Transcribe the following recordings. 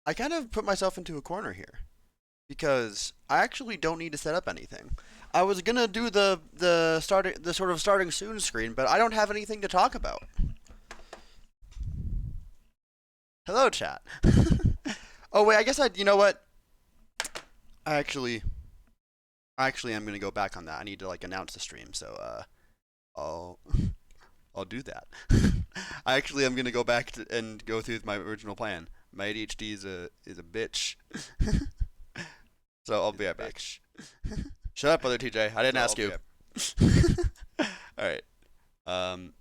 I kind of put myself into a corner here because I actually don't need to set up anything. I was gonna do the sort of starting soon screen, but I don't have anything to talk about. Hello, chat. Oh wait, I guess you know what? I actually am gonna go back on that. I need to like announce the stream, so I'll I'll do that. I actually am gonna go back and go through my original plan. My ADHD is a bitch. So I'll be right back. Shut up, brother TJ. I didn't ask you. All right. Um.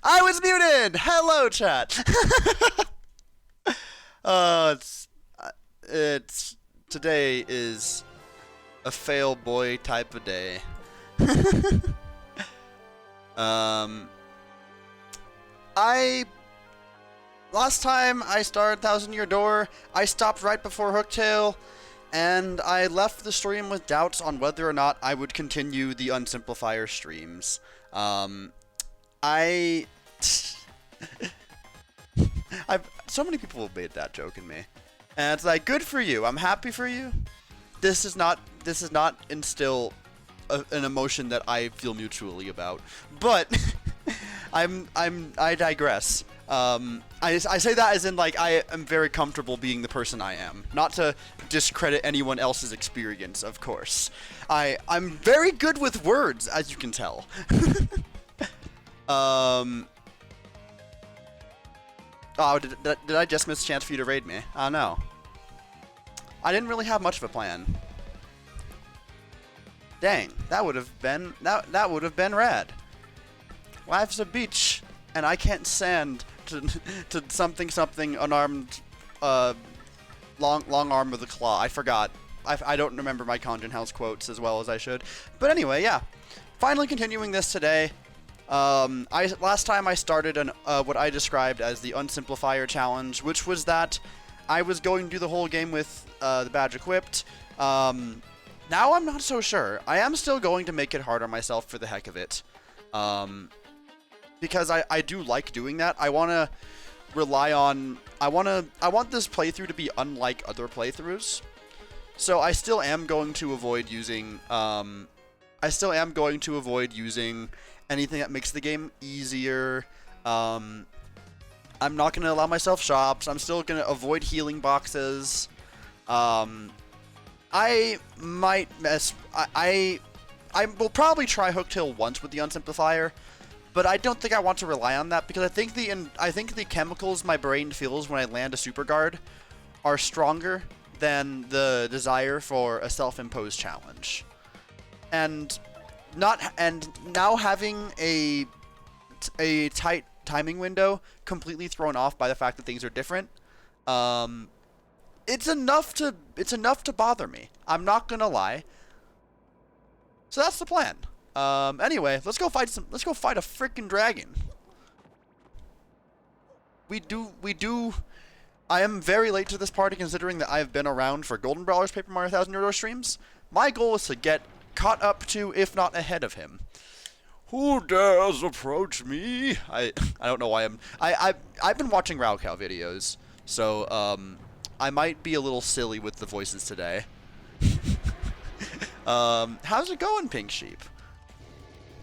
I was muted. Hello, chat. uh, it's it's today is a fail boy type of day. um, I last time I started Thousand Year Door, I stopped right before Hooktail, and I left the stream with doubts on whether or not I would continue the Unsimplifier streams. I I've so many people have made that joke in me, and it's like, good for you. I'm happy for you. This is not instill an emotion that I feel mutually about, but I digress. I say that as in, like, I am very comfortable being the person I am. Not to discredit anyone else's experience, of course. I'm very good with words, as you can tell. Oh, did I just miss a chance for you to raid me? I don't know. I didn't really have much of a plan. Dang, that would have been rad. Life's a beach, and I can't stand to something unarmed, long arm with a claw. I forgot. I don't remember my Conjun House quotes as well as I should. But anyway, yeah. Finally continuing this today. Last time I started what I described as the Unsimplifier challenge, which was that I was going to do the whole game with the badge equipped. Now I'm not so sure. I am still going to make it hard on myself for the heck of it. Because I do like doing that. I want to rely on... I want this playthrough to be unlike other playthroughs. So I still am going to avoid using... anything that makes the game easier. I'm not going to allow myself shops. I'm still going to avoid healing boxes. I might mess... I will probably try Hooktail once with the Unsimplifier, But I don't think I want to rely on that because I think the chemicals my brain feels when I land a super guard are stronger than the desire for a self-imposed challenge. And now having a tight timing window completely thrown off by the fact that things are different, it's enough to bother me. I'm not gonna lie. So that's the plan. Anyway, let's go fight a freaking dragon. We do. I am very late to this party considering that I've been around for Golden Brawler's Paper Mario 1000 Euro streams. My goal is to get caught up to, if not ahead of him. Who dares approach me? I don't know why I've been watching Raocow videos, so I might be a little silly with the voices today. How's it going, Pink Sheep?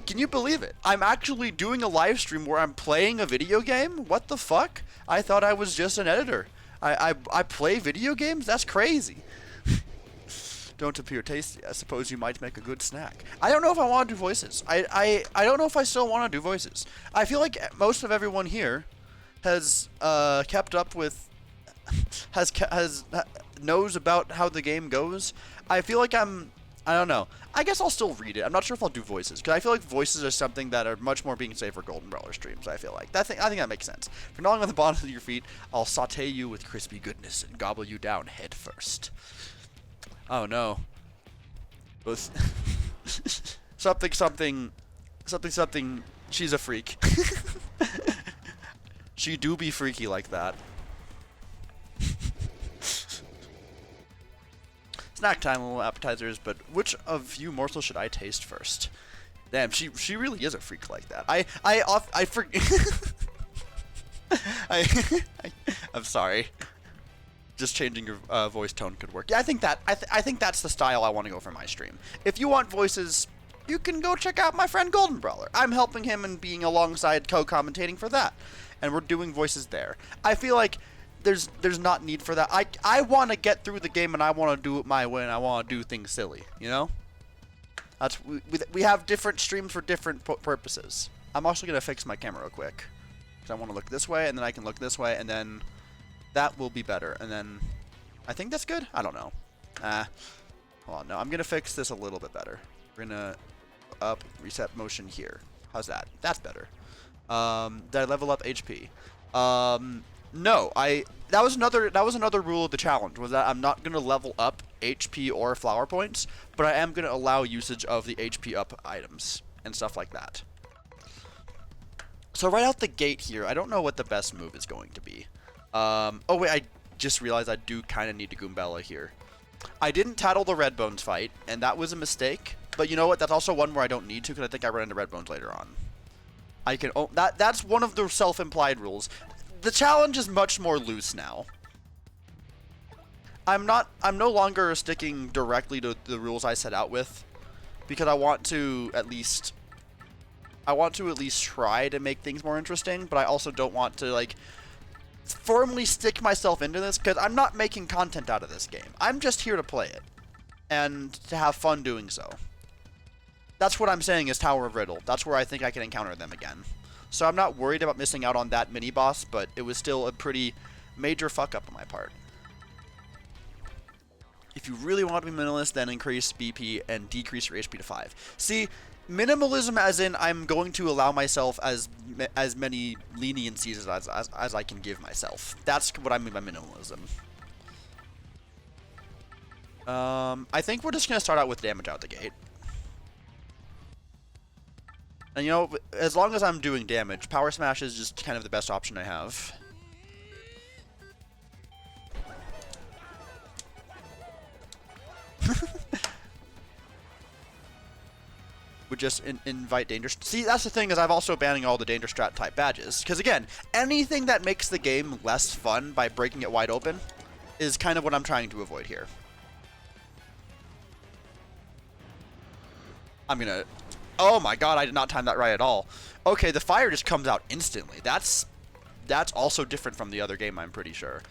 Can you believe it? I'm actually doing a live stream where I'm playing a video game? What the fuck? I thought I was just an editor. I play video games? That's crazy. Don't appear tasty. I suppose you might make a good snack. I don't know if I want to do voices. I don't know if I still want to do voices. I feel like most of everyone here has kept up with knows about how the game goes. I feel like I don't know. I guess I'll still read it. I'm not sure if I'll do voices because I feel like voices are something that are much more being saved for Golden Brawler streams. I feel like I think that makes sense. If you're gnawing on the bottom of your feet, I'll saute you with crispy goodness and gobble you down head first. Oh no. something. She's a freak. She do be freaky like that. Snack time, little appetizers, but which of you morsels should I taste first? Damn, she really is a freak like that. I'm sorry. Just changing your voice tone could work. Yeah, I think that's the style I want to go for my stream. If you want voices, you can go check out my friend Golden Brawler. I'm helping him and being alongside co-commentating for that, and we're doing voices there. I feel like there's not need for that. I want to get through the game and I want to do it my way and I want to do things silly, you know? That's we have different streams for different purposes. I'm also gonna fix my camera real quick because I want to look this way and then I can look this way and then that will be better. And then I think that's good. I don't know. Hold on. No, I'm gonna fix this a little bit better. We're gonna up reset motion here. How's that? That's better. Did I level up HP? No, that was another rule of the challenge, was that I'm not going to level up HP or flower points, but I am going to allow usage of the HP up items and stuff like that. So right out the gate here, I don't know what the best move is going to be. Oh wait, I just realized I do kind of need to Goombella here. I didn't tattle the Red Bones fight, and that was a mistake, but you know what, that's also one where I don't need to because I think I run into Red Bones later on. That's one of the self-implied rules. The challenge is much more loose now. I'm no longer sticking directly to the rules I set out with because I want to at least try to make things more interesting, but I also don't want to like firmly stick myself into this because I'm not making content out of this game. I'm just here to play it and to have fun doing so. That's what I'm saying is Tower of Riddle. That's where I think I can encounter them again. So I'm not worried about missing out on that mini-boss, but it was still a pretty major fuck-up on my part. If you really want to be minimalist, then increase BP and decrease your HP to 5. See, minimalism as in I'm going to allow myself as many leniencies as I can give myself. That's what I mean by minimalism. I think we're just going to start out with damage out the gate. And you know, as long as I'm doing damage, Power Smash is just kind of the best option I have. Would just invite danger. See, that's the thing is I've also banning all the danger strat type badges. Because again, anything that makes the game less fun by breaking it wide open is kind of what I'm trying to avoid here. I'm gonna... Oh my god, I did not time that right at all. Okay, the fire just comes out instantly. That's also different from the other game, I'm pretty sure.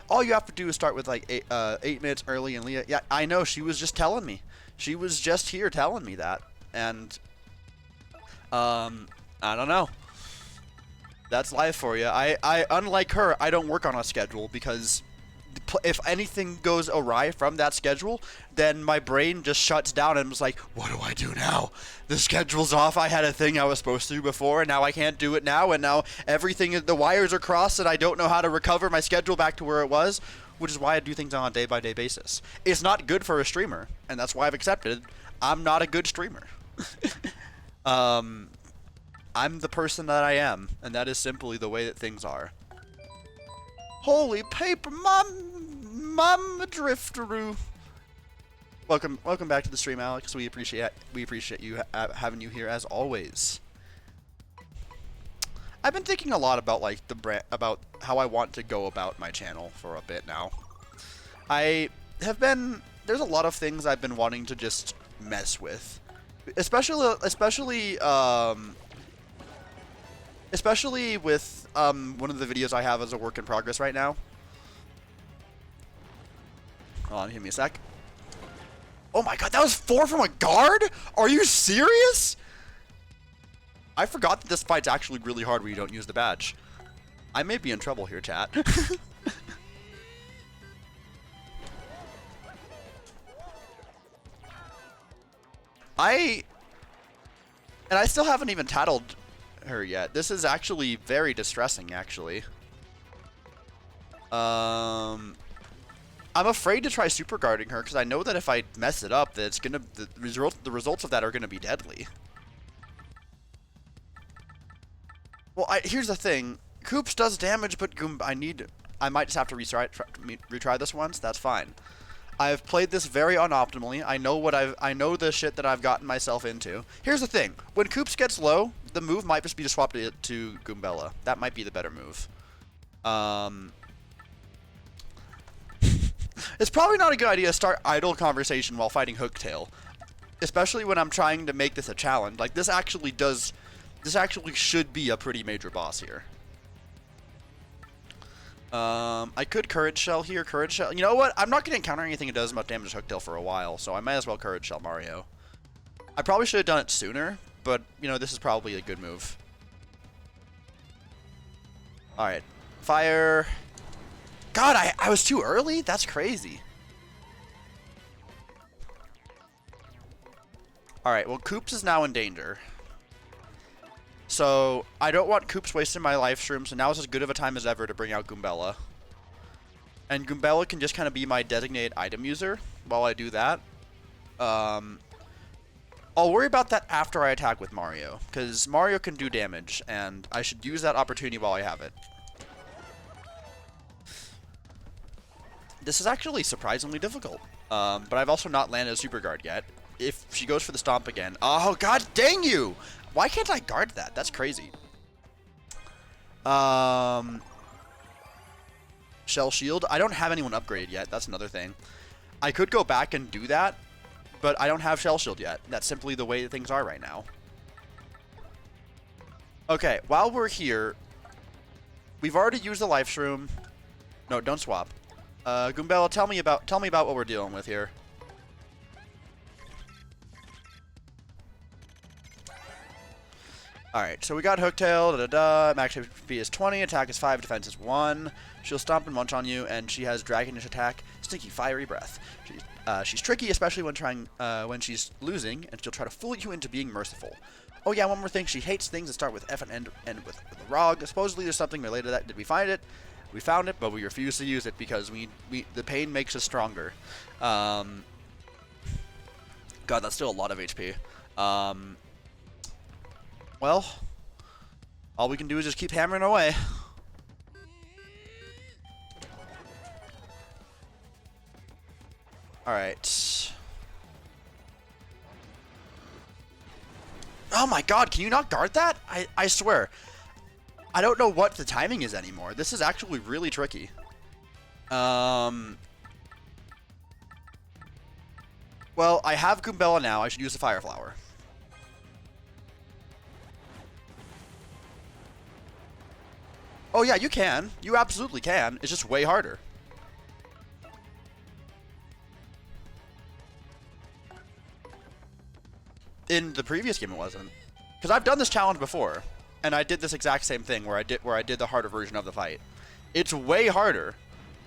All you have to do is start with like 8 minutes early, and Leah... Yeah, I know, she was just telling me. She was just here telling me that. And I don't know. That's life for you. I unlike her, I don't work on a schedule because if anything goes awry from that schedule, then my brain just shuts down and was like, what do I do now? The schedule's off. I had a thing I was supposed to do before, and now I can't do it now, and now everything, the wires are crossed, and I don't know how to recover my schedule back to where it was, which is why I do things on a day-by-day basis. It's not good for a streamer, and that's why I've accepted I'm not a good streamer. I'm the person that I am, and that is simply the way that things are. Holy paper, Mama Drifteroo. Welcome back to the stream, Alex. We appreciate you having you here as always. I've been thinking a lot about like about how I want to go about my channel for a bit now. There's a lot of things I've been wanting to just mess with, especially with one of the videos I have as a work in progress right now. Hold on, give me a sec. Oh my god, that was 4 from a guard? Are you serious? I forgot that this fight's actually really hard when you don't use the badge. I may be in trouble here, chat. I still haven't even tattled her yet. This is actually very distressing, actually. I'm afraid to try super guarding her because I know that if I mess it up, that it's gonna the results of that are gonna be deadly. Well, here's the thing. Koops does damage, but I might just have to retry this once. That's fine. I've played this very unoptimally. I know the shit that I've gotten myself into. Here's the thing. When Koops gets low, the move might just be to swap it to Goombella. That might be the better move. It's probably not a good idea to start idle conversation while fighting Hooktail. Especially when I'm trying to make this a challenge. Like, this actually should be a pretty major boss here. I could Courage Shell here. Courage Shell. You know what? I'm not going to encounter anything that does as much damage as Hooktail for a while, so I might as well Courage Shell Mario. I probably should have done it sooner, but, you know, this is probably a good move. Alright. Fire. God, I was too early? That's crazy. Alright, well, Koops is now in danger. So, I don't want Koops wasting my life stream, so now is as good of a time as ever to bring out Goombella. And Goombella can just kind of be my designated item user while I do that. I'll worry about that after I attack with Mario, because Mario can do damage, and I should use that opportunity while I have it. This is actually surprisingly difficult, but I've also not landed a super guard yet. If she goes for the stomp again... Oh, god dang you! Why can't I guard that? That's crazy. Shell Shield. I don't have anyone upgraded yet. That's another thing. I could go back and do that, but I don't have Shell Shield yet. That's simply the way that things are right now. Okay, while we're here, we've already used the life shroom. No, don't swap. Goombella, tell me about what we're dealing with here. Alright, so we got Hooktail, max HP is 20, attack is 5, defense is 1. She'll stomp and munch on you, and she has Dragonish attack, stinky fiery breath. She's tricky, especially when she's losing, and she'll try to fool you into being merciful. Oh yeah, one more thing, she hates things that start with F and end with a ROG. Supposedly there's something related to that. Did we find it? We found it, but we refuse to use it because the pain makes us stronger. God, that's still a lot of HP. Well, all we can do is just keep hammering away. Alright. Oh my god, can you not guard that? I swear. I don't know what the timing is anymore. This is actually really tricky. Well, I have Goombella now. I should use the Fire Flower. Oh yeah, you can. You absolutely can. It's just way harder. In the previous game, it wasn't. Because I've done this challenge before, and I did this exact same thing where I did the harder version of the fight. It's way harder,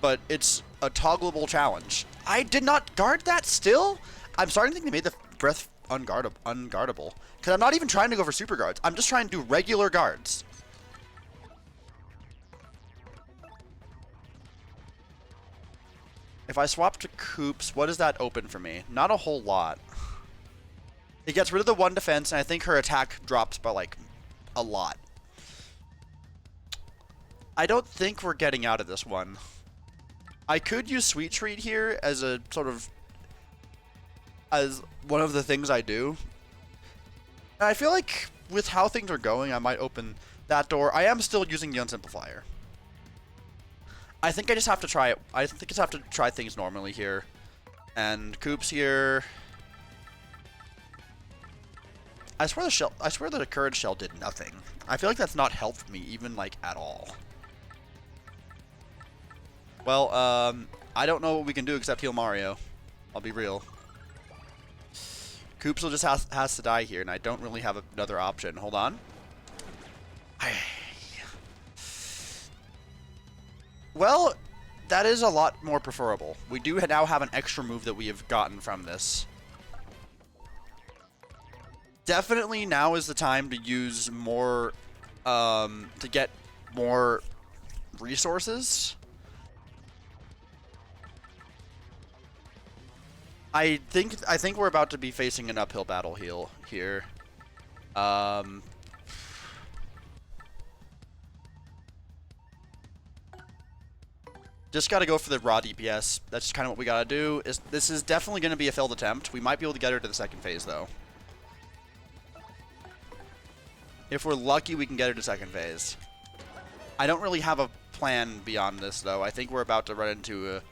but it's a toggleable challenge. I did not guard that still? I'm starting to think they made the breath unguardable. Because I'm not even trying to go for super guards. I'm just trying to do regular guards. If I swap to Coops, what does that open for me? Not a whole lot. It gets rid of the 1 defense, and I think her attack drops by, like, a lot. I don't think we're getting out of this one. I could use Sweet Treat here as a sort of... as one of the things I do. And I feel like with how things are going, I might open that door. I am still using the Unsimplifier. I think I just have to try it. I think I just have to try things normally here. And Coops here. I swear the Courage Shell did nothing. I feel like that's not helped me even like at all. Well, I don't know what we can do except heal Mario. I'll be real. Coops will just has to die here, and I don't really have another option. Hold on. Well, that is a lot more preferable. We do now have an extra move that we have gotten from this. Definitely now is the time to use more, to get more resources. I think we're about to be facing an uphill battle here. Just gotta go for the raw DPS. That's kind of what we gotta do. This is definitely gonna be a failed attempt. We might be able to get her to the second phase though. If we're lucky, we can get her to second phase. I don't really have a plan beyond this though. I think we're about to run into a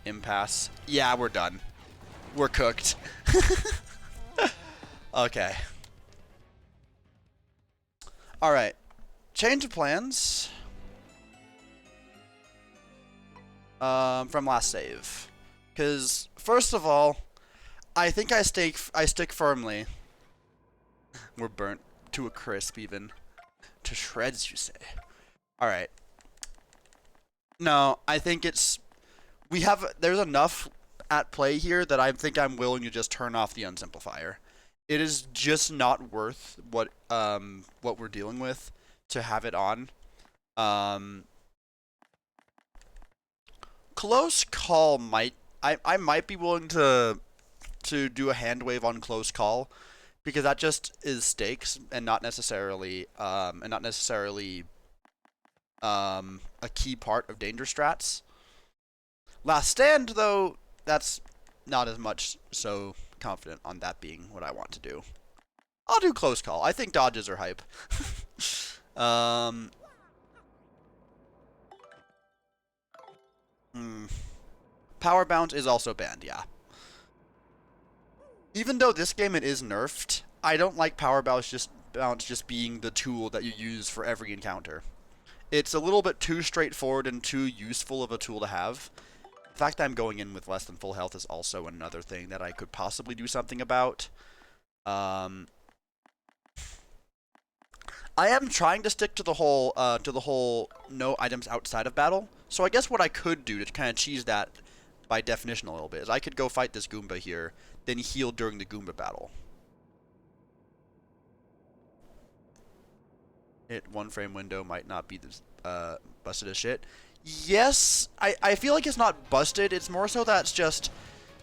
impasse. Yeah, we're done. We're cooked. Okay. Alright. Change of plans. From last save. Because, first of all, I think I stick firmly. We're burnt to a crisp even. To shreds, you say. Alright. No, I think it's... There's enough at play here that I think I'm willing to just turn off the Unsimplifier. It is just not worth what we're dealing with to have it on. Close call I might be willing to do a hand wave on close call because that just is stakes and not necessarily a key part of danger strats. Last stand though, that's not as much so confident on that being what I want to do. I'll do close call. I think dodges are hype. Power bounce is also banned, yeah. Even though this game it is nerfed, I don't like power bounce just being the tool that you use for every encounter. It's a little bit too straightforward and too useful of a tool to have. The fact that I'm going in with less than full health is also another thing that I could possibly do something about. I am trying to stick to the whole no items outside of battle. So I guess what I could do to kind of cheese that by definition a little bit is I could go fight this Goomba here, then heal during the Goomba battle. Hit 1 frame window might not be this, busted as shit. Yes, I feel like it's not busted. It's more so that it's just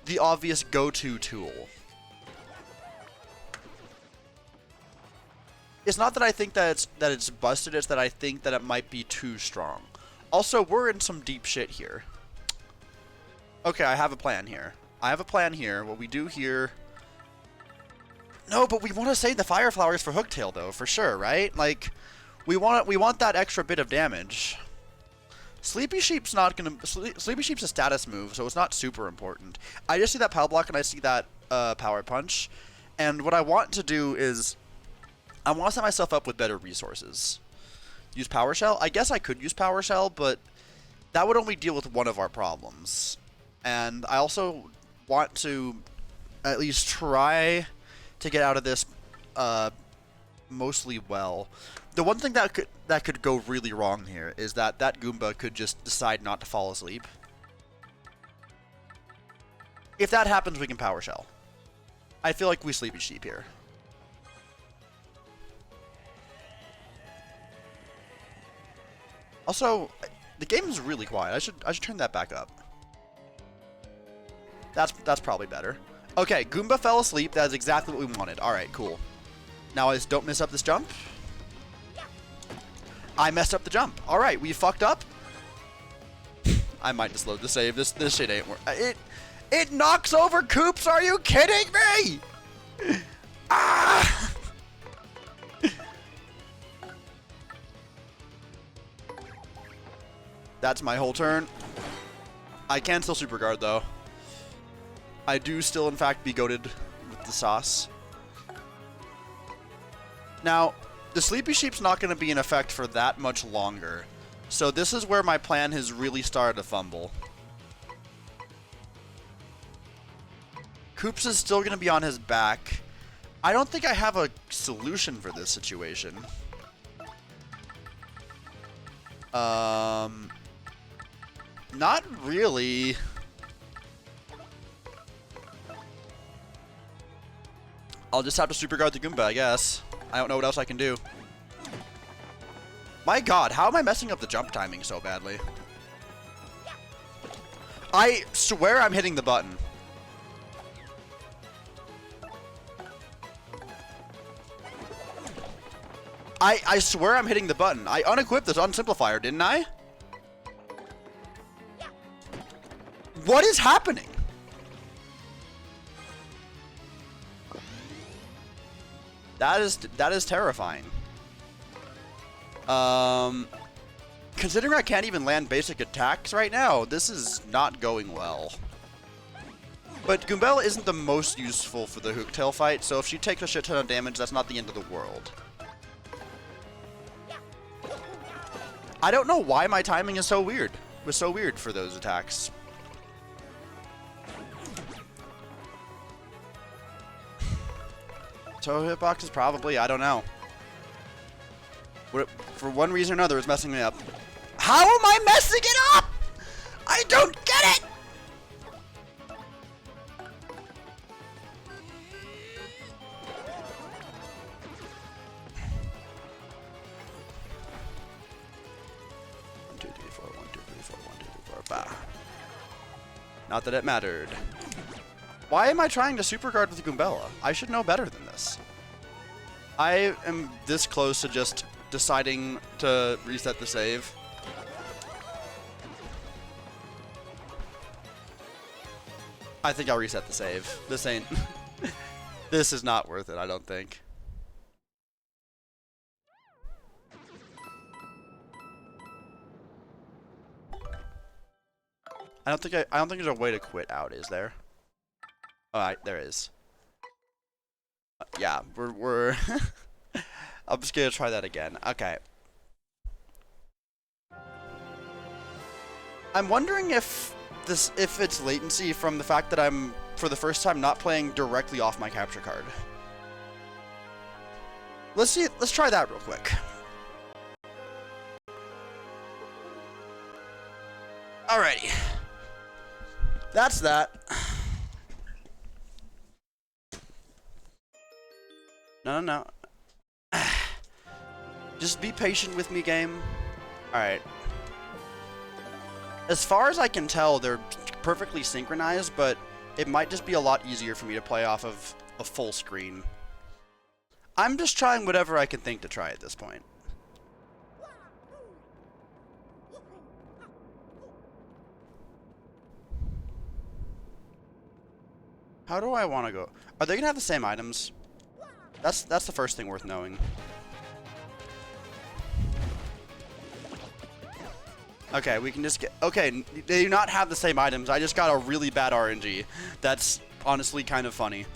the obvious go-to tool. It's not that I think that it's busted. It's that I think that it might be too strong. Also, we're in some deep shit here. Okay, I have a plan here. What we do here... No, but we want to save the Fire Flowers for Hooktail, though, for sure, right? Like, we want that extra bit of damage. Sleepy Sheep's not gonna... Sleepy Sheep's a status move, so it's not super important. I just see that Power Block and I see that Power Punch. And what I want to do is... I want to set myself up with better resources. Use Power Shell? I guess I could use Power Shell, but that would only deal with one of our problems. And I also want to at least try to get out of this mostly well. The one thing that could go really wrong here is that Goomba could just decide not to fall asleep. If that happens, we can Power Shell. I feel like we Sleepy Sheep here. Also, the game is really quiet. I should turn that back up. That's probably better. Okay, Goomba fell asleep. That is exactly what we wanted. All right, cool. Now I just don't mess up this jump. I messed up the jump. All right, we fucked up. I might just load the save. This shit ain't work. It knocks over Koops. Are you kidding me? Ah! That's my whole turn. I can still Super Guard though. I do still, in fact, be goated with the sauce. Now, the Sleepy Sheep's not going to be in effect for that much longer. So this is where my plan has really started to fumble. Koops is still going to be on his back. I don't think I have a solution for this situation. Not really. I'll just have to Super Guard the Goomba, I guess. I don't know what else I can do. My god, how am I messing up the jump timing so badly? I swear I'm hitting the button. I swear I'm hitting the button. I unequipped this Unsimplifier, didn't I? What is happening? That is terrifying. Considering I can't even land basic attacks right now, this is not going well. But Goombella isn't the most useful for the Hooktail fight, so if she takes a shit ton of damage, that's not the end of the world. I don't know why my timing is so weird. It was so weird for those attacks. So hitboxes probably, I don't know. For one reason or another, it's messing me up. How am I messing it up? I don't get it! One, two, three, four, one, two, three, four, one, two, three, four, bah. Not that it mattered. Why am I trying to Super Guard with Goombella? I should know better than this. I am this close to just deciding to reset the save. I think I'll reset the save. This ain't... This is not worth it, I don't think. I don't think there's a way to quit out, is there? Alright, there is. Yeah, we're I'm just gonna try that again. Okay. I'm wondering if it's latency from the fact that I'm, for the first time, not playing directly off my capture card. Let's try that real quick. Alrighty. That's that. No. Just be patient with me, game. Alright. As far as I can tell, they're perfectly synchronized, but it might just be a lot easier for me to play off of a full screen. I'm just trying whatever I can think to try at this point. How do I want to go? Are they going to have the same items? That's the first thing worth knowing. Okay, we can just get... Okay, they do not have the same items. I just got a really bad RNG. That's honestly kind of funny.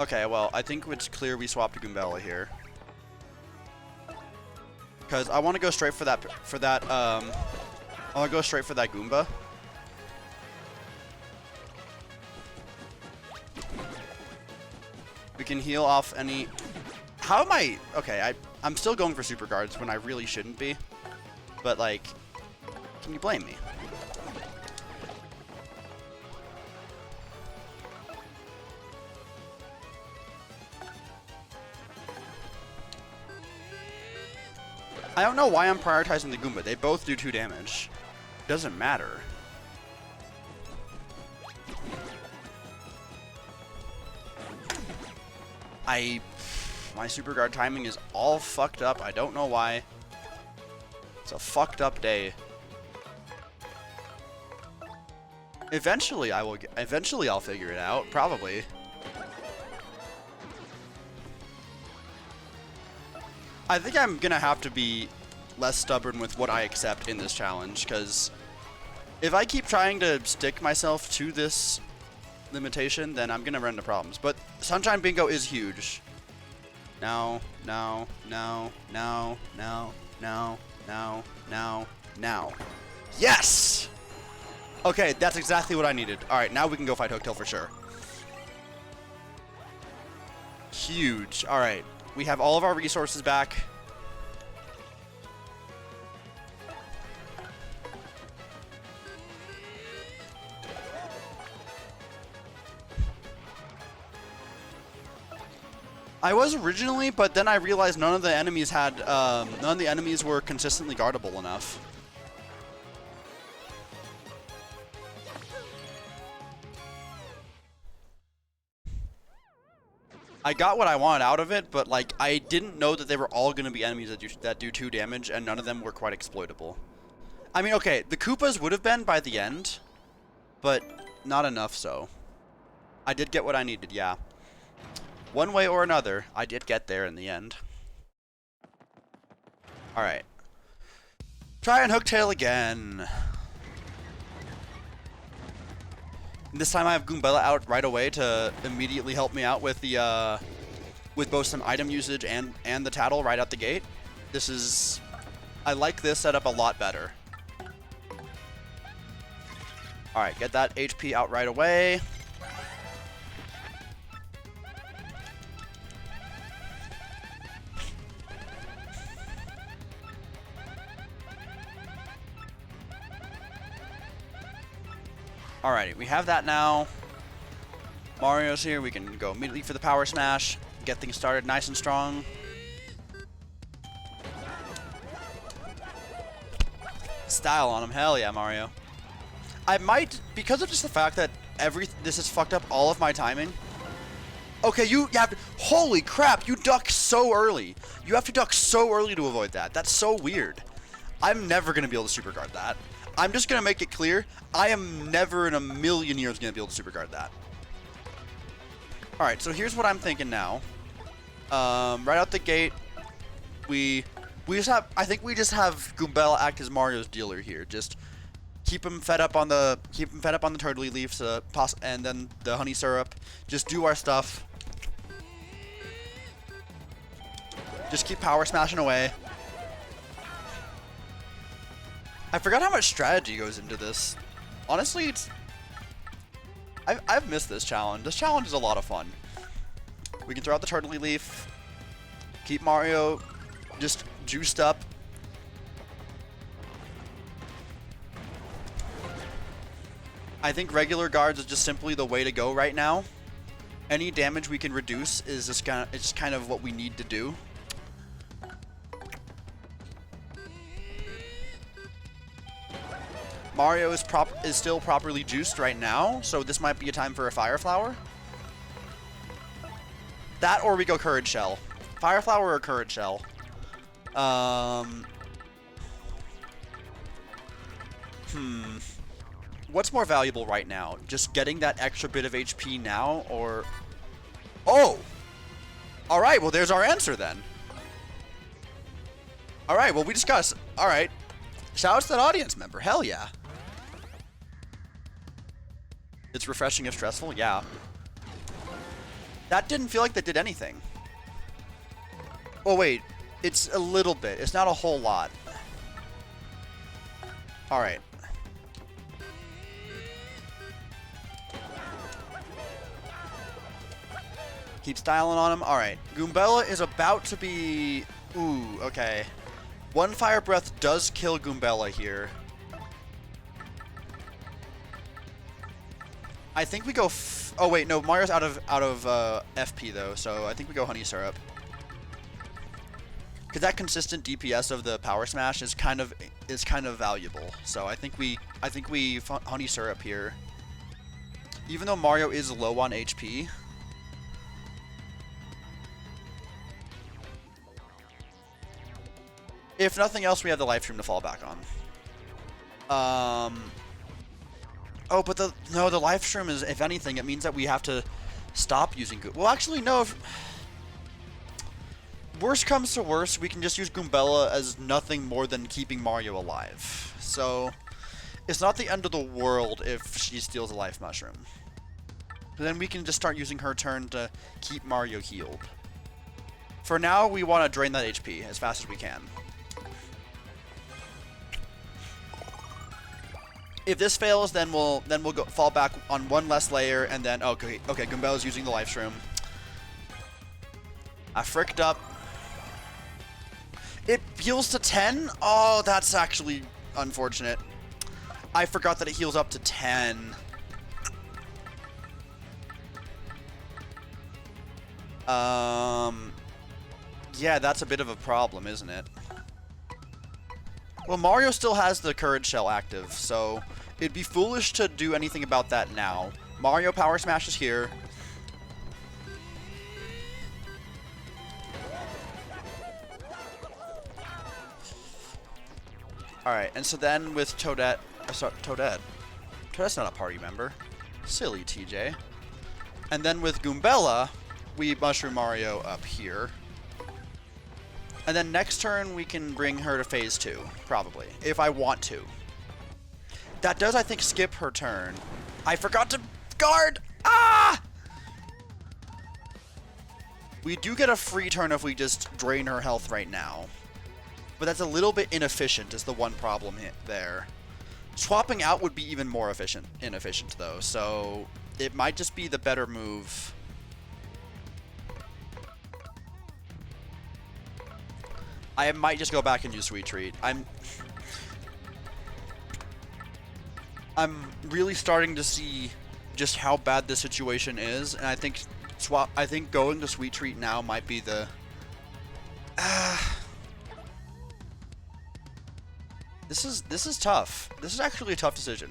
Okay, well, I think it's clear we swapped to Goombella here. Because I want to go straight for that... I want to go straight for that Goomba. We can heal off any... How am I... Okay, I'm still going for super guards when I really shouldn't be. But, like, can you blame me? I don't know why I'm prioritizing the Goomba. They both do 2 damage. Doesn't matter. My super guard timing is all fucked up. I don't know why. It's a fucked up day. Eventually I'll figure it out, probably. I think I'm gonna have to be less stubborn with what I accept in this challenge, because if I keep trying to stick myself to this limitation, then I'm gonna run into problems. But Sunshine Bingo is huge. No, no, no, no, no, no, no, no, no. Yes! Okay, that's exactly what I needed. Alright, now we can go fight Hooktail for sure. Huge. Alright, we have all of our resources back. I was originally, but then I realized none of the enemies were consistently guardable enough. I got what I wanted out of it, but like I didn't know that they were all going to be enemies that do 2 damage, and none of them were quite exploitable. I mean, okay, the Koopas would have been by the end, but not enough so. I did get what I needed, yeah. One way or another, I did get there in the end. Alright. Try and Hooktail again. And this time I have Goombella out right away to immediately help me out with the with both some item usage and the tattle right out the gate. This is... I like this setup a lot better. Alright, get that HP out right away. Alrighty, we have that now. Mario's here. We can go immediately for the power smash. Get things started nice and strong. Style on him. Hell yeah, Mario. I might, because of just the fact that this has fucked up all of my timing. Okay, you have to, holy crap, you duck so early. You have to duck so early to avoid that. That's so weird. I'm never going to be able to super guard that. I'm just going to make it clear, I am never in a million years going to be able to super guard that. Alright, so here's what I'm thinking now. Right out the gate, we just have, I think we just have Goombella act as Mario's dealer here. Just keep him fed up on the turtley leaves, and then the honey syrup. Just do our stuff. Just keep power smashing away. I forgot how much strategy goes into this. Honestly, I've missed this challenge. This challenge is a lot of fun. We can throw out the turtley leaf. Keep Mario just juiced up. I think regular guards is just simply the way to go right now. Any damage we can reduce is just kind of what we need to do. Mario is still properly juiced right now, so this might be a time for a Fire Flower. That or we go Courage Shell. Fire Flower or Courage Shell. What's more valuable right now? Just getting that extra bit of HP now, or... Oh! Alright, well there's our answer then. Alright, well we discussed. Alright. Shout out to that audience member. Hell yeah. It's refreshing if stressful? Yeah. That didn't feel like that did anything. Oh wait, it's a little bit. It's not a whole lot. Alright. Keep styling on him. Alright. Goombella is about to be... Ooh, okay. One Fire Breath does kill Goombella here. I think we go... Oh, wait, no. Mario's out of FP, though, so I think we go Honey Syrup. Because that consistent DPS of the Power Smash is kind of valuable. So I think we Honey Syrup here. Even though Mario is low on HP... If nothing else, we have the life stream to fall back on. Oh, but the life stream is, if anything, it means that we have to stop using Well, actually, no. If worst comes to worst, we can just use Goombella as nothing more than keeping Mario alive. So, it's not the end of the world if she steals a life mushroom. Then we can just start using her turn to keep Mario healed. For now, we want to drain that HP as fast as we can. If this fails, then we'll go fall back on one less layer, and then okay, Goombella's using the life shroom. I fricked up. It heals to 10? Oh, that's actually unfortunate. I forgot that it heals up to 10. Yeah, that's a bit of a problem, isn't it? Well, Mario still has the Courage Shell active, so it'd be foolish to do anything about that now. Mario Power Smash is here. Alright, and so then with Toadette... Toadette? Toadette's not a party member. Silly TJ. And then with Goombella, we Mushroom Mario up here. And then next turn, we can bring her to phase 2, probably, if I want to. That does, I think, skip her turn. I forgot to guard! Ah! We do get a free turn if we just drain her health right now. But that's a little bit inefficient is the one problem there. Swapping out would be even more inefficient, though, so it might just be the better move. I might just go back and use Sweet Treat. I'm really starting to see just how bad the situation is, and I think going to Sweet Treat now might be the This is tough. This is actually a tough decision.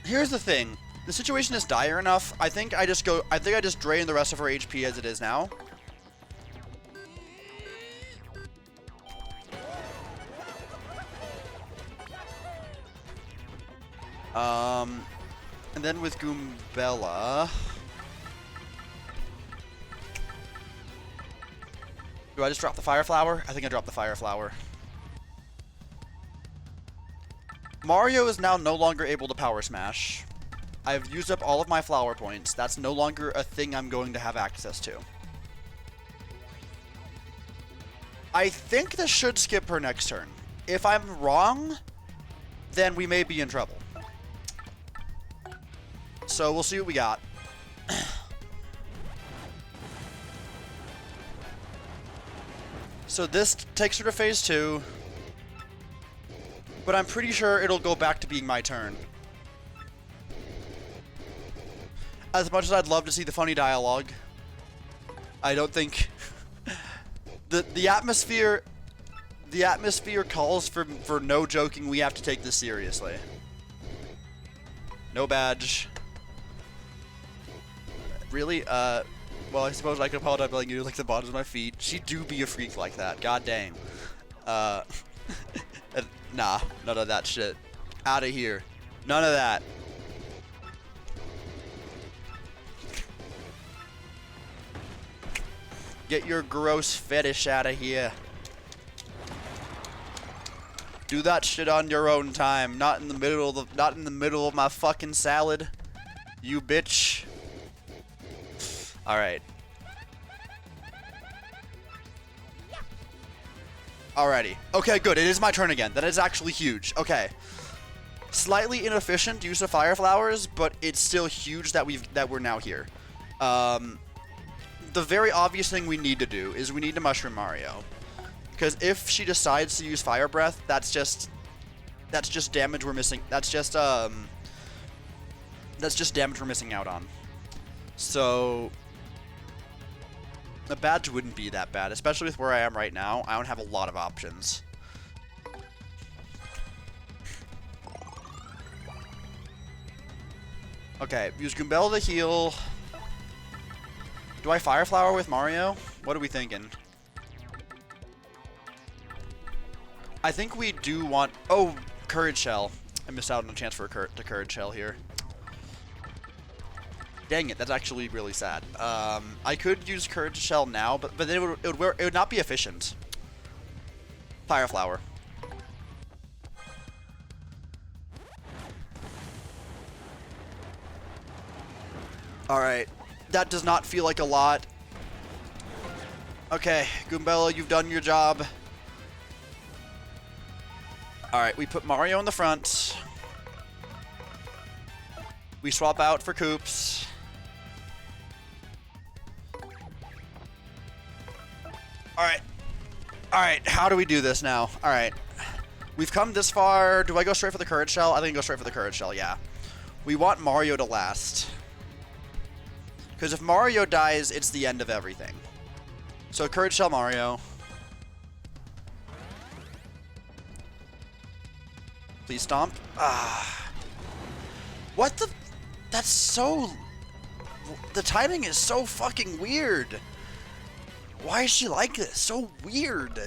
Here's the thing. The situation is dire enough. I think I just drain the rest of her HP as it is now. And then with Goombella, do I just drop the Fire Flower? I think I dropped the Fire Flower. Mario is now no longer able to Power Smash. I've used up all of my flower points. That's no longer a thing I'm going to have access to. I think this should skip her next turn. If I'm wrong, then we may be in trouble. So we'll see what we got. So this takes her to phase 2. But I'm pretty sure it'll go back to being my turn. As much as I'd love to see the funny dialogue, I don't think the atmosphere calls for no joking. We have to take this seriously. No badge. Really? Well, I suppose I could apologize by letting you lick the bottoms of my feet. She do be a freak like that. God dang. Nah, none of that shit. Out of here. None of that. Get your gross fetish out of here. Do that shit on your own time, not in the middle of my fucking salad. You bitch. All right. Alrighty. Okay, good. It is my turn again. That is actually huge. Okay. Slightly inefficient use of fire flowers, but it's still huge that we're now here. The very obvious thing we need to do is we need to mushroom Mario, because if she decides to use fire breath, that's just damage we're missing. That's just damage we're missing out on. So the badge wouldn't be that bad, especially with where I am right now. I don't have a lot of options. Okay, use Goombella to heal. Do I Fire Flower with Mario? What are we thinking? I think we do want... Oh, Courage Shell. I missed out on a chance for the Courage Shell here. Dang it, that's actually really sad. I could use Courage Shell now, but then it would not be efficient. Fire Flower. Alright, that does not feel like a lot. Okay, Goombella, you've done your job. Alright, we put Mario in the front. We swap out for Koops. Alright. Alright, how do we do this now? Alright. We've come this far. Do I go straight for the Courage Shell? I think I go straight for the Courage Shell, yeah. We want Mario to last. Because if Mario dies, it's the end of everything. So Courage Shell Mario. Please stomp. Ah. What the... That's so... The timing is so fucking weird. Why is she like this? So weird.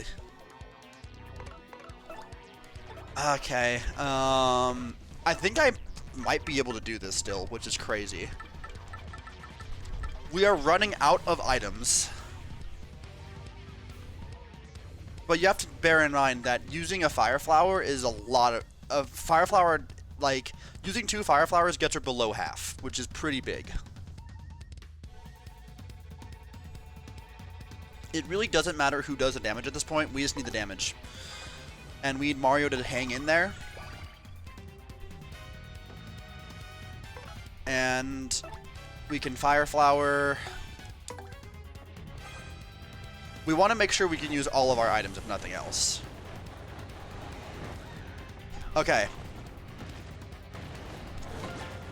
Okay. I think I might be able to do this still, which is crazy. We are running out of items. But you have to bear in mind that using a Fire Flower is a lot of... A Fire Flower, like, using 2 Fire Flowers gets her below half, which is pretty big. It really doesn't matter who does the damage at this point, we just need the damage. And we need Mario to hang in there. And we can Fire Flower. We want to make sure we can use all of our items, if nothing else. Okay.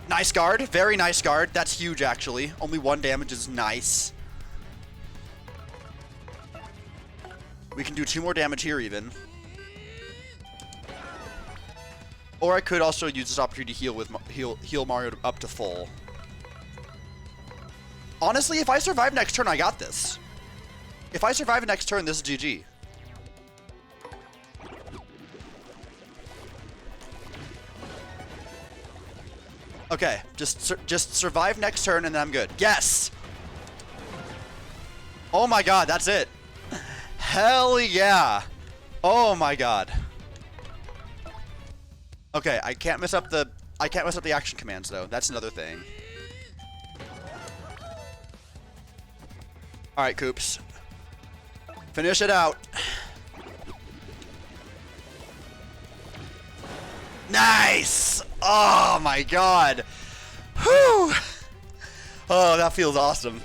Nice guard. Very nice guard. That's huge, actually. Only 1 damage is nice. We can do 2 more damage here, even. Or I could also use this opportunity to heal Mario up to full. Honestly, if I survive next turn, I got this. If I survive next turn, this is GG. Okay, just survive next turn and then I'm good. Yes! Oh my god, that's it. Hell yeah! Oh my god. Okay, I can't mess up the action commands though. That's another thing. Alright, Koops. Finish it out. Nice! Oh my god. Whew! Oh, that feels awesome.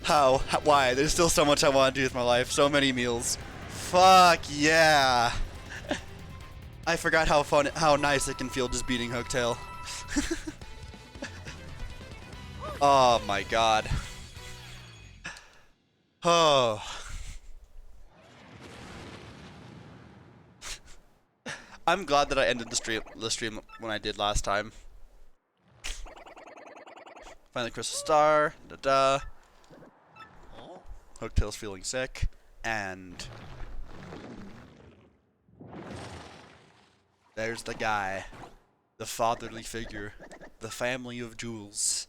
How? Why? There's still so much I want to do with my life. So many meals. Fuck yeah. I forgot how nice it can feel just beating Hooktail. Oh my god. Oh. I'm glad that I ended the stream when I did last time. Find the crystal star. Da-da. Hooktail's feeling sick. And there's the guy. The fatherly figure. The family of jewels.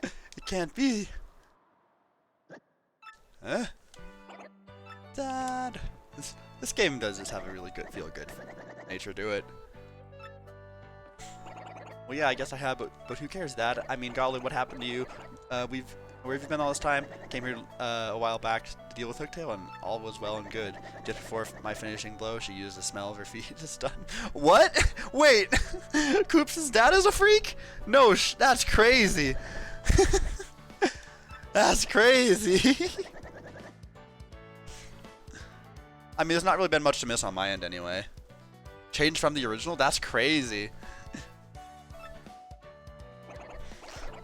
It can't be. Huh? Dad. This game does just have a really good feel-good nature to it. Well, yeah, I guess I have, but who cares, Dad? I mean, golly, what happened to you? Where have you been all this time? Came here a while back to deal with Hooktail, and all was well and good. Just before my finishing blow, she used the smell of her feet to stun. What? Wait! Coops' dad is a freak? No, that's crazy. That's crazy. I mean, there's not really been much to miss on my end anyway. Change from the original? That's crazy.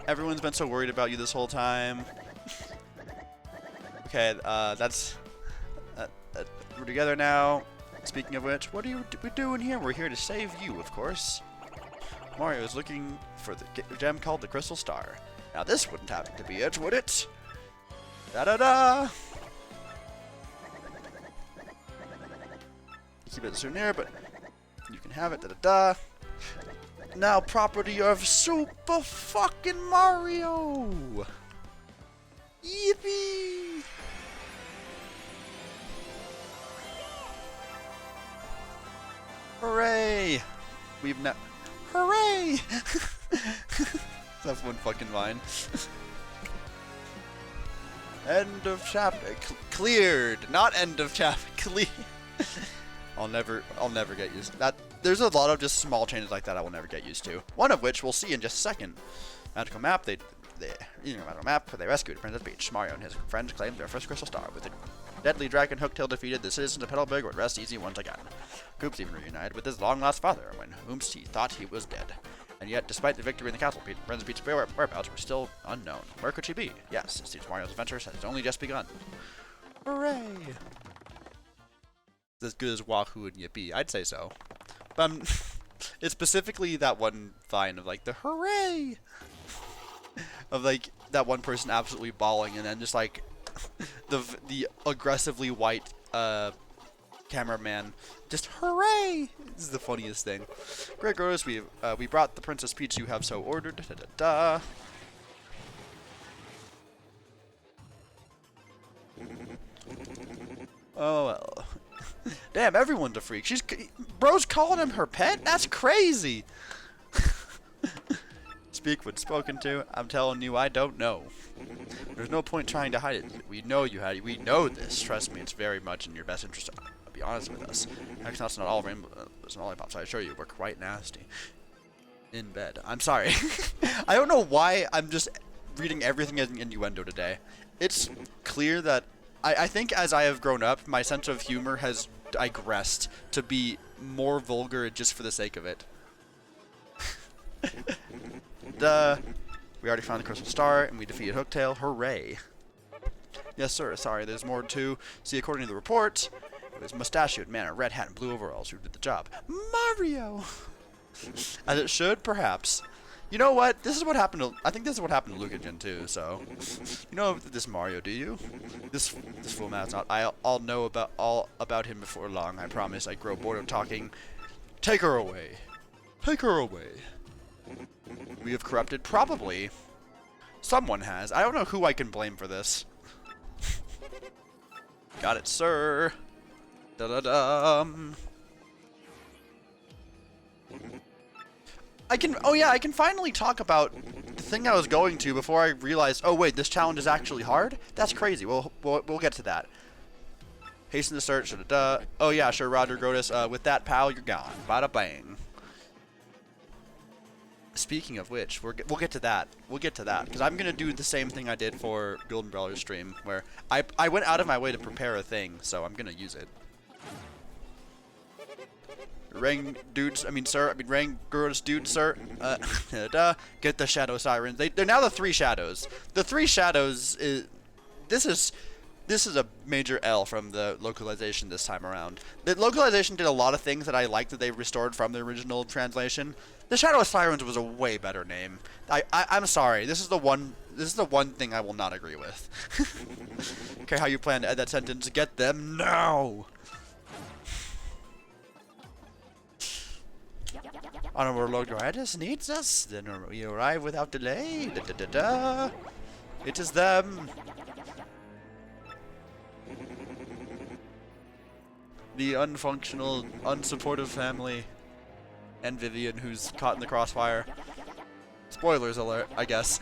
Everyone's been so worried about you this whole time. Okay, we're together now. Speaking of which, what are you doing here? We're here to save you, of course. Mario is looking for the gem called the Crystal Star. Now this wouldn't happen to be it, would it? Da-da-da! Keep it so near, but you can have it, da-da-da. Now property of Super fucking Mario! Yippee! Hooray! We've now... Hooray! That's one fucking line. End of chapter. Cleared! Not end of chapter. Clear. I'll never get used to that. There's a lot of just small changes like that I will never get used to. One of which we'll see in just a second. Magical map, they rescued Princess Peach. Mario and his friends claimed their first crystal star. With the deadly dragon Hooktail defeated, the citizens of Petalburg would rest easy once again. Koops even reunited with his long-lost father, when whom he thought he was dead. And yet, despite the victory in the castle, Princess Peach's whereabouts were still unknown. Where could she be? Yes, it seems Mario's adventure has only just begun. Hooray! As good as Wahoo and Yippee, I'd say so. But it's specifically that one line of like the hooray of like that one person absolutely bawling, and then just like the aggressively white cameraman just hooray. This is the funniest thing. Great Gross, we brought the Princess Peach you have so ordered. Da, da, da. Oh well. Damn, everyone's a freak. Bro's calling him her pet? That's crazy. Speak when spoken to. I'm telling you, I don't know. There's no point trying to hide it. We know you had it. We know this. Trust me, it's very much in your best interest to be honest with us. Actually, that's not all rainbows and lollipops. I assure you, we're quite nasty. In bed. I'm sorry. I don't know why I'm just reading everything as an innuendo today. It's clear that I think as I have grown up, my sense of humor has digressed to be more vulgar just for the sake of it. Duh. We already found the Crystal Star, and we defeated Hooktail. Hooray. Yes, sir. Sorry, there's more to see. According to the report, it was mustachioed man in a red hat and blue overalls who did the job. Mario! As it should, perhaps. You know what? This is what happened to... I think this is what happened to Lucagen, too, so... You know this Mario, do you? This fool man's not... I'll know all about him before long, I promise. I grow bored of talking. Take her away. Take her away. We have corrupted... Probably. Someone has. I don't know who I can blame for this. Got it, sir. Da-da-dum. I can finally talk about the thing I was going to before I realized, oh wait, this challenge is actually hard? That's crazy. We'll get to that. Hasten the search, da-da-da. Oh yeah, sure, Roger Grotus. With that, pal, you're gone. Bada bang. Speaking of which, we'll get to that. We'll get to that, because I'm going to do the same thing I did for Golden Brawler's stream, where I went out of my way to prepare a thing, so I'm going to use it. Rang Grotus dude, sir. Get the Shadow Sirens. They're now the 3 shadows. The 3 shadows is... This is a major L from the localization this time around. The localization did a lot of things that I liked that they restored from the original translation. The Shadow Sirens was a way better name. I'm sorry. This is the one thing I will not agree with. Okay, how you plan to add that sentence? Get them now. Honorable Lord Goridas needs us, then we arrive without delay. Da, da, da, da. It is them. The unfunctional, unsupportive family. And Vivian, who's caught in the crossfire. Spoilers alert, I guess.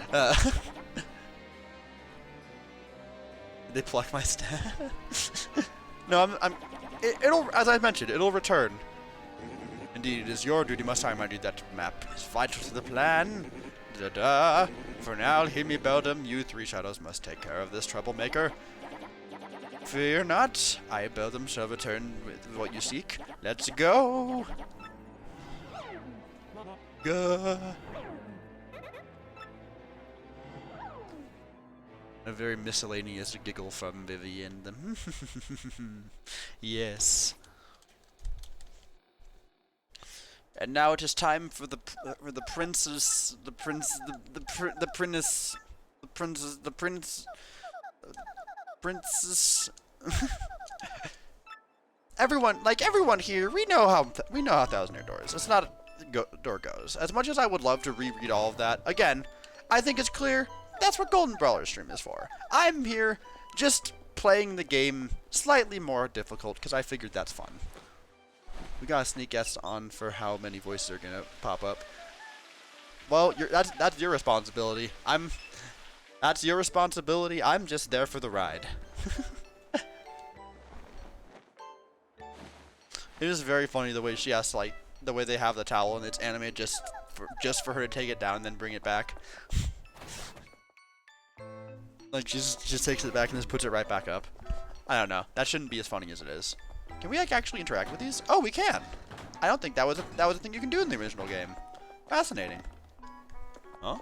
they pluck my stat? No, it'll, as I mentioned, it'll return. Indeed, it is your duty, must I remind you, that map is vital to the plan. Da-da. For now, hear me, Beldam. You three shadows must take care of this troublemaker. Fear not. I, Beldam, shall return with what you seek. Let's go. Go. A very miscellaneous giggle from Vivian. Yes. And now it is time for the princess, the prince, the princess, princess. everyone here, we know how Thousand Year Doors. It's not door goes. As much as I would love to reread all of that, again, I think it's clear that's what Golden Brawler stream is for. I'm here just playing the game slightly more difficult because I figured that's fun. We got a sneak guest on for how many voices are gonna pop up. Well, that's your responsibility. That's your responsibility. I'm just there for the ride. It is very funny the way she has to, like, the way they have the towel and it's animated just for her to take it down and then bring it back. Like she just takes it back and just puts it right back up. I don't know. That shouldn't be as funny as it is. Can we, like, actually interact with these? Oh, we can. I don't think that was a thing you can do in the original game. Fascinating. Huh?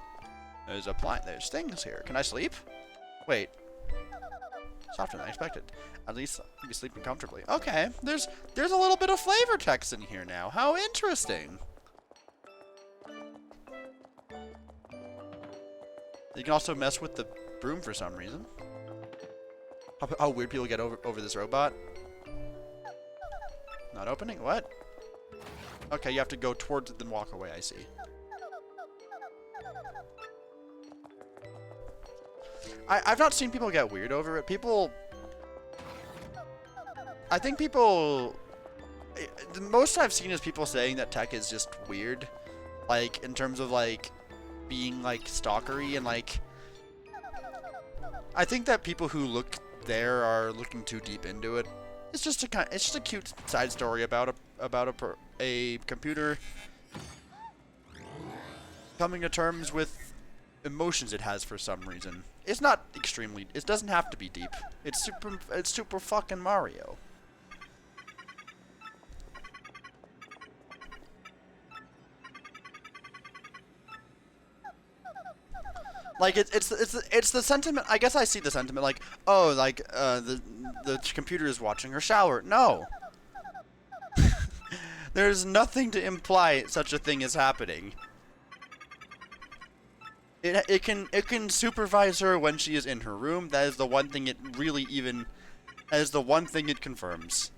There's things here. Can I sleep? Wait. Softer than I expected. At least I'll be sleeping comfortably. Okay. There's a little bit of flavor text in here now. How interesting. You can also mess with the broom for some reason. How weird people get over this robot. Not opening? What? Okay, you have to go towards it then walk away, I see. I've not seen people get weird over it. I think people... The most I've seen is people saying that tech is just weird. Like, in terms of, like, being, like, stalkery and, like... I think that people who look there are looking too deep into it. It's just a cute side story about a computer coming to terms with emotions it has for some reason. It's not extremely. It doesn't have to be deep. It's super fucking Mario. Like it's the sentiment. I guess I see the sentiment like, oh, like the computer is watching her shower. No. There's nothing to imply such a thing is happening. It can supervise her when she is in her room. That is the one thing it really even. That is the one thing it confirms.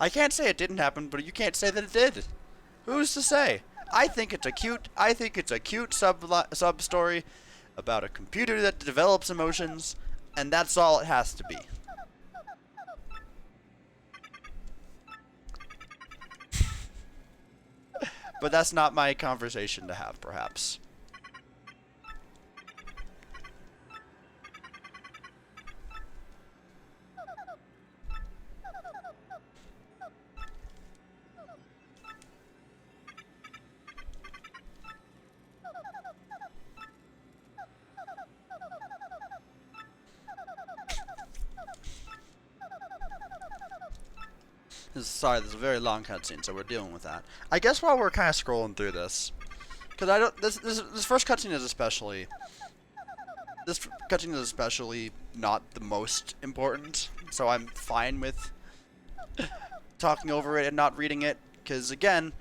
I can't say it didn't happen, but you can't say that it did. Who's to say? I think it's a cute sub story about a computer that develops emotions, and that's all it has to be. But that's not my conversation to have, perhaps. Sorry, this is a very long cutscene, so we're dealing with that. I guess while we're kind of scrolling through this, because I don't, this first cutscene is especially, not the most important, so I'm fine with talking over it and not reading it, because again,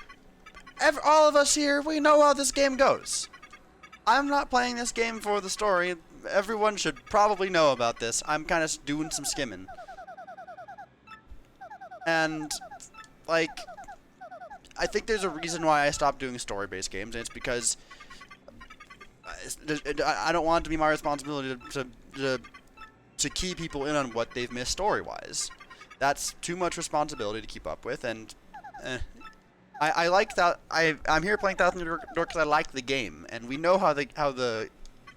all of us here, we know how this game goes. I'm not playing this game for the story. Everyone should probably know about this. I'm kind of doing some skimming. And, like, I think there's a reason why I stopped doing story-based games, and it's because I don't want it to be my responsibility to key people in on what they've missed story-wise. That's too much responsibility to keep up with, and I like that. I'm here playing Thousand Year Door because I like the game, and we know how the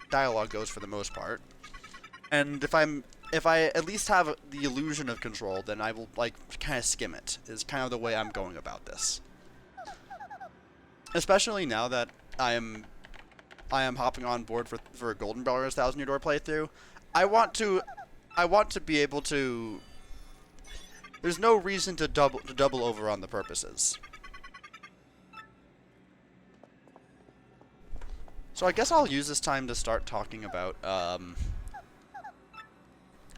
dialogue goes for the most part. And if I at least have the illusion of control, then I will like kind of skim it. Is kind of the way I'm going about this. Especially now that I am hopping on board for a Golden Bellers Thousand Year Door playthrough. I want to be able to. There's no reason to double over on the purposes. So I guess I'll use this time to start talking about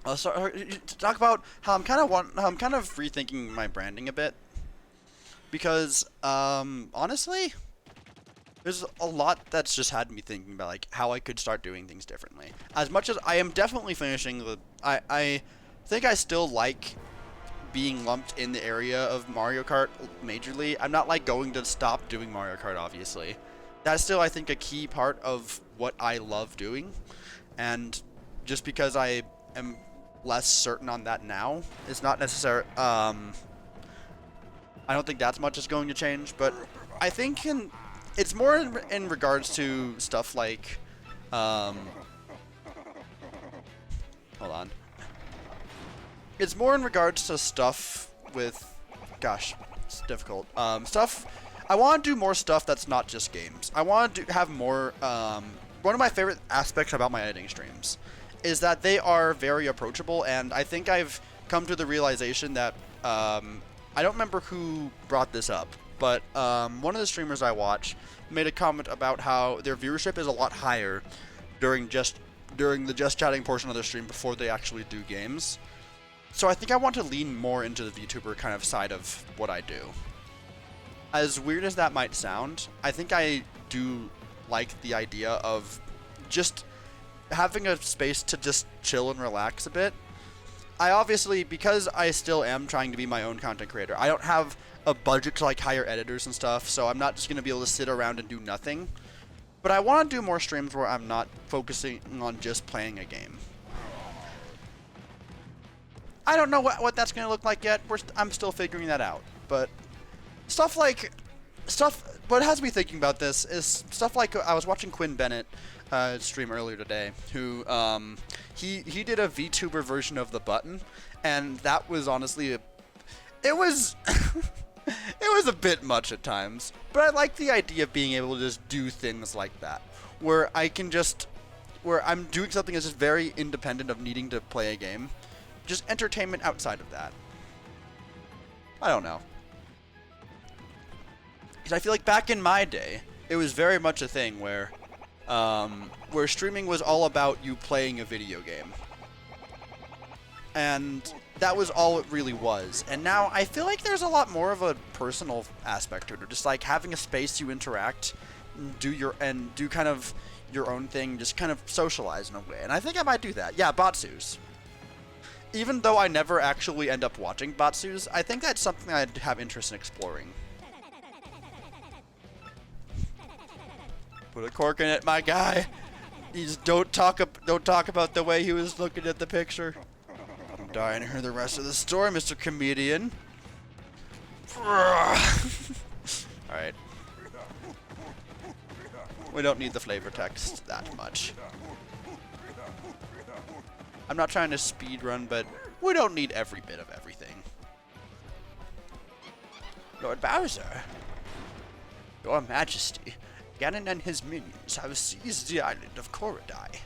I'll start to talk about how I'm kind of rethinking my branding a bit, because honestly, there's a lot that's just had me thinking about like how I could start doing things differently. As much as I am definitely finishing the, I think I still like being lumped in the area of Mario Kart majorly. I'm not like going to stop doing Mario Kart, obviously. That's still, I think, a key part of what I love doing, and just because I am less certain on that now, it's not necessary. I don't think that's much is going to change, but I think it's more in regards to stuff like, hold on. It's more in regards to stuff with, gosh, it's difficult. I want to do more stuff that's not just games. I want to have more, one of my favorite aspects about my editing streams is that they are very approachable, and I think I've come to the realization that, I don't remember who brought this up, but one of the streamers I watch made a comment about how their viewership is a lot higher during the just chatting portion of their stream before they actually do games. So I think I want to lean more into the VTuber kind of side of what I do. As weird as that might sound, I think I do like the idea of just having a space to just chill and relax a bit. I obviously, because I still am trying to be my own content creator, I don't have a budget to like hire editors and stuff, so I'm not just going to be able to sit around and do nothing. But I want to do more streams where I'm not focusing on just playing a game. I don't know what that's going to look like yet. I'm still figuring that out. But what has me thinking about this is stuff like, I was watching Quinn Bennett stream earlier today, who he did a VTuber version of the button, and that was honestly it was it was a bit much at times, but I like the idea of being able to just do things like that, where I'm doing something that's just very independent of needing to play a game, just entertainment outside of that. I don't know. Because I feel like back in my day, it was very much a thing where streaming was all about you playing a video game. And that was all it really was. And now I feel like there's a lot more of a personal aspect to it, or just like having a space to interact, and do kind of your own thing, just kind of socialize in a way. And I think I might do that. Yeah, Batsus. Even though I never actually end up watching Batsus, I think that's something I'd have interest in exploring. Put a cork in it, my guy. You just don't talk about the way he was looking at the picture. I'm dying to hear the rest of the story, Mr. Comedian. Alright. We don't need the flavor text that much. I'm not trying to speedrun, but we don't need every bit of everything. Lord Bowser, Your Majesty, Ganon and his minions have seized the island of Korodai.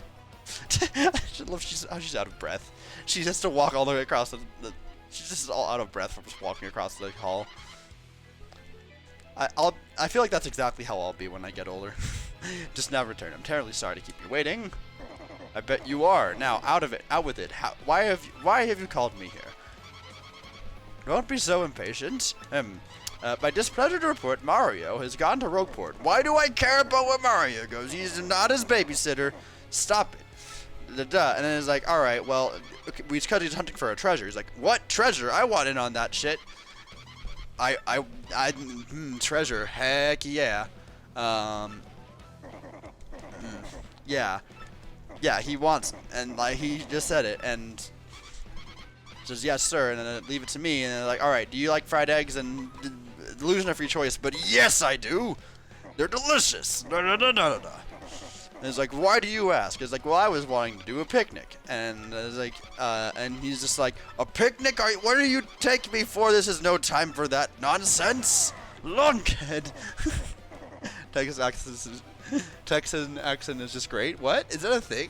I just love how she's out of breath. She has to walk all the way across she's just all out of breath from just walking across the hall. I feel like that's exactly how I'll be when I get older. Just now return. I'm terribly sorry to keep you waiting. I bet you are. Now, out with it. Why have you called me here? Don't be so impatient. By displeasure to report, Mario has gone to Rogueport. Why do I care about where Mario goes? He's not his babysitter. Stop it. And then it's like, all right, well, okay, because he's hunting for a treasure. He's like, what treasure? I want in on that shit. Treasure. Heck yeah. Yeah. Yeah, he wants it, and like he just said it, and says yes, sir, and then leave it to me, and then like, all right, do you like fried eggs and illusion of free choice, but yes, I do. They're delicious. Da, da, da, da, da. And it's like, why do you ask? It's like, well, I was wanting to do a picnic. And it's like, and he's just like, a picnic? What do you take me for? This is no time for that nonsense. Lunkhead. Texan accent is just great. What? Is that a thing?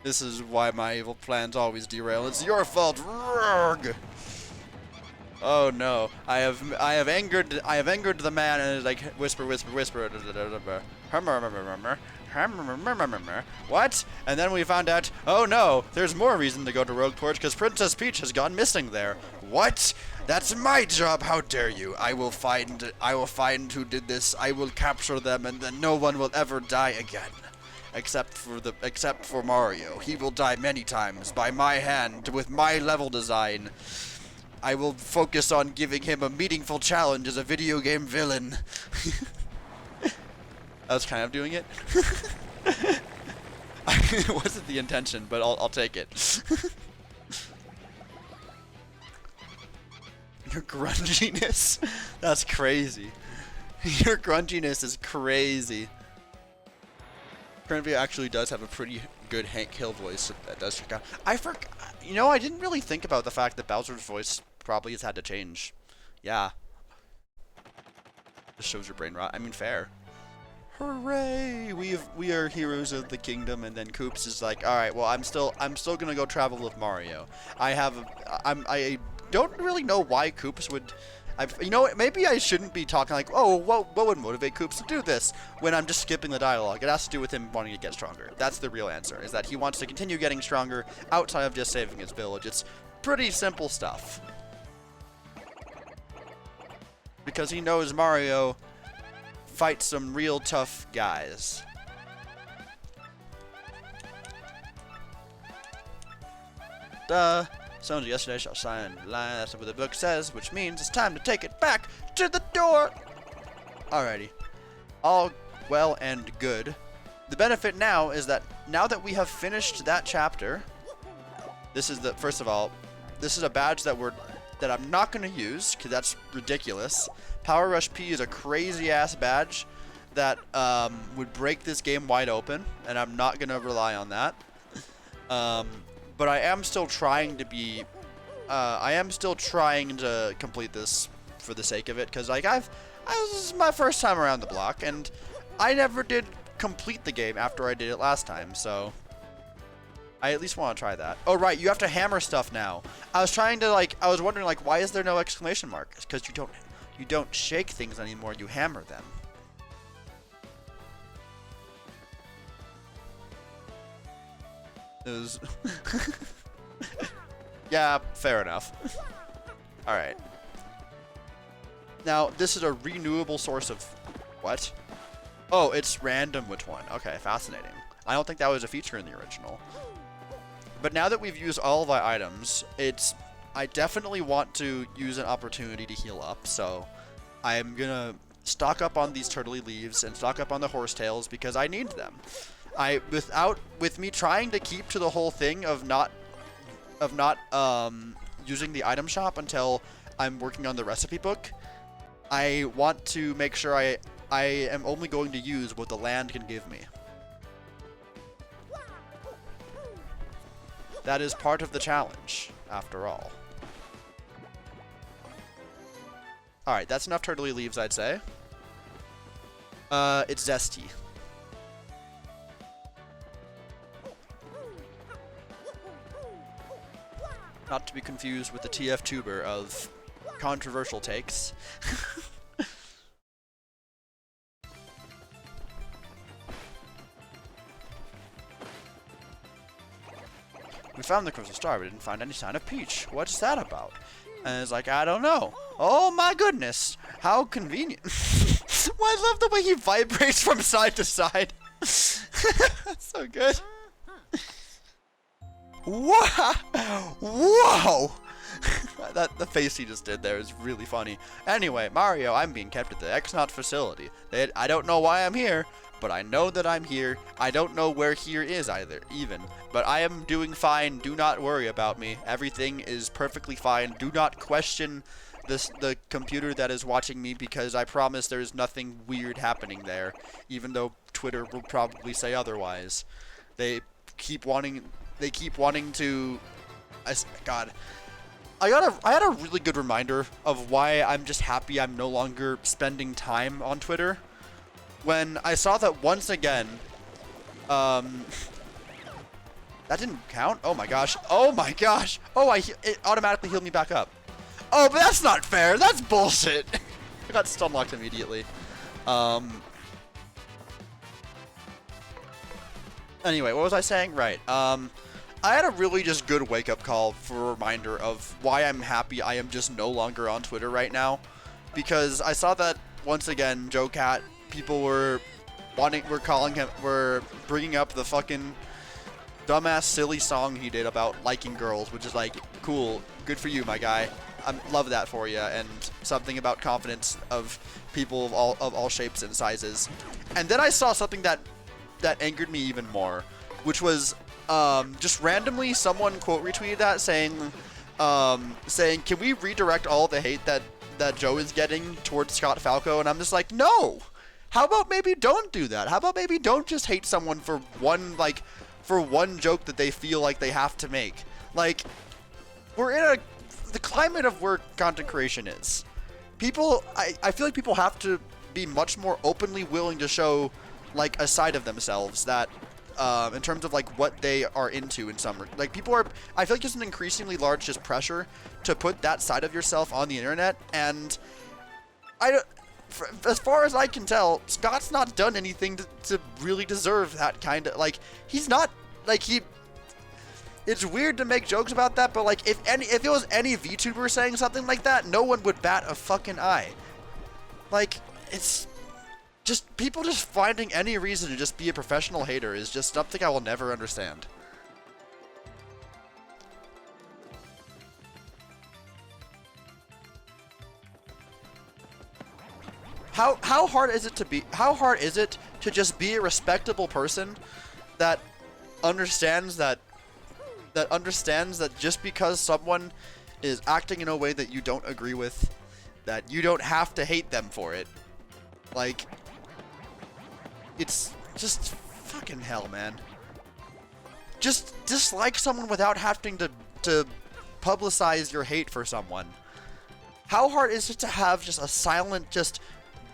This is why my evil plans always derail. It's your fault. Rurg. Oh no! I have angered the man, and it's like whisper. What? And then we found out, oh no, there's more reason to go to Rogue Porch because Princess Peach has gone missing there. What? That's my job. How dare you? I will find who did this. I will capture them, and then no one will ever die again. Except for Mario. He will die many times by my hand with my level design. I will focus on giving him a meaningful challenge as a video game villain. I was kind of doing it. It wasn't the intention, but I'll take it. Your grunginess? That's crazy. Your grunginess is crazy. Currently actually does have a pretty good Hank Hill voice that does check out. You know, I didn't really think about the fact that Bowser's voice probably has had to change. Yeah. This shows your brain rot. I mean, fair. Hooray! We are heroes of the kingdom, and then Koops is like, all right, well, I'm still gonna go travel with Mario. I don't really know why Koops would. You know what, maybe I shouldn't be talking like, oh, what would motivate Koops to do this, when I'm just skipping the dialogue. It has to do with him wanting to get stronger. That's the real answer, is that he wants to continue getting stronger outside of just saving his village. It's pretty simple stuff. Because he knows Mario fights some real tough guys. Duh. Someone yesterday shall sign the line. That's what the book says, which means it's time to take it back to the door. Alrighty. All well and good. The benefit now is that now that we have finished that chapter, this is the first of all, this is a badge that I'm not going to use because that's ridiculous. Power Rush P is a crazy ass badge that would break this game wide open, and I'm not going to rely on that. But I am still trying to be, I am still trying to complete this for the sake of it, because like this is my first time around the block, and I never did complete the game after I did it last time, so I at least want to try that. Oh right, you have to hammer stuff now. I was wondering like, why is there no exclamation mark? It's because you don't shake things anymore, you hammer them. Yeah, fair enough. Alright. Now, this is a renewable source of... What? Oh, it's random which one. Okay, fascinating. I don't think that was a feature in the original. But now that we've used all of our items, I definitely want to use an opportunity to heal up, so I'm gonna stock up on these turtley leaves and stock up on the horsetails because I need them. With me trying to keep to the whole thing of not using the item shop until I'm working on the recipe book, I want to make sure I am only going to use what the land can give me. That is part of the challenge, after all. Alright, that's enough turtley leaves, I'd say. It's zesty. Not to be confused with the TF tuber of controversial takes. We found the crystal star, but didn't find any sign of Peach. What's that about? And it's like, I don't know. Oh my goodness. How convenient. Well, I love the way he vibrates from side to side. That's so good. Whoa! Whoa! The face he just did there is really funny. Anyway, Mario, I'm being kept at the X-Naut facility. I don't know why I'm here, but I know that I'm here. I don't know where here is even. But I am doing fine. Do not worry about me. Everything is perfectly fine. Do not question the computer that is watching me, because I promise there's nothing weird happening there, even though Twitter will probably say otherwise. They keep wanting to. God, I had a really good reminder of why I'm just happy I'm no longer spending time on Twitter when I saw that once again. That didn't count? Oh my gosh. Oh my gosh. Oh, it automatically healed me back up. Oh, but that's not fair. That's bullshit. I got stun locked immediately. Anyway, what was I saying? Right. I had a really just good wake-up call for a reminder of why I'm happy I am just no longer on Twitter right now. Because I saw that, once again, Joe Cat, people were bringing up the fucking dumbass silly song he did about liking girls, which is like, cool, good for you, my guy. I love that for you, and something about confidence of people of all shapes and sizes. And then I saw something that angered me even more, which was just randomly someone quote retweeted that saying, can we redirect all the hate that Joe is getting towards Scott Falco? And I'm just like, no. How about maybe don't do that? How about maybe don't just hate someone for one joke that they feel like they have to make? Like, we're in the climate of where content creation is. People, I feel like people have to be much more openly willing to show, like, a side of themselves that, in terms of, like, what they are into in some, like, I feel like there's an increasingly large just pressure to put that side of yourself on the internet, and as far as I can tell, Scott's not done anything to really deserve that kind of, like, he's not, like, it's weird to make jokes about that, but, like, if it was any VTuber saying something like that, no one would bat a fucking eye. Like, it's just, people just finding any reason to just be a professional hater is just something I will never understand. How hard is it to just be a respectable person that understands that just because someone is acting in a way that you don't agree with, that you don't have to hate them for it. Like, it's just fucking hell, man. Just dislike someone without having to publicize your hate for someone. How hard is it to have just a silent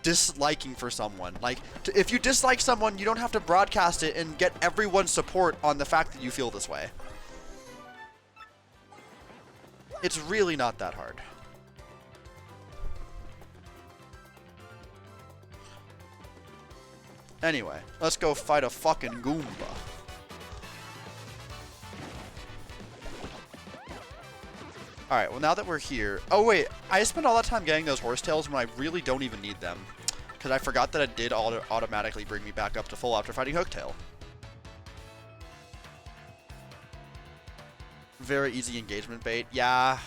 disliking for someone? Like, if you dislike someone, you don't have to broadcast it and get everyone's support on the fact that you feel this way. It's really not that hard. Anyway, let's go fight a fucking Goomba. Alright, well now that we're here... Oh wait, I spent all that time getting those horsetails when I really don't even need them. Because I forgot that it did automatically bring me back up to full after fighting Hooktail. Very easy engagement bait. Yeah.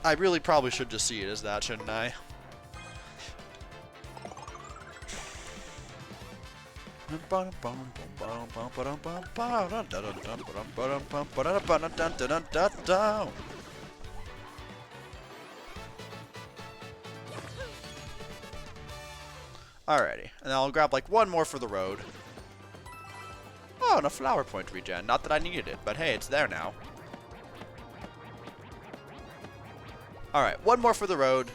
I really probably should just see it as that, shouldn't I? Alrighty, and I'll grab like one more for the road. Oh, and a flower point regen. Not that I needed it, but hey, it's there now. Alright, one more for the road.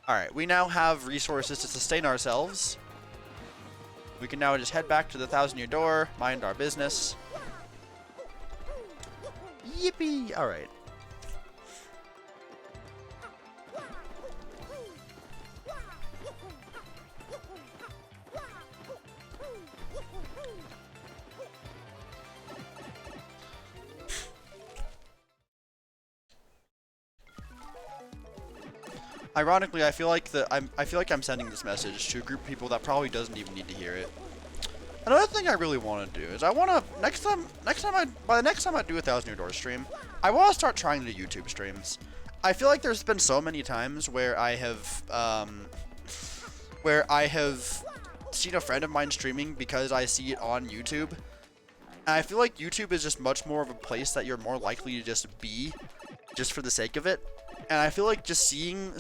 Alright, we now have resources to sustain ourselves. We can now just head back to the 1,000-year door, mind our business. Yippee! Alright. Ironically, I feel like I'm sending this message to a group of people that probably doesn't even need to hear it. Another thing I really want to do is by the next time I do a 1,000-year door stream, I want to start trying to do YouTube streams. I feel like there's been so many times where I have seen a friend of mine streaming because I see it on YouTube. And I feel like YouTube is just much more of a place that you're more likely to just be just for the sake of it. And I feel like just seeing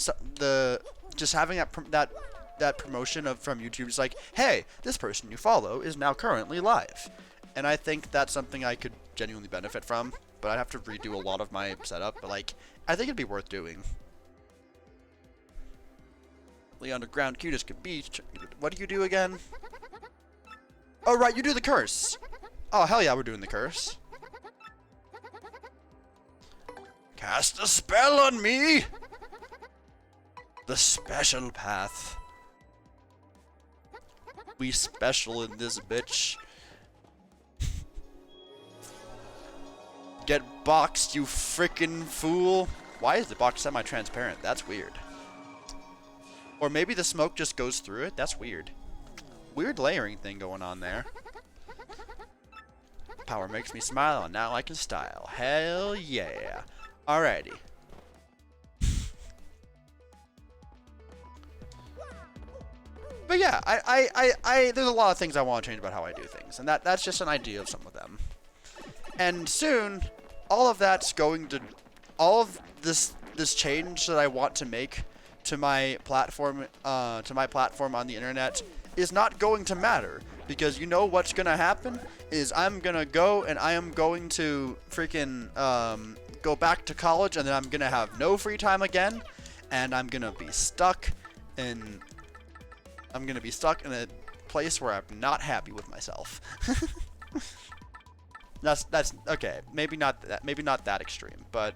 just having that promotion from YouTube is like, hey, this person you follow is now currently live. And I think that's something I could genuinely benefit from, but I'd have to redo a lot of my setup, but like, I think it'd be worth doing. The underground cute as could be. What do you do again? Oh, right, you do the curse. Oh, hell yeah, we're doing the curse. Cast a spell on me! The special path. We special in this bitch. Get boxed, you frickin' fool. Why is the box semi-transparent? That's weird. Or maybe the smoke just goes through it? That's weird. Weird layering thing going on there. Power makes me smile, and now I can style. Hell yeah. Alrighty. But yeah, there's a lot of things I want to change about how I do things, and that's just an idea of some of them. And soon, all of this change that I want to make to my platform on the internet is not going to matter, because you know what's gonna happen is I'm gonna go and I am going to freaking go back to college, and then I'm gonna have no free time again, and I'm gonna be stuck in a place where I'm not happy with myself. That's okay. Maybe not that extreme, but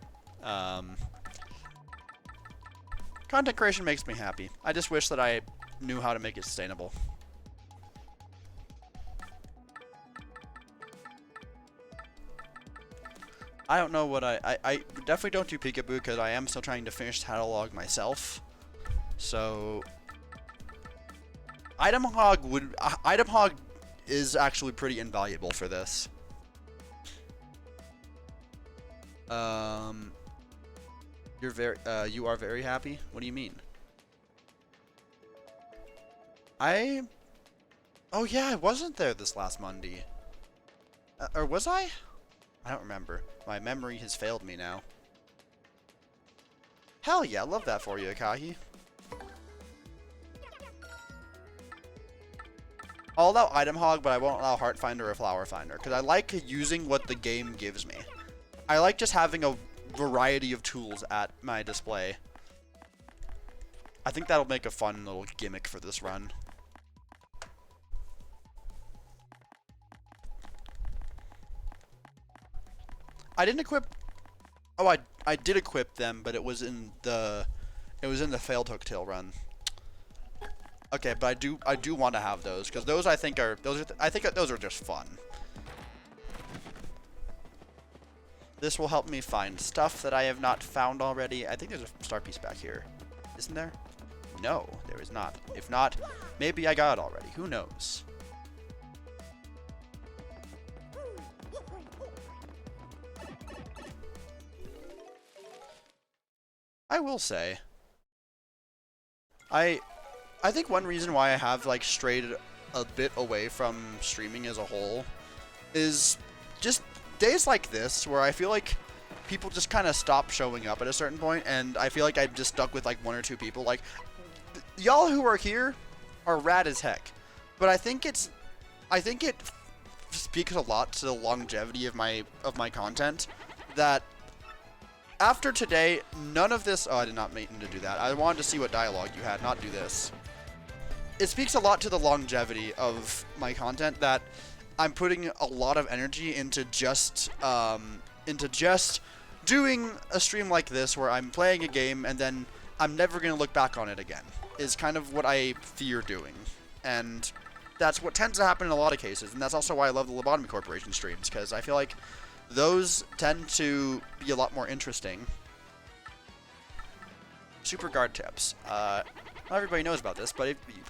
content creation makes me happy. I just wish that I knew how to make it sustainable. I don't know what I definitely don't do peekaboo because I am still trying to finish catalog myself. So item hog is actually pretty invaluable for this. You are very happy? What do you mean? Oh yeah, I wasn't there this last Monday. Or was I? I don't remember. My memory has failed me now. Hell yeah, I love that for you, Akahi. I'll allow item hog, but I won't allow heart finder or flower finder, because I like using what the game gives me. I like just having a variety of tools at my display. I think that'll make a fun little gimmick for this run. I didn't equip. Oh, I did equip them, but it was in the failed Hooktail run. Okay, but I do want to have those, because those I think those are just fun. This will help me find stuff that I have not found already. I think there's a star piece back here. Isn't there? No, there is not. If not, maybe I got it already. Who knows? I will say, I think one reason why I have like strayed a bit away from streaming as a whole is just days like this where I feel like people just kind of stop showing up at a certain point, and I feel like I'm just stuck with like one or two people. Like, y'all who are here are rad as heck, but I think it speaks a lot to the longevity of my content that after today, none of this. Oh, I did not mean to do that. I wanted to see what dialogue you had, not do this. It speaks a lot to the longevity of my content that I'm putting a lot of energy into just doing a stream like this where I'm playing a game and then I'm never going to look back on it again, is kind of what I fear doing. And that's what tends to happen in a lot of cases, and that's also why I love the Lobotomy Corporation streams, because I feel like those tend to be a lot more interesting. Super guard tips. Not everybody knows about this, but if you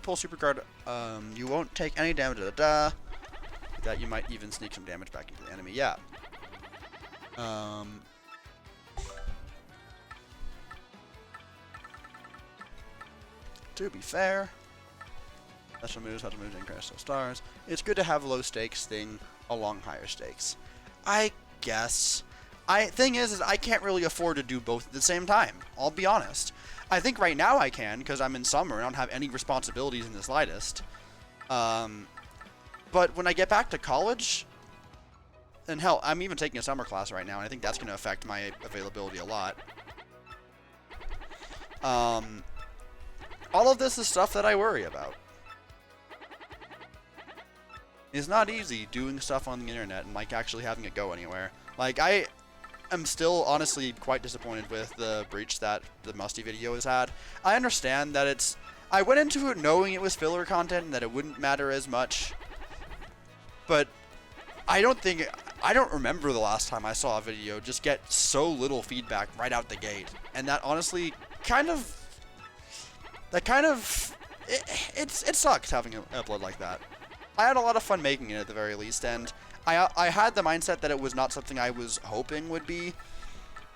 pull super guard, you won't take any damage. That you might even sneak some damage back into the enemy. Yeah. To be fair, special moves, increase stars. It's good to have low stakes thing along higher stakes. I guess. Thing is I can't really afford to do both at the same time. I'll be honest. I think right now I can because I'm in summer and I don't have any responsibilities in the slightest. But when I get back to college, and hell, I'm even taking a summer class right now, and I think that's going to affect my availability a lot. All of this is stuff that I worry about. It's not easy doing stuff on the internet and like actually having it go anywhere. Like I am still honestly quite disappointed with the breach that the Musty video has had. I understand that I went into it knowing it was filler content and that it wouldn't matter as much. But I don't remember the last time I saw a video just get so little feedback right out the gate. And that honestly it sucks having an upload like that. I had a lot of fun making it at the very least, and I had the mindset that it was not something I was hoping would be,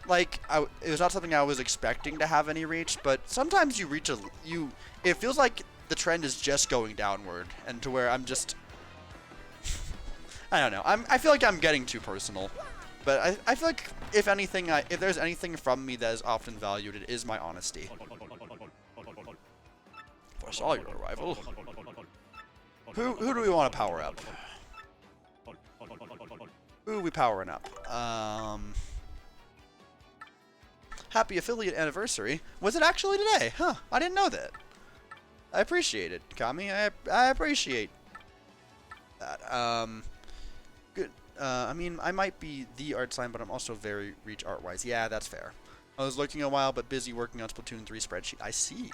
like, it was not something I was expecting to have any reach, but sometimes you reach it feels like the trend is just going downward, and to where I'm just, I don't know, I feel like I'm getting too personal, but I feel like if anything, if there's anything from me that is often valued, it is my honesty. Foresaw your arrival. Who do we want to power up? Who are we powering up? Happy affiliate anniversary. Was it actually today? Huh, I didn't know that. I appreciate it, Kami. I appreciate that. Good. I mean, I might be the art sign, but I'm also very reach art-wise. Yeah, that's fair. I was looking a while, but busy working on Splatoon 3 spreadsheet. I see.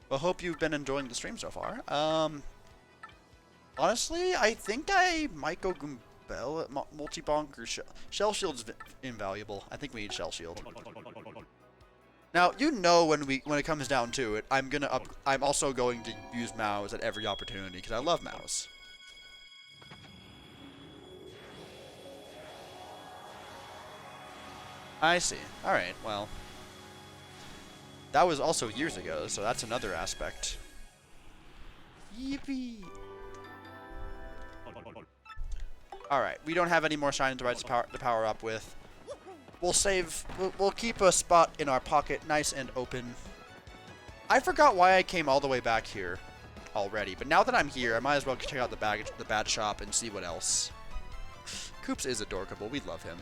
Well, hope you've been enjoying the stream so far. Honestly, I think I might go Goombell at multi-bonk or Shell Shield's invaluable. I think we need Shell Shield. Now, you know when it comes down to it, I'm also going to use Mouse at every opportunity because I love Mouse. I see. All right. Well. That was also years ago, so that's another aspect. Yippee! Alright, we don't have any more Shining Rights to power up with. We'll keep a spot in our pocket nice and open. I forgot why I came all the way back here already, but now that I'm here, I might as well check out the bad shop and see what else. Koops is adorable, we love him.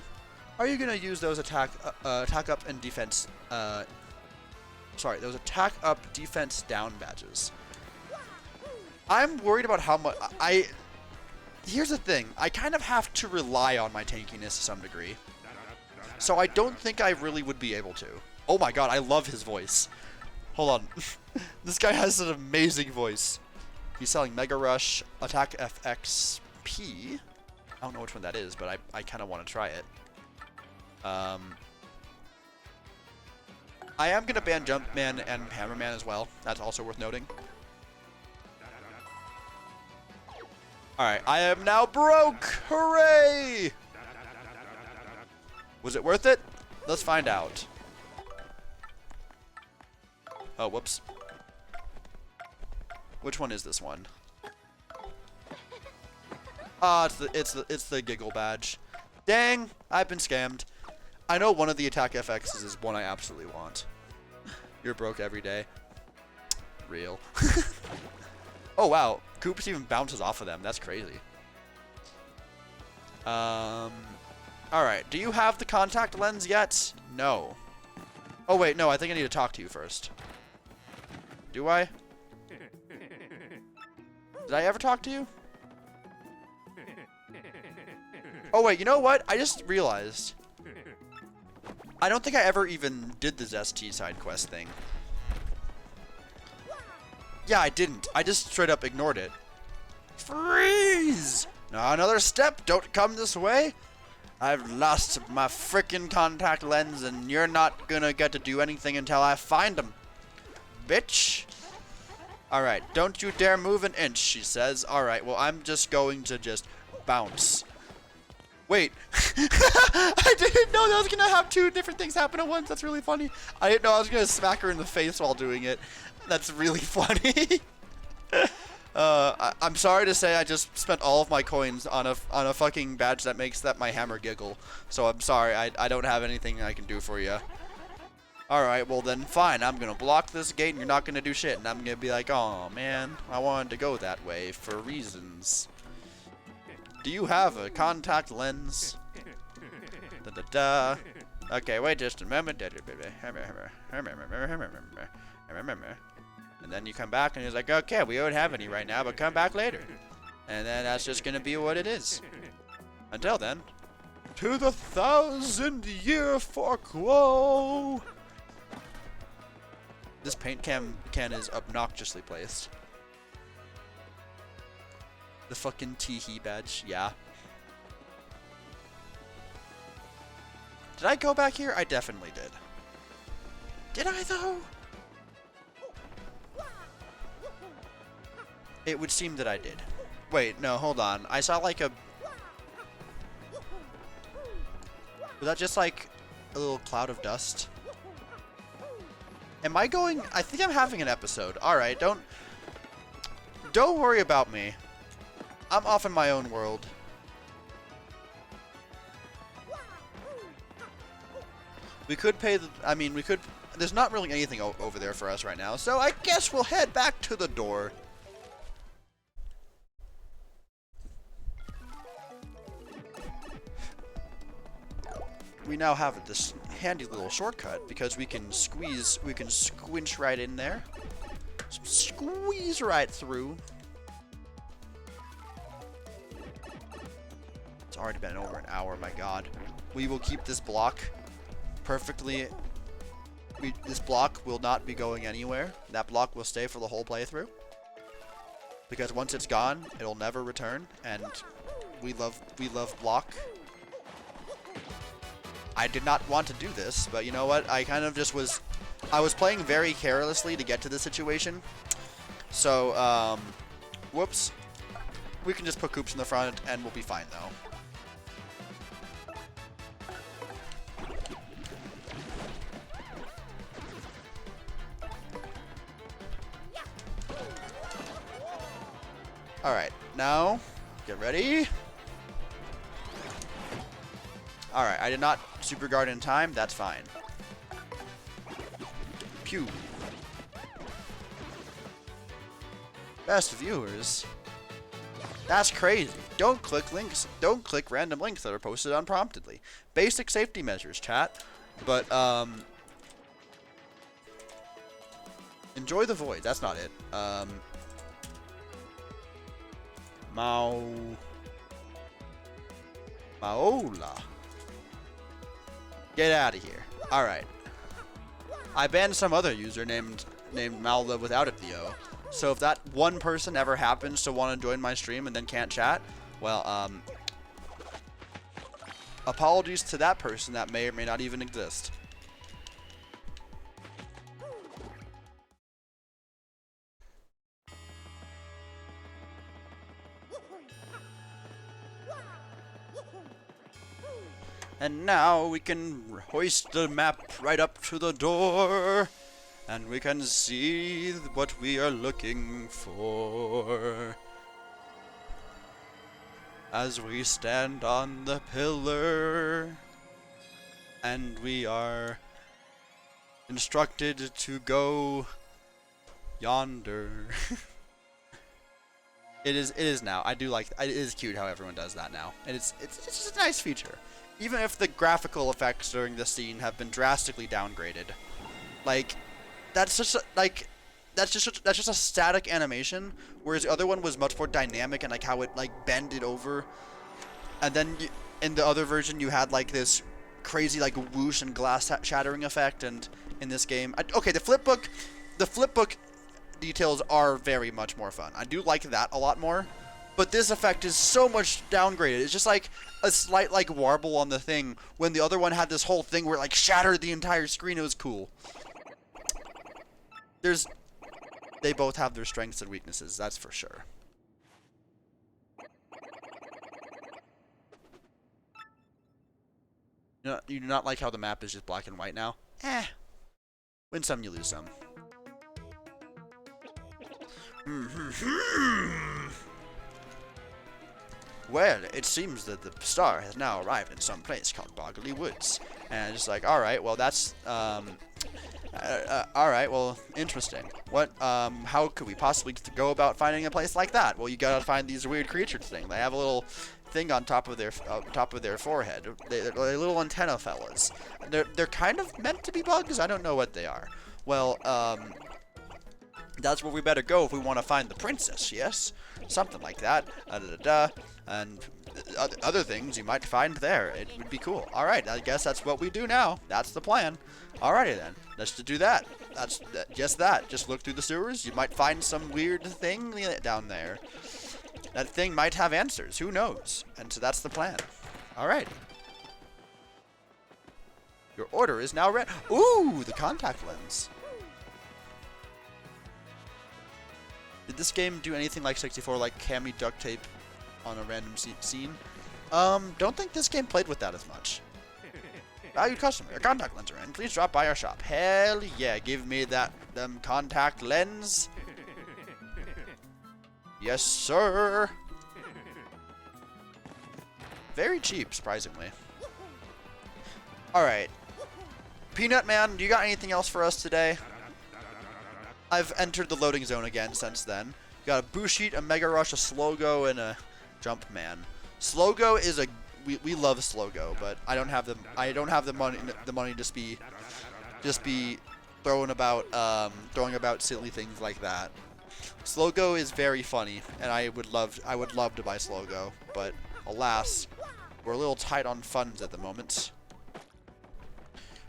Are you gonna use those attack up and defense, sorry, those attack up, defense down badges? I'm worried about how much here's the thing, I kind of have to rely on my tankiness to some degree. So I don't think I really would be able to. Oh my god, I love his voice. Hold on. This guy has an amazing voice. He's selling Mega Rush, Attack FXP. I don't know which one that is, but I kind of want to try it. I am going to ban Jumpman and Hammerman as well. That's also worth noting. Alright, I am now broke! Hooray! Was it worth it? Let's find out. Oh, whoops. Which one is this one? Ah, it's the giggle badge. Dang, I've been scammed. I know one of the attack FXs is one I absolutely want. You're broke every day. Real. Oh wow, Koops even bounces off of them. That's crazy. Alright, do you have the contact lens yet? No. Oh wait, no, I think I need to talk to you first. Do I? Did I ever talk to you? Oh wait, you know what? I just realized. I don't think I ever even did the ZST side quest thing. Yeah, I didn't. I just straight up ignored it. Freeze! Now another step. Don't come this way. I've lost my frickin' contact lens and you're not gonna get to do anything until I find them. Bitch. Alright, don't you dare move an inch, she says. Alright, well I'm just going to just bounce. Wait. I didn't know that I was gonna have two different things happen at once. That's really funny. I didn't know I was gonna smack her in the face while doing it. That's really funny. I'm sorry to say I just spent all of my coins on a fucking badge that makes my hammer giggle. So I'm sorry, I don't have anything I can do for you. Alright, well then fine, I'm gonna block this gate and you're not gonna do shit. And I'm gonna be like, oh man, I wanted to go that way for reasons. Do you have a contact lens? Da da da. Okay, wait just a moment. And then you come back and he's like, okay, we don't have any right now, but come back later. And then that's just gonna be what it is. Until then, to the 1,000-year foreclose. This paint can is obnoxiously placed. The fucking teehee badge, yeah. Did I go back here? I definitely did. Did I though? It would seem that I did. Wait, no, hold on. I saw like a... Was that just like a little cloud of dust? Am I going... I think I'm having an episode. Alright, don't worry about me. I'm off in my own world. We could pay the... I mean, we could... There's not really anything over there for us right now, so I guess we'll head back to the door. We now have this handy little shortcut because we can squinch right in there. Squeeze right through. It's already been over an hour, my god. We will keep this block perfectly. This block will not be going anywhere. That block will stay for the whole playthrough. Because once it's gone, it'll never return, and we love block. I did not want to do this, but you know what? I kind of just was... I was playing very carelessly to get to this situation. So, whoops. We can just put coops in the front, and we'll be fine, though. Alright, now, get ready. Alright, I did not super guard in time, that's fine. Pew. Best viewers. That's crazy. Don't click random links that are posted unpromptedly. Basic safety measures, chat. But, enjoy the void, that's not it. Maola. Get out of here. Alright. I banned some other user named Maola without it, Theo. So if that one person ever happens to want to join my stream and then can't chat, well, apologies to that person that may or may not even exist. And now we can hoist the map right up to the door, and we can see what we are looking for. As we stand on the pillar, and we are instructed to go yonder. It is now. I do like it. Is cute how everyone does that now, and it's just a nice feature. Even if the graphical effects during this scene have been drastically downgraded, like that's just a static animation, whereas the other one was much more dynamic and like how it like bended over, and then in the other version you had like this crazy like whoosh and glass shattering effect, and in this game, okay, the flipbook details are very much more fun. I do like that a lot more. But this effect is so much downgraded. It's just like a slight like warble on the thing, when the other one had this whole thing where it like shattered the entire screen. It was cool. They both have their strengths and weaknesses, that's for sure. You do not like how the map is just black and white now? Win some, you lose some. Well, it seems that the star has now arrived in some place called Boggly Woods. And it's like, alright, well, that's, alright, well, interesting. What, how could we possibly go about finding a place like that? Well, you gotta find these weird creatures thing. They have a little thing on top of their forehead. They're little antenna fellas. They're kind of meant to be bugs. I don't know what they are. Well, that's where we better go if we want to find the princess, yes? Something like that. And other things you might find there. It would be cool. Alright, I guess that's what we do now. That's the plan. Alrighty then. Let's do that. That's just that. Just look through the sewers. You might find some weird thing down there. That thing might have answers. Who knows? And so that's the plan. Alright. Your order is now ready. Ooh, the contact lens. Did this game do anything like 64, like cami duct tape on a random scene? Don't think this game played with that as much. Valued customer, your contact lens are in. Please drop by our shop. Hell yeah, give me that contact lens. Yes, sir. Very cheap, surprisingly. Alright. Peanut Man, do you got anything else for us today? I've entered the loading zone again since then. You got a Busheat, a Mega Rush, a Slogo, and a Jump Man. Slogo is a we love Slogo, but I don't have the money to just be throwing about silly things like that. Slogo is very funny, and I would love to buy Slogo, but alas, we're a little tight on funds at the moment.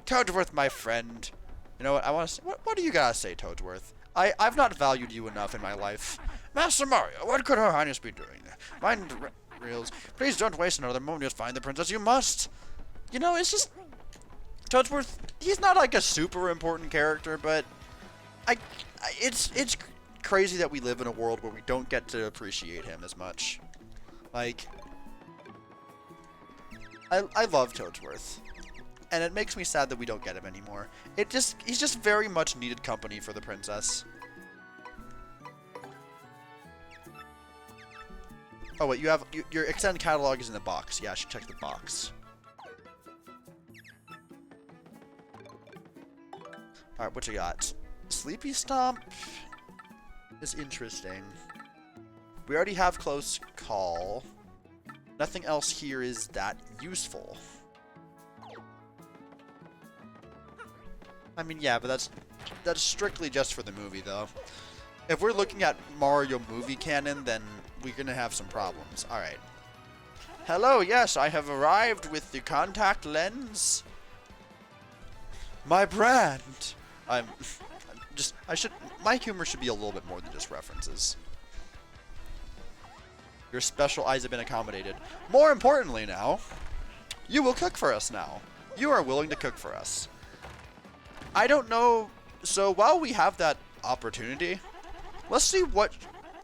Toadsworth, my friend. You know what? I want to. What do you gotta say, Toadsworth? I've not valued you enough in my life. Master Mario, what could Her Highness be doing? Mind reels. Please don't waste another moment. Just find the princess. You must. You know, it's just Toadsworth. He's not like a super important character, but it's crazy that we live in a world where we don't get to appreciate him as much. Like, I love Toadsworth. And it makes me sad that we don't get him anymore. He's just very much needed company for the princess. Oh wait, your extended catalog is in the box. Yeah, I should check the box. Alright, what you got? Sleepy Stomp is interesting. We already have Close Call. Nothing else here is that useful. I mean, yeah, but that's strictly just for the movie, though. If we're looking at Mario movie canon, then we're gonna have some problems. Alright. Hello, yes, I have arrived with the contact lens. My brand! My humor should be a little bit more than just references. Your special eyes have been accommodated. More importantly now, you will cook for us now. You are willing to cook for us. I don't know, so while we have that opportunity, let's see what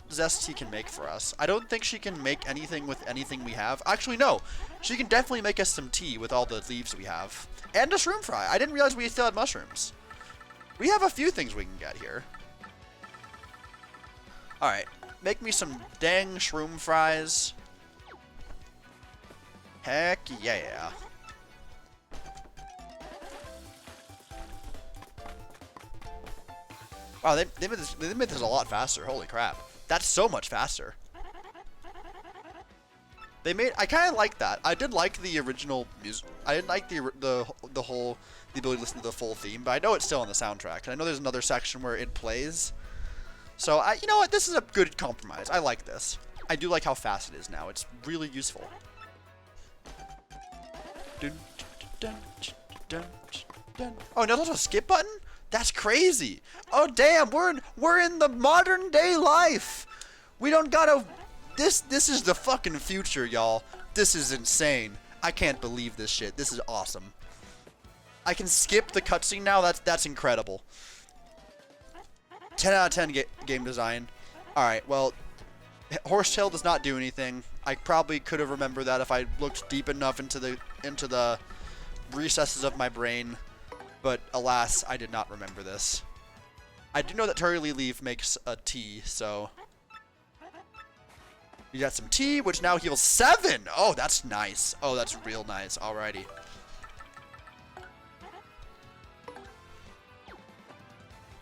Zesty can make for us. I don't think she can make anything with anything we have. Actually, no. She can definitely make us some tea with all the leaves we have. And a shroom fry. I didn't realize we still had mushrooms. We have a few things we can get here. Alright, make me some dang shroom fries. Heck yeah. Wow, they made this a lot faster. Holy crap. That's so much faster. I kind of like that. I did like the original music. I didn't like the ability to listen to the full theme, but I know it's still on the soundtrack. And I know there's another section where it plays. So, you know what? This is a good compromise. I like this. I do like how fast it is now. It's really useful. Dun, dun, dun, dun. Oh, no, there's a skip button? That's crazy. Oh, damn. We're in the modern day life. We don't gotta... This is the fucking future, y'all. This is insane. I can't believe this shit. This is awesome. I can skip the cutscene now. That's incredible. 10 out of 10 game design. Alright, well, Horsetail does not do anything. I probably could have remembered that if I looked deep enough into the recesses of my brain. But alas, I did not remember this. I do know that Turley Leaf makes a tea, so we got some tea, which now heals 7. Oh, that's nice. Oh, that's real nice. Alrighty.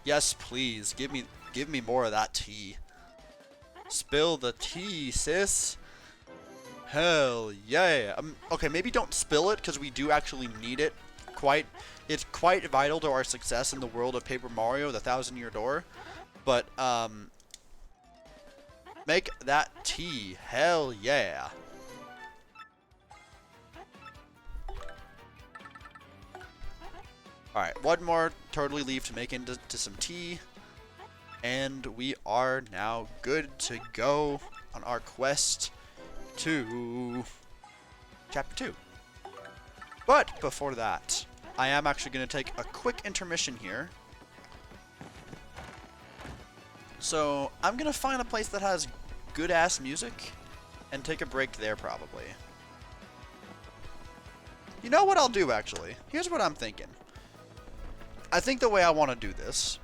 Yes, please. Give me more of that tea. Spill the tea, sis. Hell yeah. Okay, maybe don't spill it because we do actually need it. It's quite vital to our success in the world of Paper Mario: The Thousand-Year Door. But make that tea. Hell yeah. Alright, one more Turtley Leaf to make into some tea. And we are now good to go on our quest to Chapter 2. But before that, I am actually going to take a quick intermission here. So I'm going to find a place that has good-ass music and take a break there probably. You know what I'll do actually? Here's what I'm thinking. I think the way I want to do this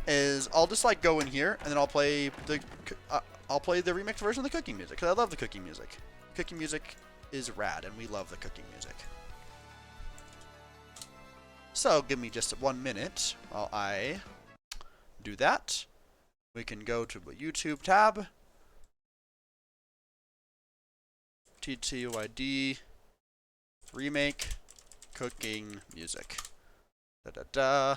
is I'll just like go in here and then I'll play the remix version of the cooking music because I love the cooking music. Cooking music is rad and we love the cooking music. So give me just 1 minute while I do that. We can go to the YouTube tab. TTYD remake cooking music. Da da da.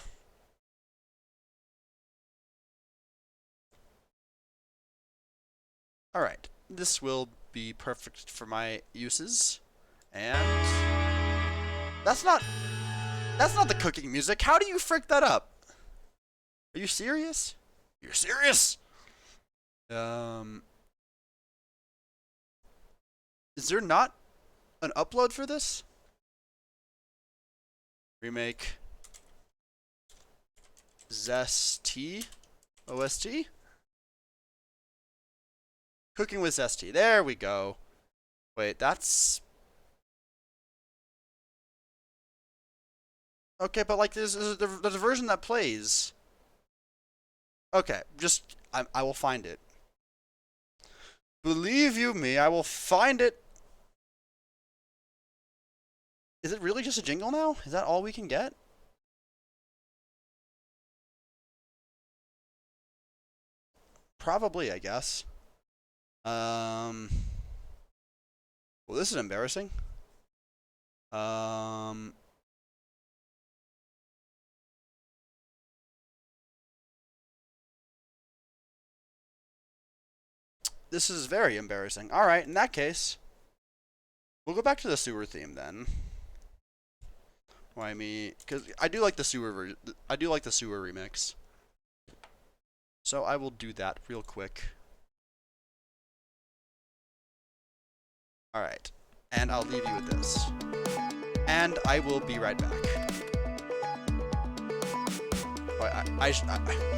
Alright, this will be perfect for my uses. And that's not the cooking music. How do you frick that up? Are you serious? You're serious? Is there not an upload for this? Remake Zesty OST? Cooking with Zesty. There we go. Wait, that's... Okay, but like there's a version that plays. Okay, just I will find it. Believe you me, I will find it. Is it really just a jingle now? Is that all we can get? Probably, I guess. Well, this is embarrassing. This is very embarrassing. Alright, in that case, we'll go back to the sewer theme then. Why me? Because I do like the sewer remix. So I will do that real quick. Alright, and I'll leave you with this. And I will be right back. I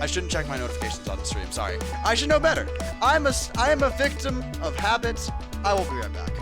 shouldn't check my notifications on the stream, sorry. I should know better. I am a victim of habits. I will be right back.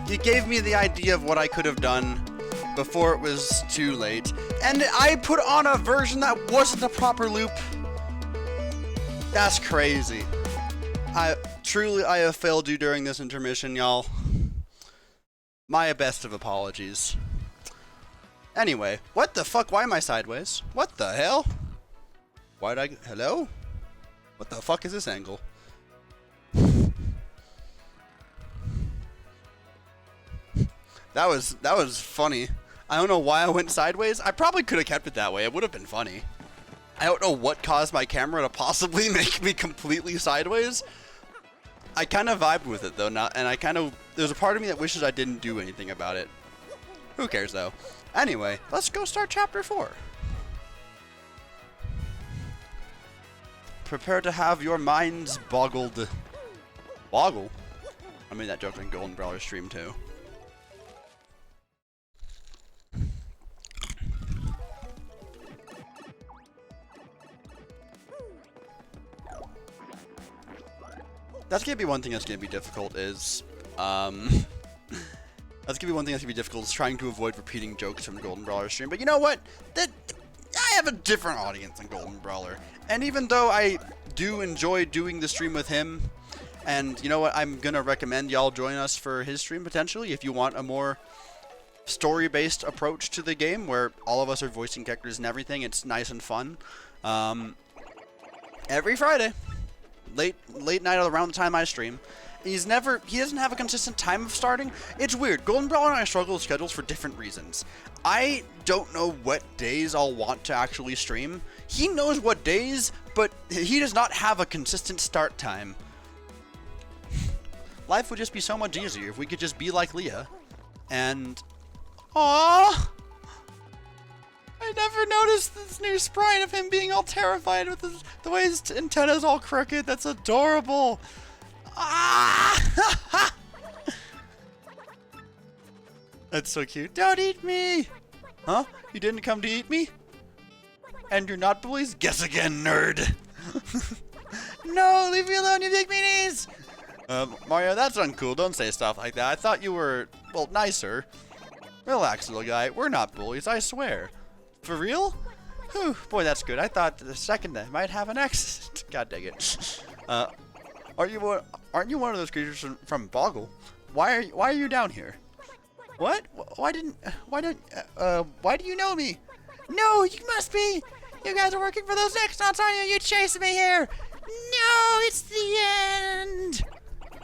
You gave me the idea of what I could have done before it was too late, and I put on a version that wasn't a proper loop. That's crazy. I have failed you during this intermission, y'all. My best of apologies. Anyway, what the fuck? Why am I sideways? What the hell? Why'd I... Hello? What the fuck is this angle? That was funny. I don't know why I went sideways. I probably could have kept it that way. It would have been funny. I don't know what caused my camera to possibly make me completely sideways. I kind of vibed with it though, and there's a part of me that wishes I didn't do anything about it. Who cares though? Anyway, let's go start chapter 4. Prepare to have your minds boggled. Boggle? I made that joke on Golden Brawler stream too. That's gonna be one thing that's gonna be difficult is, trying to avoid repeating jokes from Golden Brawler stream. But you know what? I have a different audience than Golden Brawler. And even though I do enjoy doing the stream with him, and you know what? I'm gonna recommend y'all join us for his stream potentially if you want a more story-based approach to the game where all of us are voicing characters and everything. It's nice and fun. Every Friday. Late night around the time I stream. He doesn't have a consistent time of starting. It's weird. Golden Brawler and I struggle with schedules for different reasons. I don't know what days I'll want to actually stream. He knows what days, but he does not have a consistent start time. Life would just be so much easier if we could just be like Leah. And... Aww! I never noticed this new sprite of him being all terrified with the way his antenna's all crooked. That's adorable. Ah! That's so cute. Don't eat me! Huh? You didn't come to eat me? And you're not bullies? Guess again, nerd. No, leave me alone, you big meanies! Mario, that's uncool. Don't say stuff like that. I thought you were, well, nicer. Relax, little guy. We're not bullies, I swear. For real? Whew, boy, that's good. I thought the second I might have an accident. God dang it. Aren't you one of those creatures from Boggle? Why are you down here? What? Why do you know me? No, you must be. You guys are working for those X-Nauts, aren't you? You chased me here. No, it's the end.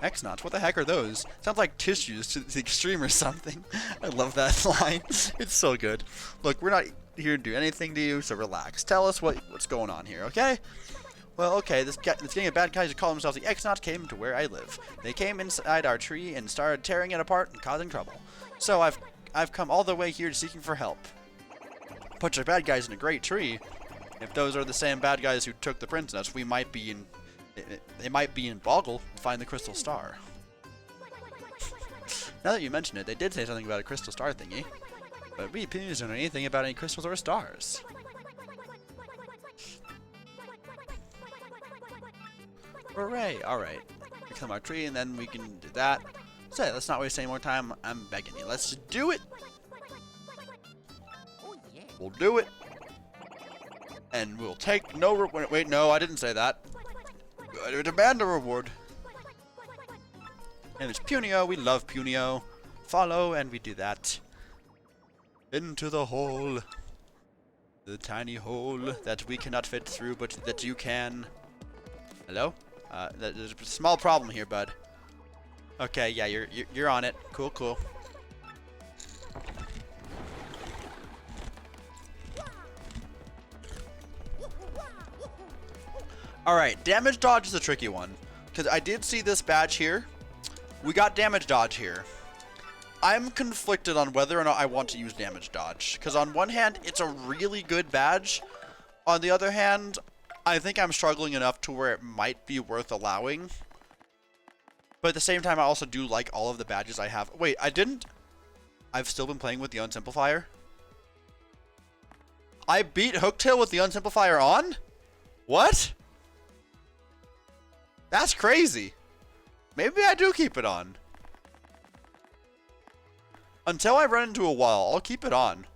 X-Nauts? What the heck are those? Sounds like tissues to the extreme or something. I love that line. It's so good. Look, we're not here to do anything to you, so relax. Tell us what's going on here, okay? Well, okay, this gang of bad guys who call themselves the X-Nauts came to where I live. They came inside our tree and started tearing it apart and causing trouble. So I've come all the way here seeking for help. Put your bad guys in a great tree. If those are the same bad guys who took the princess, they might be in Boggle to find the crystal star. Now that you mention it, they did say something about a crystal star thingy. But we don't know anything about any crystals or stars. Hooray! Alright. We climb our tree and then we can do that. So let's not waste any more time. I'm begging you. Let's do it! We'll do it. And we'll take no reward. Wait, no, I didn't say that. I demand a reward. And it's Punio. We love Punio. Follow, and we do that. Into the hole. The tiny hole that we cannot fit through, but that you can. Hello? There's a small problem here, bud. Okay, yeah, you're on it. Cool, cool. Alright, damage dodge is a tricky one. Because I did see this badge here. We got damage dodge here. I'm conflicted on whether or not I want to use damage dodge. Because on one hand, it's a really good badge. On the other hand, I think I'm struggling enough to where it might be worth allowing. But at the same time, I also do like all of the badges I have. Wait, I've still been playing with the Unsimplifier? I beat Hooktail with the Unsimplifier on? What? That's crazy. Maybe I do keep it on. Until I run into a wall, I'll keep it on.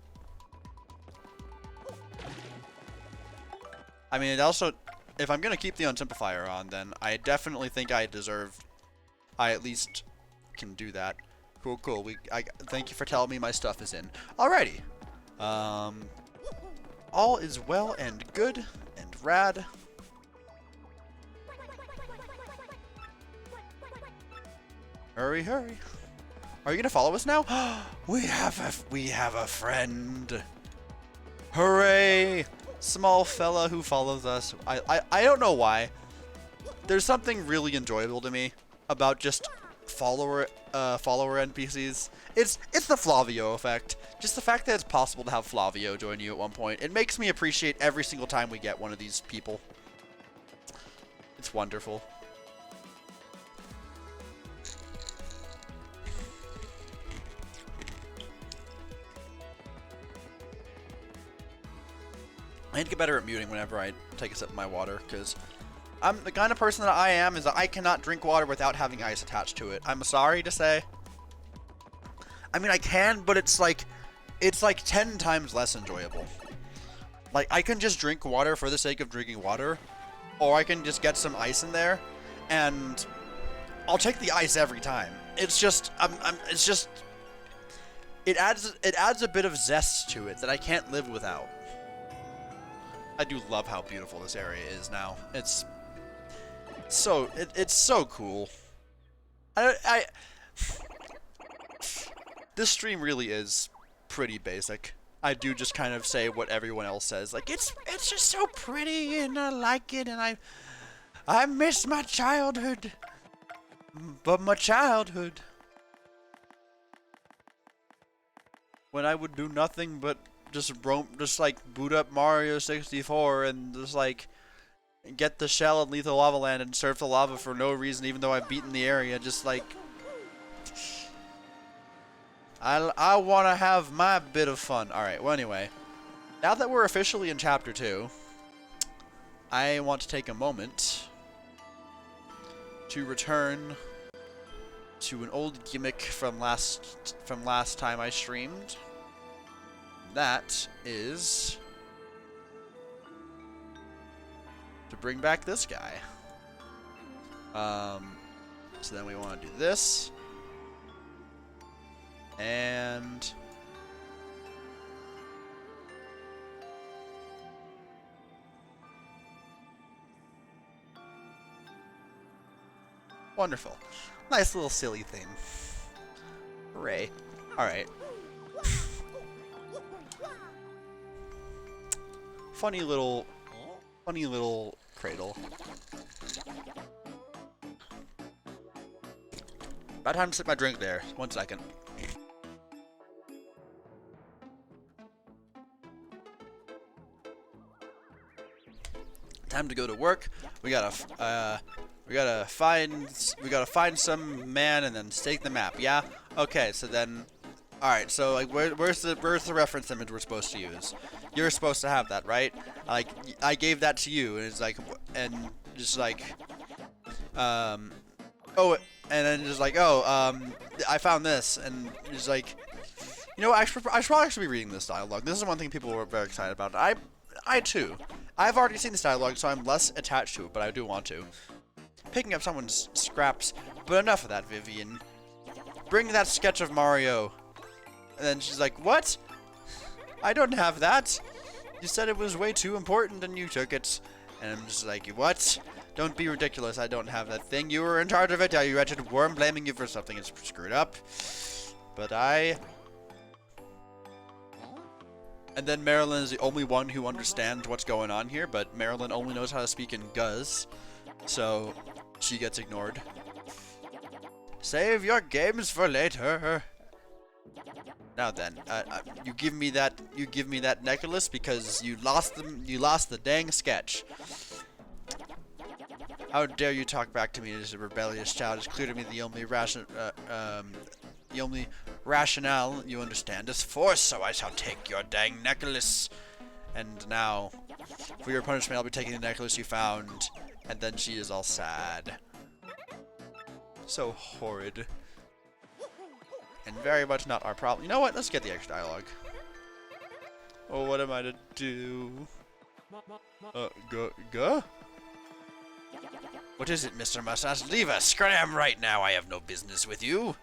I mean, it also, if I'm gonna keep the Unsimplifier on, then I definitely think I at least can do that. Cool, cool. Thank you for telling me my stuff is in. Alrighty. All is well and good and rad. Hurry, hurry. Are you gonna follow us now? We have a friend. Hooray! Small fella who follows us. I don't know why. There's something really enjoyable to me about just follower NPCs. It's the Flavio effect. Just the fact that it's possible to have Flavio join you at one point. It makes me appreciate every single time we get one of these people. It's wonderful. I need to get better at muting whenever I take a sip of my water, because I'm the kind of person that I am is that I cannot drink water without having ice attached to it. I'm sorry to say. I mean, I can, but it's like 10 times less enjoyable. Like, I can just drink water for the sake of drinking water, or I can just get some ice in there, and I'll take the ice every time. It's just, it adds a bit of zest to it that I can't live without. I do love how beautiful this area is now. It's so cool. This stream really is pretty basic. I do just kind of say what everyone else says. Like, it's just so pretty, and I like it, and I miss my childhood. But my childhood, when I would do nothing but just like boot up Mario 64 and just like get the shell in Lethal Lava Land and surf the lava for no reason, even though I've beaten the area. Just like, I want to have my bit of fun. Alright, well anyway, now that we're officially in Chapter 2, I want to take a moment to return to an old gimmick from last time I streamed. That is to bring back this guy. So then we want to do this. And wonderful. Nice little silly thing. Hooray. Alright. Funny little cradle. About time to sip my drink there. 1 second. Time to go to work. We gotta find some man and then stake the map. Yeah. Okay. So then, all right. So like, where's the reference image we're supposed to use? You're supposed to have that, right? Like, I gave that to you, and it's like, and just like, oh, and then just like, oh, I found this, and just like, you know, I should probably actually be reading this dialogue. This is one thing people were very excited about. I too. I've already seen this dialogue, so I'm less attached to it, but I do want to. Picking up someone's scraps, but enough of that, Vivian. Bring that sketch of Mario. And then she's like, what? I don't have that. You said it was way too important and you took it. And I'm just like, what? Don't be ridiculous. I don't have that thing. You were in charge of it. You wretched worm, blaming you for something is screwed up. But And then Marilyn is the only one who understands what's going on here, but Marilyn only knows how to speak in Guz, so she gets ignored. Save your games for later. Now then, you give me that necklace because you lost the dang sketch. How dare you talk back to me as a rebellious child? It's clear to me the only rationale you understand is force, so I shall take your dang necklace. And now, for your punishment, I'll be taking the necklace you found. And then she is all sad. So horrid. And very much not our problem. You know what? Let's get the extra dialogue. Oh, what am I to do? Go? What is it, Mr. Mustache? Leave us! Scram right now! I have no business with you!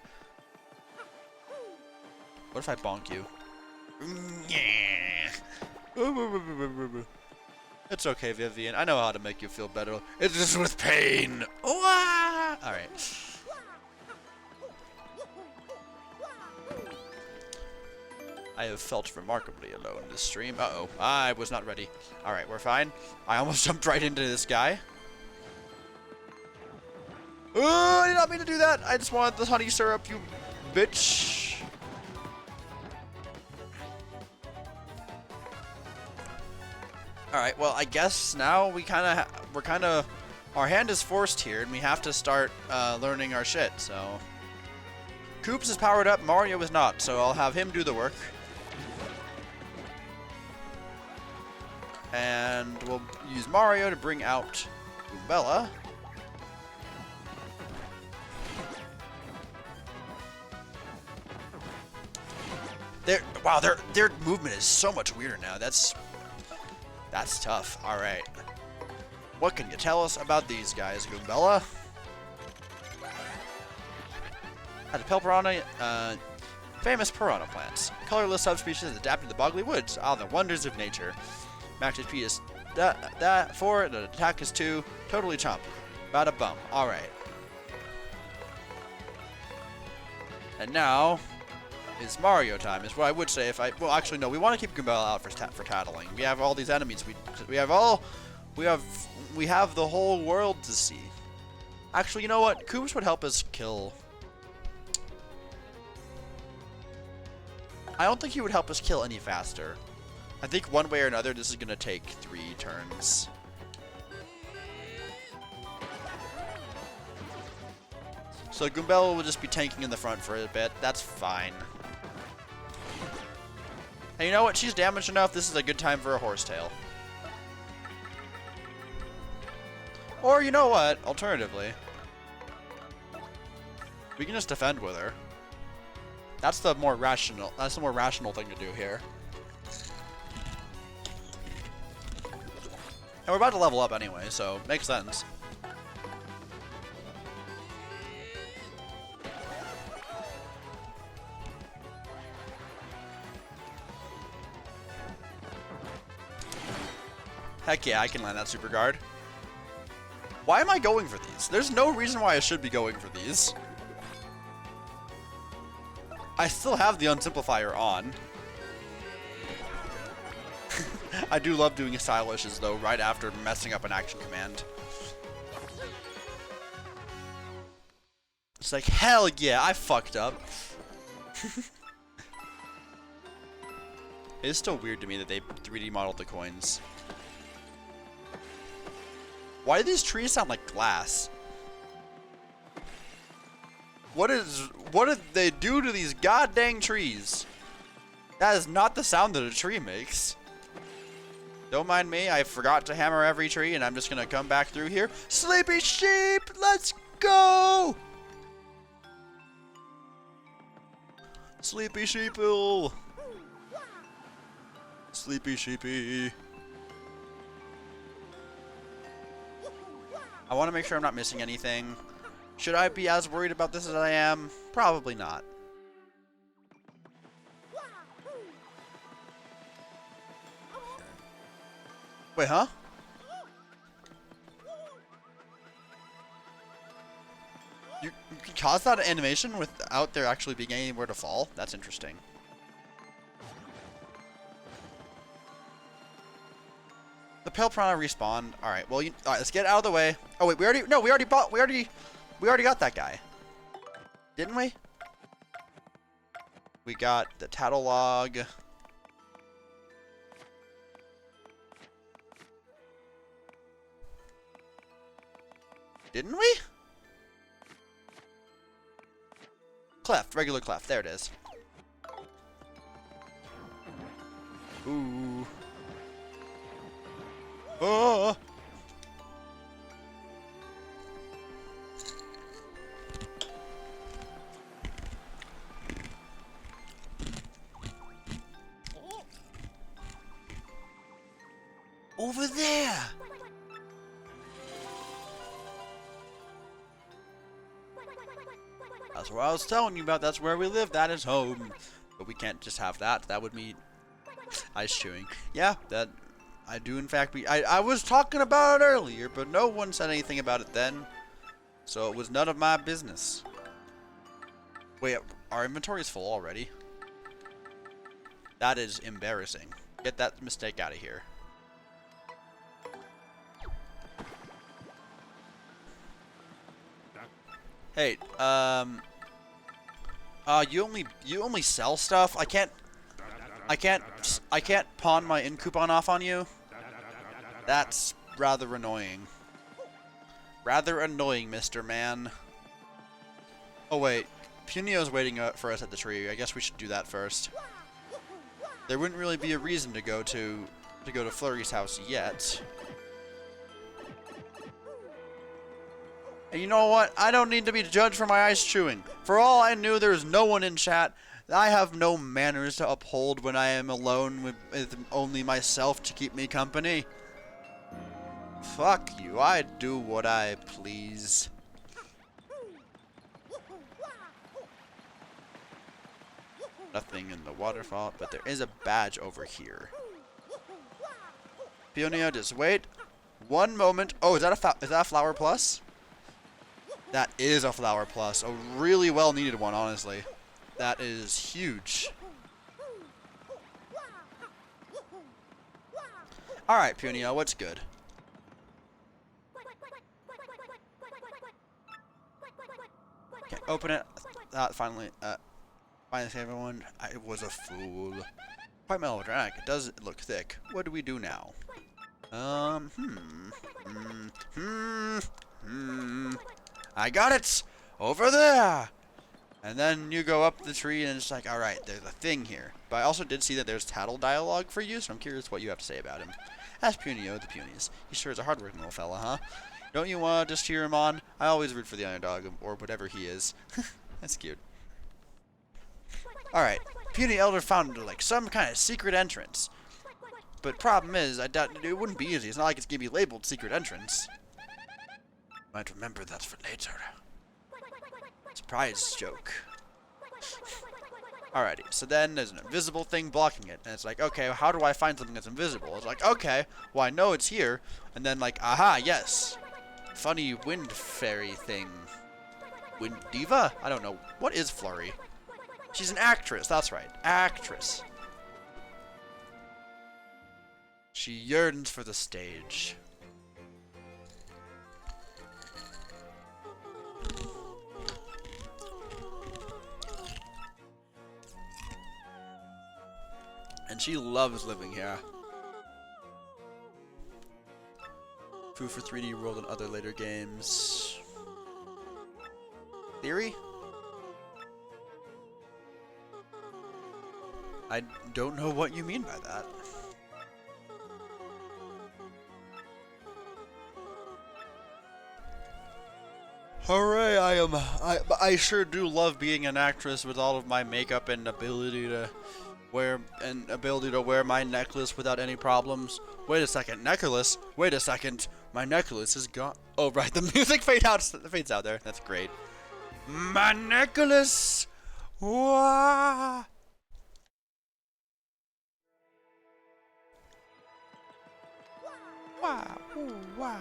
What if I bonk you? It's okay, Vivian. I know how to make you feel better. It's just with pain! Alright. I have felt remarkably alone this stream. Uh-oh. I was not ready. Alright, we're fine. I almost jumped right into this guy. Oh, I did not mean to do that. I just wanted the honey syrup, you bitch. Alright, well, I guess now we're kind of, our hand is forced here, and we have to start learning our shit, so. Koops is powered up, Mario is not, so I'll have him do the work. And we'll use Mario to bring out Goombella. Wow, their movement is so much weirder now. That's tough. All right. What can you tell us about these guys, Goombella? Had a pale piranha, famous piranha plants. Colorless subspecies adapted to the boggly woods. Ah, the wonders of nature. Max HP is that 4, the attack is 2. Totally chompy. Bada bum. All right. And now is Mario time. Is what I would say if I. Well, actually, no. We want to keep Goombella out for tattling. We have all these enemies. We have the whole world to see. Actually, you know what? Koops would help us kill. I don't think he would help us kill any faster. I think one way or another, this is gonna take 3 turns. So Goombella will just be tanking in the front for a bit. That's fine. And you know what? She's damaged enough. This is a good time for a Horsetail. Or you know what? Alternatively, we can just defend with her. That's the more rational. That's the more rational thing to do here. And we're about to level up anyway, so makes sense. Heck yeah, I can land that super guard. Why am I going for these? There's no reason why I should be going for these. I still have the Unsimplifier on. I do love doing stylishes though, right after messing up an action command. It's like, hell yeah, I fucked up. It is still weird to me that they 3D modeled the coins. Why do these trees sound like glass? What did they do to these goddamn trees? That is not the sound that a tree makes. Don't mind me, I forgot to hammer every tree and I'm just gonna come back through here. Sleepy sheep, let's go! Sleepy sheeple. Sleepy sheepy. I want to make sure I'm not missing anything. Should I be as worried about this as I am? Probably not. Wait, huh? You can cause that animation without there actually being anywhere to fall? That's interesting. The pale piranha respawned. All right. Well, all right. Let's get out of the way. Oh wait, we already got that guy, didn't we? We got the tattle log. Didn't we? Cleft, regular cleft. There it is. Ooh. Oh. Over there! That's what I was telling you about. That's where we live. That is home. But we can't just have that. That would mean ice chewing. Yeah, that I do in fact be. I was talking about it earlier, but no one said anything about it then. So it was none of my business. Wait, our inventory is full already? That is embarrassing. Get that mistake out of here. Hey, you only sell stuff? I can't pawn my in coupon off on you? That's rather annoying. Rather annoying, Mr. Man. Oh wait, Punio's waiting for us at the tree. I guess we should do that first. There wouldn't really be a reason to go to Flurry's house yet. And you know what? I don't need to be judged for my ice chewing. For all I knew, there's no one in chat. I have no manners to uphold when I am alone with only myself to keep me company. Fuck you. I do what I please. Nothing in the waterfall, but there is a badge over here. Peonia, just wait. One moment. Oh, is that a flower plus? That is a flower plus. A really well needed one, honestly. That is huge. Alright, Peonia, what's good? Okay, open it. Finally everyone. I was a fool. Quite melodramatic. It does look thick. What do we do now? I got it! Over there! And then you go up the tree and it's like, alright, there's a thing here. But I also did see that there's tattle dialogue for you, so I'm curious what you have to say about him. Ask Punio the Punies. He sure is a hardworking little fella, huh? Don't you want to just cheer him on? I always root for the underdog, or whatever he is. That's cute. Alright, Puny Elder found like some kind of secret entrance. But problem is, I doubt it wouldn't be easy. It's not like it's gonna be labeled secret entrance. Might remember that for later. Surprise joke. Alrighty, so then there's an invisible thing blocking it. And it's like, okay, how do I find something that's invisible? It's like, okay, well I know it's here. And then like, aha, yes. Funny wind fairy thing. Wind diva? I don't know. What is Flurry? She's an actress, that's right. Actress. She yearns for the stage. And she loves living here. Food for 3D World and other later games. Theory? I don't know what you mean by that. Hooray, I sure do love being an actress with all of my makeup and ability to wear my necklace without any problems. Wait a second, necklace? Wait a second, my necklace is gone. Oh right, the music fades out there. That's great. My necklace! Wah! Wow, ooh, wow.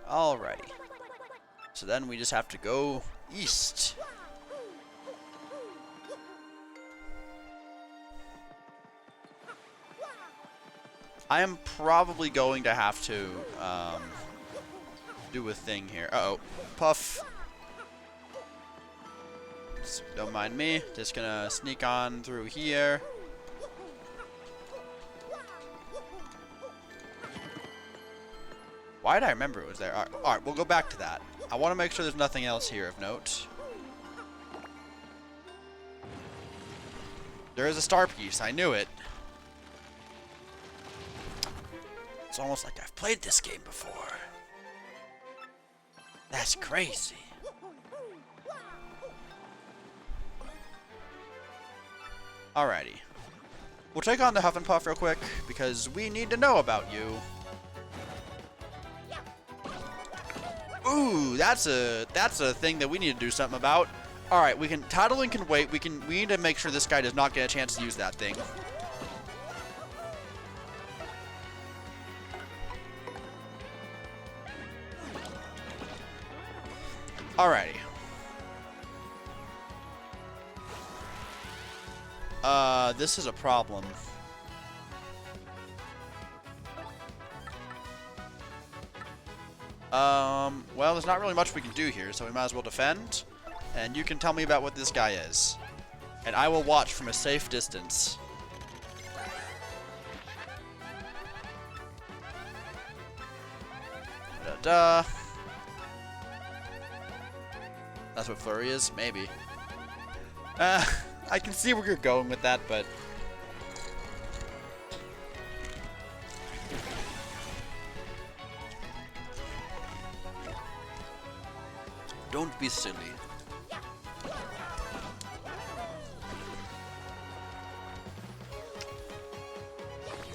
Alrighty. So then we just have to go east. I am probably going to have to do a thing here. Uh-oh. Puff. Don't mind me. Just gonna sneak on through here. Why did I remember it was there? Alright, we'll go back to that. I want to make sure there's nothing else here of note. There is a star piece. I knew it. It's almost like I've played this game before. That's crazy. Alrighty. We'll take on the Huff and Puff real quick, because we need to know about you. Ooh, that's a thing that we need to do something about. Alright, we can Tattling can wait. We need to make sure this guy does not get a chance to use that thing. Alrighty. This is a problem. Well, there's not really much we can do here, so we might as well defend. And you can tell me about what this guy is. And I will watch from a safe distance. Da-da. That's what Flurry is? Maybe. I can see where you're going with that, but... Don't be silly.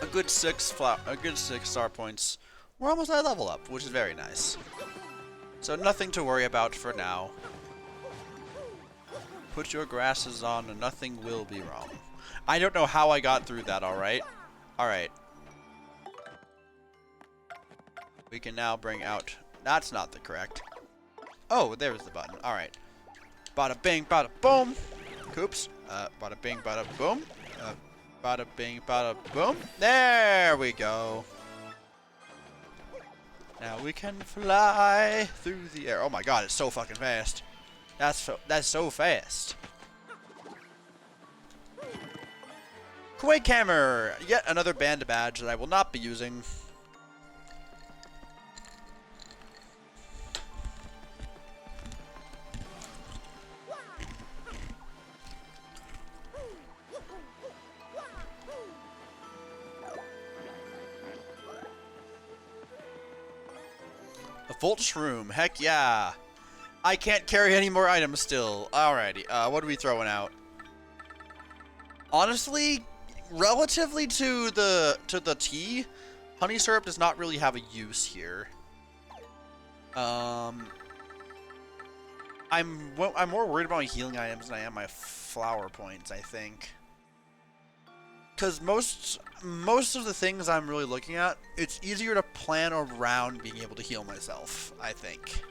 A good six star points. We're almost at a level up, which is very nice. So nothing to worry about for now. Put your grasses on and nothing will be wrong. I don't know how I got through that, alright? Alright. We can now bring out... That's not the correct. Oh, there's the button. Alright. Bada bing, bada boom. Oops. Bada bing, bada boom. Bada bing, bada boom. There we go. Now we can fly through the air. Oh my god, it's so fucking fast. That's so fast. Quake Hammer! Yet another band badge that I will not be using. A Volt Shroom, heck yeah! I can't carry any more items still. Alrighty, what are we throwing out? Honestly, relatively to the tea, honey syrup does not really have a use here. I'm more worried about my healing items than I am my flower points, I think. Because most of the things I'm really looking at, it's easier to plan around being able to heal myself, I think.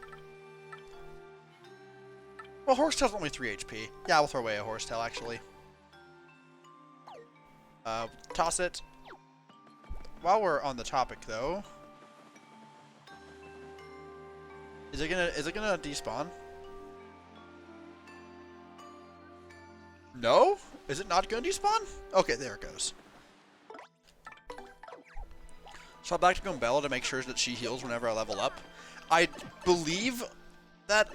Well, Horsetail's only 3 HP. Yeah, we'll throw away a Horsetail, actually. Toss it. While we're on the topic, though... Is it gonna despawn? No? Is it not gonna despawn? Okay, there it goes. So I'm back to Gombella to make sure that she heals whenever I level up. I believe that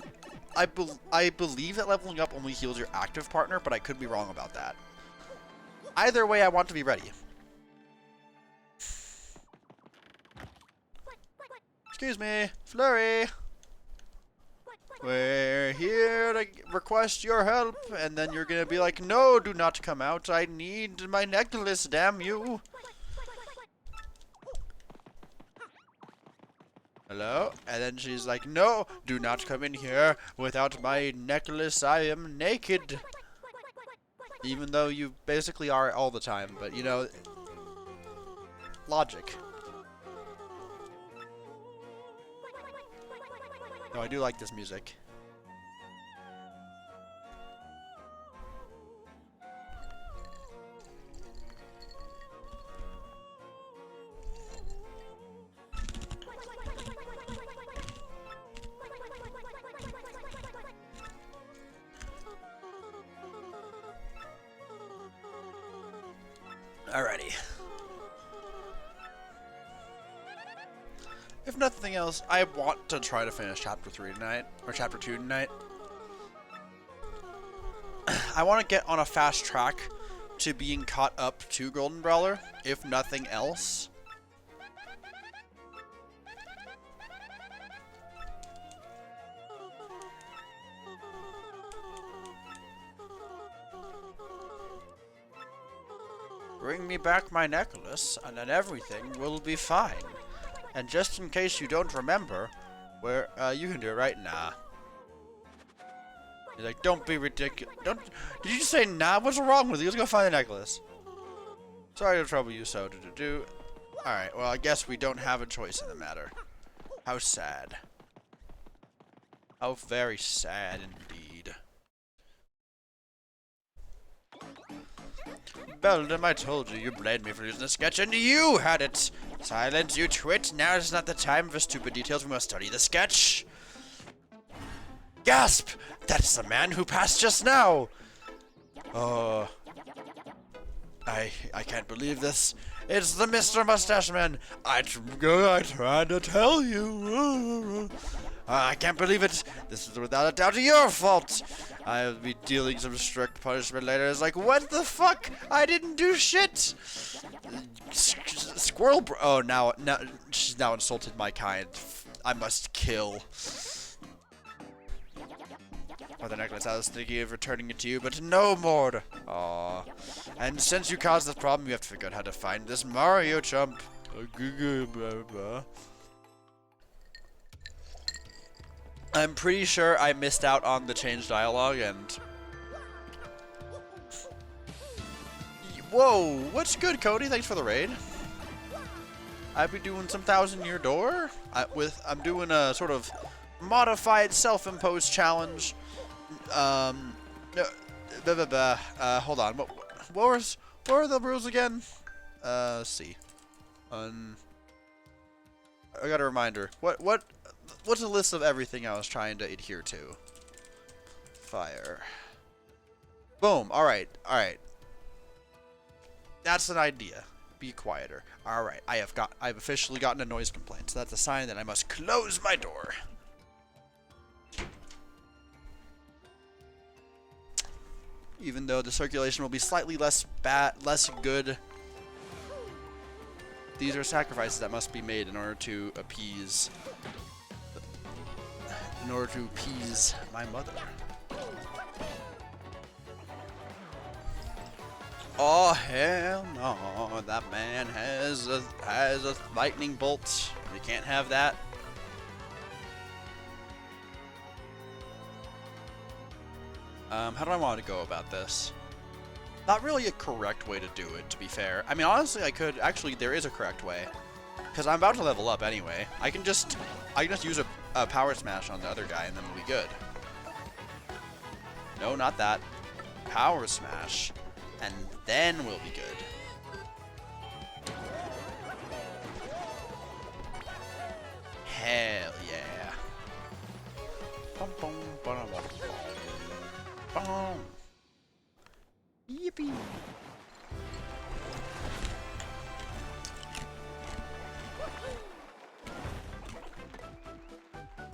leveling up only heals your active partner, but I could be wrong about that. Either way, I want to be ready. Excuse me, Flurry. We're here to request your help, and then you're gonna be like, no, do not come out. I need my necklace, damn you. Hello? And then she's like, no, do not come in here without my necklace. I am naked. Even though you basically are all the time, but you know, logic. No, I do like this music. Alrighty. If nothing else, I want to try to finish Chapter 3 tonight, or Chapter 2 tonight. I want to get on a fast track to being caught up to Golden Brawler, if nothing else. Bring me back my necklace, and then everything will be fine. And just in case you don't remember, where you can do it right now. He's like, don't be ridiculous. Don't. Did you just say nah? What's wrong with you? Let's go find the necklace. Sorry to trouble you so. Alright, well, I guess we don't have a choice in the matter. How sad. How very sad indeed. Beldam, I told you, you blamed me for losing the sketch, and you had it! Silence, you twit! Now is not the time for stupid details, we must study the sketch! Gasp! That's the man who passed just now! Oh... I can't believe this. It's the Mr. Mustache Man. I tried to tell you. I can't believe it. This is without a doubt your fault. I'll be dealing some strict punishment later. It's like, what the fuck? I didn't do shit. Squirrel bro. Oh, now she's now insulted my kind. I must kill. For the necklace, I was thinking of returning it to you, but no more. Aww. And since you caused this problem, you have to figure out how to find this Mario chump. I'm pretty sure I missed out on the change dialogue and... Whoa, what's good, Cody? Thanks for the raid. I'll be doing some 1,000-year door. I'm doing a sort of modified self-imposed challenge. Hold on. What were the rules again? Let's see. I got a reminder. What's a list of everything I was trying to adhere to? Fire. Boom. Alright. That's an idea. Be quieter. Alright. I've officially gotten a noise complaint, so that's a sign that I must close my door. Even though the circulation will be slightly less good. These are sacrifices that must be made in order to appease my mother. Oh hell no! That man has a lightning bolt. You can't have that. How do I want to go about this? Not really a correct way to do it, to be fair. I mean, honestly, I could. Actually, there is a correct way. Because I'm about to level up anyway. I can just use a power smash on the other guy and then we'll be good. No, not that. Power smash. And then we'll be good. Hell yeah. Bum, bum, bum, bum, bum. Boom. Yippee.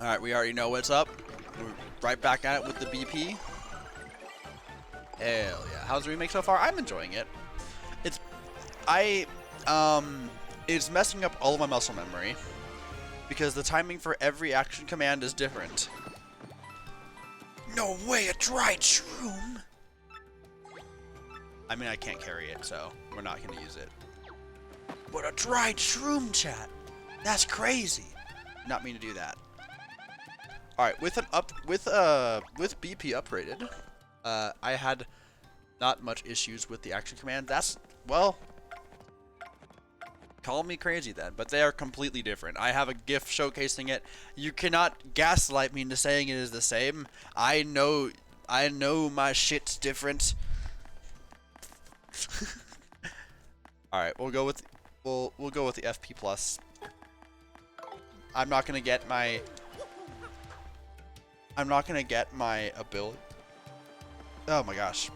Alright, we already know what's up. We're right back at it with the BP. Hell yeah. How's the remake so far? I'm enjoying it. It's messing up all of my muscle memory. Because the timing for every action command is different. No way, a dried shroom! I mean, I can't carry it, so we're not going to use it. But a dried shroom, chat! That's crazy! Not mean to do that. Alright, with BP upgraded, I had not much issues with the action command. That's, well, call me crazy then, but they are completely different. I have a GIF showcasing it. You cannot gaslight me into saying it is the same. I know my shit's different. All right, we'll go with the FP plus. I'm not gonna get my ability. Oh my gosh,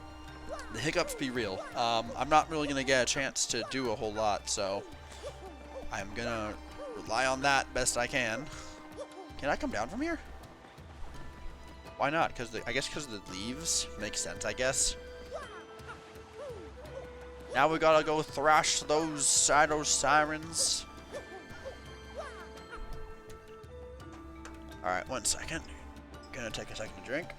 the hiccups be real. I'm not really gonna get a chance to do a whole lot, so I'm gonna rely on that best I can. Can I come down from here? Why not? I guess because the leaves makes sense. I guess. Now we gotta go thrash those sirens. All right, 1 second. Gonna take a second to drink.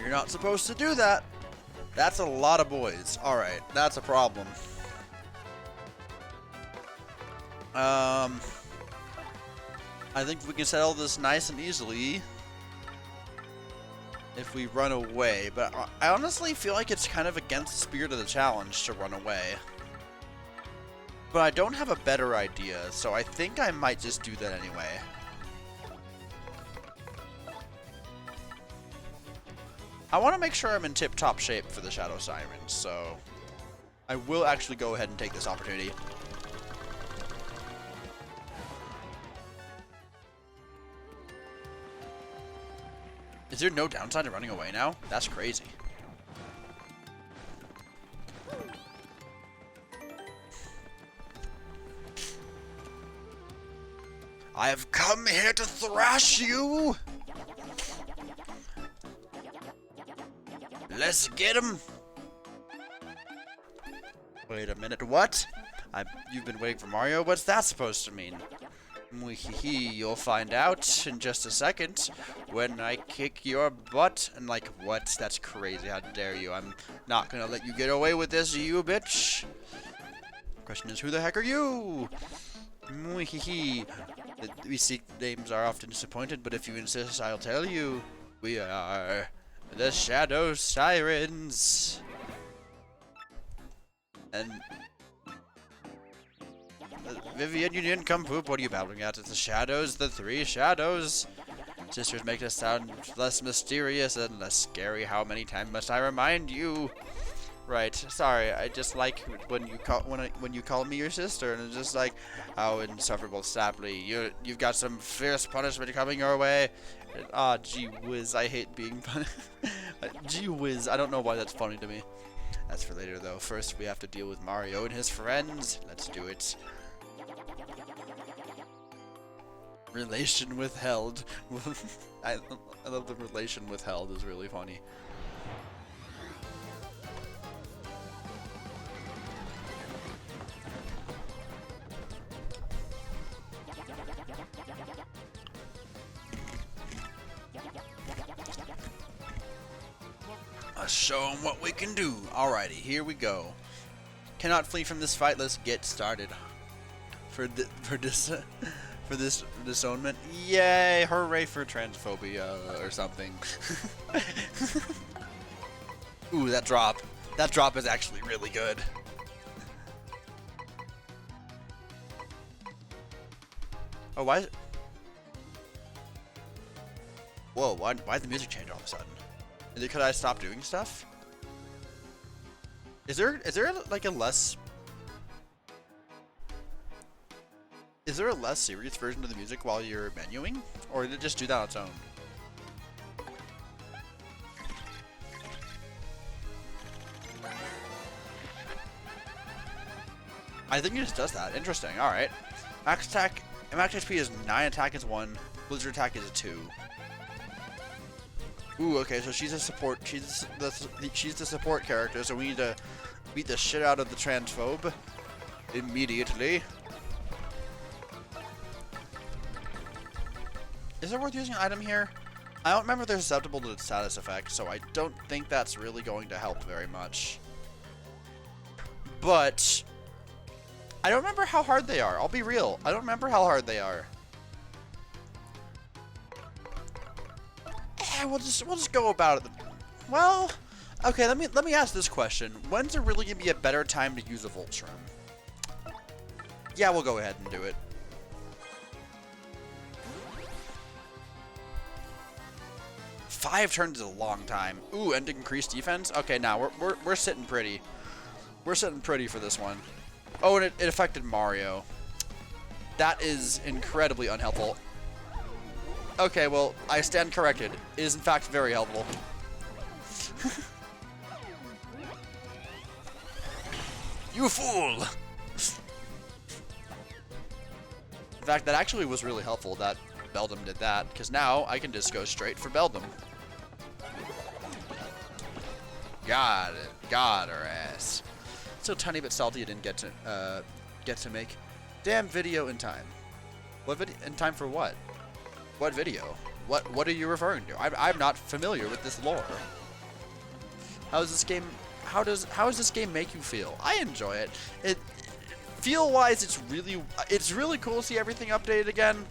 You're not supposed to do that. That's a lot of boys. Alright, that's a problem. I think we can settle this nice and easily if we run away, but I honestly feel like it's kind of against the spirit of the challenge to run away. But I don't have a better idea, so I think I might just do that anyway. I want to make sure I'm in tip-top shape for the Shadow Sirens, so I will actually go ahead and take this opportunity. Is there no downside to running away now? That's crazy. I have come here to thrash you! Let's get him! Wait a minute, what? You've been waiting for Mario? What's that supposed to mean? You'll find out in just a second when I kick your butt. And like, what? That's crazy. How dare you? I'm not gonna let you get away with this, you bitch. Question is, who the heck are you? We seek names are often disappointed, but if you insist, I'll tell you. We are the Shadow Sirens. And Vivian, you didn't come poop. What are you battling at? It's the shadows, the three shadows. Sisters make this sound less mysterious and less scary. How many times must I remind you? Right. Sorry. I just like when you call me your sister, and it's just like, how insufferable, sadly. You've got some fierce punishment coming your way. Ah, gee whiz. I hate being punished. Gee whiz. I don't know why that's funny to me. That's for later, though. First, we have to deal with Mario and his friends. Let's do it. Relation withheld. I love the relation withheld is really funny. Let's show them what we can do. Alrighty, here we go. Cannot flee from this fight. Let's get started. For this disownment. Yay! Hooray for transphobia or something. Ooh, that drop. That drop is actually really good. Oh, why? Whoa! Why did the music change all of a sudden? Is it 'cause I stopped doing stuff? Is there like a less? Is there a less serious version of the music while you're menuing? Or did it just do that on its own? I think it just does that. Interesting. Alright. Max attack, max HP is 9, attack is 1, blizzard attack is a 2. Ooh, okay, so she's a support, she's the support character, so we need to beat the shit out of the transphobe immediately. Is it worth using an item here? I don't remember they're susceptible to the status effect, so I don't think that's really going to help very much. But I don't remember how hard they are. I'll be real. I don't remember how hard they are. We'll just go about it. Well, okay. Let me ask this question. When's there really gonna be a better time to use a Voltron? Yeah, we'll go ahead and do it. Five turns is a long time. Ooh, and increased defense. Okay, now we're sitting pretty. We're sitting pretty for this one. Oh, and it affected Mario. That is incredibly unhelpful. Okay, well, I stand corrected. It is in fact very helpful. You fool! In fact, that actually was really helpful that Beldum did that, because now I can just go straight for Beldum. Got it. Got her ass. So tiny bit salty you didn't get to make. Damn video in time. What video? In time for what? What video? What are you referring to? I'm not familiar with this lore. How's this game? How does this game make you feel? I enjoy it. Feel-wise, it's really cool to see everything updated again.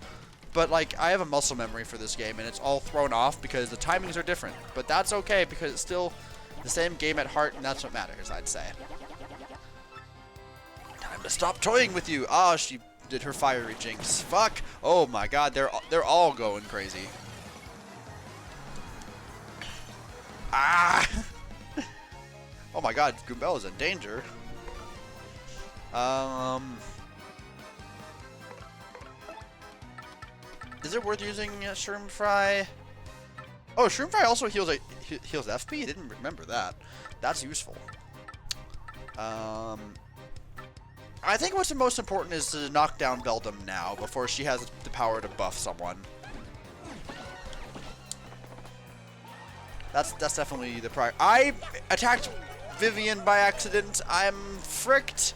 But like, I have a muscle memory for this game, and it's all thrown off because the timings are different. But that's okay because it's still the same game at heart, and that's what matters, I'd say. Time to stop toying with you. Ah, she did her fiery jinx. Fuck. Oh my God, they're all going crazy. Ah. Oh my God, Goombella's in danger. Is it worth using Shroom Fry? Oh, Shroom Fry also heals FP? I didn't remember that. That's useful. I think what's the most important is to knock down Beldum now before she has the power to buff someone. That's definitely the priority. I attacked Vivian by accident. I'm fricked.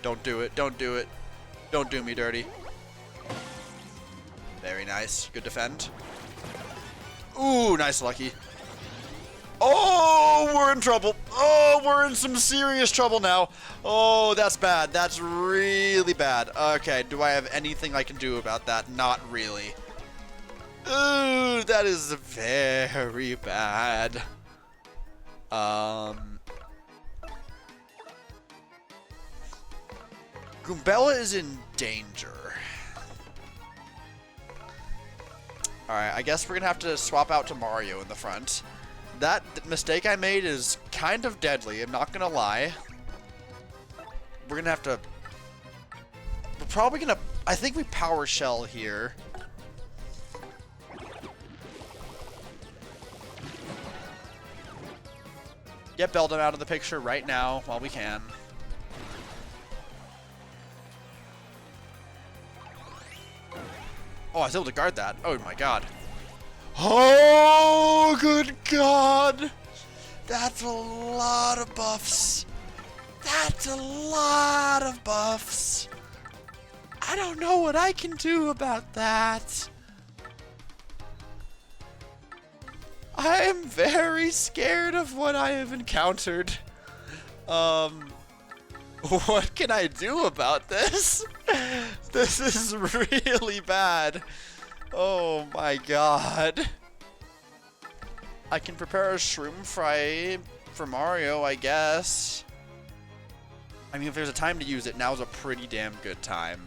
Don't do it. Don't do it. Don't do me dirty. Very nice. Good defend. Ooh, nice lucky. Oh, we're in trouble. Oh, we're in some serious trouble now. Oh, that's bad. That's really bad. Okay, do I have anything I can do about that? Not really. Ooh, that is very bad. Goombella is in danger. Alright, I guess we're gonna have to swap out to Mario in the front. That mistake I made is kind of deadly, I'm not gonna lie. We're gonna have to... We're probably gonna... I think we Power Shell here. Get Beldum out of the picture right now while we can. Oh, I was able to guard that. Oh my God. Oh, good God. That's a lot of buffs. That's a lot of buffs. I don't know what I can do about that. I am very scared of what I have encountered. What can I do about this? This is really bad. Oh my God. I can prepare a Shroom Fry for Mario, I guess. I mean, if there's a time to use it, now's a pretty damn good time.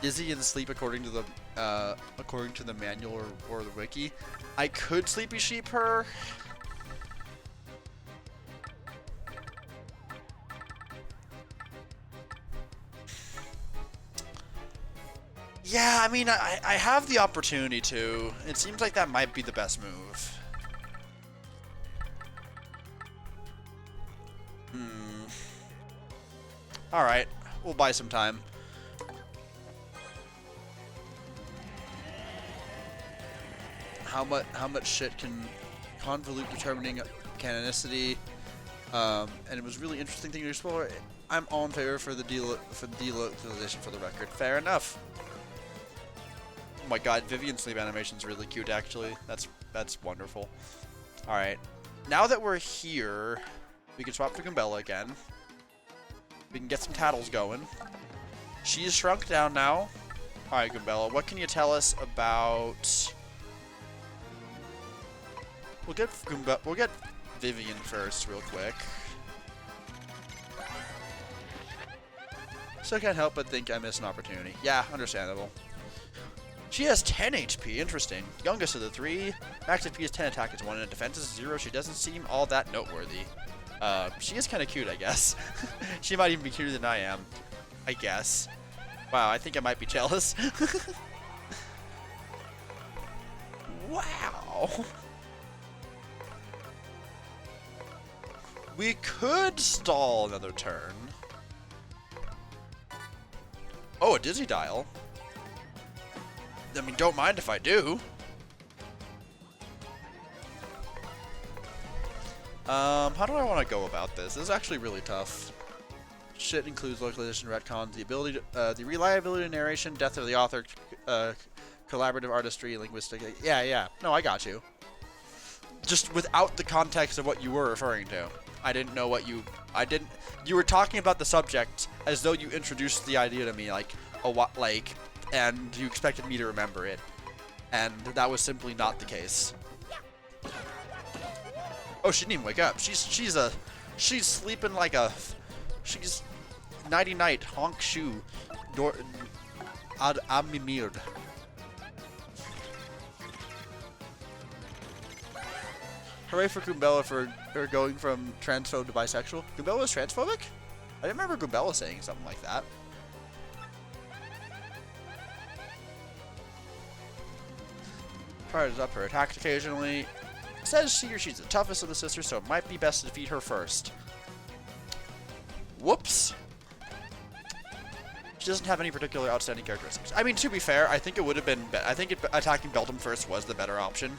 Dizzy and sleep according to the manual or the wiki. I could Sleepy Sheep her. Yeah, I mean, I have the opportunity to. It seems like that might be the best move. Alright, we'll buy some time. How much shit can convolute determining canonicity? And it was really interesting thing to explore. I'm all in favor for the delocalization for the record. Fair enough. Oh my God, Vivian's sleep animation's really cute actually. That's wonderful. Alright. Now that we're here, we can swap for Goombella again. We can get some tattles going. She's shrunk down now. Alright, Goombella, what can you tell us about... We'll get Vivian first real quick. So I can't help but think I missed an opportunity. Yeah, understandable. She has 10 HP, interesting. Youngest of the three. Max HP is 10, attack is 1, and defense is 0. She doesn't seem all that noteworthy. She is kind of cute, I guess. She might even be cuter than I am. I guess. Wow, I think I might be jealous. Wow. We could stall another turn. Oh, a Dizzy Dial. I mean, don't mind if I do. How do I want to go about this? This is actually really tough. Shit includes localization, retcons, the ability, the reliability of narration, death of the author, collaborative artistry, linguistic. Yeah. No, I got you. just without the context of what you were referring to. I didn't know what you... You were talking about the subject as though you introduced the idea to me, like, and you expected me to remember it. And that was simply not the case. Oh, she didn't even wake up. She's sleeping like a... She's... Nighty-night, honk shoe. Ad amimird. Hooray for Goombella for going from transphobe to bisexual. Goombella was transphobic? I didn't remember Goombella saying something like that. Fires up her attacks occasionally. Says she or she's the toughest of the sisters, so it might be best to defeat her first. Whoops. She doesn't have any particular outstanding characteristics. I mean, to be fair, I think it would have been... I think attacking Beldum first was the better option.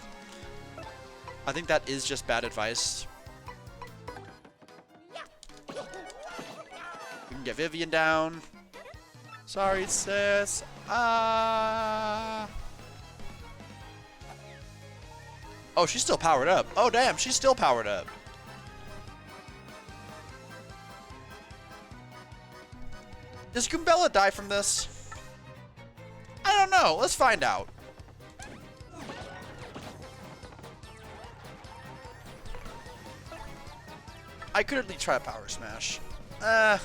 I think that is just bad advice. We can get Vivian down. Sorry, sis. Ah. Oh, she's still powered up. Oh, damn, she's still powered up. Does Goombella die from this? I don't know. Let's find out. I could at least try a power smash. How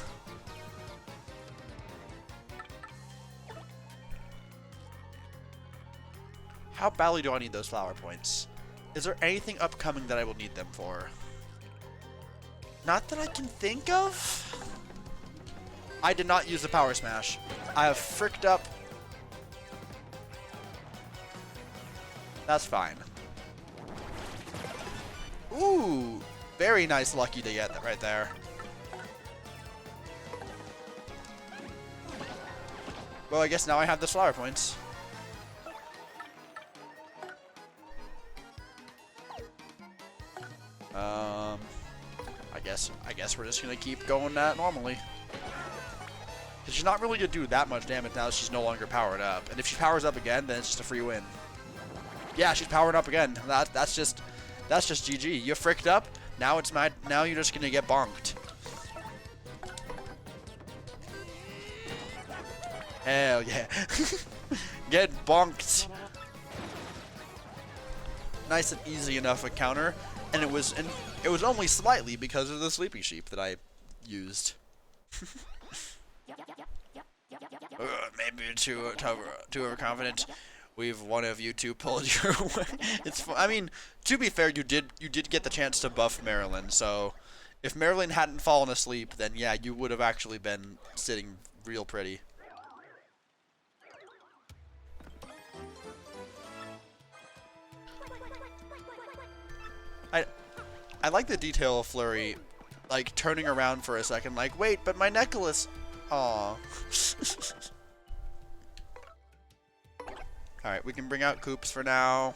badly do I need those flower points? Is there anything upcoming that I will need them for? Not that I can think of. I did not use the power smash. I have fricked up. That's fine. Ooh, very nice lucky to get that right there. Well, I guess now I have the flower points. I guess we're just gonna keep going that normally. Cause she's not really gonna do that much damage now that she's no longer powered up. And if she powers up again, then it's just a free win. Yeah, she's powered up again. That's just GG. You fricked up. Now it's mad. Now you're just gonna get bonked. Hell yeah. Get bonked. Nice and easy enough a counter, and it was only slightly because of the sleepy sheep that I used. Maybe too overconfident. We've one of you two pulled your way. It's fun. I mean, to be fair, you did get the chance to buff Marilyn. So, if Marilyn hadn't fallen asleep, then yeah, you would have actually been sitting real pretty. I like the detail of Flurry, like turning around for a second, like, wait, but my necklace. Aw. Alright, we can bring out Koops for now.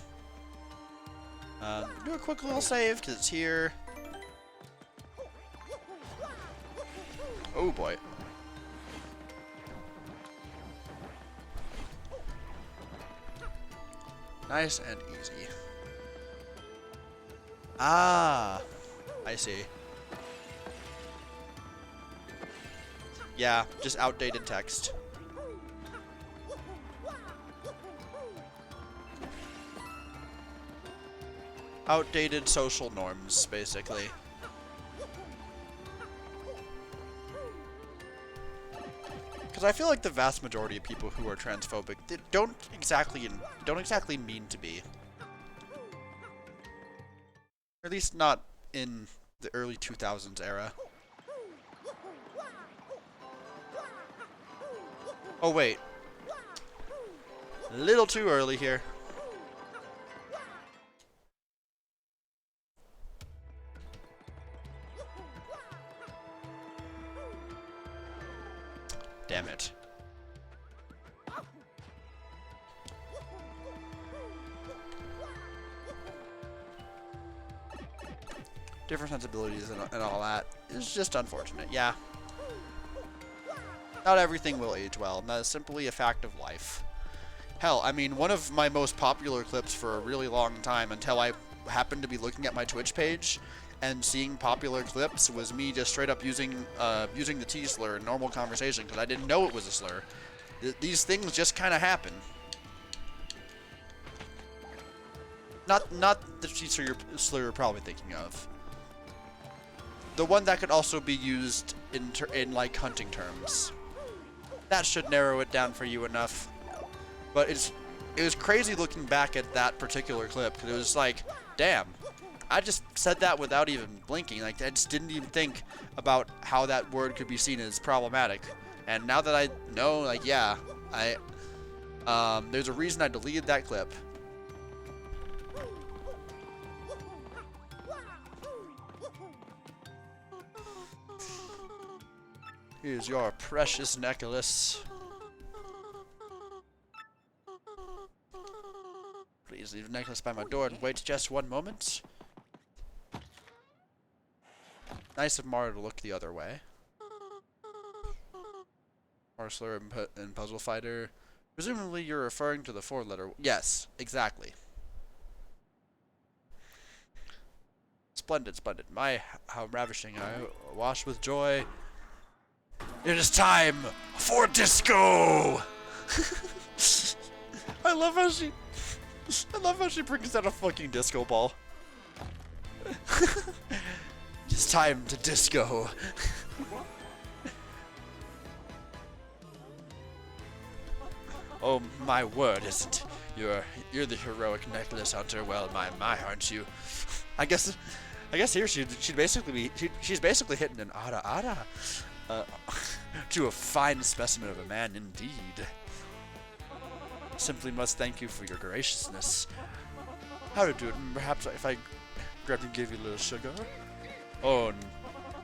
Do a quick little save, because it's here. Oh boy. Nice and easy. Ah, I see. Yeah, just outdated text. Outdated social norms, basically. Because I feel like the vast majority of people who are transphobic, they don't exactly mean to be. Or at least not in the early 2000s era. Oh wait. A little too early here. Damn it. Different sensibilities and all that is just unfortunate. Yeah. Not everything will age well, and that is simply a fact of life. Hell, I mean, one of my most popular clips for a really long time until I happened to be looking at my Twitch page and seeing popular clips was me just straight up using the T slur in normal conversation because I didn't know it was a slur. These things just kind of happen. Not the T slur you're probably thinking of. The one that could also be used in like hunting terms. That should narrow it down for you enough. But it was crazy looking back at that particular clip because it was like, damn, I just said that without even blinking. Like I just didn't even think about how that word could be seen as problematic. And now that I know, like, yeah, there's a reason I deleted that clip. Here's your precious necklace. Please leave the necklace by my door and wait just one moment. Nice of Mario to look the other way. Marshler and Puzzle Fighter. Presumably you're referring to the 4-letter... Yes, exactly. Splendid, splendid. My, how ravishing. I wash with joy. It is time for disco! I love how she brings out a fucking disco ball. It's time to disco. Oh my word, isn't you're the heroic necklace hunter? Well, my, aren't you? I guess here she's basically hitting an ada to a fine specimen of a man indeed. Simply must thank you for your graciousness. How to do it? Perhaps if I grab and give you a little sugar. Oh, and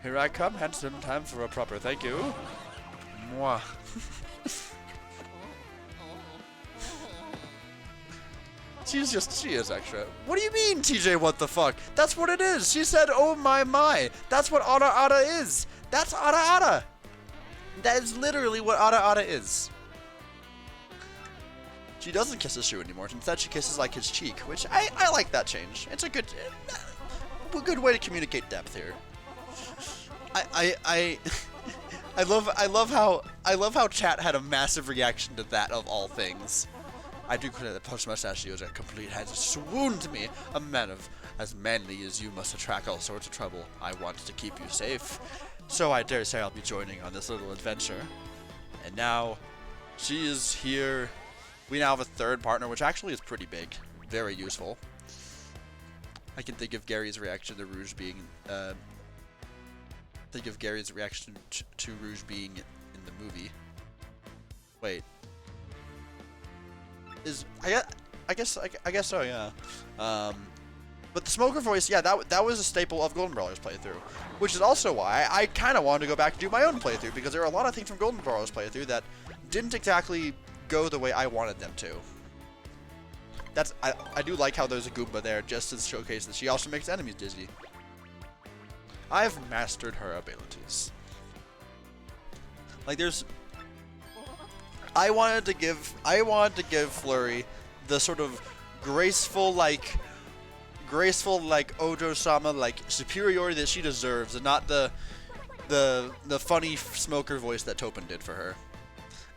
here I come, handsome. Time for a proper thank you. Mwah. She is extra. What do you mean, TJ, what the fuck? That's what it is. She said, oh my. That's what Ada is. That's Ada. That is literally what Ada is. She doesn't kiss his shoe anymore. Instead, she kisses like his cheek, which I like that change. It's a good way to communicate depth here. I love how chat had a massive reaction to that of all things. I do credit that Punch Mustachios at complete has swooned me. A man of as manly as you must attract all sorts of trouble. I want to keep you safe, so I dare say I'll be joining on this little adventure. And now, she is here. We now have a third partner, which actually is pretty big, very useful. I can think of Gary's reaction to Rouge being, to Rouge being in the movie. Wait. I guess so, yeah. But the smoker voice, yeah, that was a staple of Golden Brawler's playthrough, which is also why I kind of wanted to go back and do my own playthrough, because there are a lot of things from Golden Brawler's playthrough that didn't exactly go the way I wanted them to. I do like how there's a Goomba there just to showcase that she also makes enemies dizzy. I've mastered her abilities. Like I wanted to give Flurry the sort of graceful like Ojo-sama like superiority that she deserves, and not the funny smoker voice that Topin did for her.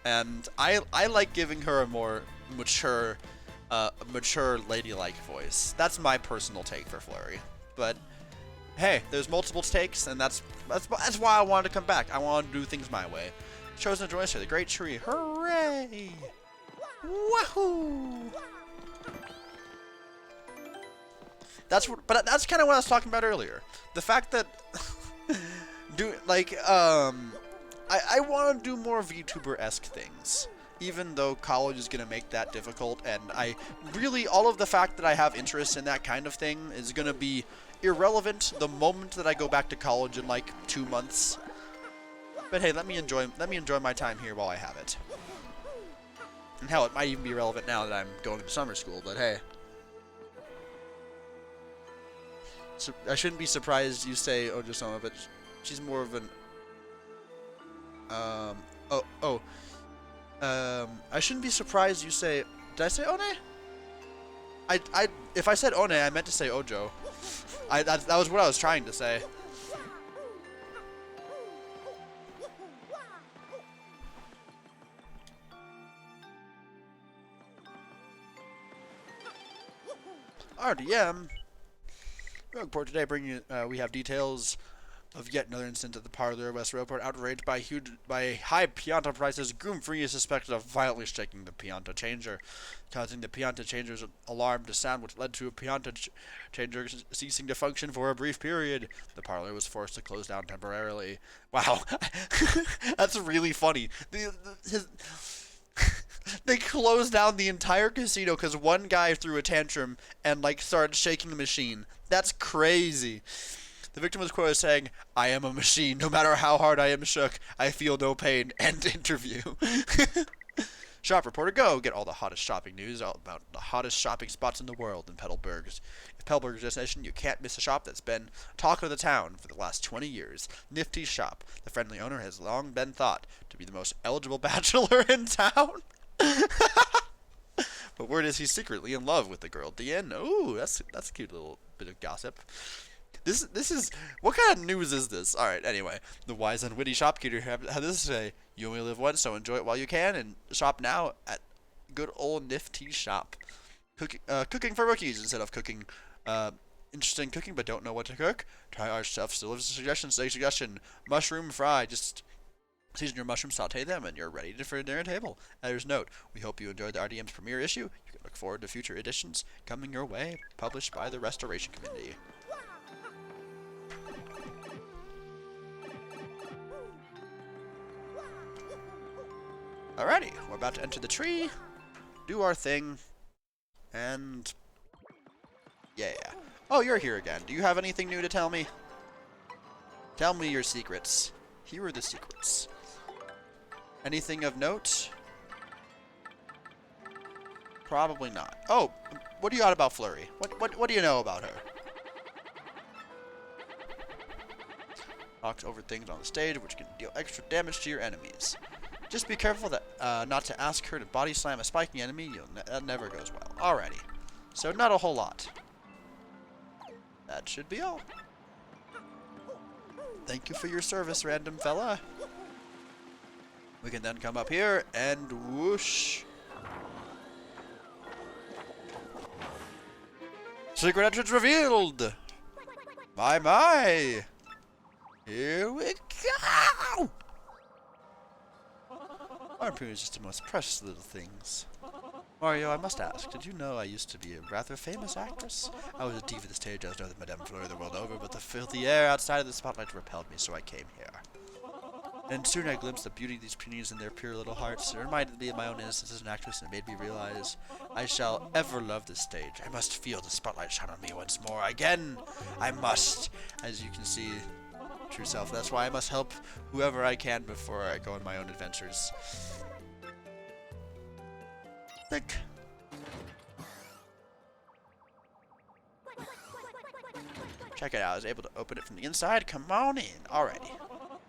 And I like giving her a more mature ladylike voice. That's my personal take for Flurry. But hey, there's multiple takes, and that's why I wanted to come back. I want to do things my way. Chosen to join us here, the Great Tree. Hooray! Wahoo! That's kind of what I was talking about earlier. The fact that I want to do more VTuber-esque things, even though college is going to make that difficult, and all of the fact that I have interest in that kind of thing is going to be irrelevant the moment that I go back to college in like 2 months. But hey, let me enjoy my time here while I have it. And hell, it might even be relevant now that I'm going to summer school, but hey. So I shouldn't be surprised you say Ojo-sama, but she's more of an I shouldn't be surprised you say... Did I say One? if I said One, I meant to say Ojo. That was what I was trying to say. RDM. Rogue Report today bringing we have details of yet another incident at the Parlor West Railport. Outraged by high Pianta prices, Groom Free is suspected of violently shaking the Pianta changer, causing the Pianta changer's alarm to sound, which led to a Pianta changer ceasing to function for a brief period. The parlor was forced to close down temporarily. Wow, that's really funny. They closed down the entire casino because one guy threw a tantrum and like started shaking the machine. That's crazy. The victim was quoted as saying, "I am a machine. No matter how hard I am shook, I feel no pain." End interview. Shop reporter, go get all the hottest shopping news all about the hottest shopping spots in the world in Petalburg's. If Petalburg's destination, you can't miss a shop that's been talk of the town for the last 20 years. Nifty's shop. The friendly owner has long been thought to be the most eligible bachelor in town. But word is he's secretly in love with the girl Deanne. Ooh, that's a cute little bit of gossip. This is what kind of news is this? All right. Anyway, the wise and witty shopkeeper had this to say: "You only live once, so enjoy it while you can, and shop now at good old Nifty Shop. Cooking for rookies instead of cooking. Interested in cooking but don't know what to cook? Try our chef's delivers a suggestion. Say suggestion: mushroom fry. Just season your mushrooms, saute them, and you're ready for a dinner table." Editor's note: we hope you enjoyed the RDM's premiere issue. You can look forward to future editions coming your way, published by the Restoration Committee. Alrighty, we're about to enter the tree, do our thing, and yeah. Oh, you're here again. Do you have anything new to tell me? Tell me your secrets. Here are the secrets. Anything of note? Probably not. Oh, what do you got about Flurry? What do you know about her? Knocks over things on the stage, which can deal extra damage to your enemies. Just be careful that not to ask her to body slam a spiking enemy. That never goes well. Alrighty. So not a whole lot. That should be all. Thank you for your service, random fella. We can then come up here and whoosh. Secret entrance revealed! My! Here we go! Our appearance is just the most precious little things. Mario, I must ask, did you know I used to be a rather famous actress? I was a diva of the stage, I was known as Madame Fleur the world over, but the filthy air outside of the spotlight repelled me, so I came here. And soon I glimpsed the beauty of these peonies in their pure little hearts. It reminded me of my own innocence as an actress, and it made me realize I shall ever love this stage. I must feel the spotlight shine on me once more. Again, I must. As you can see, true self. That's why I must help whoever I can before I go on my own adventures. Think. Check it out. I was able to open it from the inside. Come on in. Alrighty.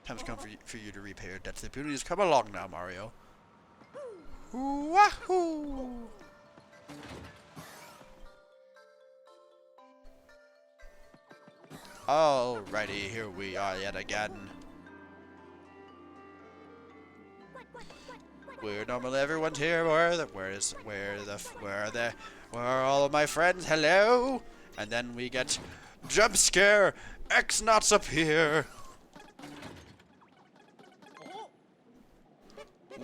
Time's come for you to repay your debts. The beauties come along now, Mario. Wahoo! Alrighty, here we are yet again. Where normally everyone's here. Where are all of my friends? Hello? And then we get jump scare. X-Knots appear.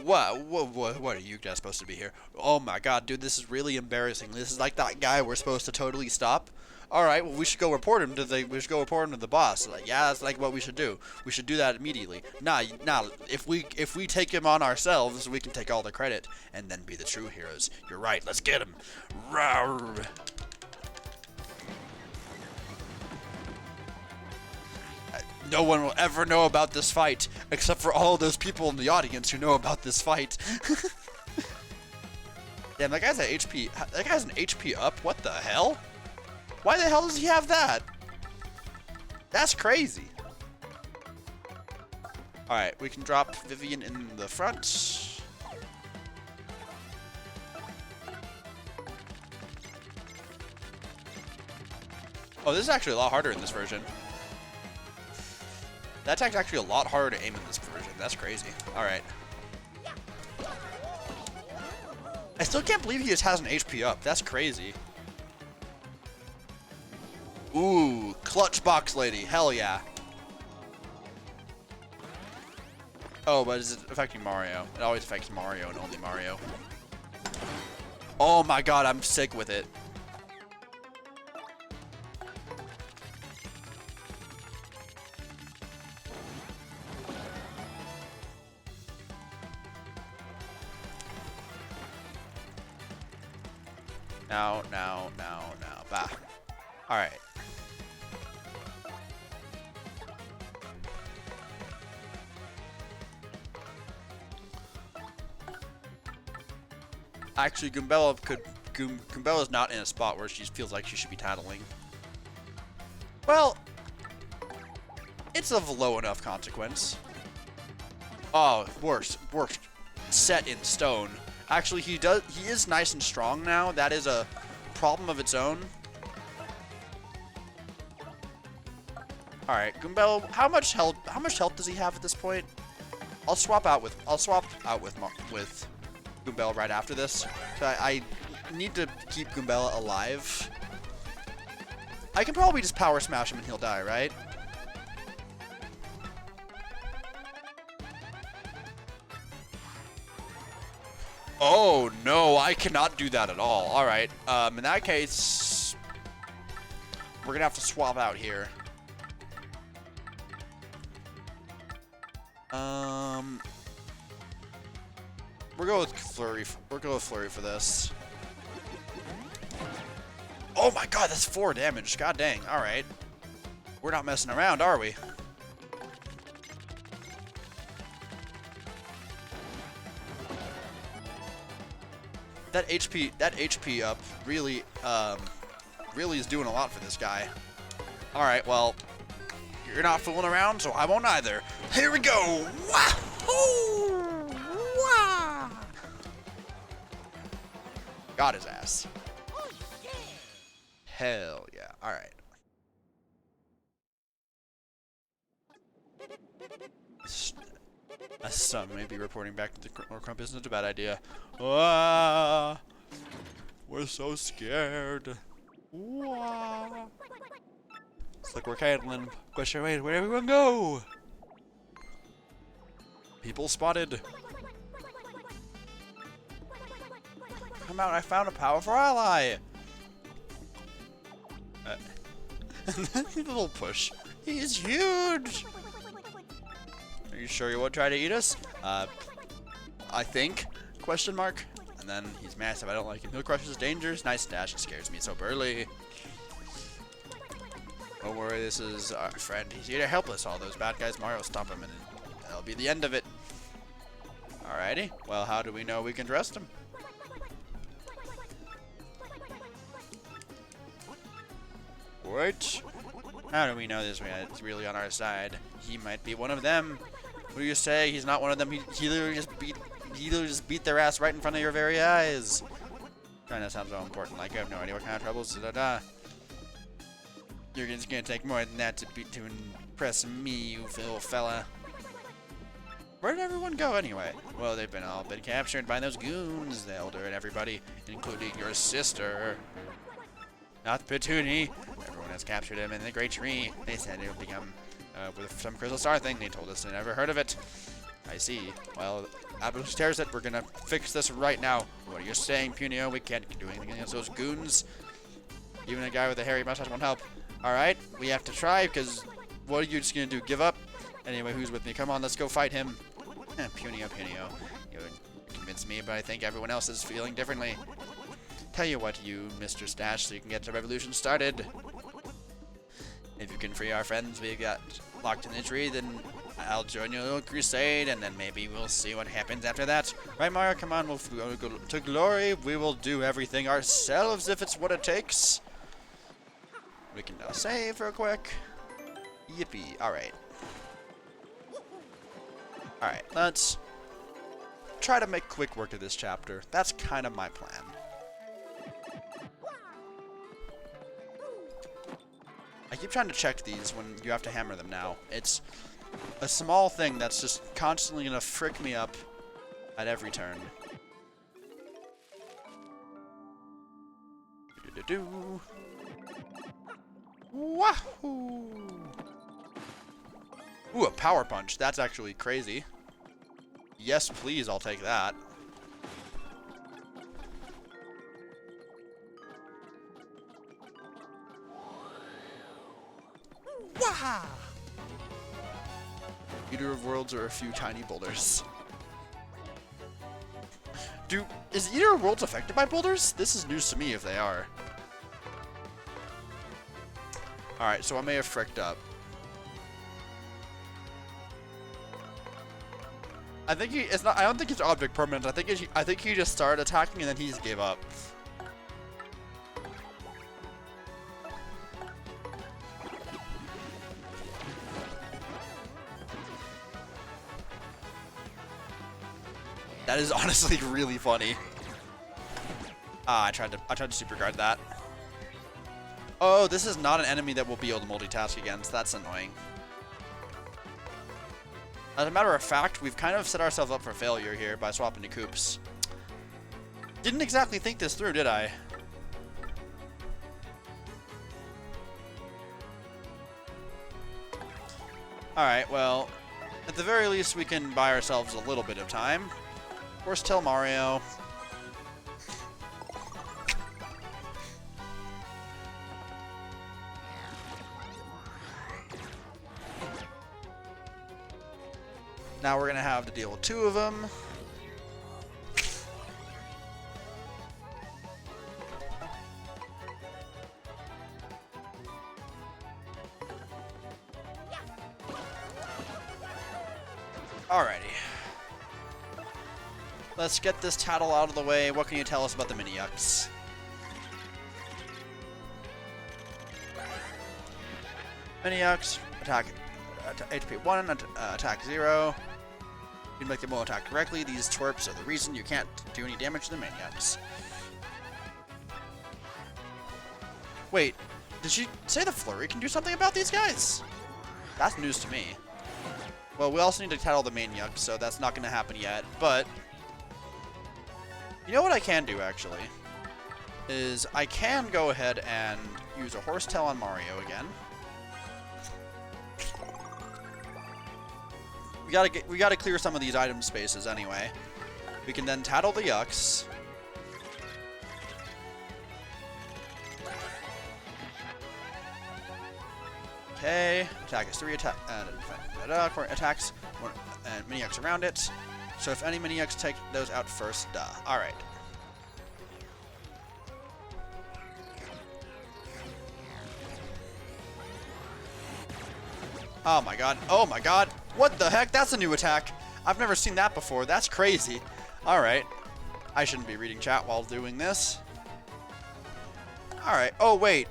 What are you guys supposed to be here? Oh my god, dude, this is really embarrassing. This is like that guy we're supposed to totally stop. Alright, well, we should go report him to the boss. Like, yeah, that's like what we should do. We should do that immediately. Nah, if we take him on ourselves, we can take all the credit and then be the true heroes. You're right, let's get him. Rawr. No one will ever know about this fight, except for all those people in the audience who know about this fight. Damn, that guy's at HP. That guy's an HP up. What the hell? Why the hell does he have that? That's crazy. Alright, we can drop Vivian in the front. Oh, this is actually a lot harder in this version. That attack's actually a lot harder to aim in this version. That's crazy. Alright. I still can't believe he just has an HP up. That's crazy. Ooh, clutch box lady. Hell yeah. Oh, but is it affecting Mario? It always affects Mario and only Mario. Oh my god, I'm sick with it. Now. Bah. Alright. Actually, Goombella's not in a spot where she feels like she should be tattling. Well, it's of low enough consequence. Oh, worst. Set in stone. Actually, he is nice and strong now. That is a problem of its own. All right, Goombella, how much health does he have at this point? I'll swap out with Goombella right after this. So I need to keep Goombella alive. I can probably just power smash him and he'll die, right? Oh no, I cannot do that at all. All right, in that case, we're gonna have to swap out here. We'll go with Flurry. We'll go with Flurry for this. Oh my god, that's 4 damage. God dang. All right. We're not messing around, are we? That HP up really is doing a lot for this guy. All right, well, you're not fooling around, so I won't either. Here we go. Wahoo! Wah! Got his ass. Hell yeah. All right. A son may be reporting back to the Crump isn't a bad idea. Ah, we're so scared. Wah. Looks like we're Caitlin. Question, wait, where'd everyone go? People spotted. Come out, I found a powerful ally. Little push. He's huge. Are you sure you won't try to eat us? I think, question mark. And then he's massive, I don't like him. He'll crush is dangerous. Nice dash, he scares me so burly. Don't worry, this is our friend. He's here to help us. All those bad guys, Mario stomp him and that'll be the end of it. Alrighty, well, how do we know we can trust him? What? How do we know this man's really on our side? He might be one of them. What do you say? He's not one of them. He literally just beat their ass right in front of your very eyes. Trying to sound so important. Like I have no idea what kind of troubles. You're just gonna take more than that to impress me, you little fella. Where did everyone go anyway? Well, they've all been captured by those goons, the elder and everybody, including your sister. Not Petuni. Everyone has captured him in the Great Tree. They said it would become with some crystal star thing. They told us they never heard of it. I see. Well, Abush tears it. We're gonna fix this right now. What are you saying, Punio? We can't do anything against those goons. Even a guy with a hairy mustache won't help. Alright, we have to try, because what are you just gonna do? Give up? Anyway, who's with me? Come on, let's go fight him. Punio. You would convince me, but I think everyone else is feeling differently. Tell you what, you Mr. Stash, so you can get the revolution started. If you can free our friends we got locked in the tree, then I'll join your little crusade, and then maybe we'll see what happens after that. Right, Mario? Come on, we'll go to glory. We will do everything ourselves if it's what it takes. We can now save real quick. Yippee. Alright. Alright, let's try to make quick work of this chapter. That's kind of my plan. keep trying to check these when you have to hammer them now. It's a small thing that's just constantly gonna frick me up at every turn. Do-do-do. Wahoo! Ooh, a power punch. That's actually crazy. Yes, please, I'll take that. Wah! Eater of Worlds are a few tiny boulders. Is Eater of Worlds affected by boulders? This is news to me if they are. Alright, so I may have fricked up. I think I don't think it's object permanent. I think he just started attacking and then he just gave up. That is honestly really funny. Ah, I tried to super guard that. Oh, this is not an enemy that we'll be able to multitask against. That's annoying. As a matter of fact, we've kind of set ourselves up for failure here by swapping to Koops. Didn't exactly think this through, did I? Alright, well, at the very least we can buy ourselves a little bit of time. Of course, tell Mario. Now we're going to have to deal with two of them. Alrighty. Let's get this tattle out of the way. What can you tell us about the mini-yucks? Mini-yucks, attack HP 1, attack 0. You can make them all attack directly. These twerps are the reason you can't do any damage to the mini-yucks. Wait, did she say the flurry can do something about these guys? That's news to me. Well, we also need to tattle the mini-yuck, so that's not going to happen yet, but you know what I can do, actually? Is I can go ahead and use a Hooktail on Mario again. We gotta clear some of these item spaces anyway. We can then tattle the yucks. Okay, attack is 3 attacks, and mini yucks around it. So if any mini yucks, take those out first. Duh. All right. Oh my god. Oh my god. What the heck? That's a new attack. I've never seen that before. That's crazy. Alright. I shouldn't be reading chat while doing this. Alright. Oh, wait.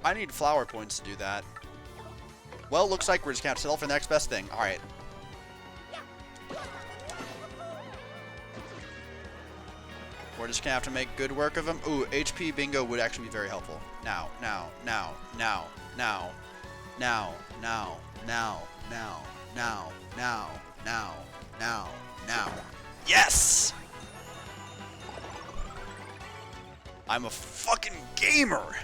I need flower points to do that. Well, looks like we're just going to settle for the next best thing. Alright. We're just going to have to make good work of them. Ooh, HP bingo would actually be very helpful. Now, now, now, now, now, now, now, now, now, now, now, now, now, now. Yes! I'm a fucking gamer!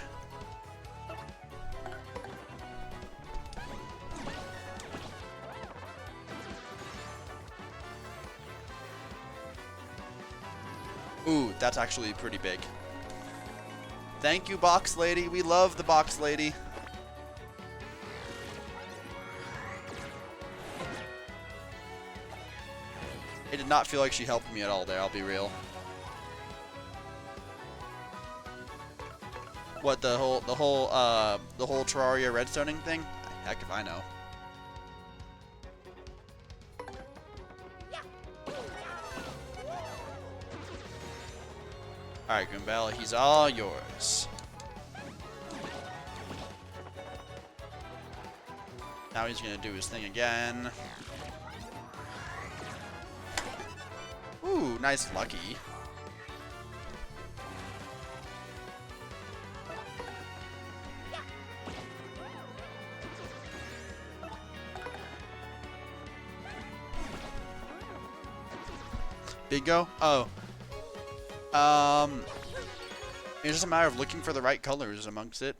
Ooh, that's actually pretty big. Thank you, Box Lady. We love the Box Lady. It did not feel like she helped me at all there, I'll be real. What, the whole Terraria redstoning thing? Heck if I know. Alright, Goombella, he's all yours. Now he's gonna do his thing again. Ooh, nice lucky. Bingo? Oh. It's just a matter of looking for the right colors amongst it.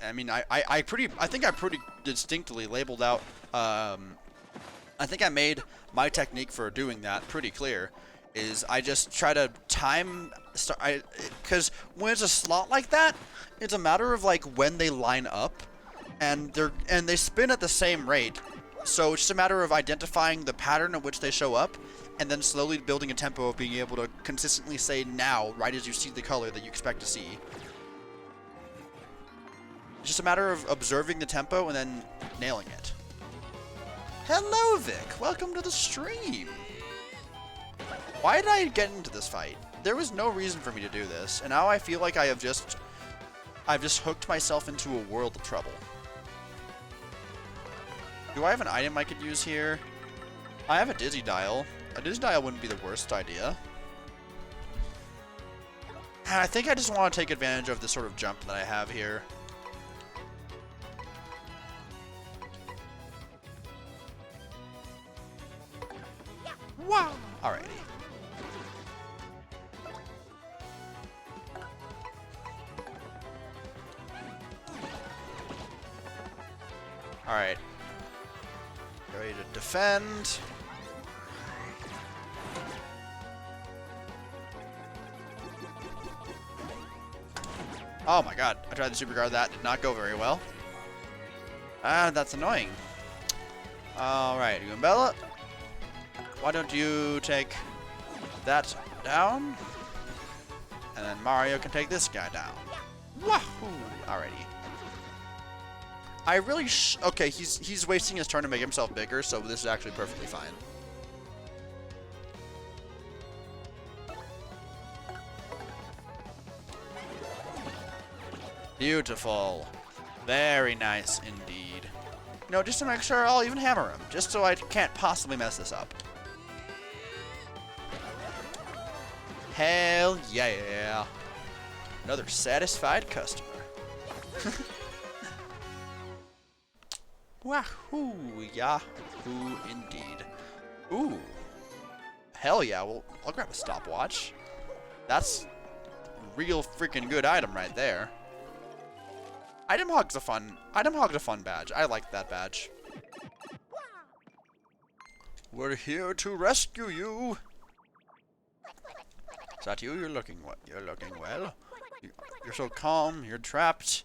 I mean, I think I pretty distinctly labeled out, I think I made my technique for doing that pretty clear. Is I just try to time, because when it's a slot like that, it's a matter of like when they line up, and they spin at the same rate. So it's just a matter of identifying the pattern in which they show up, and then slowly building a tempo of being able to consistently say now, right as you see the color that you expect to see. It's just a matter of observing the tempo and then nailing it. Hello, Vic. Welcome to the stream. Why did I get into this fight? There was no reason for me to do this, and now I feel like I've just hooked myself into a world of trouble. Do I have an item I could use here? I have a Dizzy Dial. A Dizzy Dial wouldn't be the worst idea. And I think I just want to take advantage of this sort of jump that I have here. Wow! Alrighty. Alright. Ready to defend. Oh my god, I tried to super guard that, did not go very well. Ah, that's annoying. Alright, Goombella. Why don't you take that down? And then Mario can take this guy down. Wahoo! Alrighty. I really okay, he's wasting his turn to make himself bigger, so this is actually perfectly fine. Beautiful. Very nice indeed. No, just to make sure I'll even hammer him, just so I can't possibly mess this up. Hell yeah. Another satisfied customer. Wahoo, yahoo indeed. Ooh. Hell yeah, well, I'll grab a stopwatch. That's a real freaking good item right there. Item Hog's a fun badge. I like that badge. We're here to rescue you. Is that you? You're looking well. You're so calm. You're trapped.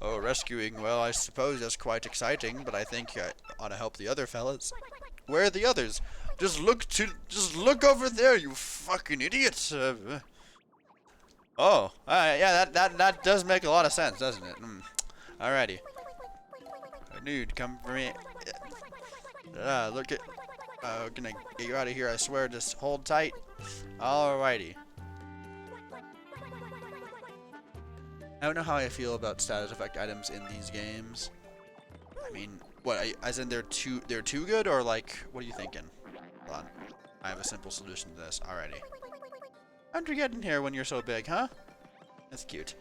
Oh, rescuing. Well, I suppose that's quite exciting, but I think I ought to help the other fellas. Where are the others? Just look over there, you fucking idiot. Oh, yeah, that does make a lot of sense, doesn't it? Alrighty. Dude, come for me. Look at. Gonna get you out of here, I swear. Just hold tight. Alrighty. I don't know how I feel about status effect items in these games. I mean, what? As in they're too good, or like, what are you thinking? Hold on. I have a simple solution to this. Alrighty. How'd you get in here when you're so big, huh? That's cute.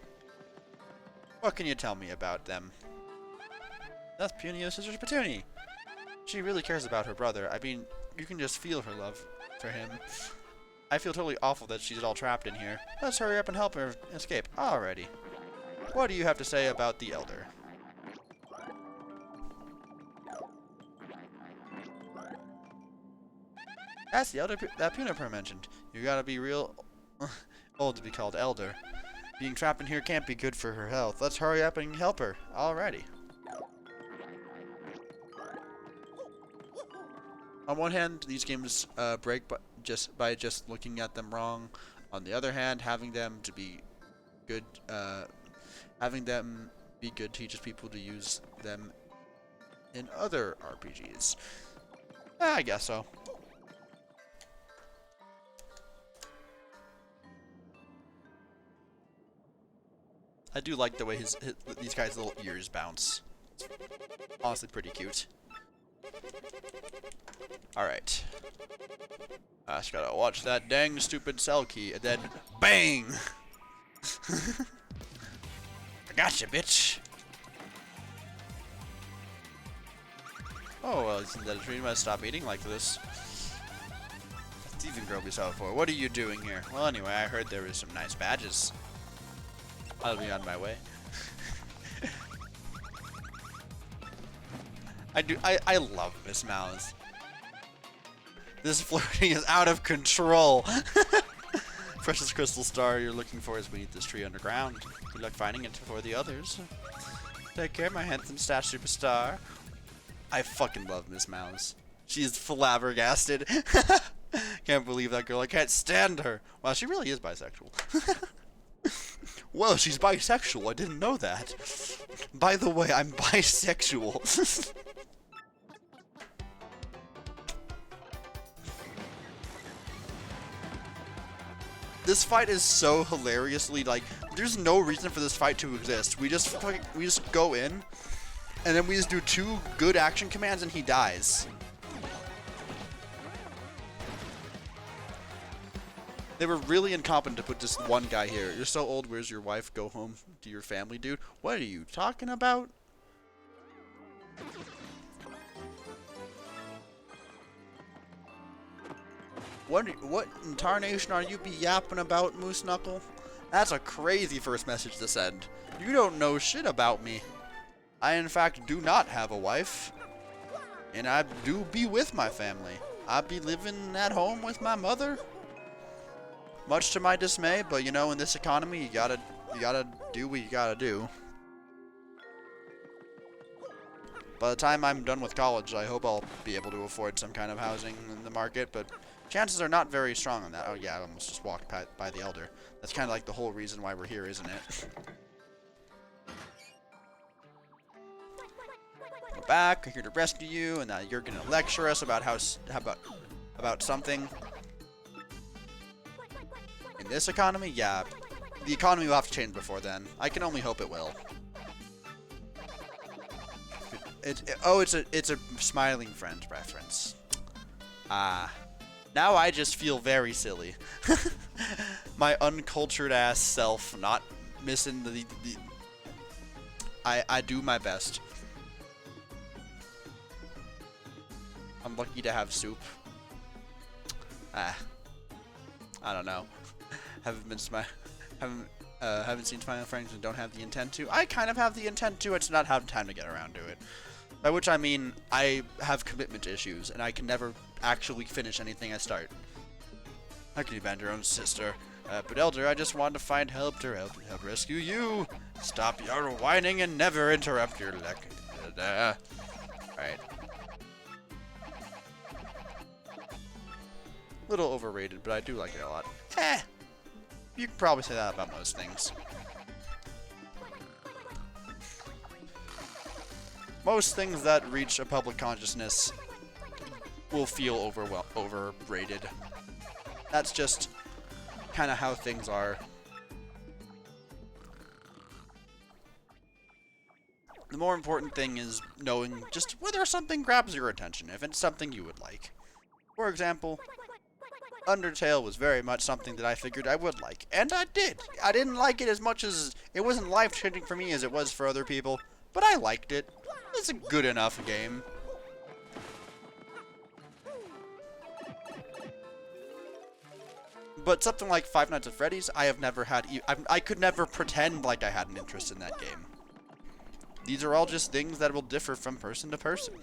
What can you tell me about them? That's Punio's sister Petunia. She really cares about her brother. I mean, you can just feel her love for him. I feel totally awful that she's all trapped in here. Let's hurry up and help her escape. Alrighty. What do you have to say about the Elder? That's the Elder that Punipur mentioned. You gotta be real old to be called Elder. Being trapped in here can't be good for her health. Let's hurry up and help her. Alrighty. On one hand, these games break by just looking at them wrong. On the other hand, having them be good teaches people to use them in other RPGs. I guess so. I do like the way these guys' little ears bounce. It's honestly pretty cute. Alright. I just gotta watch that dang stupid cell key, and then BANG! I gotcha, bitch! Oh, well, isn't that a dream? I stop eating like this. That's the even grow yourself for? What are you doing here? Well, anyway, I heard there was some nice badges. I'll be on my way. I love Miss Mouse. This flirting is out of control. Precious crystal star you're looking for is beneath this tree underground. Good luck finding it before the others. Take care, my handsome star superstar. I fucking love Miss Mouse. She's flabbergasted. Can't believe that girl. I can't stand her. Wow, she really is bisexual. Well, she's bisexual. I didn't know that. By the way, I'm bisexual. This fight is so hilariously, like, there's no reason for this fight to exist. We just go in, and then we just do 2 good action commands and he dies. They were really incompetent to put this one guy here. You're so old, where's your wife? Go home to your family, dude. What are you talking about? What in tarnation are you be yapping about, Moose Knuckle? That's a crazy first message to send. You don't know shit about me. I, in fact, do not have a wife. And I do be with my family. I be living at home with my mother. Much to my dismay, but you know, in this economy, you gotta do what you gotta do. By the time I'm done with college, I hope I'll be able to afford some kind of housing in the market, but chances are not very strong on that. Oh yeah, I almost just walked by the Elder. That's kind of like the whole reason why we're here, isn't it? Go back, I'm here to rescue you, and now you're gonna lecture us about about something. In this economy, yeah, the economy will have to change before then. I can only hope it will. It's a smiling friend reference. Now I just feel very silly. My uncultured ass self not missing the I do my best. I'm lucky to have soup. I don't know. Haven't seen Smiling Friends and don't have the intent to. I kind of have the intent to. I just not have time to get around to it. By which I mean I have commitment issues and I can never actually finish anything I start. How can you abandon your own sister? But Elder, I just want to find help to help rescue you. Stop your whining and never interrupt your Alright. Little overrated, but I do like it a lot. You can probably say that about most things. Most things that reach a public consciousness will feel overrated. That's just kind of how things are. The more important thing is knowing just whether something grabs your attention, if it's something you would like. For example, Undertale was very much something that I figured I would like, and I did. I didn't like it as much as it wasn't life-changing for me as it was for other people, but I liked it. It's a good enough game. But something like Five Nights at Freddy's, I have never had. I could never pretend like I had an interest in that game. These are all just things that will differ from person to person.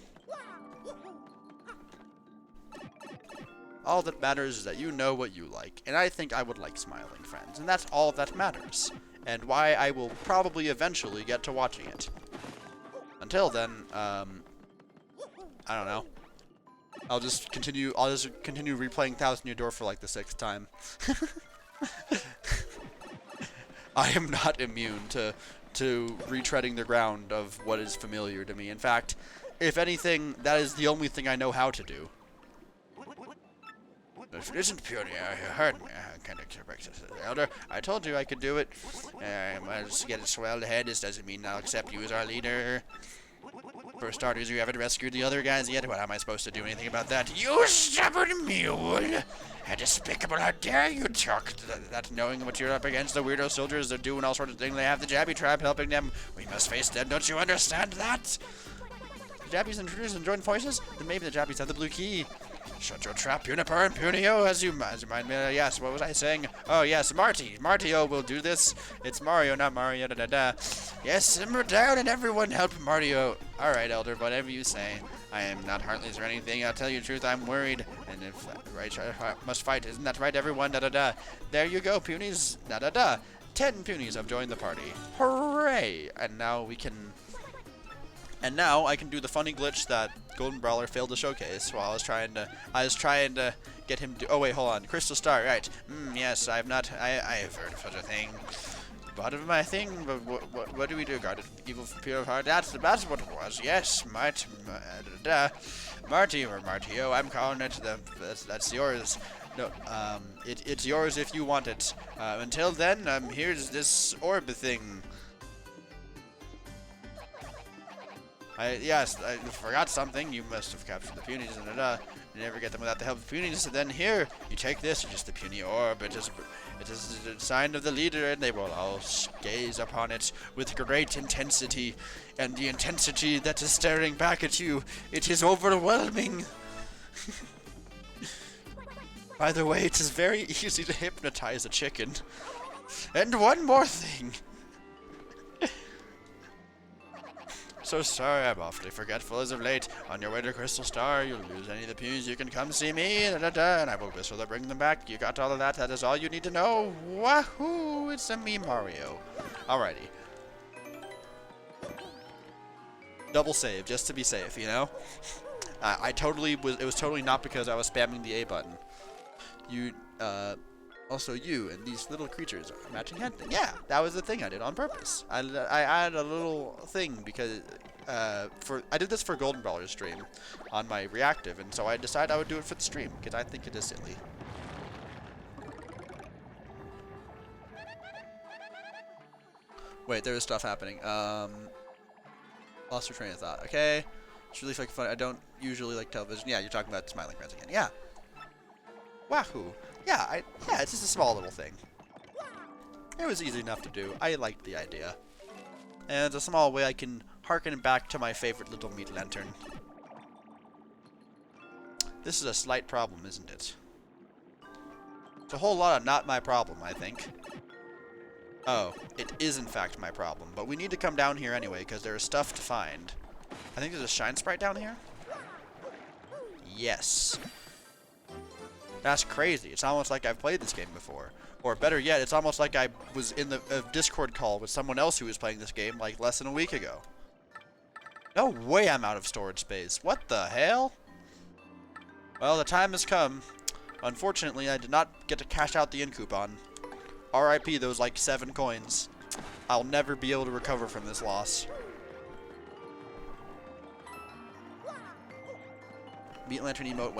All that matters is that you know what you like, and I think I would like Smiling Friends, and that's all that matters, and why I will probably eventually get to watching it. Until then, I don't know. I'll just continue replaying Thousand Year Door for like the 6th time. I am not immune to retreading the ground of what is familiar to me. In fact, if anything, that is the only thing I know how to do. If it isn't purely, you heard me. I can't expect it, Elder. I told you I could do it. Well, just get it swelled ahead. This doesn't mean I'll accept you as our leader. For starters, you haven't rescued the other guys yet. What am I supposed to do anything about that? You stubborn mule! How despicable! How dare you talk that knowing what you're up against? The weirdo soldiers, they're doing all sorts of things. They have the Jabby tribe helping them. We must face them. Don't you understand that? The Jabbies introduced and joined forces? Then maybe the Jabbies have the blue key. Shut your trap, Juniper and Punio, as you mind me. Yes, what was I saying? Oh, yes, Martio will do this. It's Mario, not Mario, da-da-da. Yes, simmer down and everyone help Mario. All right, Elder, whatever you say. I am not heartless or anything. I'll tell you the truth, I'm worried. And if right must fight, isn't that right, everyone? Da-da-da. There you go, Punies. Da-da-da. 10 Punies have joined the party. Hooray! And now we can... And now I can do the funny glitch that Golden Brawler failed to showcase while I was trying to get him to... Oh, wait, hold on. Crystal Star, right. Yes, I have heard of such a thing. Part of my thing, but what do we do? Guarded evil from pure of heart. That's what it was. Yes, Marty or Martio. I'm calling it. That's yours. No, it's yours if you want it. Until then, here's this orb thing. Yes, I forgot something. You must have captured the Punies, and you never get them without the help of Punies. And then here, you take this, just the Puny orb. It is a sign of the leader, and they will all gaze upon it with great intensity. And the intensity that is staring back at you, it is overwhelming. By the way, it is very easy to hypnotize a chicken. And one more thing. So sorry, I'm awfully forgetful as of late. On your way to Crystal Star, you'll lose any of the Punies. You can come see me, and I will whistle to bring them back. You got all of that? That is all you need to know. Wahoo! It's a me, Mario. Alrighty. Double save, just to be safe, you know? It was totally not because I was spamming the A button. Also you and these little creatures are matching head thing. Yeah, that was the thing I did on purpose. I added a little thing because I did this for Golden Brawler's stream on my reactive, and so I decided I would do it for the stream because I think it is silly. Wait, there is stuff happening. Lost your train of thought. Okay, it's really fucking funny. I don't usually like television. Yeah, you're talking about Smiling Friends again. Yeah. Wahoo. Yeah, it's just a small little thing. It was easy enough to do. I liked the idea. And it's a small way I can harken back to my favorite little meat lantern. This is a slight problem, isn't it? It's a whole lot of not my problem, I think. Oh, it is in fact my problem. But we need to come down here anyway, because there is stuff to find. I think there's a Shine Sprite down here? Yes. That's crazy. It's almost like I've played this game before. Or better yet, it's almost like I was in a Discord call with someone else who was playing this game like less than a week ago. No way I'm out of storage space. What the hell? Well, the time has come. Unfortunately, I did not get to cash out the in coupon. RIP those like 7 coins. I'll never be able to recover from this loss. Meat Lantern emote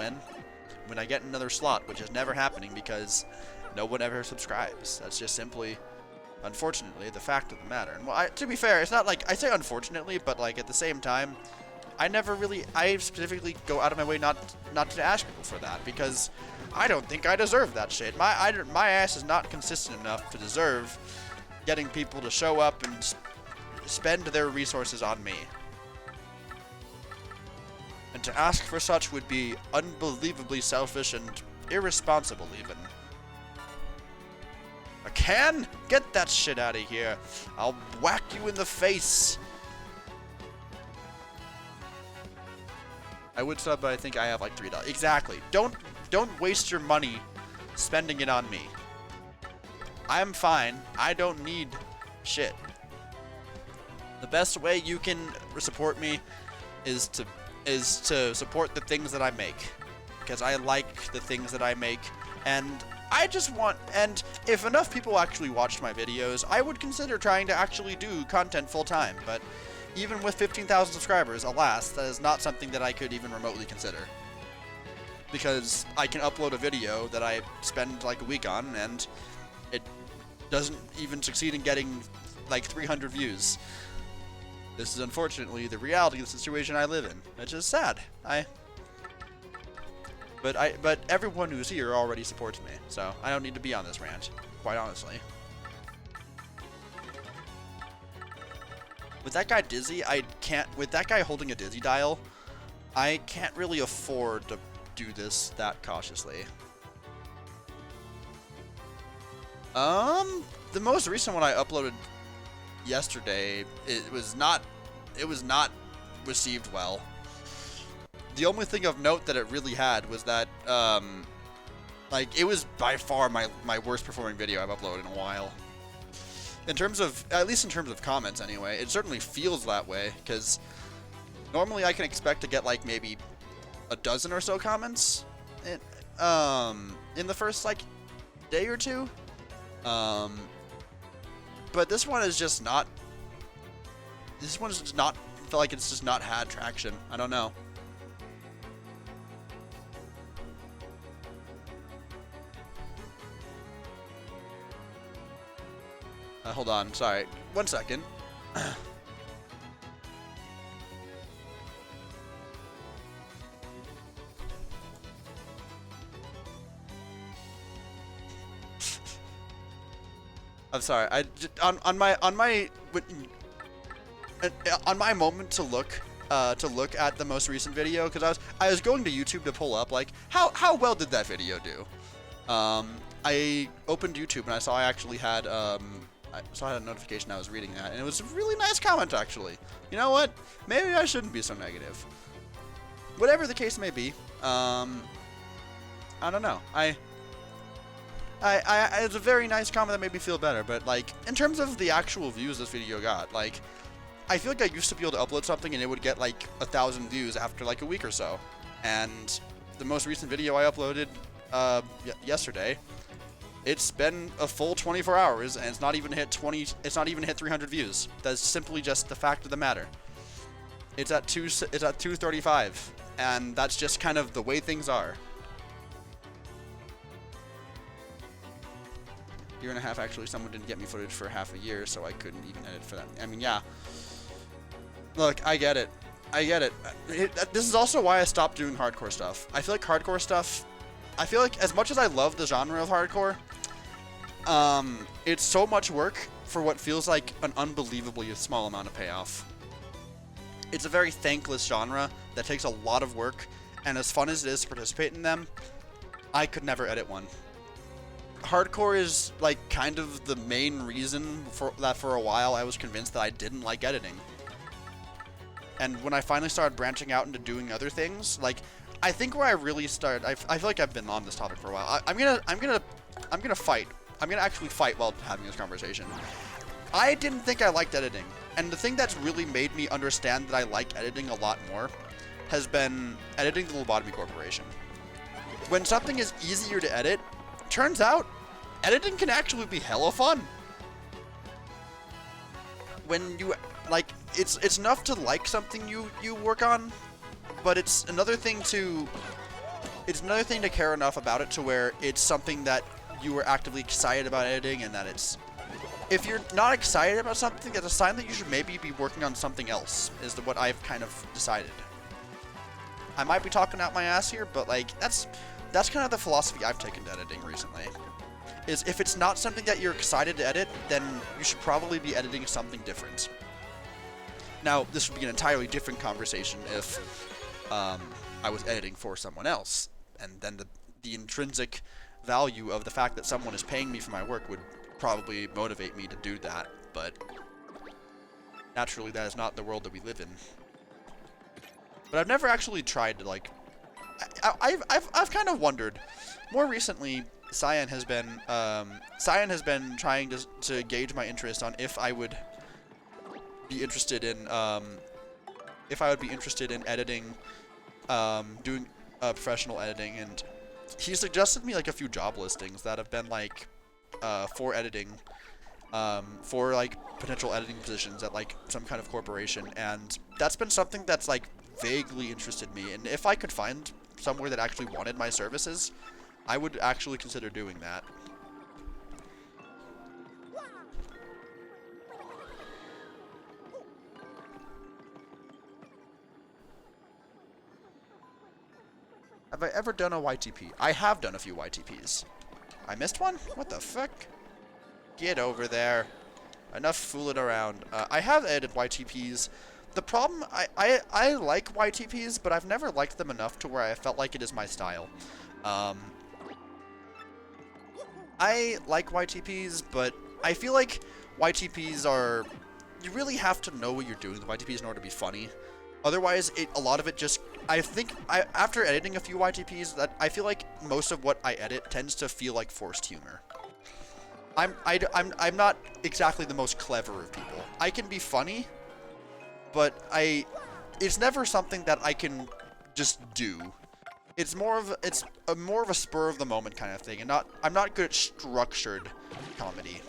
when I get another slot, which is never happening because no one ever subscribes. That's just simply, unfortunately, the fact of the matter. And well, to be fair, it's not like I say unfortunately, but like at the same time, I specifically go out of my way not to ask people for that because I don't think I deserve that shit. My ass is not consistent enough to deserve getting people to show up and spend their resources on me. And to ask for such would be unbelievably selfish and irresponsible, even. A can? Get that shit out of here. I'll whack you in the face. I would sub, but I think I have like $3. Exactly. Don't waste your money spending it on me. I'm fine. I don't need shit. The best way you can support me is to support the things that I make, because I like the things that I make, and I just want, and if enough people actually watched my videos, I would consider trying to actually do content full time, but even with 15,000 subscribers, alas, that is not something that I could even remotely consider, because I can upload a video that I spend like a week on, and it doesn't even succeed in getting like 300 views. This is unfortunately the reality of the situation I live in, which is sad. But everyone who's here already supports me, so I don't need to be on this rant, quite honestly. With that guy dizzy, I can't. With that guy holding a dizzy dial, I can't really afford to do this that cautiously. The most recent one I uploaded yesterday, it was not received well. The only thing of note that it really had was that, like, it was by far my worst performing video I've uploaded in a while. In terms of, at least in terms of comments anyway, it certainly feels that way, because normally I can expect to get, like, maybe a dozen or so comments in the first, like, day or two. But this one is just not, feel like it's just not had traction. I don't know. Hold on, sorry. 1 second. I'm sorry. On my moment to look at the most recent video, because I was going to YouTube to pull up, like, how well did that video do? I opened YouTube and I saw I actually had I had a notification I was reading that, and it was a really nice comment, actually. You know what? Maybe I shouldn't be so negative. Whatever the case may be, I don't know. It's a very nice comment that made me feel better, but, like, in terms of the actual views this video got, like, I feel like I used to be able to upload something and it would get, like, 1,000 views after, like, a week or so. And the most recent video I uploaded yesterday, it's been a full 24 hours and it's not even hit 300 views. That's simply just the fact of the matter. It's at 235, and that's just kind of the way things are. Year and a half, actually, someone didn't get me footage for half a year, so I couldn't even edit for that. I mean, yeah. Look, I get it. This is also why I stopped doing hardcore stuff. I feel like as much as I love the genre of hardcore, it's so much work for what feels like an unbelievably small amount of payoff. It's a very thankless genre that takes a lot of work, and as fun as it is to participate in them, I could never edit one. Hardcore is, like, kind of the main reason for a while I was convinced that I didn't like editing. And when I finally started branching out into doing other things, like, I think where I really started, I feel like I've been on this topic for a while. I'm gonna fight. I'm gonna actually fight while having this conversation. I didn't think I liked editing, and the thing that's really made me understand that I like editing a lot more has been editing the Lobotomy Corporation. When something is easier to edit, turns out editing can actually be hella fun. When you, like, it's enough to like something you work on, but it's another thing to care enough about it to where it's something that you were actively excited about editing, and that it's, if you're not excited about something, that's a sign that you should maybe be working on something else, is what I've kind of decided. I might be talking out my ass here, but, like, that's kind of the philosophy I've taken to editing recently. Is if it's not something that you're excited to edit, then you should probably be editing something different. Now, this would be an entirely different conversation if I was editing for someone else, and then the intrinsic value of the fact that someone is paying me for my work would probably motivate me to do that, but naturally that is not the world that we live in. But I've never actually tried to, like, I've kind of wondered. More recently, Cyan has been trying to gauge my interest on if I would be interested in editing, doing professional editing, and he suggested me, like, a few job listings that have been, like, for editing, for, like, potential editing positions at, like, some kind of corporation, and that's been something that's, like, vaguely interested me, and if I could find somewhere that actually wanted my services, I would actually consider doing that. Have I ever done a YTP? I have done a few YTPs. I missed one? What the fuck? Get over there. Enough fooling around. I have edited YTPs. The problem, I like YTPs, but I've never liked them enough to where I felt like it is my style. I like YTPs, but I feel like YTPs are... You really have to know what you're doing with YTPs in order to be funny. Otherwise, a lot of it just... I think, after editing a few YTPs, that I feel like most of what I edit tends to feel like forced humor. I'm not exactly the most clever of people. I can be funny, but it's never something that I can just do. It's more of a spur of the moment kind of thing, and I'm not good at structured comedy.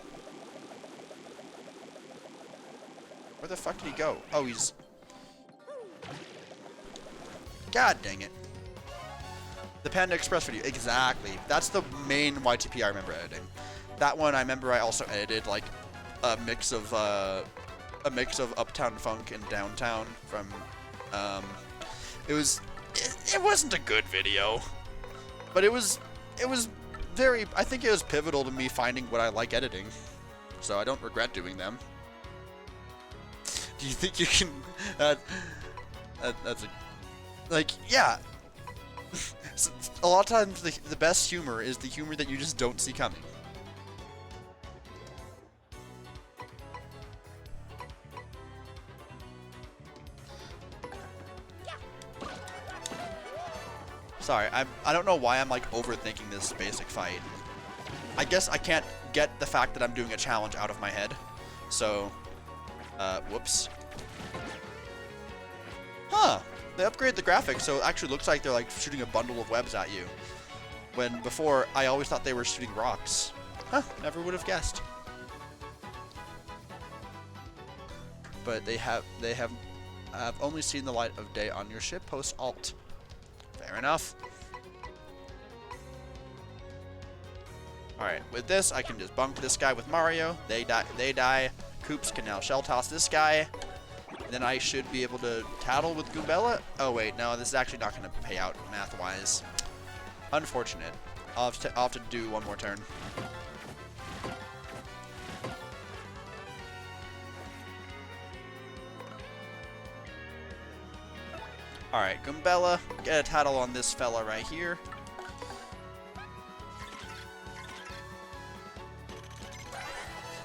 Where the fuck did he go? Oh, he's... God dang it. The Panda Express video, exactly. That's the main YTP I remember editing. That one I remember I also edited like a mix of Uptown Funk and Downtown from it wasn't a good video, but it was very, I think it was pivotal to me finding what I like editing, so I don't regret doing them. Do you think you can that's a, like, yeah. A lot of times the best humor is the humor that you just don't see coming. Sorry, I don't know why I'm like overthinking this basic fight. I guess I can't get the fact that I'm doing a challenge out of my head. So, whoops. Huh, they upgraded the graphics, so it actually looks like they're like shooting a bundle of webs at you. When before, I always thought they were shooting rocks. Huh, never would have guessed. But they have only seen the light of day on your ship post alt. Fair enough. Alright, with this, I can just bunk this guy with Mario. They die. Koops can now shell toss this guy. Then I should be able to tattle with Goombella. Oh wait, no, this is actually not going to pay out math-wise. Unfortunate. I'll have to do one more turn. Alright, Goombella, get a tattle on this fella right here.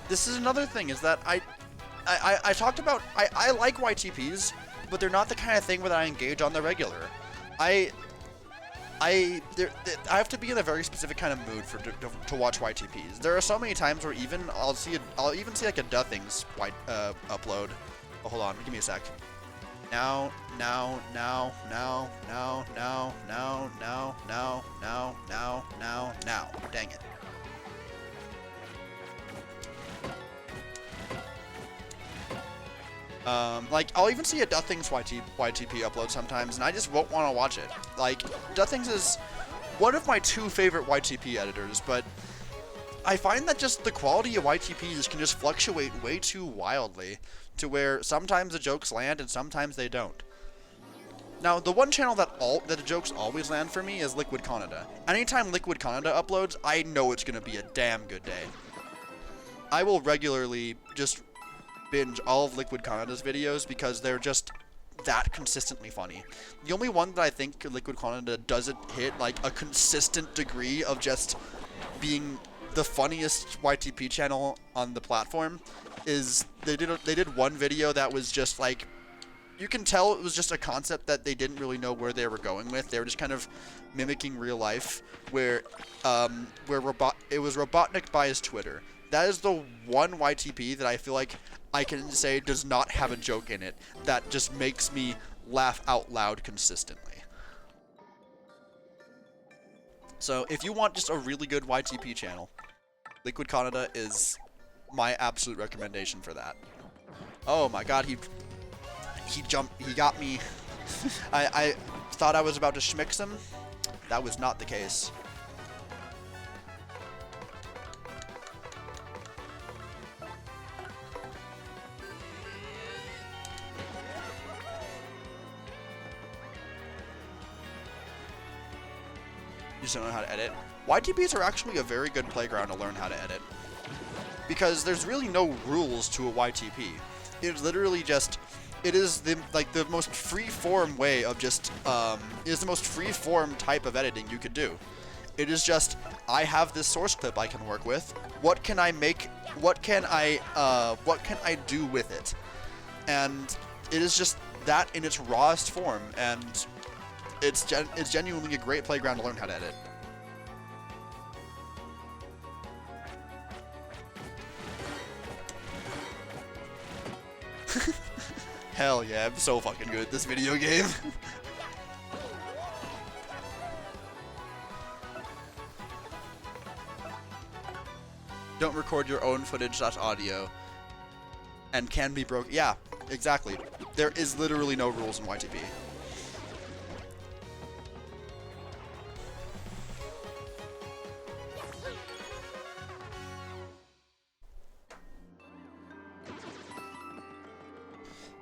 This is another thing, is that I talked about, I like YTPs, but they're not the kind of thing that I engage on the regular. I have to be in a very specific kind of mood to watch YTPs. There are so many times where I'll even see like a Duthings upload. Oh, hold on, give me a sec. Now. Dang it. Like, I'll even see a Duthings YTP upload sometimes, and I just won't want to watch it. Like, Duthings is one of my two favorite YTP editors, but I find that just the quality of YTPs can just fluctuate way too wildly, to where sometimes the jokes land and sometimes they don't. Now, the one channel that the jokes always land for me is Liquid Canada. Anytime Liquid Canada uploads, I know it's going to be a damn good day. I will regularly just binge all of Liquid Canada's videos because they're just that consistently funny. The only one that I think Liquid Canada doesn't hit like a consistent degree of just being the funniest YTP channel on the platform is they did one video that was just like, you can tell it was just a concept that they didn't really know where they were going with. They were just kind of mimicking real life, where it was Robotnik by his Twitter. That is the one YTP that I feel like I can say does not have a joke in it that just makes me laugh out loud consistently. So if you want just a really good YTP channel, Liquid Canada is my absolute recommendation for that. Oh my god, he got me. I thought I was about to schmix him. That was not the case. You just don't know how to edit. YTPs are actually a very good playground to learn how to edit. because there's really no rules to a YTP. It's literally just, it is the most free-form way of just, it is the most free-form type of editing you could do. It is just, I have this source clip I can work with. What can I make? What can I do with it? And it is just that in its rawest form, and it's genuinely a great playground to learn how to edit. Hell yeah, I'm so fucking good at this video game. Don't record your own footage/audio and can be broken. Yeah, exactly. There is literally no rules in YTP.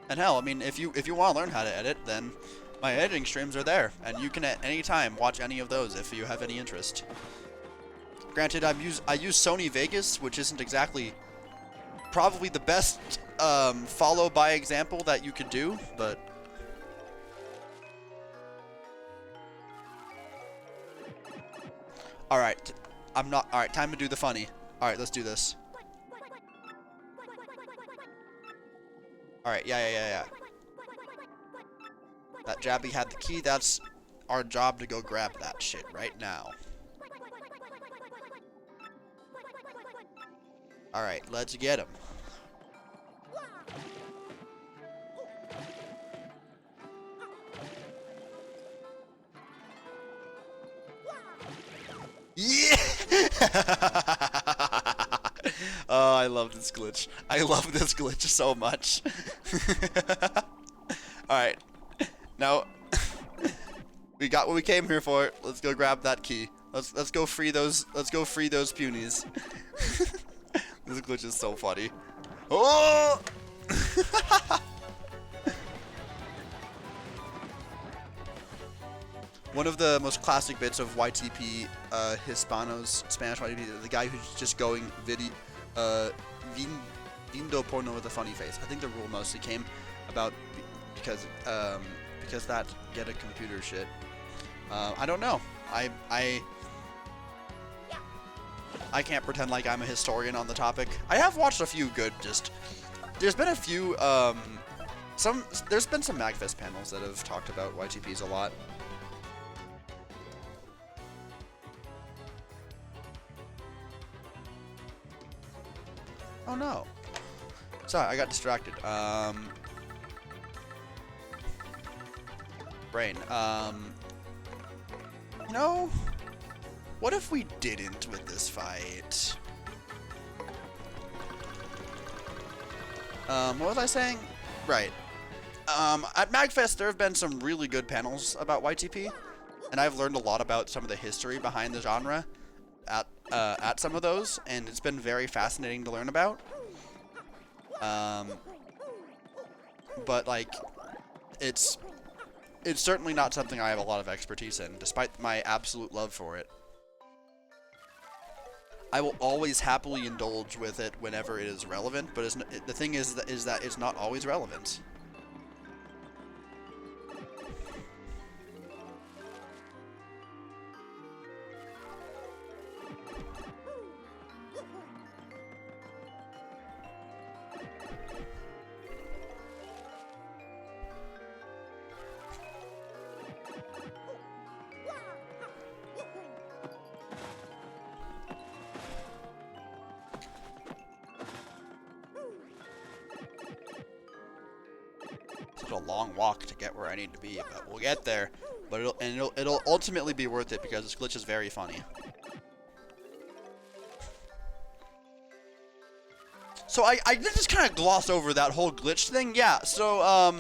And hell, I mean, if you want to learn how to edit, then my editing streams are there, and you can at any time watch any of those if you have any interest. Granted, I use Sony Vegas, which isn't exactly probably the best follow by example that you could do, but all right, all right, time to do the funny. All right, let's do this. Alright, yeah. That Jabby had the key, that's our job to go grab that shit right now. Alright, let's get him. Yeah! Oh, I love this glitch. I love this glitch so much. Alright. Now, we got what we came here for. Let's go grab that key. Let's go free those punies. This glitch is so funny. Oh! One of the most classic bits of YTP, Hispanos, Spanish YTP, the guy who's just going vindo porno with a funny face. I think the rule mostly came about because that get a computer shit. I don't know. I can't pretend like I'm a historian on the topic. I have watched a few good, there's been a few, there's been some MagFest panels that have talked about YTPs a lot. Oh no. Sorry, I got distracted. Brain. You know, what if we didn't with this fight? What was I saying? Right. At MagFest, there have been some really good panels about YTP, and I've learned a lot about some of the history behind the genre at some of those, and it's been very fascinating to learn about. But like, it's certainly not something I have a lot of expertise in, despite my absolute love for it. I will always happily indulge with it whenever it is relevant, but the thing is that it's not always relevant. Such a long walk to get where I need to be, but we'll get there. But it'll ultimately be worth it because this glitch is very funny. So I did just kind of gloss over that whole glitch thing. Yeah, so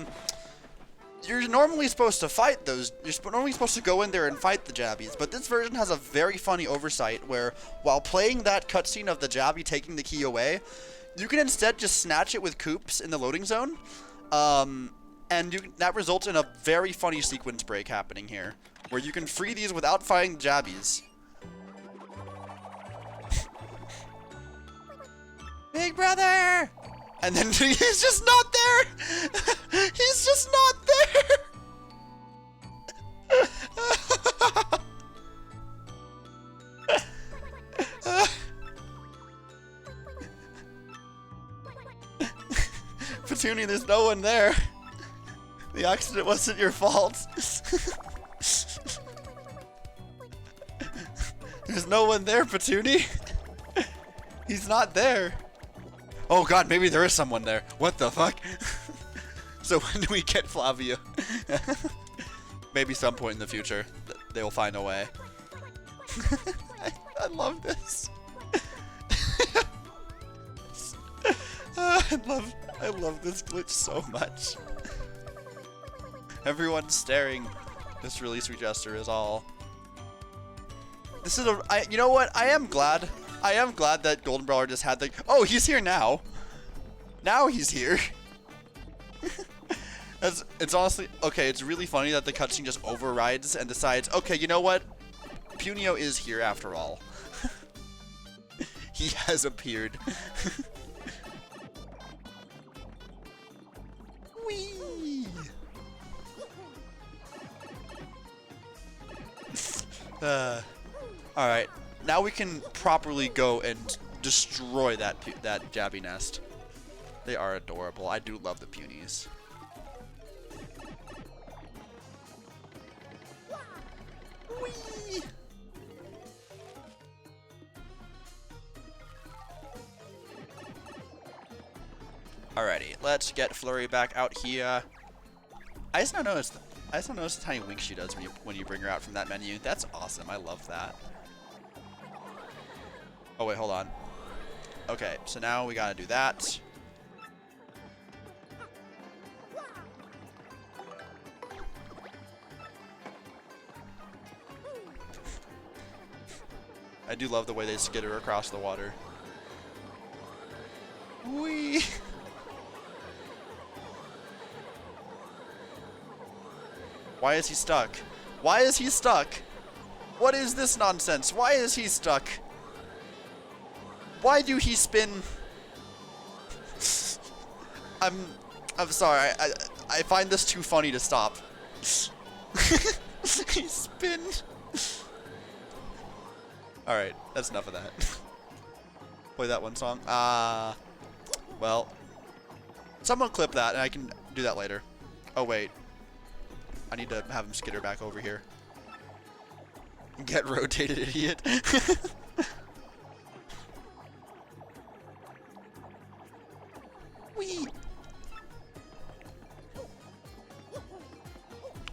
you're normally supposed to fight those. You're normally supposed to go in there and fight the Jabbies, but this version has a very funny oversight where while playing that cutscene of the Jabby taking the key away, you can instead just snatch it with Koops in the loading zone. And that results in a very funny sequence break happening here, where you can free these without fighting the Jabbies. Big brother! And then he's just not there! He's just not there! Petunia, there's no one there. The accident wasn't your fault. There's no one there, Petunia. He's not there. Oh god, maybe there is someone there. What the fuck? So when do we get Flavia? Maybe some point in the future they will find a way. I love this. I love this glitch so much. Everyone's staring. This really sweet gesture is all. This is you know what? I am glad that Golden Brawler just had the. Oh, he's here now. Now he's here. It's honestly okay. It's really funny that the cutscene just overrides and decides. Okay, you know what? Punio is here after all. He has appeared. Whee! All right. Now we can properly go and destroy that Jabby nest. They are adorable. I do love the Punies. Whee! Alrighty, let's get Flurry back out here. I just don't notice the tiny wink she does when you bring her out from that menu. That's awesome. I love that. Oh wait, hold on. Okay, so now we gotta do that. I do love the way they skitter across the water. Whee! Why is he stuck? Why is he stuck? What is this nonsense? Why is he stuck? Why do he spin? I'm sorry. I find this too funny to stop. He spin. All right, that's enough of that. Play that one song. Well, someone clip that, and I can do that later. Oh wait, I need to have him skitter back over here. Get rotated, idiot. Whee!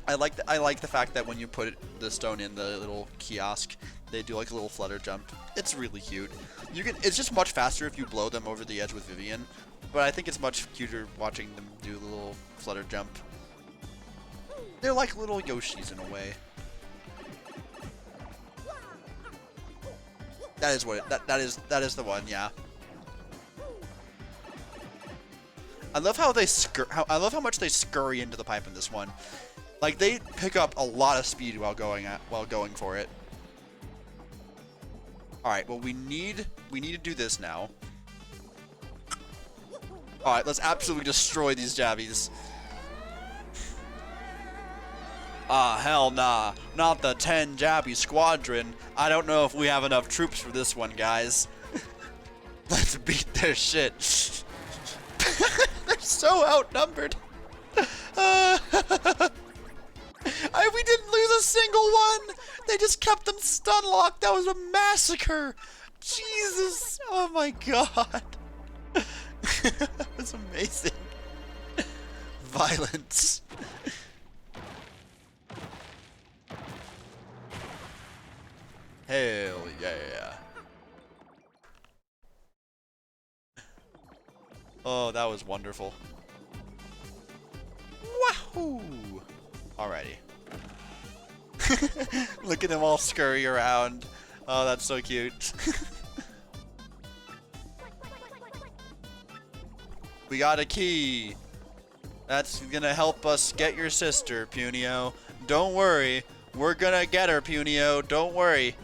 I like the fact that when you put the stone in the little kiosk, they do like a little flutter jump. It's really cute. It's just much faster if you blow them over the edge with Vivian, but I think it's much cuter watching them do the little flutter jump. They're like little Yoshis in a way. That is what that is the one, yeah. I love how I love how much they scurry into the pipe in this one. Like they pick up a lot of speed while going for it. All right, well we need to do this now. All right, let's absolutely destroy these Jabbies. Ah, hell nah. Not the 10 Jabby squadron. I don't know if we have enough troops for this one, guys. Let's beat their shit. They're so outnumbered. We didn't lose a single one. They just kept them stun locked. That was a massacre. Jesus. Oh my god. That was amazing. Violence. Hell yeah. Oh, that was wonderful. Wahoo! Alrighty. Look at them all scurry around. Oh, that's so cute. We got a key. That's gonna help us get your sister, Punio. Don't worry. We're gonna get her, Punio. Don't worry.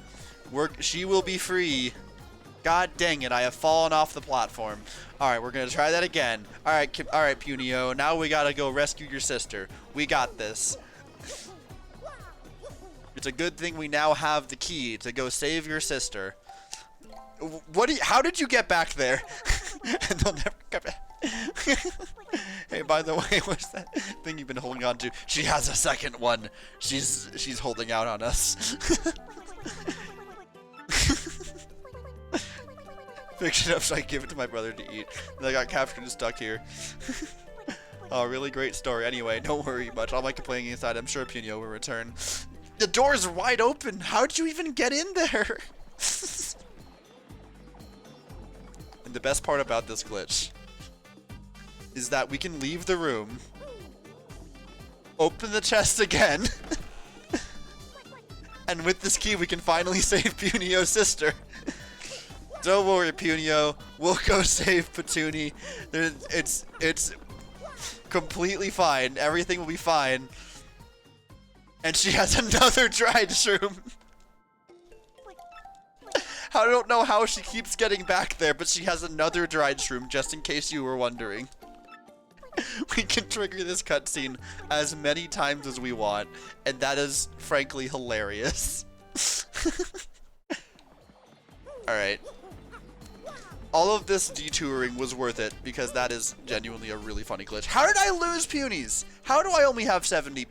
She will be free. God dang it, I have fallen off the platform. Alright, we're gonna try that again. Alright, Punio, now we gotta go rescue your sister. We got this. It's a good thing we now have the key to go save your sister. How did you get back there? And they'll never come back. Hey, by the way, what's that thing you've been holding on to? She has a second one. She's holding out on us. Fix it up so I give it to my brother to eat. And I got captured and stuck here. Oh, really great story. Anyway, don't worry much. All my complaining aside, I'm sure Punio will return. The door's wide open. How'd you even get in there? And the best part about this glitch is that we can leave the room, open the chest again, and with this key we can finally save Punio's sister. Don't worry, Punio. We'll go save Petuni. It's completely fine. Everything will be fine. And she has another dried shroom. I don't know how she keeps getting back there, but she has another dried shroom, just in case you were wondering. We can trigger this cutscene as many times as we want, and that is frankly hilarious. Alright. All of this detouring was worth it, because that is genuinely a really funny glitch. How did I lose Punies? How do I only have 70?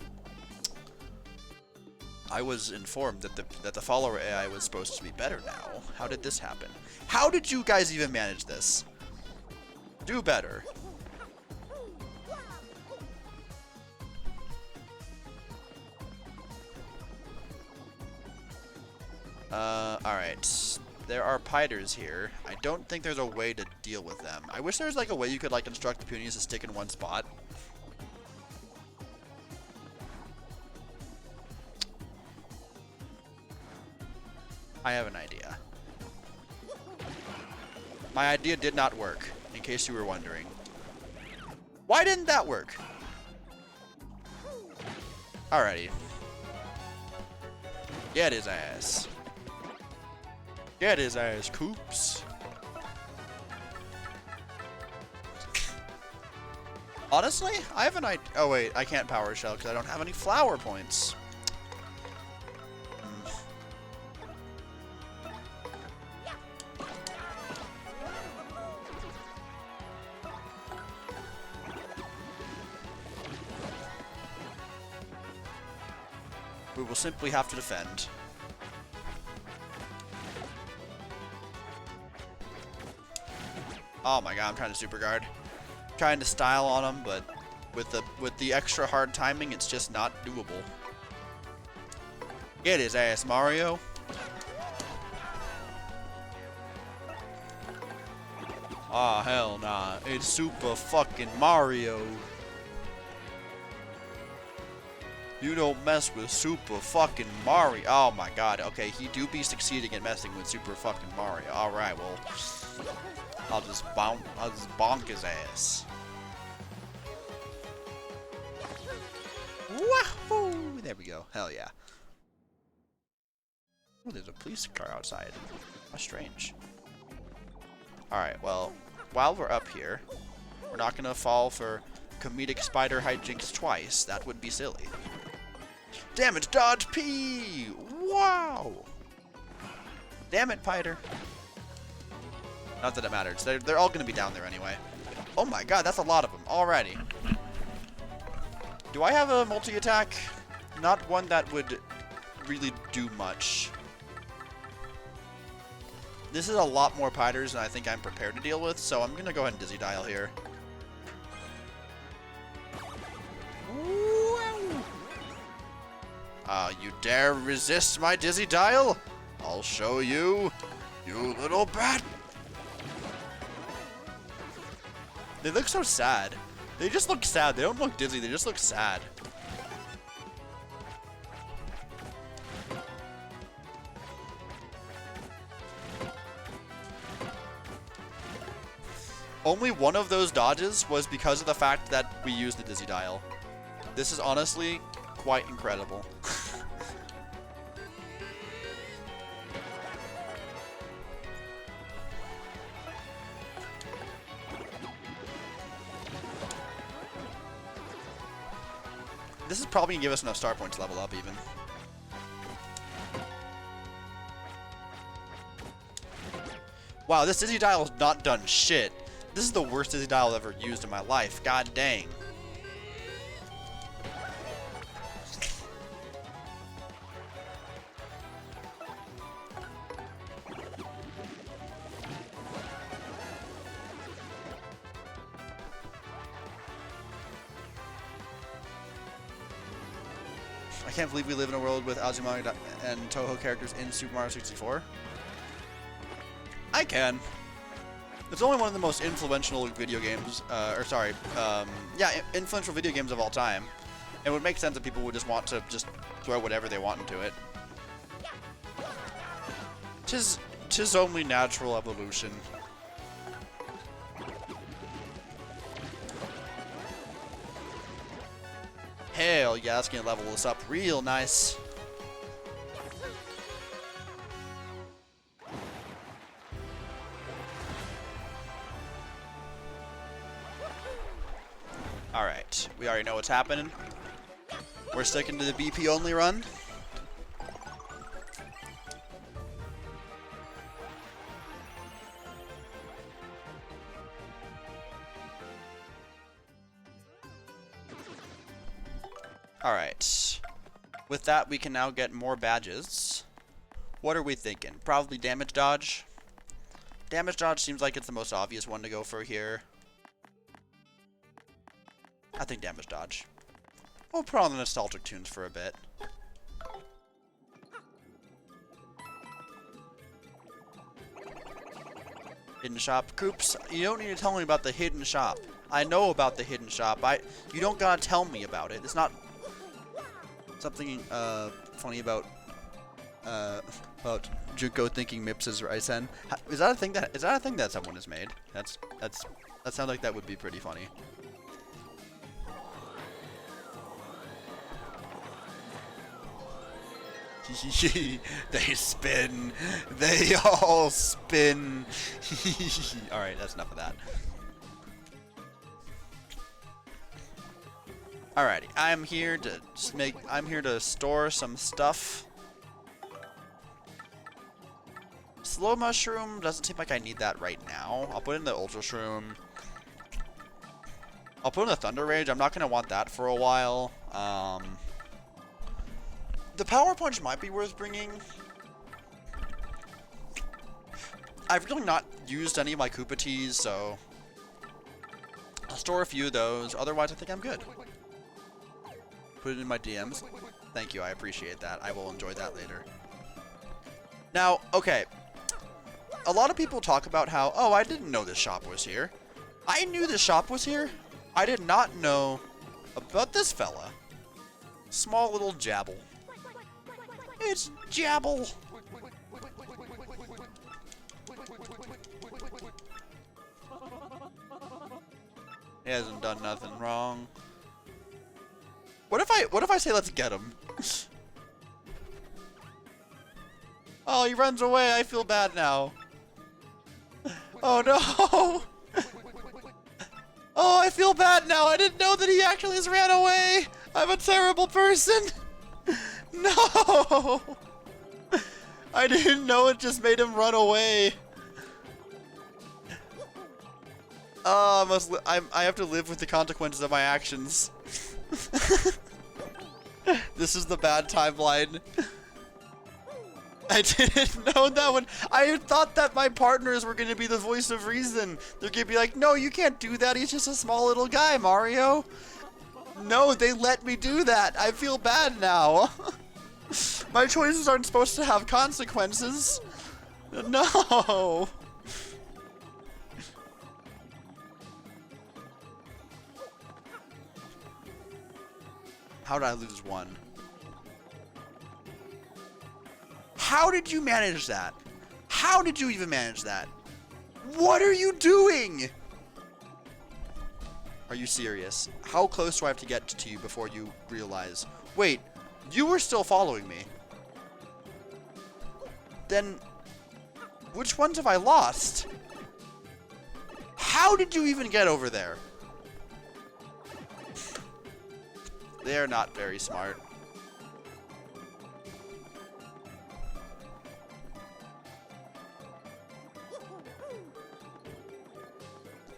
I was informed that the follower AI was supposed to be better now. How did this happen? How did you guys even manage this? Do better. Alright. There are Piders here. I don't think there's a way to deal with them. I wish there was like a way you could like instruct the Punies to stick in one spot. I have an idea. My idea did not work, in case you were wondering. Why didn't that work? Alrighty. Get his ass. Get his ass, Coops. Honestly, I have an idea. Oh wait, I can't power shell because I don't have any flower points. We will simply have to defend. Oh my god, I'm trying to super guard. Trying to style on him, but with the extra hard timing, it's just not doable. Get his ass, Mario. Ah, hell nah. It's super fucking Mario. You don't mess with super fucking Mario. Oh my god. Okay, he do be succeeding at messing with super fucking Mario. Alright, well. I'll just bonk his ass. Wahoo! There we go. Hell yeah. Oh, there's a police car outside. How strange. Alright, well, while we're up here, we're not gonna fall for comedic spider hijinks twice. That would be silly. Damage dodge P! Wow! Damn it, Piter. Not that it matters. They're all gonna be down there anyway. Oh my god, that's a lot of them. Alrighty. Do I have a multi-attack? Not one that would really do much. This is a lot more Piters than I think I'm prepared to deal with, so I'm gonna go ahead and Dizzy Dial here. You dare resist my Dizzy Dial? I'll show you, you little bat. They look so sad. They just look sad. They don't look dizzy. They just look sad. Only one of those dodges was because of the fact that we used the Dizzy Dial. This is honestly quite incredible. This is probably gonna give us enough star points to level up even. Wow, this Dizzy Dial has not done shit. This is the worst Dizzy Dial I've ever used in my life. God dang. I can't believe we live in a world with Azumanga and Toho characters in Super Mario 64. I can. It's only one of the most influential video games, influential video games of all time. It would make sense that people would just want to just throw whatever they want into it. Tis only natural evolution. Hell yeah, that's gonna level this up real nice. Alright, we already know what's happening. We're sticking to the BP only run. Alright. With that, we can now get more badges. What are we thinking? Probably damage dodge. Damage dodge seems like it's the most obvious one to go for here. I think damage dodge. We'll put on the nostalgic tunes for a bit. Hidden shop. Coops, you don't need to tell me about the hidden shop. I know about the hidden shop. You don't gotta tell me about it. It's not something funny about Junko thinking Mips is Ryzen. Is that a thing that someone has made? That sounds like that would be pretty funny. They spin. They all spin. Alright, that's enough of that. Alrighty, I'm here to store some stuff. Slow mushroom doesn't seem like I need that right now. I'll put in the ultra shroom. I'll put in the thunder rage. I'm not gonna want that for a while. The power punch might be worth bringing. I've really not used any of my Koopa teas, so I'll store a few of those. Otherwise, I think I'm good. Put it in my DMs. Thank you, I appreciate that. I will enjoy that later. Now, okay. A lot of people talk about how, oh, I didn't know this shop was here. I knew this shop was here. I did not know about this fella. Small little Jabble. It's Jabble. He hasn't done nothing wrong. What if I say let's get him? Oh, he runs away. I feel bad now. Oh no. Oh, I feel bad now. I didn't know that he actually just ran away. I'm a terrible person. No! I didn't know it just made him run away. Oh, I have to live with the consequences of my actions. This is the bad timeline. I didn't know that one. I thought that my partners were going to be the voice of reason. They're going to be like, no, you can't do that. He's just a small little guy, Mario. No, they let me do that. I feel bad now. My choices aren't supposed to have consequences. No. How did I lose one? How did you manage that? How did you even manage that? What are you doing? Are you serious? How close do I have to get to you before you realize? Wait, you were still following me. Then, which ones have I lost? How did you even get over there? They're not very smart.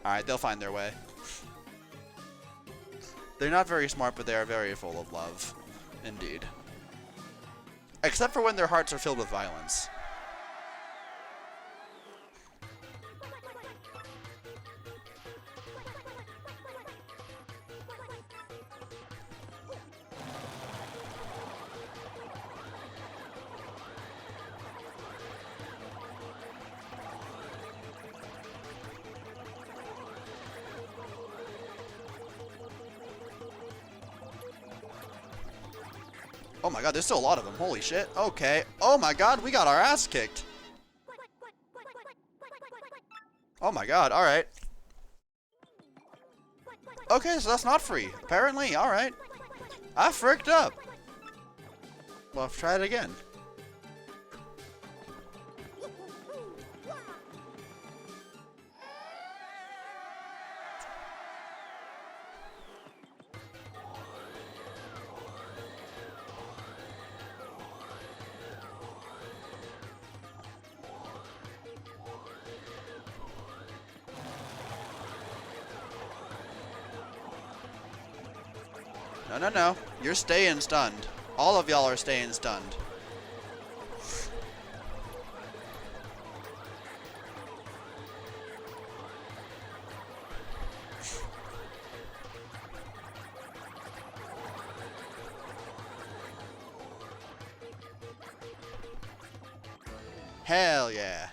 Alright, they'll find their way. They're not very smart, but they are very full of love. Indeed. Except for when their hearts are filled with violence. Oh my god, there's still a lot of them. Holy shit. Okay. Oh my god, we got our ass kicked. Oh my god, alright. Okay, so that's not free. Apparently, alright. I fricked up. Well, I'll try it again. No, no, no. You're staying stunned. All of y'all are staying stunned. Hell yeah.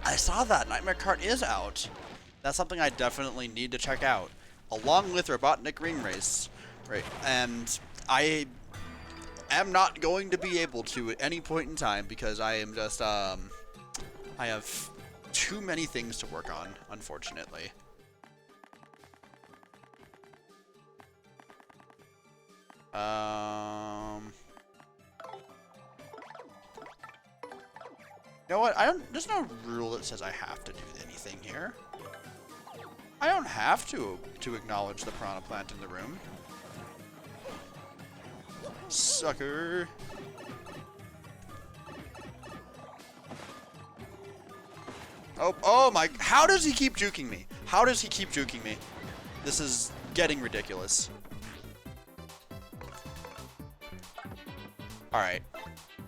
I saw that Nightmare Cart is out. That's something I definitely need to check out, along with Robotnik Ring Race. Right, and I am not going to be able to at any point in time because I am just I have too many things to work on, unfortunately. You know what? There's no rule that says I have to do anything here. I don't have to acknowledge the piranha plant in the room. Sucker. Oh my, how does he keep juking me? How does he keep juking me? This is getting ridiculous. Alright.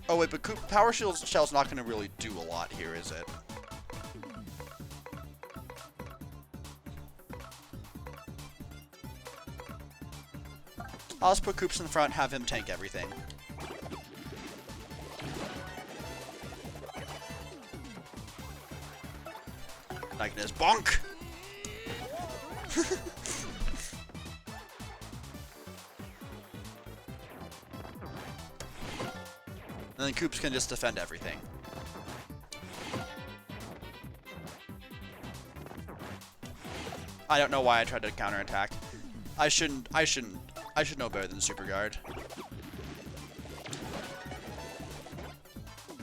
Oh wait, but Power Shell's not going to really do a lot here, is it? I'll just put Koops in front, have him tank everything. Like this. Bonk! And then Koops can just defend everything. I don't know why I tried to counterattack. I should know better than Super Guard.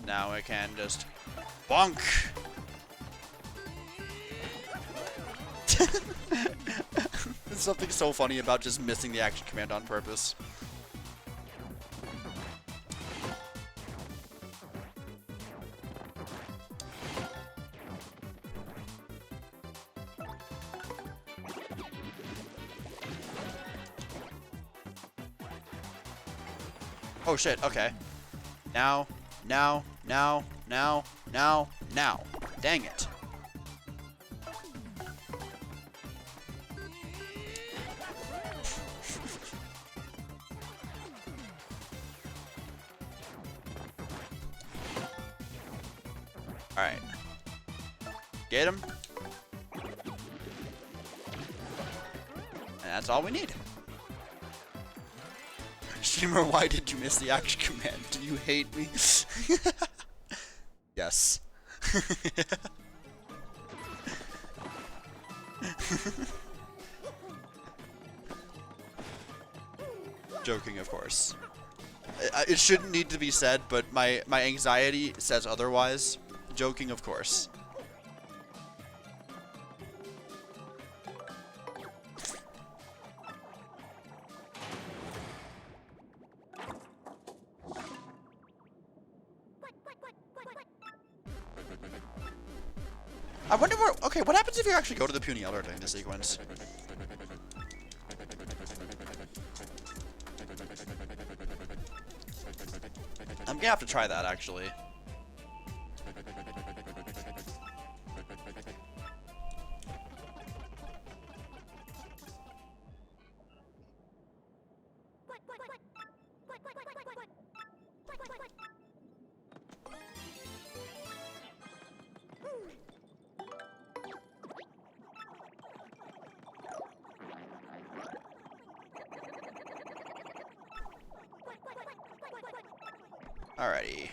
Now I can just bonk. There's something so funny about just missing the action command on purpose. Oh shit, okay. Now. Dang it. Alright. Get him. And that's all we need. Streamer, why did you miss the action command? Do you hate me? Yes. Joking, of course. It shouldn't need to be said, but my anxiety says otherwise. Joking, of course. I wonder where... Okay, what happens if you actually go to the Puny Elder during the sequence? I'm gonna have to try that, actually. Alrighty.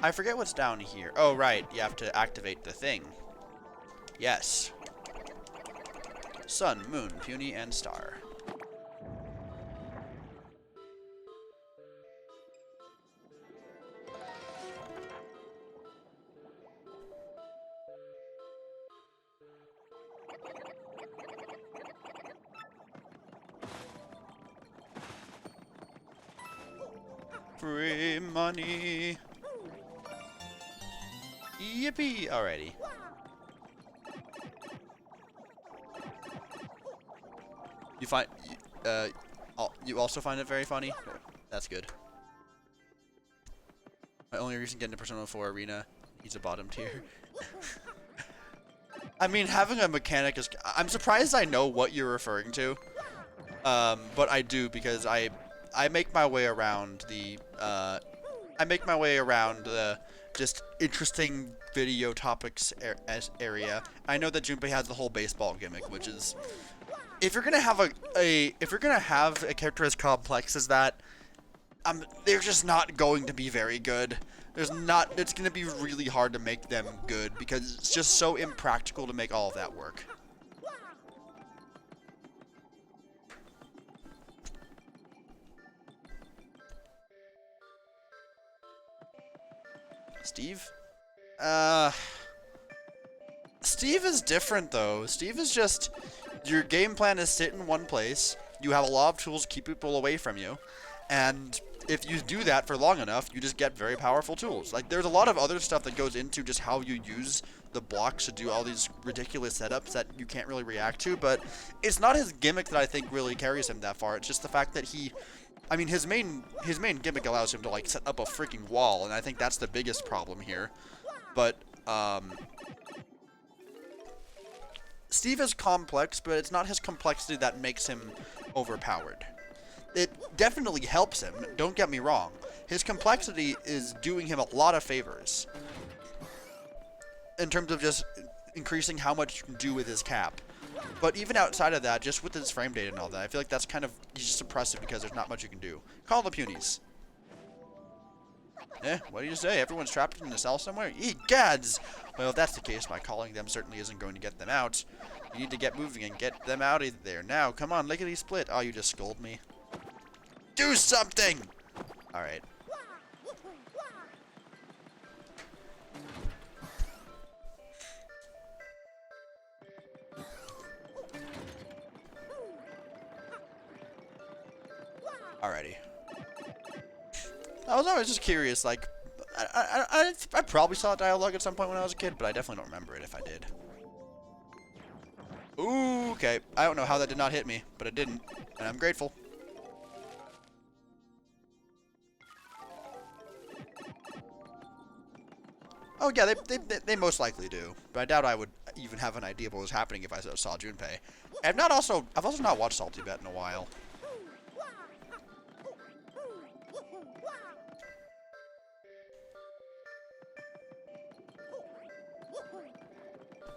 I forget what's down here. Oh, right. You have to activate the thing. Yes. Sun, moon, puny, and star. Free money. Yippee! Alrighty. You find, you also find it very funny? That's good. My only reason getting to Persona 4 Arena, he's a bottom tier. I mean, having a mechanic is... I'm surprised I know what you're referring to. But I do, because I make my way around the, just interesting video topics area. I know that Junpei has the whole baseball gimmick, which is... If you're gonna have a character as complex as that, they're just not going to be very good. It's gonna be really hard to make them good because it's just so impractical to make all of that work. Steve? Steve is different though. Steve is just, your game plan is sit in one place, you have a lot of tools to keep people away from you, and if you do that for long enough, you just get very powerful tools. Like, there's a lot of other stuff that goes into just how you use the blocks to do all these ridiculous setups that you can't really react to, but it's not his gimmick that I think really carries him that far. It's just the fact that his main gimmick allows him to, like, set up a freaking wall, and I think that's the biggest problem here. But, Steve is complex, but it's not his complexity that makes him overpowered. It definitely helps him, don't get me wrong. His complexity is doing him a lot of favors. In terms of just increasing how much you can do with his cap. But even outside of that, just with his frame data and all that, I feel like that's kind of, he's just suppressive because there's not much you can do. Call the punies. What do you say? Everyone's trapped in a cell somewhere? Egads! Well, if that's the case, my calling them certainly isn't going to get them out. You need to get moving and get them out of there. Now, come on, lickety split. Oh, you just scolded me. Do something! Alright. Alrighty. I was always just curious, like, I probably saw dialogue at some point when I was a kid, but I definitely don't remember it if I did. Ooh, okay. I don't know how that did not hit me, but it didn't, and I'm grateful. Oh yeah, they most likely do, but I doubt I would even have an idea of what was happening if I saw Junpei. I've also not watched Salty Bet in a while.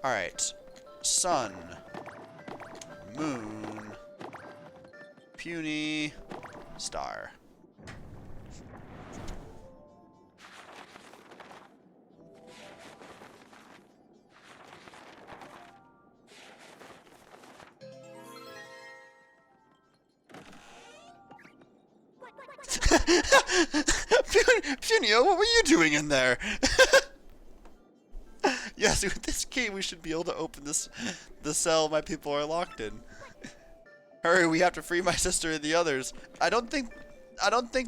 Alright. Sun. Moon. Puny. Star. Punio, what were you doing in there? Yes, with this key we should be able to open the cell my people are locked in. Hurry, we have to free my sister and the others. I don't think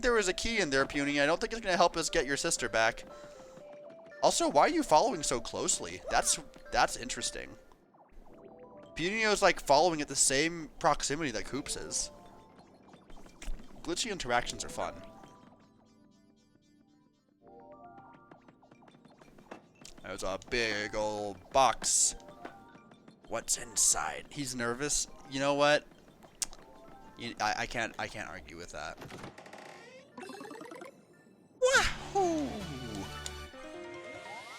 there was a key in there, Puny. I don't think it's gonna help us get your sister back. Also, why are you following so closely? That's interesting. Punio's like following at the same proximity that Hoops is. Glitchy interactions are fun. There's a big old box. What's inside? He's nervous. You know what? I can't argue with that. Wahoo!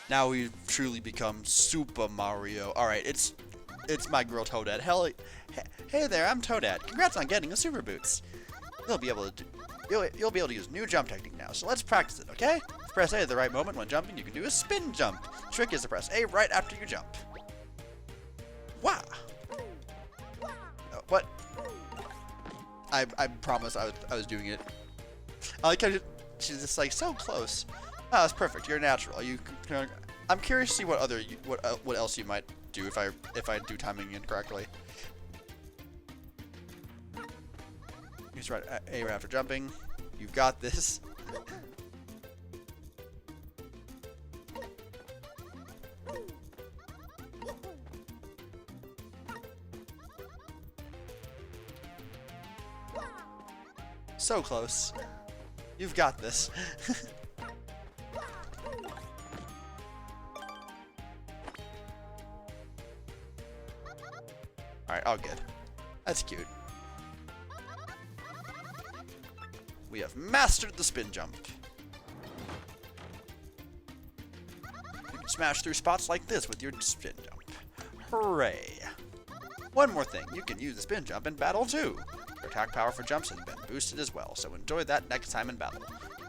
Now we've truly become Super Mario. All right, it's my girl Toadette. Hey there, I'm Toadette. Congrats on getting a Super Boots. You'll be able to use new jump technique now. So let's practice it, okay? Press A at the right moment when jumping. You can do a spin jump. Trick is to press A right after you jump. Wow. What? I promise I was doing it. I like how she's just like so close. Oh, that's perfect. You're natural. I'm curious to see what else you might do if I do timing incorrectly. He's right. A right after jumping. You've got this. So close. You've got this. Alright, all good. That's cute. We have mastered the spin jump. You can smash through spots like this with your spin jump. Hooray! One more thing, you can use the spin jump in battle too. Your attack power for jumps has been boosted as well, so enjoy that next time in battle.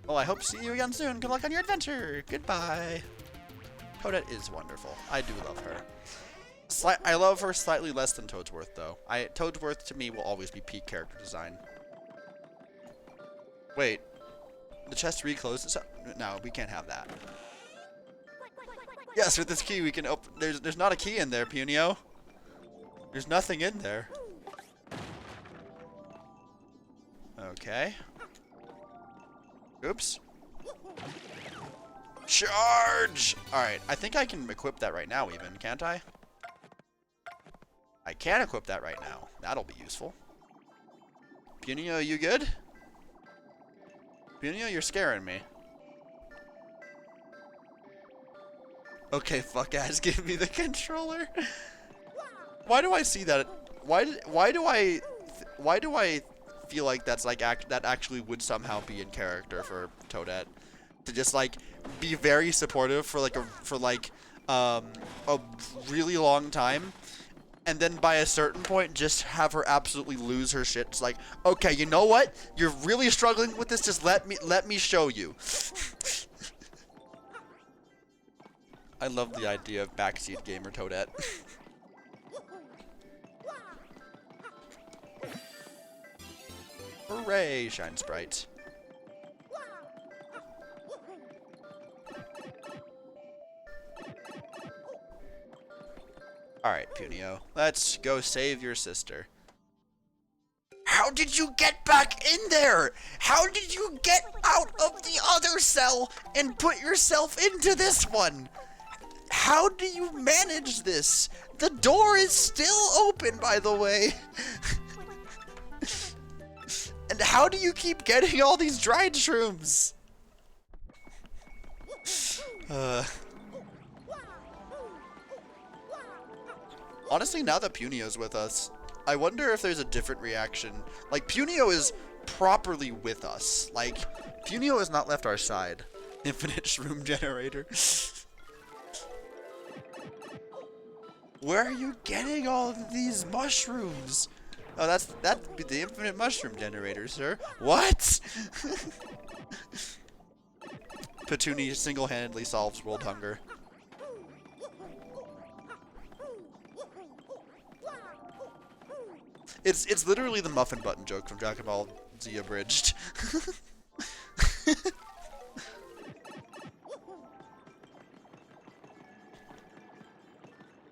Well, I hope to see you again soon. Good luck on your adventure. Goodbye. Toadette is wonderful. I do love her. I love her slightly less than Toadsworth, though. Toadsworth, to me, will always be peak character design. Wait. The chest recloses? No, we can't have that. Yes, with this key, we can open... There's not a key in there, Punio. There's nothing in there. Okay. Oops. Charge! Alright, I think I can equip that right now even, can't I? I can equip that right now. That'll be useful. Punio, you good? Punio, you're scaring me. Okay, fuck ass, give me the controller. Why do I see that? Why do I feel like that's like that actually would somehow be in character for Toadette to just like be very supportive for a really long time, and then by a certain point just have her absolutely lose her shit. It's like, okay, you know what? You're really struggling with this. Just let me show you. I love the idea of backseat gamer Toadette. Hooray, Shine Sprite. Alright, Punio. Let's go save your sister. How did you get back in there? How did you get out of the other cell and put yourself into this one? How do you manage this? The door is still open, by the way. And how do you keep getting all these dried shrooms? Honestly, now that Punio's with us, I wonder if there's a different reaction. Like, Punio is properly with us. Like, Punio has not left our side. Infinite shroom generator. Where are you getting all of these mushrooms? Oh, that'd be the infinite mushroom generator, sir. What? Petunia single-handedly solves world hunger. It's literally the muffin button joke from Dragon Ball Z Abridged.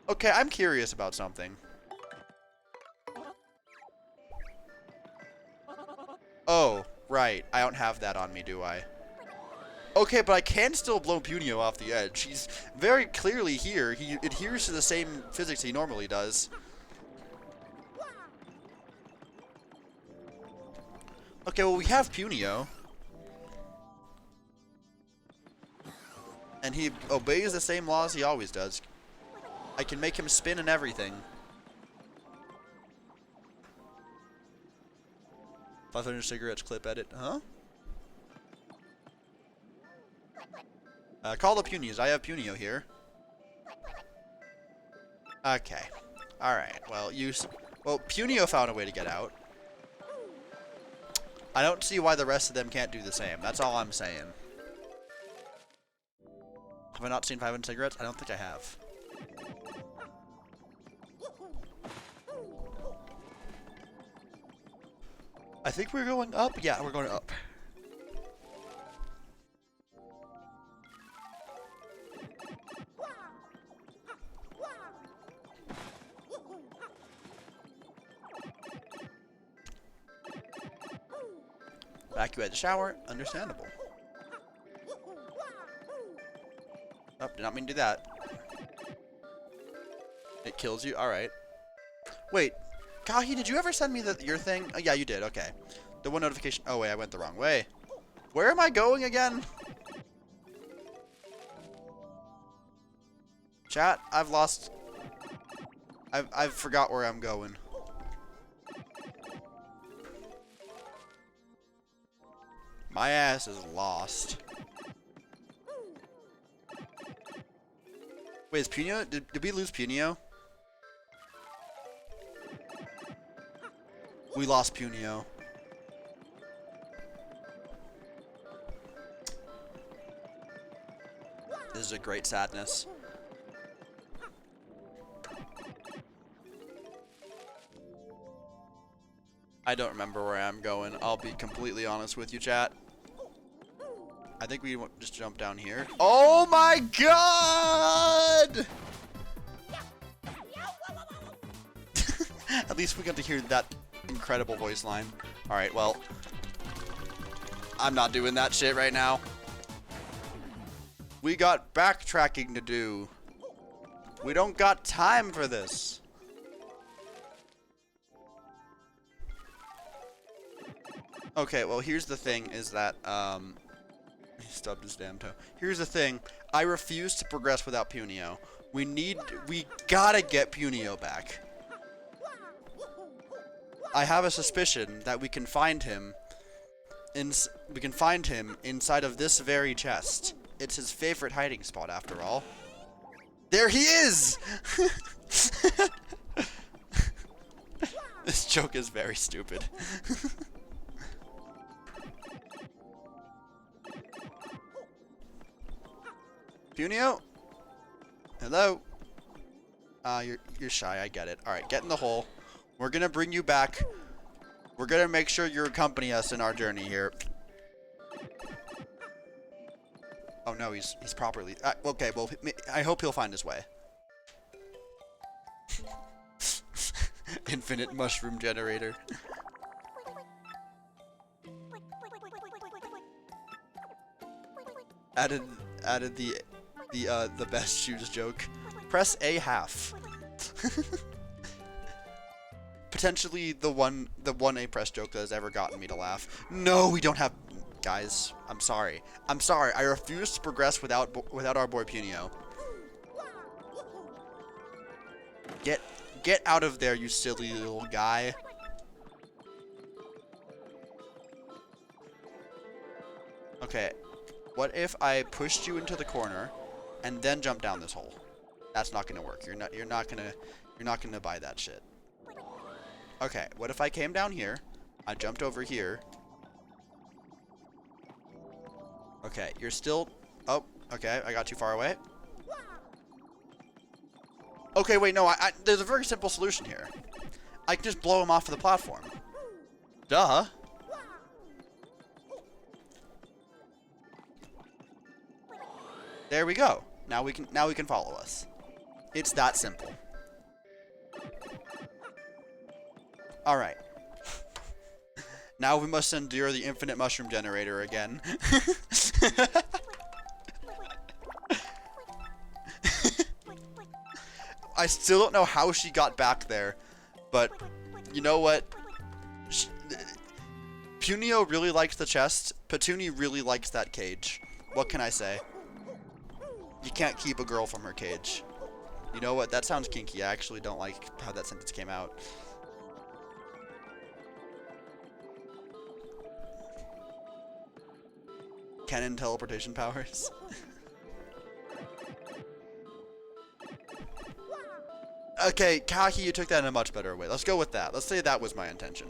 Okay, I'm curious about something. Oh, right. I don't have that on me, do I? Okay, but I can still blow Punio off the edge. He's very clearly here. He adheres to the same physics he normally does. Okay, well, we have Punio. And he obeys the same laws he always does. I can make him spin and everything. 500 cigarettes clip edit, huh? Call the Punios. I have Punio here. Okay. Alright, well, Punio found a way to get out. I don't see why the rest of them can't do the same. That's all I'm saying. Have I not seen 500 cigarettes? I don't think I have. I think we're going up. Yeah, we're going up. Evacuate the shower. Understandable. Oh, did not mean to do that. It kills you? Alright. Wait. Kahi, did you ever send me your thing? Oh, yeah, you did. Okay. The one notification. Oh, wait, I went the wrong way. Where am I going again? Chat, I've lost... I've forgot where I'm going. My ass is lost. Wait, is Punio? Did we lose Punio? We lost Punio. This is a great sadness. I don't remember where I'm going. I'll be completely honest with you, chat. I think we just jump down here. Oh my god! At least we got to hear that incredible voice line. Alright, well. I'm not doing that shit right now. We got backtracking to do. We don't got time for this. Okay, well, here's the thing is that, he stubbed his damn toe. Here's the thing. I refuse to progress without Punio. We gotta get Punio back. I have a suspicion that we can find him inside of this very chest. It's his favorite hiding spot, after all. There he is! This joke is very stupid. Punio? Hello? You're shy, I get it. Alright, get in the hole. We're gonna bring you back. We're gonna make sure you accompany us in our journey here. Oh no, he's properly... okay, well, I hope he'll find his way. Infinite mushroom generator. Added the best shoes joke. Press A half. Potentially the one A press joke that has ever gotten me to laugh. No, we don't have... Guys, I'm sorry. I'm sorry. I refuse to progress without our boy Punio. Get out of there, you silly little guy. Okay. What if I pushed you into the corner and then jump down this hole? That's not gonna work. You're not gonna buy that shit. Okay, what if I came down here, I jumped over here. Okay, you're still... Oh, okay, I got too far away. Okay, wait, no, there's a very simple solution here. I can just blow him off of the platform. Duh. There we go. Now we can follow us. It's that simple. All right. Now we must endure the infinite mushroom generator again. I still don't know how she got back there, but you know what? Punio really likes the chest. Petunia really likes that cage. What can I say? You can't keep a girl from her cage. You know what? That sounds kinky. I actually don't like how that sentence came out. Cannon teleportation powers. Okay, Kaki, you took that in a much better way. Let's go with that. Let's say that was my intention.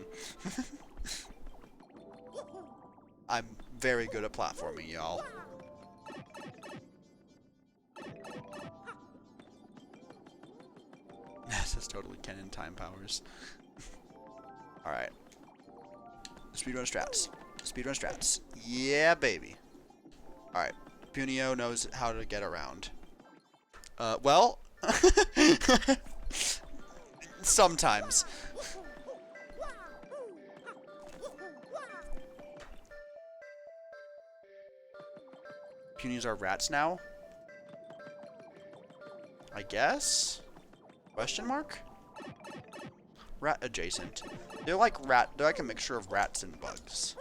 I'm very good at platforming, y'all. This is totally Cannon time powers. Alright. Speedrun strats. Speedrun strats. Yeah, baby. Alright. Punio knows how to get around. Well... sometimes. Punios are rats now? I guess? Question mark? Rat adjacent. They're like a mixture of rats and bugs.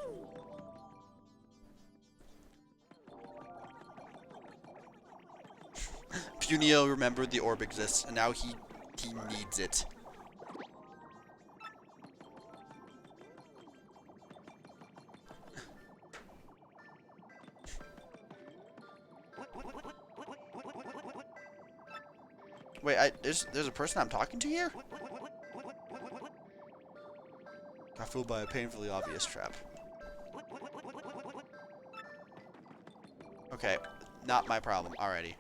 Punio remembered the orb exists, and now he needs it. Wait, there's a person I'm talking to here? Got fooled by a painfully obvious trap. Okay, not my problem. Alrighty.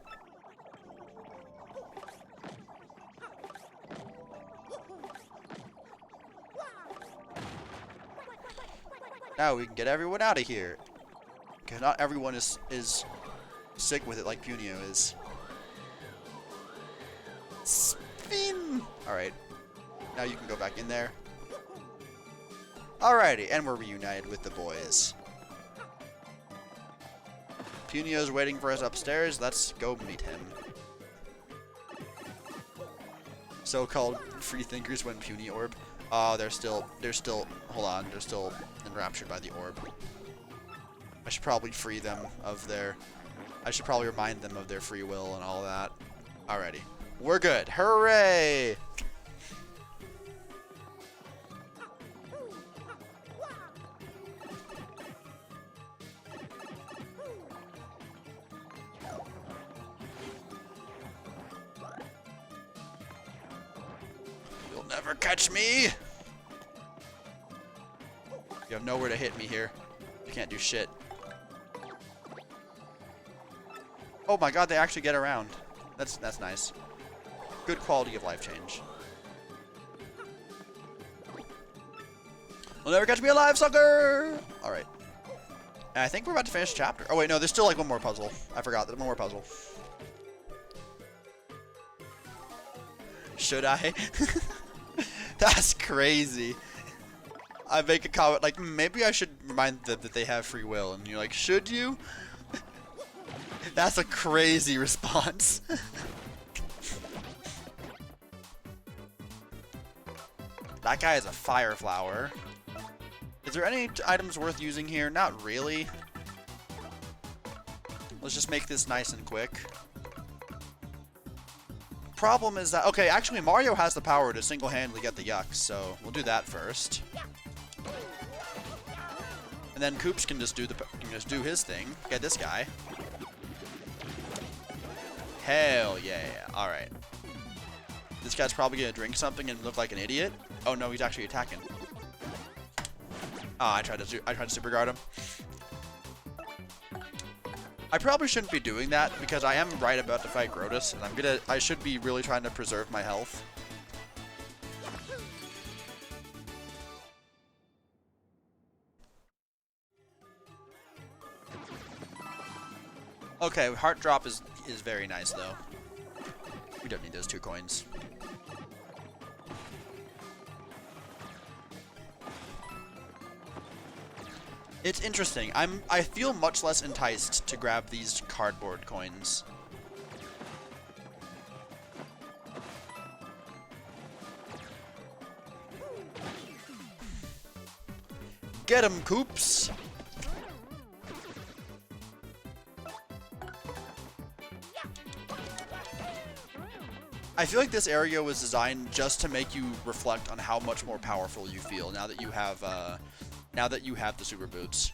Now we can get everyone out of here. Because not everyone is sick with it like Punio is. Spin! Alright. Now you can go back in there. Alrighty, and we're reunited with the boys. Punio's waiting for us upstairs. Let's go meet him. So-called free thinkers when Puny orb. Oh, they're still, hold on, they're still enraptured by the orb. I should probably free them of their, I should probably remind them of their free will and all that. Alrighty. We're good. Hooray! You'll never catch me! You have nowhere to hit me here. You can't do shit. Oh my god, they actually get around. That's nice. Good quality of life change. You'll never catch me alive, sucker! Alright. And I think we're about to finish the chapter. Oh wait, no, there's still like one more puzzle. I forgot, there's one more puzzle. Should I? That's crazy. I make a comment like, maybe I should remind them that they have free will. And you're like, should you? That's a crazy response. That guy is a fire flower. Is there any items worth using here? Not really. Let's just make this nice and quick. Problem is that, okay, actually Mario has the power to single-handedly get the yucks, so we'll do that first. And then Koops can just do his thing. Get this guy. Hell yeah! All right. This guy's probably gonna drink something and look like an idiot. Oh no, he's actually attacking. Ah, I tried to super guard him. I probably shouldn't be doing that because I am right about to fight Grotus, and I should be really trying to preserve my health. Okay, heart drop is very nice though. We don't need those 2 coins. It's interesting. I feel much less enticed to grab these cardboard coins. Get him, Coops! I feel like this area was designed just to make you reflect on how much more powerful you feel now that you have the super boots.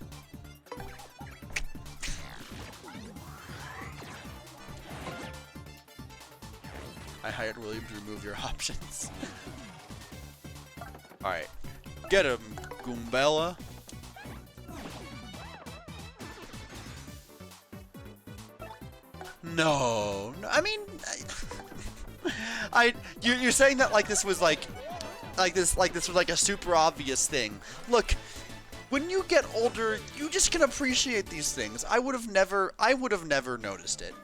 I hired William to remove your options. Alright. Get him, Goombella. No. I mean, you're saying that like this was like this was like a super obvious thing. Look, when you get older, you just can appreciate these things. I would have never noticed it.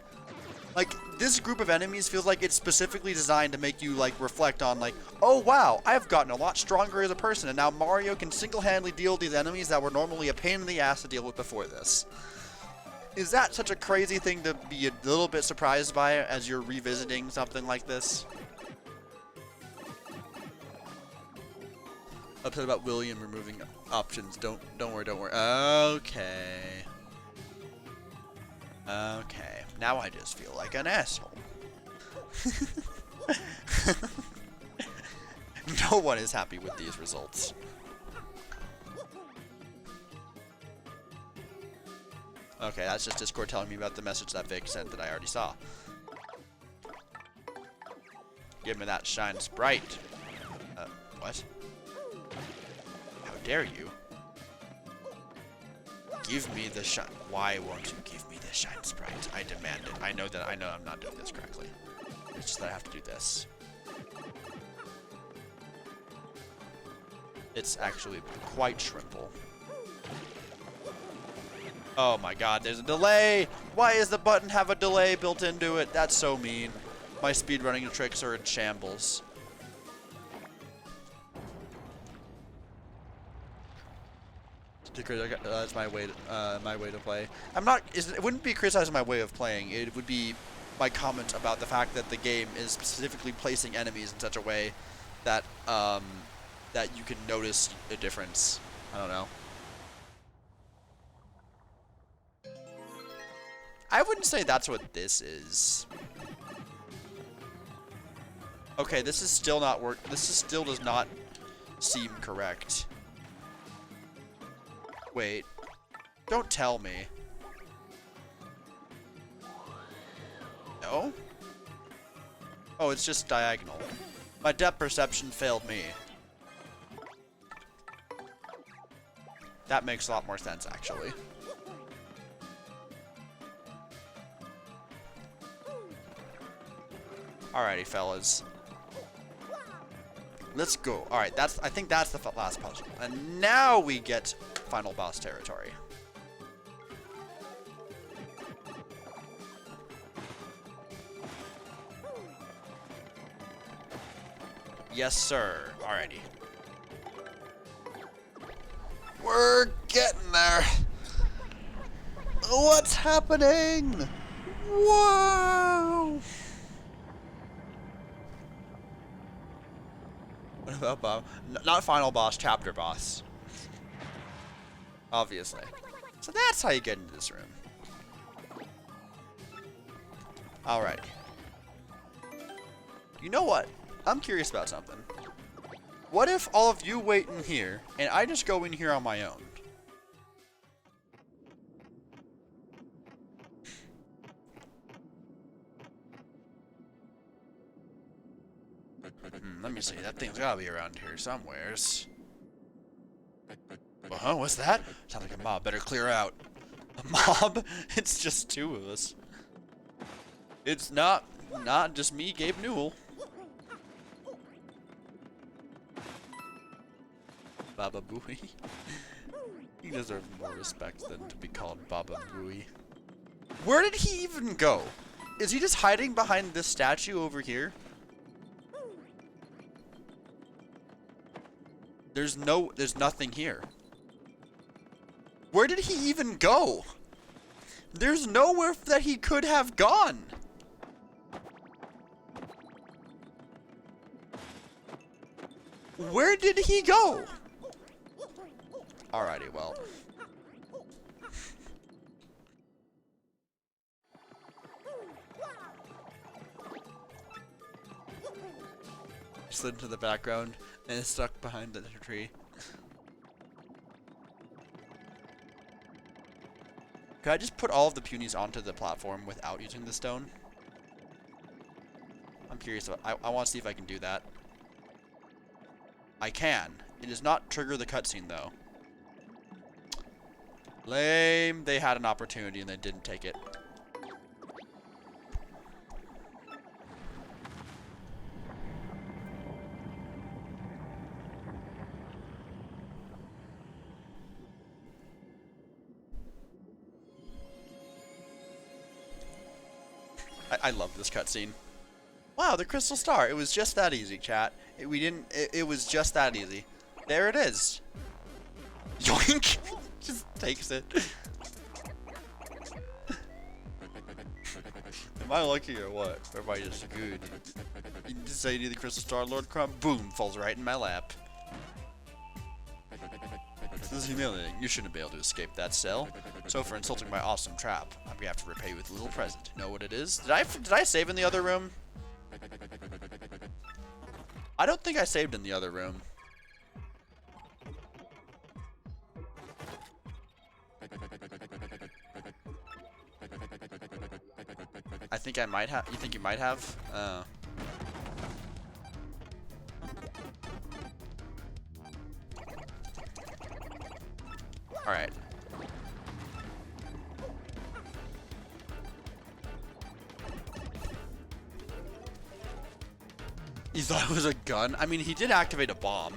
Like, this group of enemies feels like it's specifically designed to make you, like, reflect on, like, oh, wow, I've gotten a lot stronger as a person, and now Mario can single-handedly deal with these enemies that were normally a pain in the ass to deal with before this. Is that such a crazy thing to be a little bit surprised by as you're revisiting something like this? Upset about William removing options. Don't worry. Okay. Okay. Now I just feel like an asshole. No one is happy with these results. Okay, that's just Discord telling me about the message that Vic sent that I already saw. Give me that shine sprite. What? How dare you? Give me the shine. Why won't you give me the shine sprite? I demand it. I know I'm not doing this correctly. It's just that I have to do this. It's actually quite shrimple. Oh my god, there's a delay! Why does the button have a delay built into it? That's so mean. My speedrunning tricks are in shambles. That's my way to play. It wouldn't be criticizing my way of playing. It would be my comment about the fact that the game is specifically placing enemies in such a way that that you can notice a difference. I don't know. I wouldn't say that's what this is. Okay, this is still not work. This is still does not seem correct. Wait. Don't tell me. No? Oh, it's just diagonal. My depth perception failed me. That makes a lot more sense, actually. Alrighty, fellas. Let's go. Alright, I think that's the last puzzle. And now we get final boss territory. Yes, sir. Alrighty. We're getting there. What's happening? Whoa! What about Bob? Not final boss, chapter boss. Obviously. So that's how you get into this room. Alright. You know what? I'm curious about something. What if all of you wait in here, and I just go in here on my own? Let me see. That thing's gotta be around here somewheres. Huh? What's that? Sounds like a mob. Better clear out. A mob? It's just two of us. It's not just me, Gabe Newell. Baba Booey. He deserves more respect than to be called Baba Booey. Where did he even go? Is he just hiding behind this statue over here? There's nothing here. Where did he even go? There's nowhere that he could have gone. Where did he go? Alrighty, well. Slid into the background and is stuck behind the tree. Could I just put all of the punies onto the platform without using the stone? I'm curious. I want to see if I can do that. I can. It does not trigger the cutscene, though. Lame. They had an opportunity and they didn't take it. I love this cutscene. Wow, the crystal star. It was just that easy, chat. It was just that easy. There it is. Yoink! Just takes it. Am I lucky or what? Or am I just good? You just say you need the crystal star, Lord Crumb. Boom! Falls right in my lap. This is humiliating. You shouldn't be able to escape that cell. So for insulting my awesome trap, I'm gonna have to repay you with a little present. Know what it is? Did I save in the other room? I don't think I saved in the other room. I think I might have. You think you might have? Alright. You thought it was a gun? I mean, he did activate a bomb.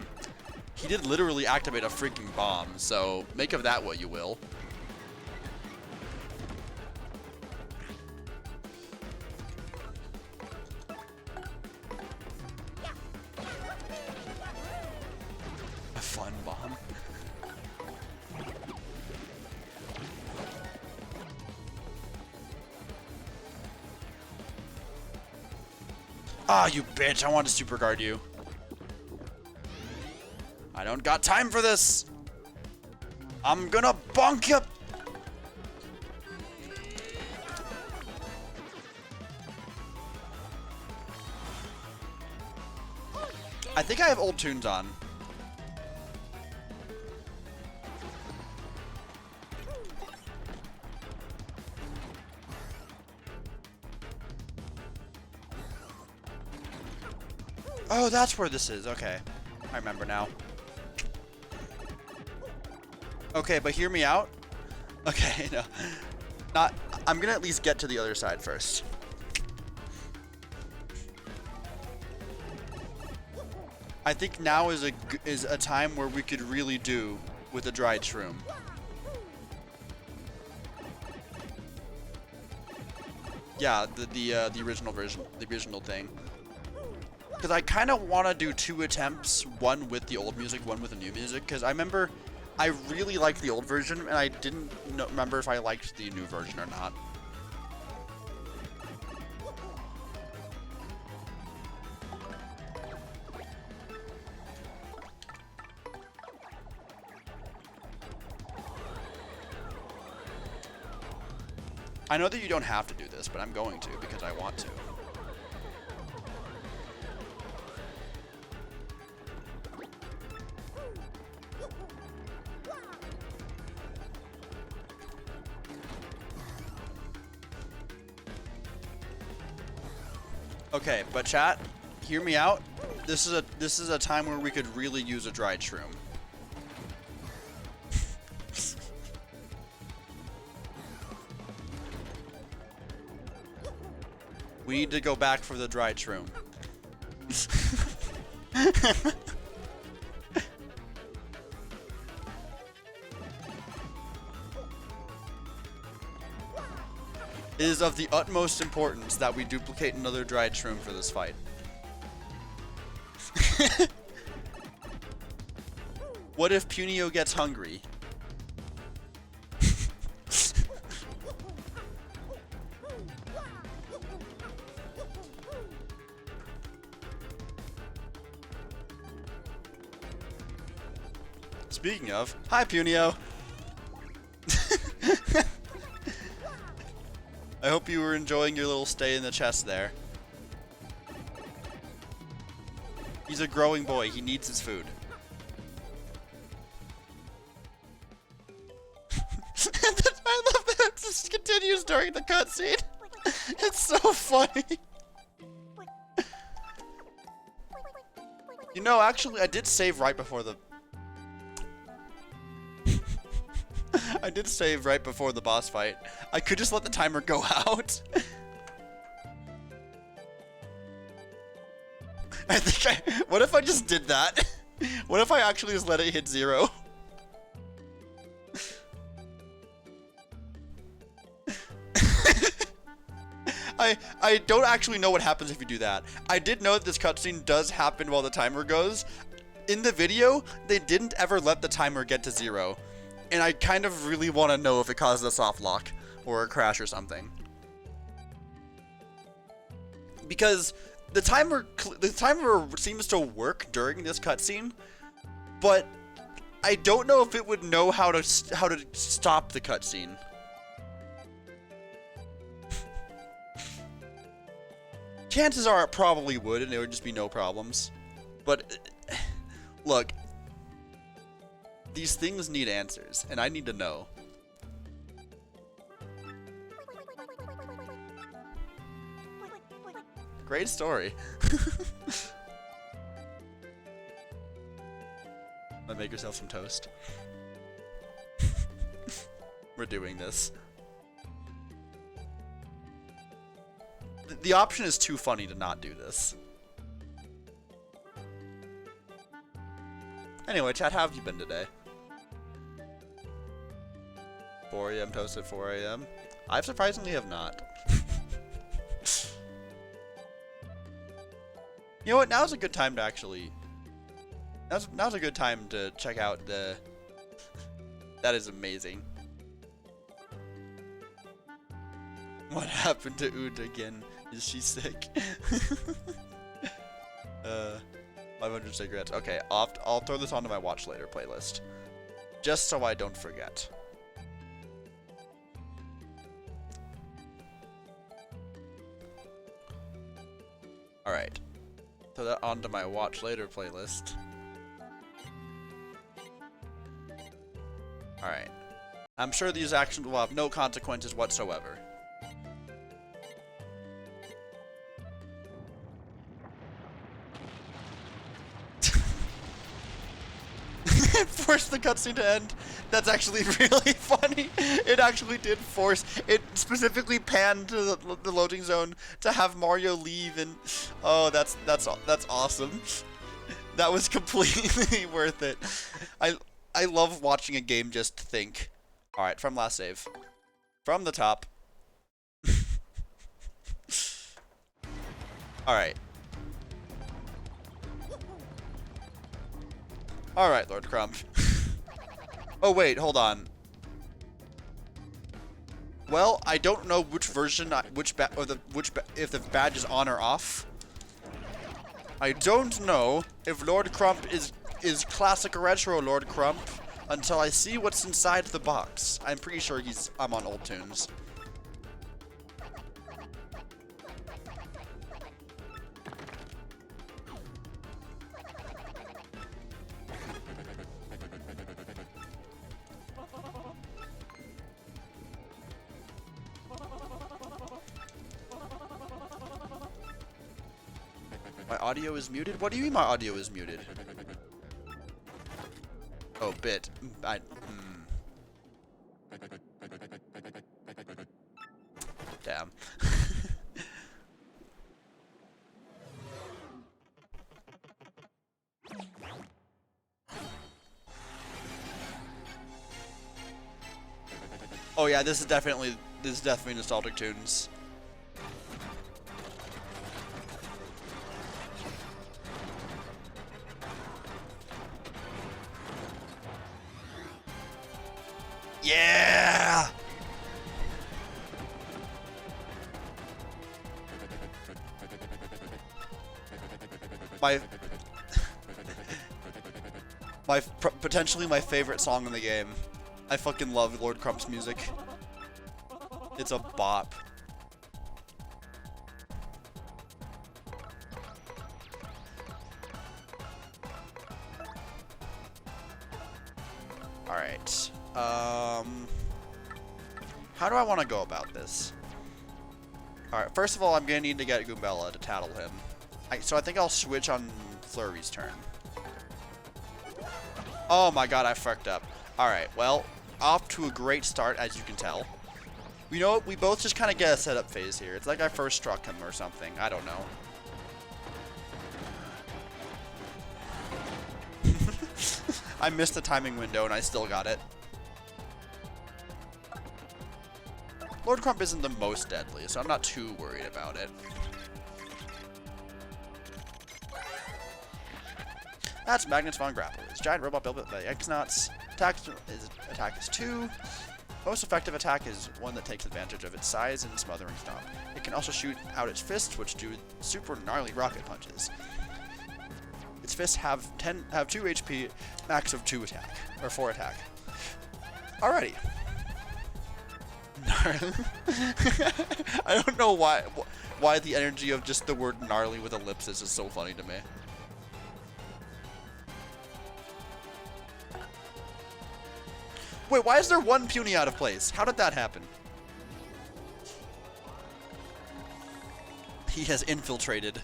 He did literally activate a freaking bomb, so make of that what you will. A fun bomb. Ah, you bitch, I want to super guard you. I don't got time for this. I'm gonna bonk you. I think I have old tunes on. Oh, that's where this is. Okay. I remember now. Okay, but hear me out. Okay, no. I'm gonna at least get to the other side first. I think now is a time where we could really do with a dried shroom. Yeah, the original version, the original thing. Because I kind of want to do 2 attempts, one with the old music, one with the new music. Because I remember I really liked the old version, and I didn't remember if I liked the new version or not. I know that you don't have to do this, but I'm going to because I want to. Okay, but chat, hear me out. This is a time where we could really use a dried shroom. We need to go back for the dried shroom. It is of the utmost importance that we duplicate another dried shroom for this fight. What if Punio gets hungry? Speaking of, hi Punio. I hope you were enjoying your little stay in the chest there. He's a growing boy. He needs his food. I love that it just continues during the cutscene. It's so funny. You know, actually, I did save right before the... I did save right before the boss fight. I could just let the timer go out. I think what if I just did that? What if I actually just let it hit 0? I don't actually know what happens if you do that. I did know that this cutscene does happen while the timer goes. In the video, they didn't ever let the timer get to 0. And I kind of really want to know if it causes a soft lock or a crash or something. Because the timer seems to work during this cutscene, but I don't know if it would know how to stop the cutscene. Chances are it probably would, and there would just be no problems. But look, these things need answers, and I need to know. Great story. Make yourself some toast. We're doing this. The option is too funny to not do this. Anyway, chat, how have you been today? 4 a.m. toast at 4 a.m. I surprisingly have not. You know what? Now's a good time to actually... Now's a good time to check out the... That is amazing. What happened to Oud again? Is she sick? 500 cigarettes. Okay, I'll throw this onto my watch later playlist. Just so I don't forget. Alright. Throw that onto my watch later playlist. Alright. I'm sure these actions will have no consequences whatsoever. It forced the cutscene to end. That's actually really funny. It actually did force. It specifically panned to the loading zone to have Mario leave, and oh, that's awesome. That was completely worth it. I love watching a game just think. All right, from last save, from the top. All right. All right, Lord Crump. Oh wait, hold on. Well, I don't know which version, if the badge is on or off. I don't know if Lord Crump is classic or retro Lord Crump until I see what's inside the box. I'm pretty sure I'm on old tunes. My audio is muted? What do you mean my audio is muted? Oh, bit. Damn. Oh yeah, this is definitely nostalgic tunes. Yeah! Potentially my favorite song in the game. I fucking love Lord Crump's music. It's a bop. Alright. How do I want to go about this? Alright, first of all, I'm gonna need to get Goombella to tattle him. So I think I'll switch on Flurry's turn. Oh my god, I fucked up. Alright, well, off to a great start, as you can tell. You know what? We both just kind of get a setup phase here. It's like I first struck him or something. I don't know. I missed the timing window and I still got it. Lord Crump isn't the most deadly, so I'm not too worried about it. That's Magnus von Grapple. His giant robot built by the X-Nauts. Attack is 2. Most effective attack is one that takes advantage of its size and smothering stomp. It can also shoot out its fists, which do super gnarly rocket punches. Its fists have 2 HP, max of 2 attack, or 4 attack. Alrighty. I don't know why the energy of just the word gnarly with ellipsis is so funny to me. Wait, why is there one puny out of place? How did that happen? He has infiltrated.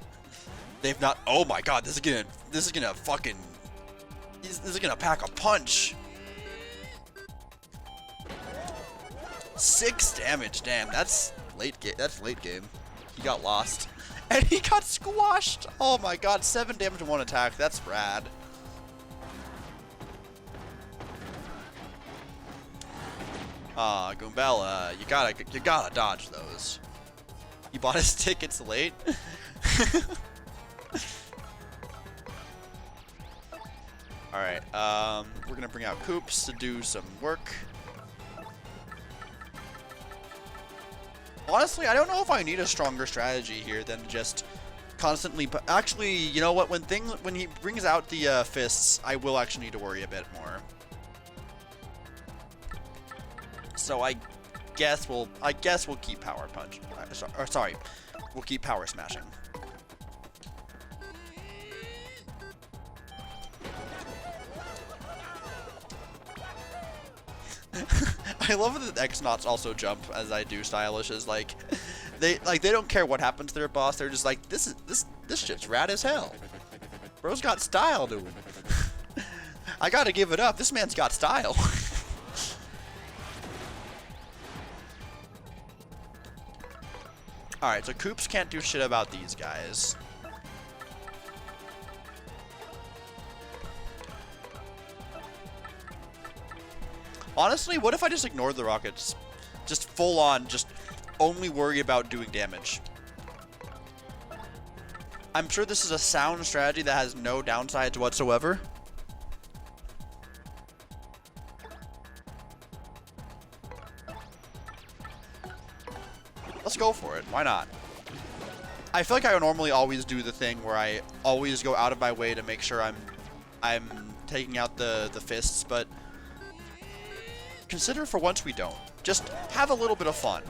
They've not. Oh my god, this is gonna fucking. This is gonna pack a punch. 6 damage, damn. That's late game. That's late game. He got lost, and he got squashed. Oh my god, 7 damage in 1 attack. That's rad. Goombella, you gotta dodge those. You bought his tickets late. Alright, we're gonna bring out Koops to do some work. Honestly, I don't know if I need a stronger strategy here than just constantly. But actually, you know what? When he brings out the fists, I will actually need to worry a bit more. So I guess we'll keep power punch. Sorry, we'll keep power smashing. I love that X-Nauts also jump as I do stylish. Is like they don't care what happens to their boss. They're just like this shit's rad as hell. Bro's got style, dude. I gotta give it up. This man's got style. Alright, so Koops can't do shit about these guys. Honestly, what if I just ignored the rockets? Just full on, just only worry about doing damage. I'm sure this is a sound strategy that has no downsides whatsoever. Let's go for it. Why not? I feel like I normally always do the thing where I always go out of my way to make sure I'm taking out the fists, but consider for once we don't. Just have a little bit of fun.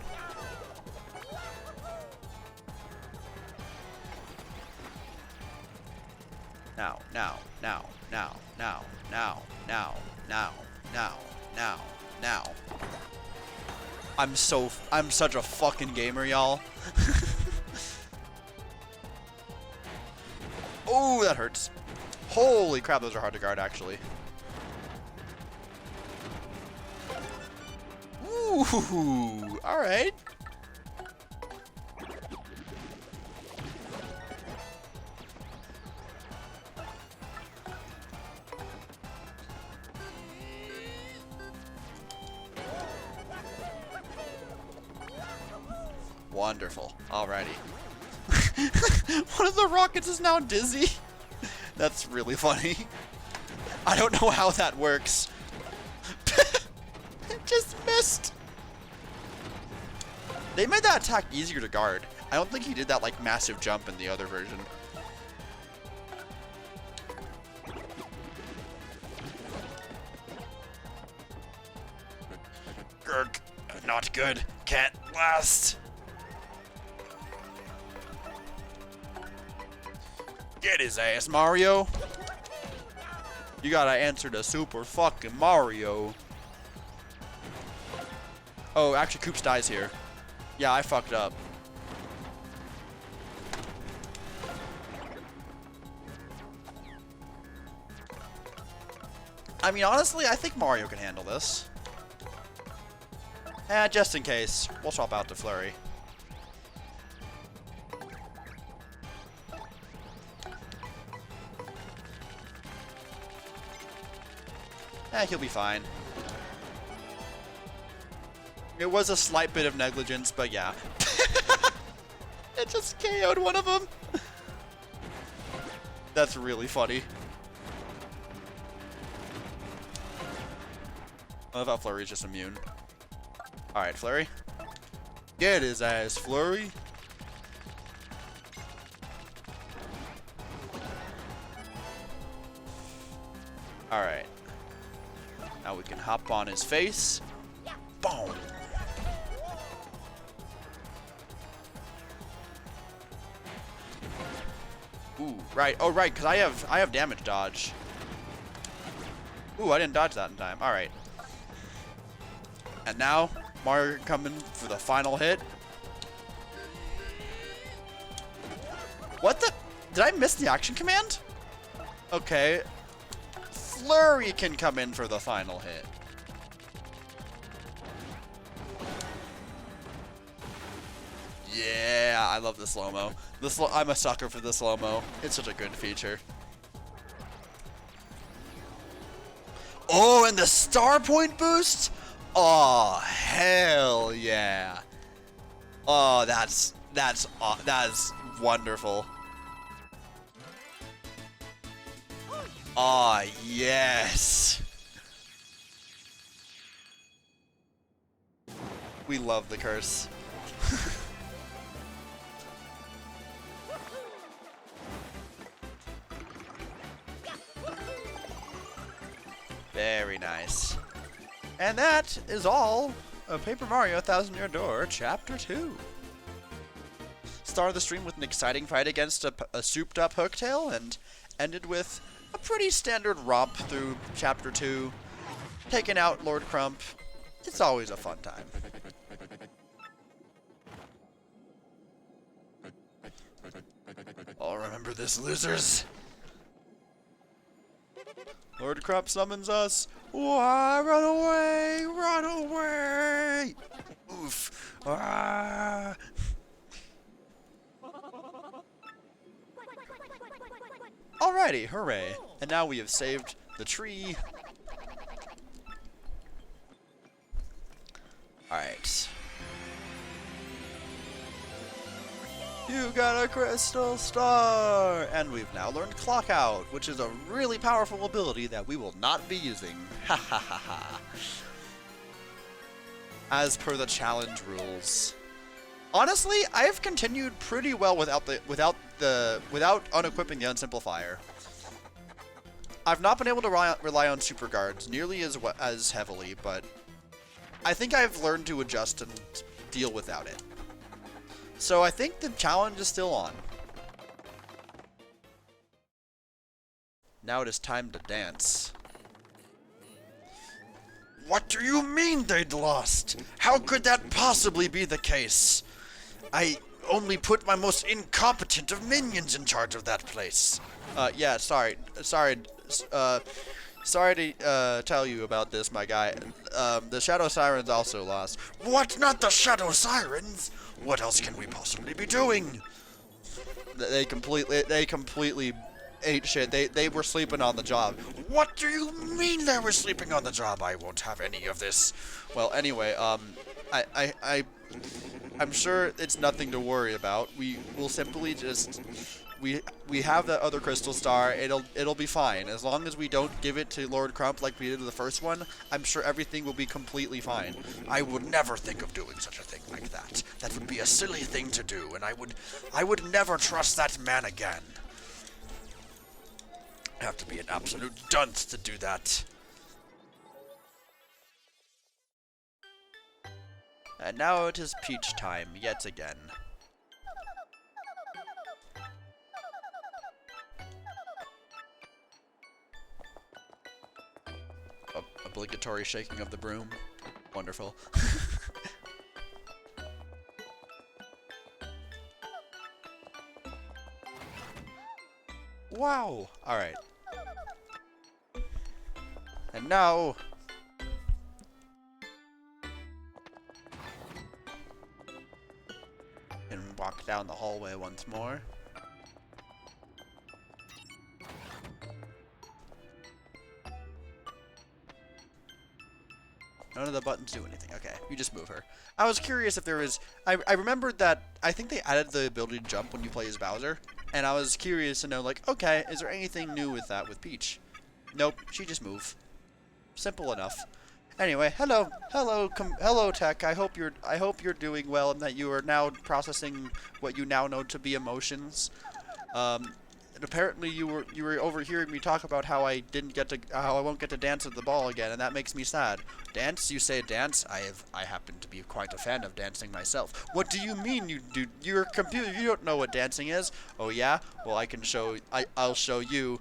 Now. I'm such a fucking gamer, y'all. Oh, that hurts. Holy crap, those are hard to guard, actually. Ooh, alright. Wonderful. Alrighty. One of the rockets is now dizzy. That's really funny. I don't know how that works. It just missed. They made that attack easier to guard. I don't think he did that like massive jump in the other version. Urgh. Not good. Can't last. Get his ass, Mario. You gotta answer to Super fucking Mario. Oh, actually, Koops dies here. Yeah, I fucked up. I mean, honestly, I think Mario can handle this. Just in case, we'll swap out to Flurry. He'll be fine. It was a slight bit of negligence, but yeah. It just KO'd one of them. That's really funny. I love how Flurry's just immune. Alright, Flurry. Get his ass, Flurry. Alright. Now we can hop on his face. Boom. Ooh, right. Oh, right, because I have damage dodge. Ooh, I didn't dodge that in time. Alright. And now, Mario can come in for the final hit. What the? Did I miss the action command? Okay. Flurry can come in for the final hit. Yeah, I love the slow-mo. I'm a sucker for the slow-mo. It's such a good feature. Oh, and the star point boost? Oh, hell yeah. Oh, that's wonderful. Oh, yes. We love the curse. Very nice. And that is all of Paper Mario Thousand Year Door Chapter 2. Started the stream with an exciting fight against a souped-up Hooktail, and ended with a pretty standard romp through Chapter 2, taking out Lord Crump. It's always a fun time. Oh, remember this, losers. Lord Crump summons us. Why, run away! Run away! Oof. Ah. Alrighty, hooray. And now we have saved the tree. Alright. You got a crystal star! And we've now learned Clock Out, which is a really powerful ability that we will not be using. Ha ha ha ha. As per the challenge rules. Honestly, I've continued pretty well without unequipping the Unsimplifier. I've not been able to rely on super guards nearly as heavily, but I think I've learned to adjust and deal without it. So I think the challenge is still on. Now it is time to dance. What do you mean they'd lost? How could that possibly be the case? I only put my most incompetent of minions in charge of that place. Yeah, sorry to tell you about this, my guy. The Shadow Sirens also lost. What? Not the Shadow Sirens? What else can we possibly be doing? They completely ate shit. They were sleeping on the job. What do you mean they were sleeping on the job? I won't have any of this. Well, anyway, I'm sure it's nothing to worry about. We will simply just we have that other crystal star. It'll be fine as long as we don't give it to Lord Crump like we did in the first one. I'm sure everything will be completely fine. I would never think of doing such a thing like that. That would be a silly thing to do, and I would never trust that man again. I have to be an absolute dunce to do that. And now it is Peach time, yet again. Obligatory shaking of the broom. Wonderful. Wow! Alright. And now... and walk down the hallway once more. None of the buttons do anything. Okay, you just move her. I was curious if there was... I remembered that I think they added the ability to jump when you play as Bowser. And I was curious to know, like, okay, is there anything new with that with Peach? Nope, she just move. Simple enough. Anyway, hello, Tech. I hope you're doing well and that you are now processing what you now know to be emotions. And apparently you were overhearing me talk about how I won't get to dance with the ball again, and that makes me sad. Dance? You say dance? I happen to be quite a fan of dancing myself. What do you mean you do? You're a computer. You don't know what dancing is. Oh yeah? Well, I'll show you.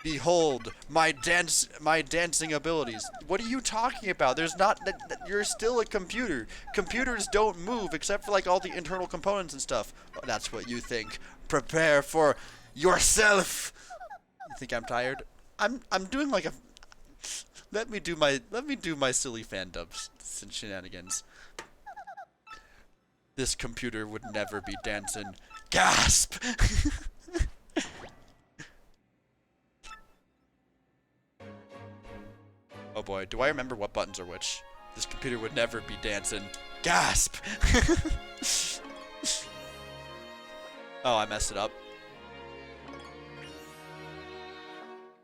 Behold, my dancing abilities. What are you talking about? There's not... You're still a computer. Computers don't move except for, like, all the internal components and stuff. Oh, that's what you think. Prepare for yourself. You think I'm tired? I'm doing like a... Let me do my silly fan dubs and shenanigans. This computer would never be dancing. Gasp! Oh boy, do I remember what buttons are which? This computer would never be dancing. Gasp! Oh, I messed it up.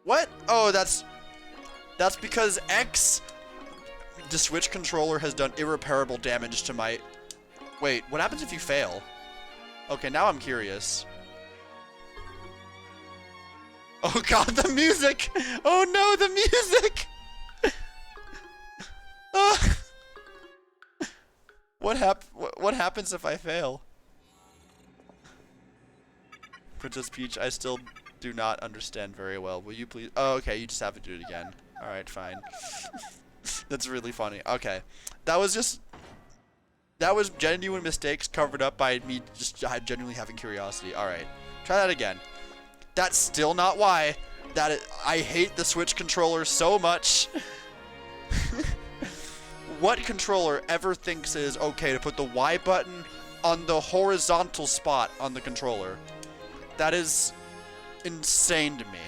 What? Oh, that's because X, the Switch controller, has done irreparable damage to my... Wait, what happens if you fail? Okay, now I'm curious. Oh god, the music! Oh no, the music! What happens if I fail? Princess Peach, I still do not understand very well. Will you please? Oh, okay, you just have to do it again. Alright, fine. That's really funny. Okay. That was genuine mistakes covered up by me just genuinely having curiosity. Alright. Try that again. That's still not why. I hate the Switch controller so much. What controller ever thinks it is okay to put the Y button on the horizontal spot on the controller? That is insane to me.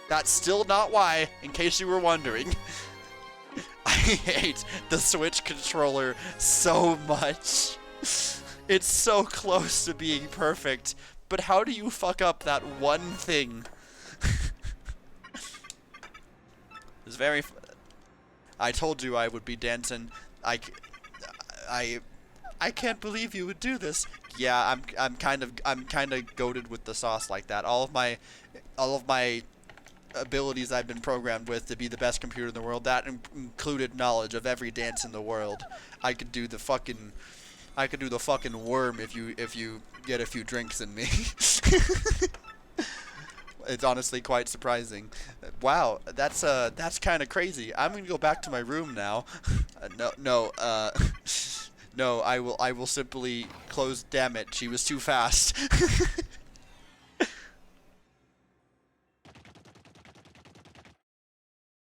That's still not why, in case you were wondering. I hate the Switch controller so much. It's so close to being perfect, but how do you fuck up that one thing? It's very... I told you I would be dancing. I can't believe you would do this. Yeah, I'm kind of goated with the sauce like that. All of my abilities I've been programmed with to be the best computer in the world, that included knowledge of every dance in the world. I could do the fucking worm if you get a few drinks in me. It's honestly quite surprising. Wow, that's kind of crazy. I'm gonna go back to my room now. No, I will simply close. Damn it, she was too fast.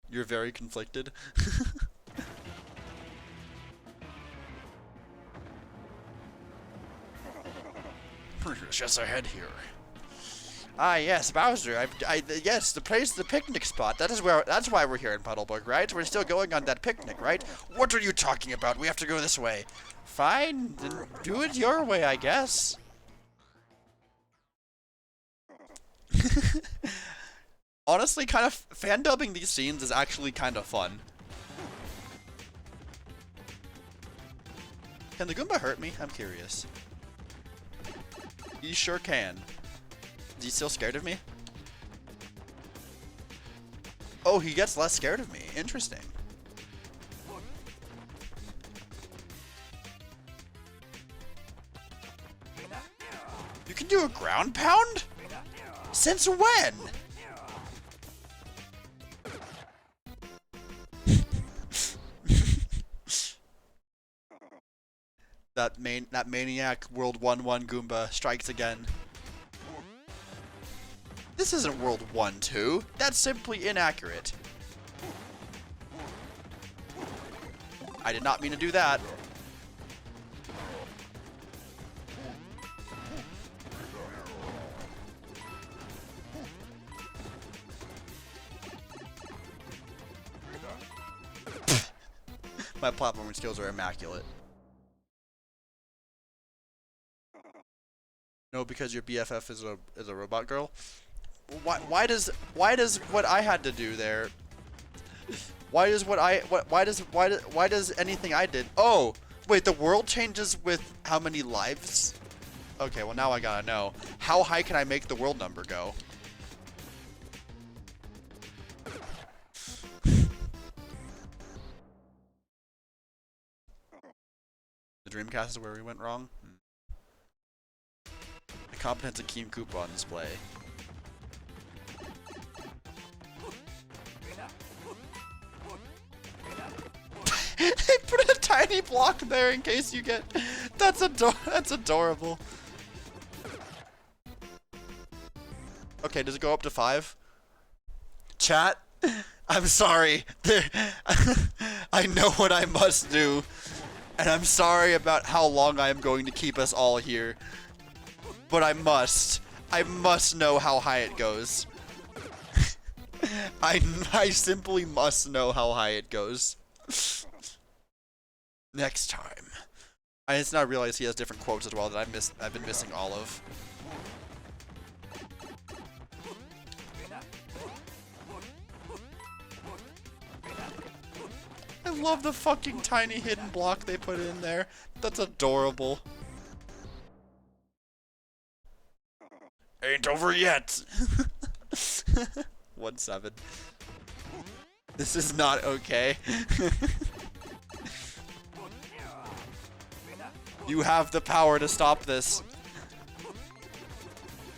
You're very conflicted. Just ahead here. Ah, yes, Bowser. Yes, the picnic spot. That's why we're here in Puddleburg, right? We're still going on that picnic, right? What are you talking about? We have to go this way. Fine, then do it your way, I guess. Honestly, kind of fan dubbing these scenes is actually kind of fun. Can the Goomba hurt me? I'm curious. He sure can. Is he still scared of me? Oh, he gets less scared of me. Interesting. do a ground pound? Since when? That maniac World 1-1 Goomba strikes again. This isn't World 1-2. That's simply inaccurate. I did not mean to do that. My platforming skills are immaculate. No, because your BFF is a robot girl. Why does what I had to do there? Why does anything I did? Oh, wait, the world changes with how many lives? Okay, well now I gotta know. How high can I make the world number go? The Dreamcast is where we went wrong. The competence of Keem Koopa on display. They put a tiny block there in case you get. That's adorable. Okay, does it go up to 5? Chat, I'm sorry. I know what I must do, and I'm sorry about how long I am going to keep us all here. But I must know how high it goes. I simply must know how high it goes. Next time. I just now realize he has different quotes as well that I've been missing all of. I love the fucking tiny hidden block they put in there. That's adorable. Ain't over yet. 1-7. This is not okay. You have the power to stop this.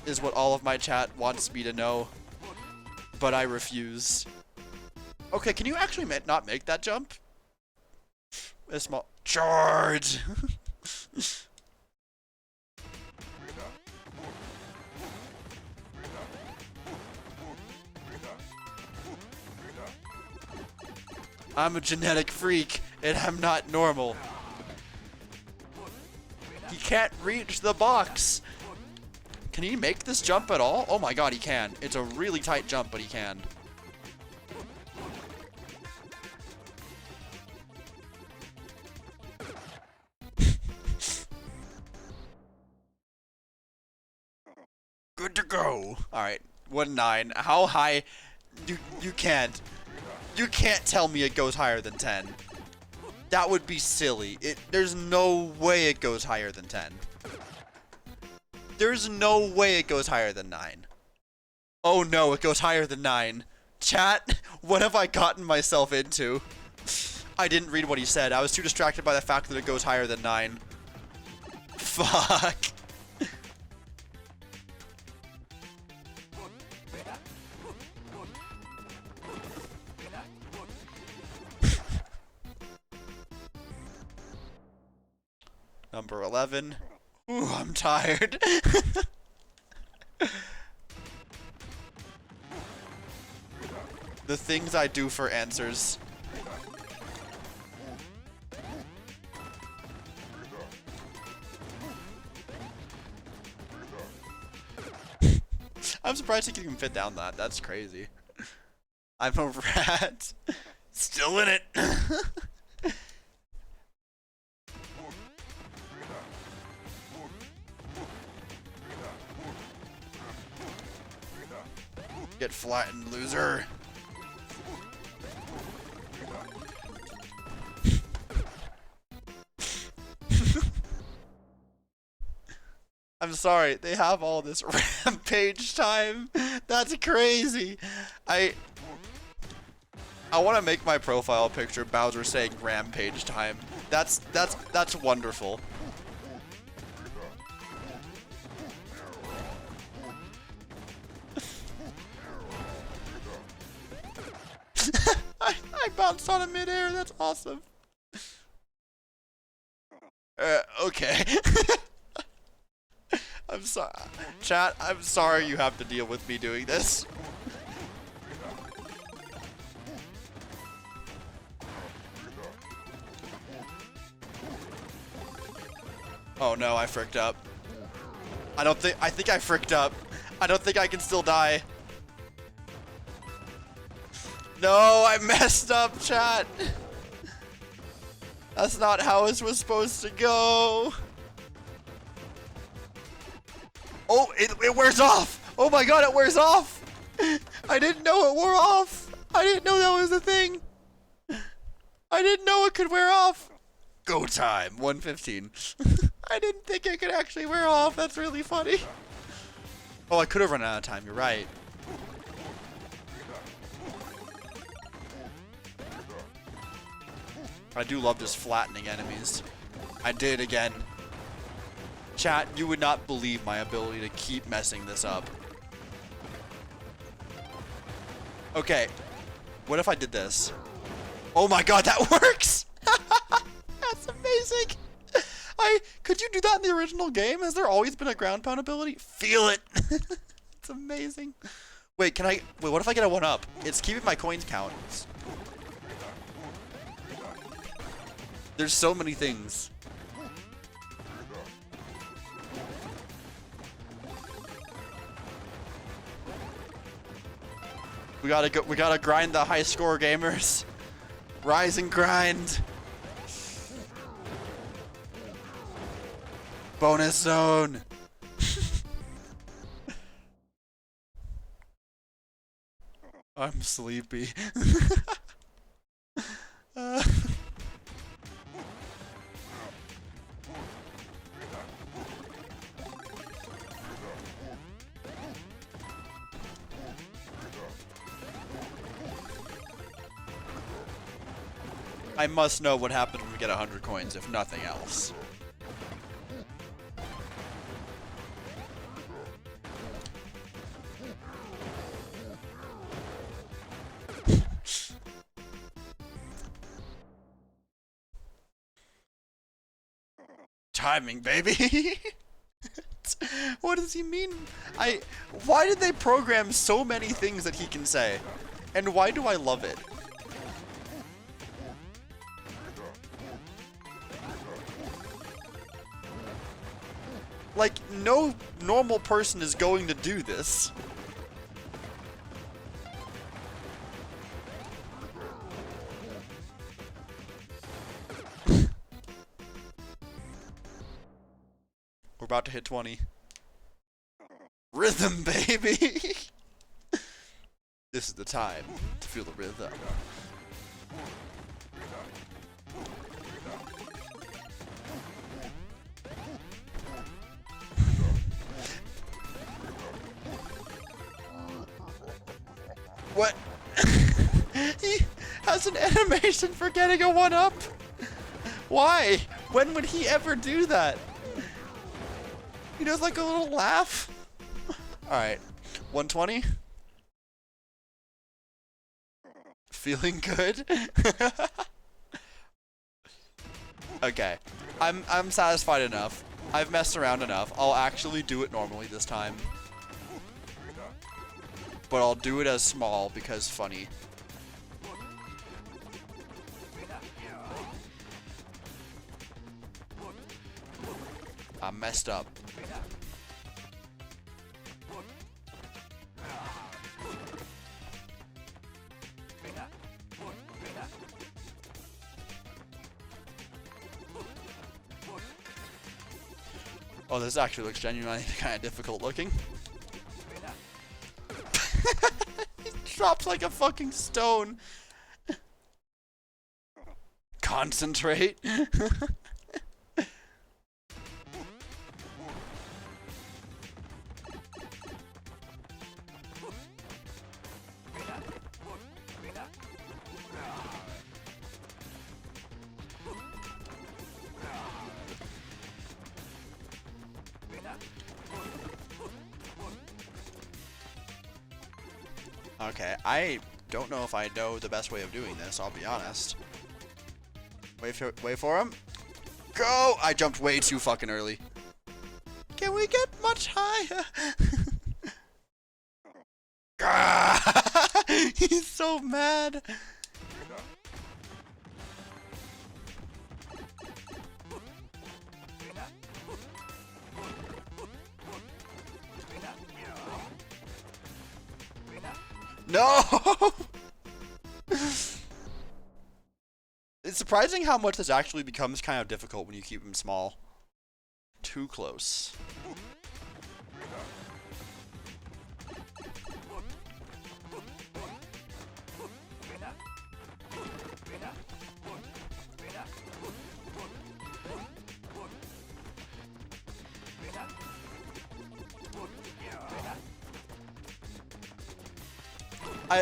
Is what all of my chat wants me to know. But I refuse. Okay, can you actually not make that jump? A small charge. I'm a genetic freak, and I'm not normal. He can't reach the box. Can he make this jump at all? Oh my god, he can. It's a really tight jump, but he can. Good to go. Alright, 1-9. How high? You can't. You can't tell me it goes higher than 10. That would be silly. There's no way it goes higher than 10. There's no way it goes higher than 9. Oh no, it goes higher than 9. Chat, what have I gotten myself into? I didn't read what he said. I was too distracted by the fact that it goes higher than 9. Fuck. Number 11. Ooh, I'm tired. The things I do for answers. I'm surprised he can even fit down that. That's crazy. I'm a rat. Still in it. Get flattened, loser. I'm sorry, they have all this rampage time. That's crazy. I want to make my profile picture Bowser saying rampage time. That's wonderful. bounced on him midair. That's awesome. Okay. I'm sorry. Chat, I'm sorry you have to deal with me doing this. Oh no, I fricked up. I think I fricked up. I don't think I can still die. No, I messed up, chat. That's not how this was supposed to go. Oh, it wears off. Oh my god, it wears off. I didn't know it wore off. I didn't know that was a thing. I didn't know it could wear off. Go time, 115. I didn't think it could actually wear off. That's really funny. Oh, I could have run out of time. You're right. I do love just flattening enemies. I did again. Chat, you would not believe my ability to keep messing this up. Okay. What if I did this? Oh my god, that works! That's amazing! Could you do that in the original game? Has there always been a ground pound ability? Feel it! It's amazing. Wait, what if I get a 1-up? It's keeping my coins count. There's so many things. We gotta grind the high score, gamers. Rise and grind. Bonus zone. I'm sleepy. I must know what happens when we get 100 coins, if nothing else. Timing, baby! What does he mean? Why did they program so many things that he can say? And why do I love it? Like, no normal person is going to do this. We're about to hit 20. Rhythm, baby! This is the time to feel the rhythm. What? He has an animation for getting a 1-up? Why? When would he ever do that? He does like a little laugh. Alright. 120? Feeling good? Okay. I'm satisfied enough. I've messed around enough. I'll actually do it normally this time. But I'll do it as small because funny. I messed up. Oh, this actually looks genuinely kind of difficult looking. He drops like a fucking stone. Concentrate. Okay, I don't know if I know the best way of doing this, I'll be honest. Wait for him. Go! I jumped way too fucking early. Can we get much higher? He's so mad. No! It's surprising how much this actually becomes kind of difficult when you keep them small. Too close.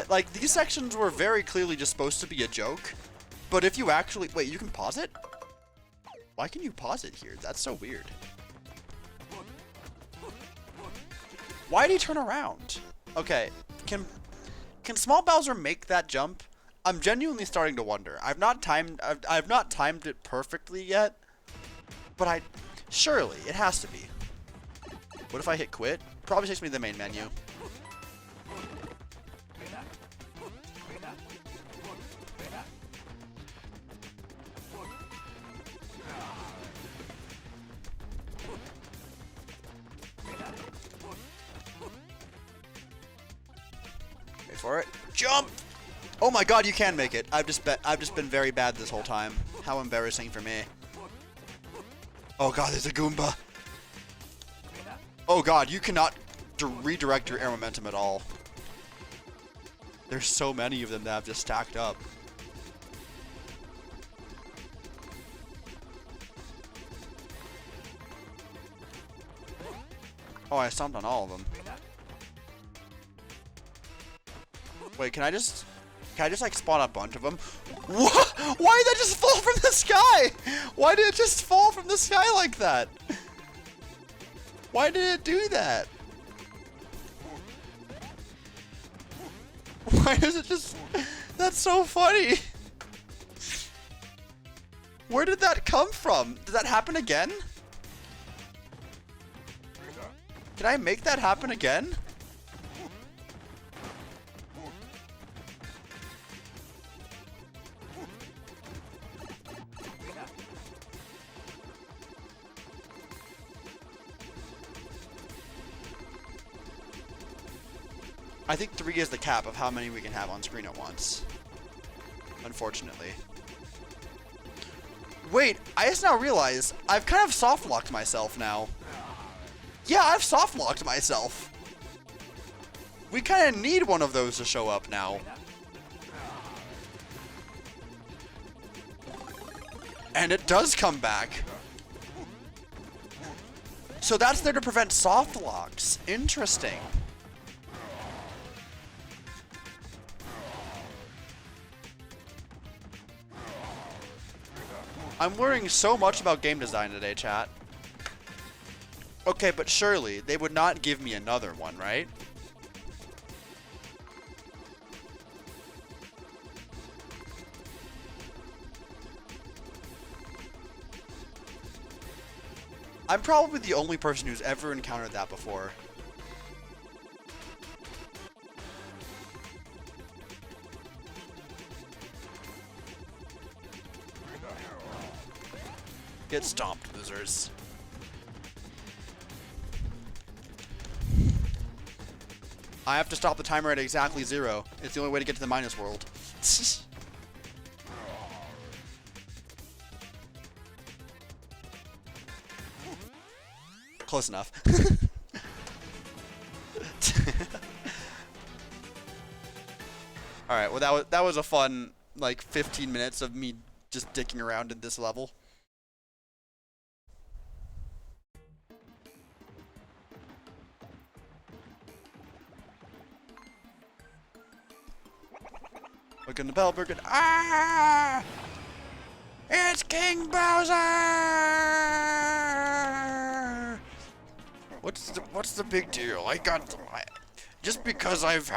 Like, these sections were very clearly just supposed to be a joke, but if you actually... Wait, you can pause it? Why can you pause it here? That's so weird. Why did he turn around? Okay, can Small Bowser make that jump? I'm genuinely starting to wonder. I've not timed it perfectly yet, but surely it has to be. What if I hit quit? Probably takes me to the main menu. Wait for it. Jump! Oh my god, you can make it. I've just been very bad this whole time. How embarrassing for me. Oh god, there's a Goomba. Oh god, you cannot redirect your air momentum at all. There's so many of them that have just stacked up. Oh, I stomped on all of them. Wait, can I just like spawn a bunch of them? What? Why did that just fall from the sky? Why did it just fall from the sky like that? Why did it do that? Why does it just... That's so funny. Where did that come from? Did that happen again? Can I make that happen again? I think 3 is the cap of how many we can have on screen at once. Unfortunately. Wait, I just now realized I've kind of soft-locked myself now. Yeah, I've soft-locked myself. We kind of need one of those to show up now. And it does come back. So that's there to prevent soft locks. Interesting. I'm learning so much about game design today, chat. Okay, but surely they would not give me another one, right? I'm probably the only person who's ever encountered that before. Get stomped, losers. I have to stop the timer at exactly 0. It's the only way to get to the minus world. Close enough. Alright, well that was a fun, like, 15 minutes of me just dicking around in this level. Look in the bell, Birkin. Ah! It's King Bowser! What's the big deal? just because I've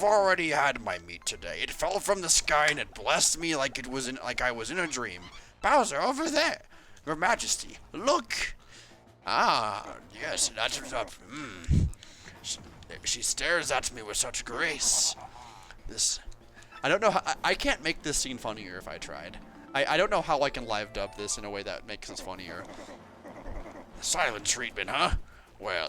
already had my meat today. It fell from the sky and it blessed me like like I was in a dream. Bowser, over there. Your Majesty, look. Ah, yes, that's up. She stares at me with such grace. I don't know how, I can't make this scene funnier if I tried. I don't know how I can live dub this in a way that makes this funnier. Silent treatment, huh? Well,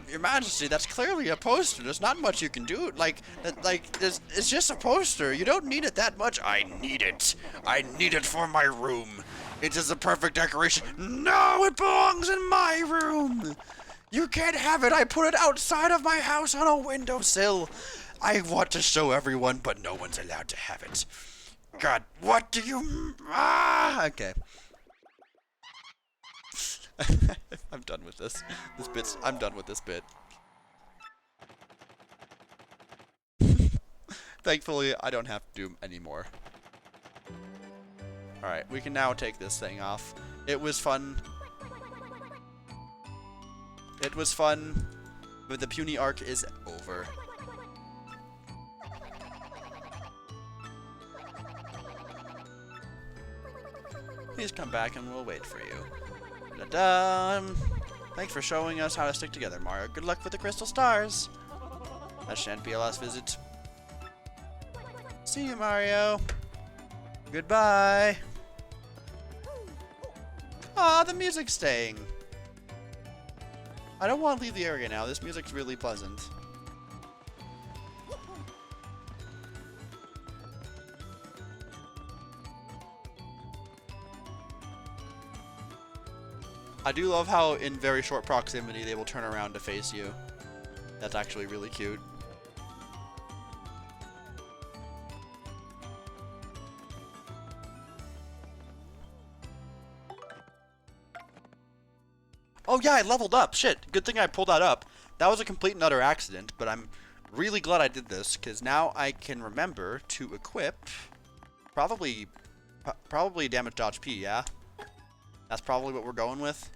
Your Majesty, that's clearly a poster. There's not much you can do. It's just a poster. You don't need it that much. I need it. I need it for my room. It is a perfect decoration. No, it belongs in my room. You can't have it. I put it outside of my house on a windowsill. I want to show everyone, but no one's allowed to have it. God, what do you... Ah, okay. I'm done with this. I'm done with this bit. Thankfully, I don't have to do any more. Alright, we can now take this thing off. It was fun. It was fun, but the puny arc is over. Please come back and we'll wait for you. Da-da! Thanks for showing us how to stick together, Mario. Good luck with the crystal stars. That shan't be a last visit. See you, Mario. Goodbye. Aw, the music's staying. I don't want to leave the area now. This music's really pleasant. I do love how in very short proximity they will turn around to face you. That's actually really cute. Oh yeah, I leveled up. Shit, good thing I pulled that up. That was a complete and utter accident, but I'm really glad I did this, because now I can remember to equip probably damage dodge P, yeah? That's probably what we're going with.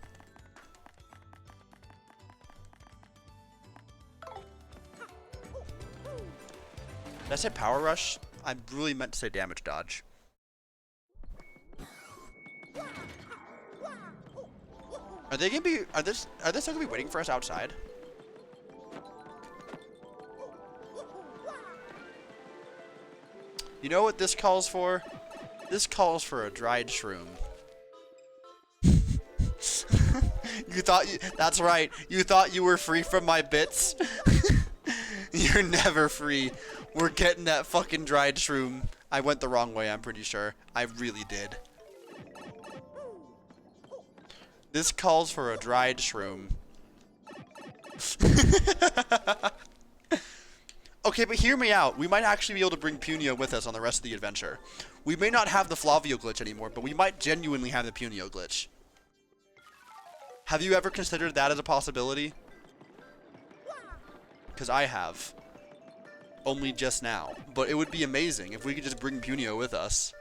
Did I say power rush? I really meant to say damage dodge. Are they still gonna be waiting for us outside? You know what this calls for? This calls for a dried shroom. That's right. You thought you were free from my bits? You're never free. We're getting that fucking dried shroom. I went the wrong way, I'm pretty sure. I really did. This calls for a dried shroom. Okay, but hear me out. We might actually be able to bring Punio with us on the rest of the adventure. We may not have the Flavio glitch anymore, but we might genuinely have the Punio glitch. Have you ever considered that as a possibility? Because I have. Only just now. But it would be amazing if we could just bring Punio with us.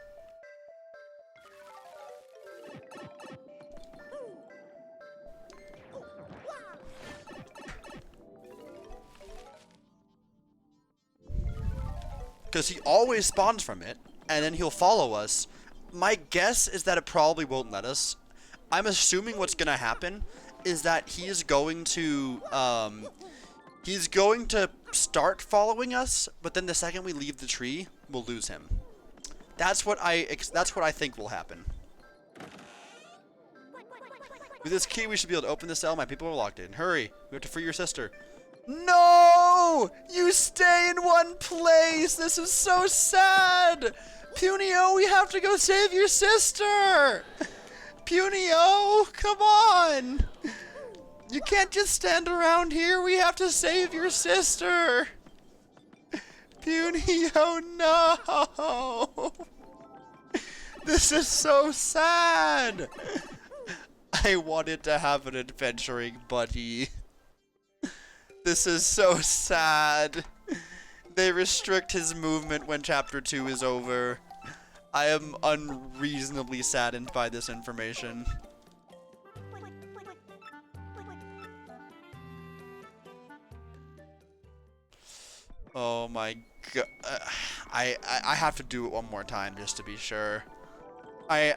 Because he always spawns from it, and then he'll follow us. My guess is that it probably won't let us. I'm assuming what's gonna happen is that he is going to start following us, but then the second we leave the tree, we'll lose him. That's what I think will happen. With this key, we should be able to open the cell. My people are locked in. Hurry! We have to free your sister. No! You stay in one place! This is so sad! Punio, we have to go save your sister! Punio, come on! You can't just stand around here. We have to save your sister! Punio, no! This is so sad! I wanted to have an adventuring buddy. This is so sad. They restrict his movement when Chapter 2 is over. I am unreasonably saddened by this information. Oh my god. I have to do it one more time just to be sure. I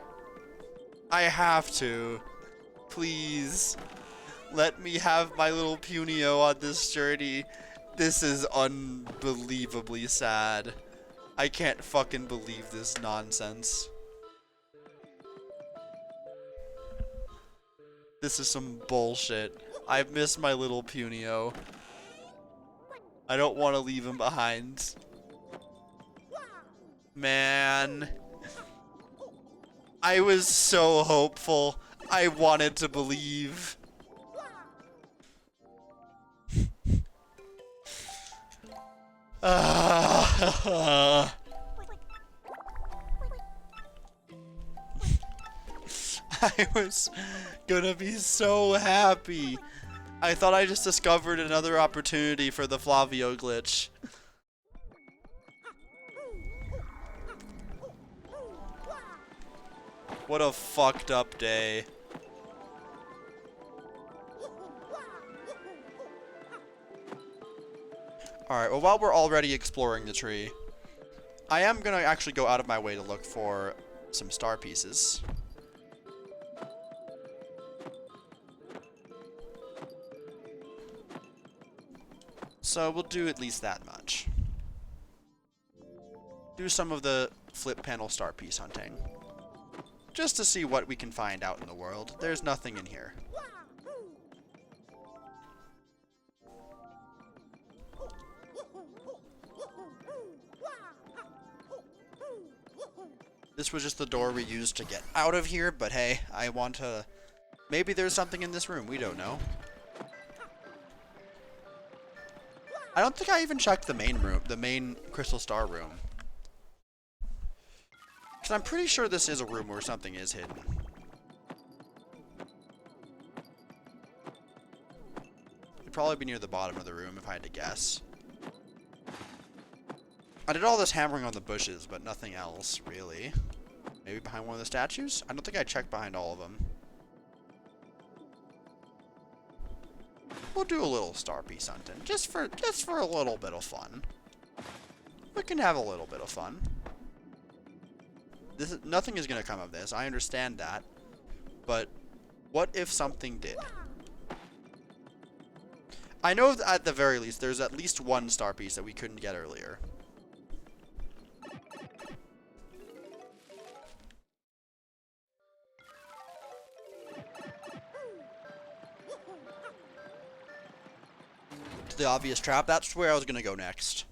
have to. Please. Let me have my little Punio on this journey. This is unbelievably sad. I can't fucking believe this nonsense. This is some bullshit. I miss my little Punio. I don't want to leave him behind. Man. I was so hopeful. I wanted to believe. I was gonna be so happy. I thought I just discovered another opportunity for the Flavio glitch. What a fucked up day. Alright, well, while we're already exploring the tree, I am gonna actually go out of my way to look for some star pieces. So we'll do at least that much. Do some of the flip panel star piece hunting. Just to see what we can find out in the world. There's nothing in here. This was just the door we used to get out of here, but hey, I want to... Maybe there's something in this room, we don't know. I don't think I even checked the main room, the main Crystal Star room. Because I'm pretty sure this is a room where something is hidden. It'd probably be near the bottom of the room if I had to guess. I did all this hammering on the bushes, but nothing else, really. Maybe behind one of the statues? I don't think I checked behind all of them. We'll do a little star piece hunting, just for a little bit of fun. We can have a little bit of fun. Nothing is gonna come of this. I understand that, but what if something did? I know that at the very least, there's at least one star piece that we couldn't get earlier. To the obvious trap. That's where I was gonna go next.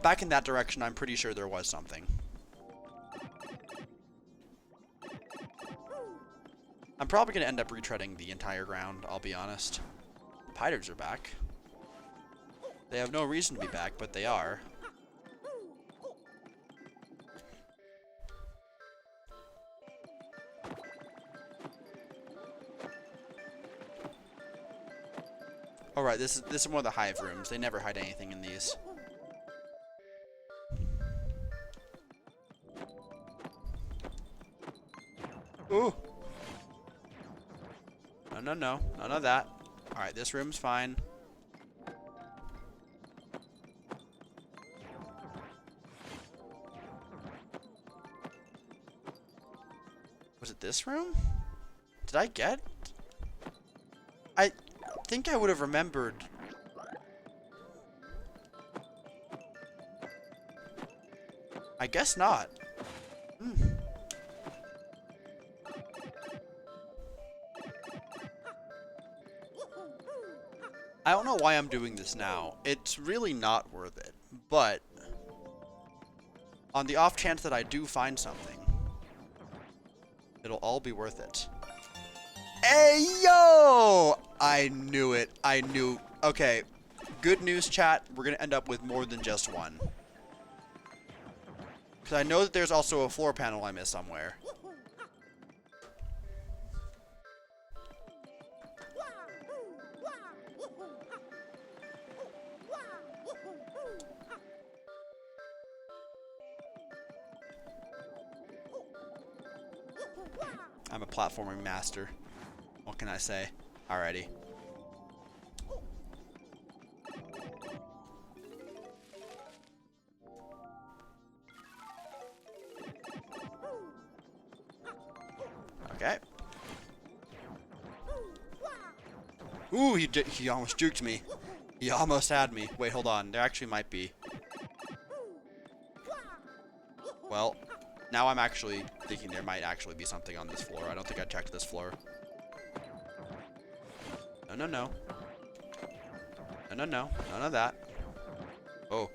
Back in that direction, I'm pretty sure there was something. I'm probably gonna end up retreading the entire ground, I'll be honest. Piders are back. They have no reason to be back, but they are. Alright, this is one of the hive rooms. They never hide anything in these. Ooh! No, none of that. Alright, this room's fine. Was it this room? Did I get? I think I would have remembered. I guess not. I don't know why I'm doing this now. It's really not worth it. But on the off chance that I do find something, it'll all be worth it. Hey, yo! I knew it. I knew. Okay. Good news, chat. We're going to end up with more than just one. Because I know that there's also a floor panel I missed somewhere. I'm a platforming master. What can I say? Alrighty. Ooh, he almost juked me. He almost had me. Wait, hold on. There actually might be. Well, now I'm actually thinking there might actually be something on this floor. I don't think I checked this floor. No, no, no. No, no, no. None of that. Oh.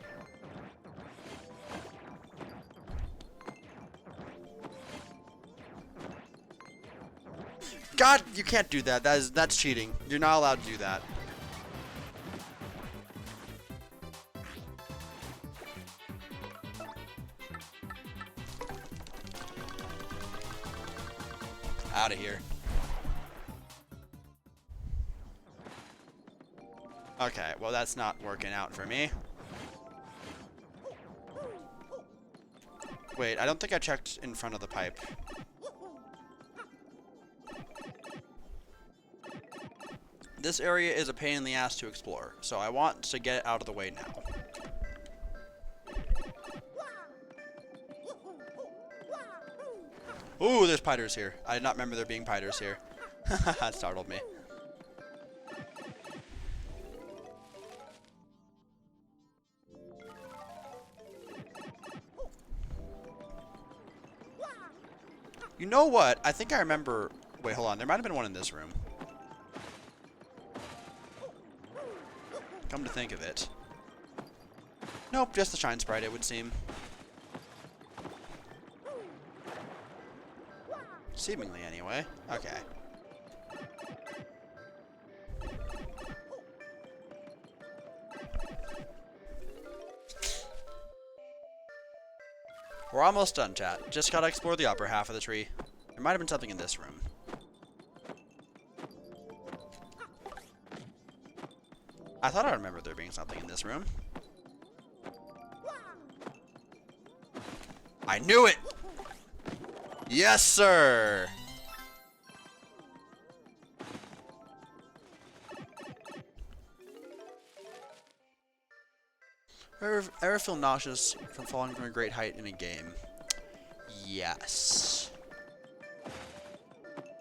God, you can't do that. That's cheating. You're not allowed to do that. Out of here. Okay, well that's not working out for me. Wait, I don't think I checked in front of the pipe. This area is a pain in the ass to explore, so I want to get it out of the way now. Ooh, there's piters here. I did not remember there being piters here. That startled me. You know what? I think I remember... Wait, hold on. There might have been one in this room. Come to think of it. Nope, just the shine sprite, it would seem. Seemingly, anyway. Okay. We're almost done, chat. Just gotta explore the upper half of the tree. There might have been something in this room. I thought I remembered there being something in this room. I knew it! Yes, sir! Ever feel nauseous from falling from a great height in a game? Yes.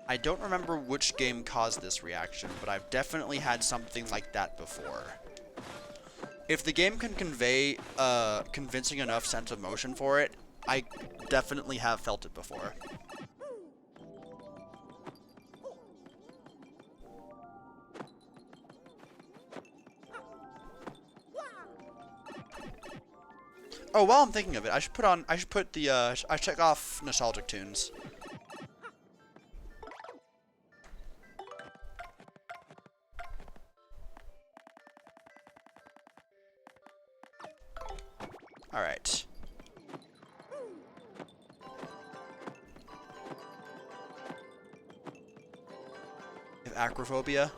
I don't remember which game caused this reaction, but I've definitely had something like that before. If the game can convey a convincing enough sense of motion for it, I definitely have felt it before. Oh, while I'm thinking of it, I should put the, I check off nostalgic tunes. Alright. If acrophobia?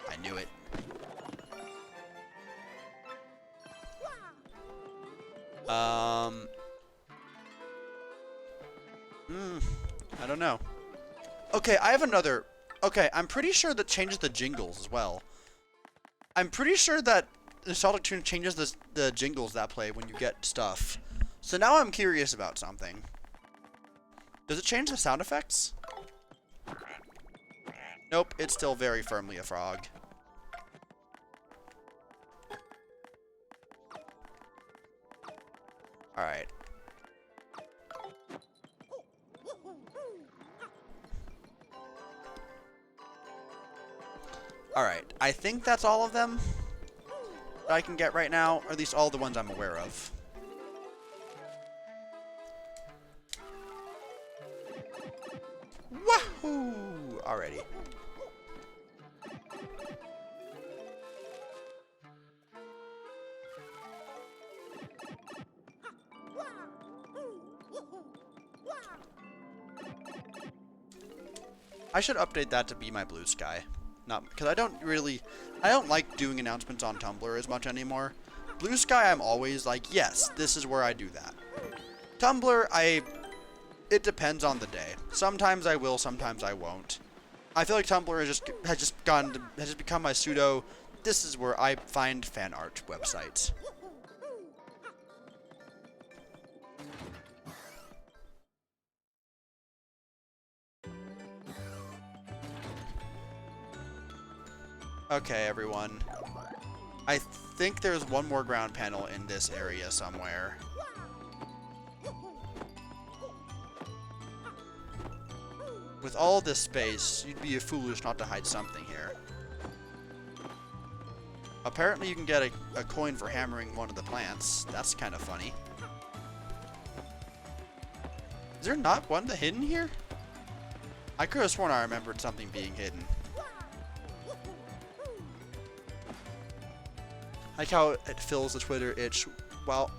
I knew it. I don't know. Okay, I have another. Okay, I'm pretty sure that changes the jingles as well. I'm pretty sure that Nostalgic Tune changes the jingles that play when you get stuff. So now I'm curious about something. Does it change the sound effects? Nope, it's still very firmly a frog. Alright. Alright, I think that's all of them that I can get right now, or at least all the ones I'm aware of. Wahoo! Alrighty. I should update that to be my blue sky. Not because I don't like doing announcements on Tumblr as much anymore. Blue Sky, I'm always like, yes, this is where I do that. Tumblr, it depends on the day. Sometimes I will, sometimes I won't. I feel like Tumblr has just become my pseudo. This is where I find fan art websites. Okay, everyone. I think there's one more ground panel in this area somewhere. With all this space, you'd be foolish not to hide something here. Apparently you can get a coin for hammering one of the plants. That's kind of funny. Is there not one hidden here? I could have sworn I remembered something being hidden. I like how it fills the Twitter itch while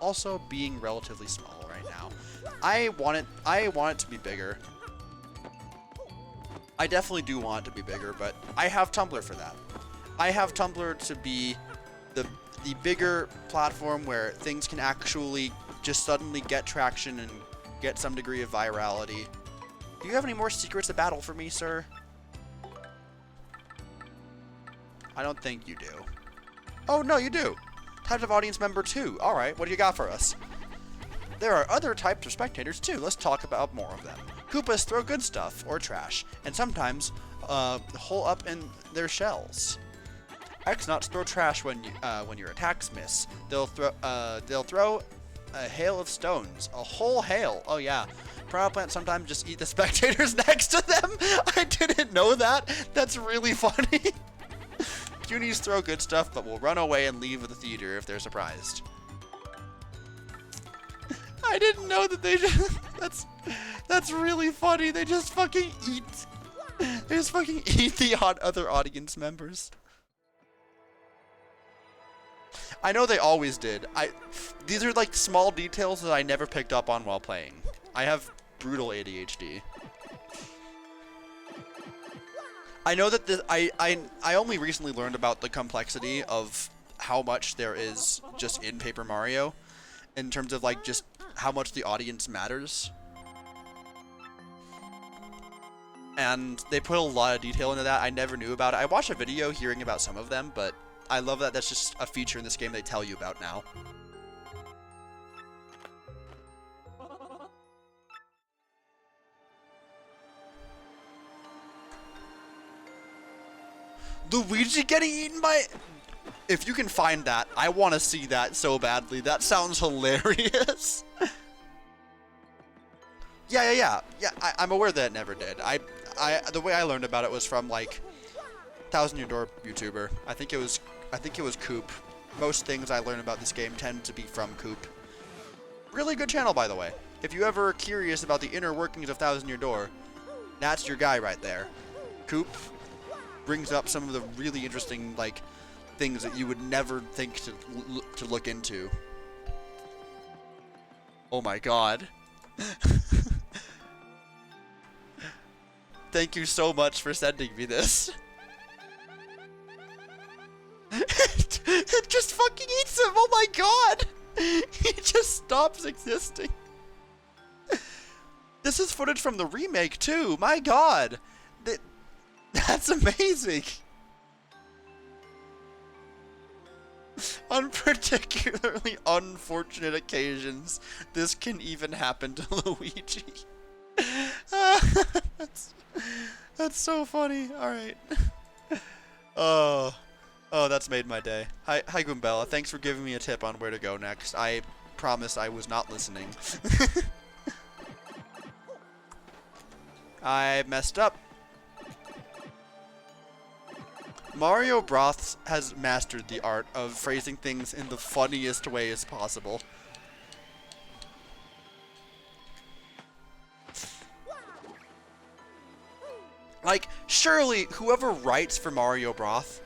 also being relatively small right now. I want it to be bigger. I definitely do want it to be bigger, but I have Tumblr for that. I have Tumblr to be the bigger platform where things can actually just suddenly get traction and get some degree of virality. Do you have any more secrets of battle for me, sir? I don't think you do. Oh, no, you do. Types of audience member 2. Alright, what do you got for us? There are other types of spectators, too. Let's talk about more of them. Koopas throw good stuff, or trash, and sometimes hole up in their shells. X-Nauts throw trash when your attacks miss. They'll throw a hail of stones. A whole hail. Oh, yeah. Piranha plants sometimes just eat the spectators next to them. I didn't know that. That's really funny. Goonies throw good stuff, but will run away and leave the theater if they're surprised. I didn't know that they just... That's really funny. They just fucking eat... They just fucking eat the other audience members. I know they always did. These are like small details that I never picked up on while playing. I have brutal ADHD. I know that I only recently learned about the complexity of how much there is just in Paper Mario in terms of like just how much the audience matters. And they put a lot of detail into that. I never knew about it. I watched a video hearing about some of them, but I love that that's just a feature in this game they tell you about now. Luigi getting eaten by... If you can find that, I want to see that so badly. That sounds hilarious. Yeah, I'm aware that it never did. The way I learned about it was from like 1,000 Year Door YouTuber. I think it was Coop. Most things I learn about this game tend to be from Coop. Really good channel, by the way. If you ever are curious about the inner workings of 1,000 Year Door, that's your guy right there. Coop brings up some of the really interesting like things that you would never think to look into. Oh my god. Thank you so much for sending me this. It just fucking eats him. Oh my god. He just stops existing. This is footage from the remake too. My god. That's amazing. On particularly unfortunate occasions, this can even happen to Luigi. That's so funny. Alright. Oh, that's made my day. Hi Goombella. Thanks for giving me a tip on where to go next. I promise I was not listening. I messed up. Mario Bros has mastered the art of phrasing things in the funniest ways possible. Like, surely whoever writes for Mario Bros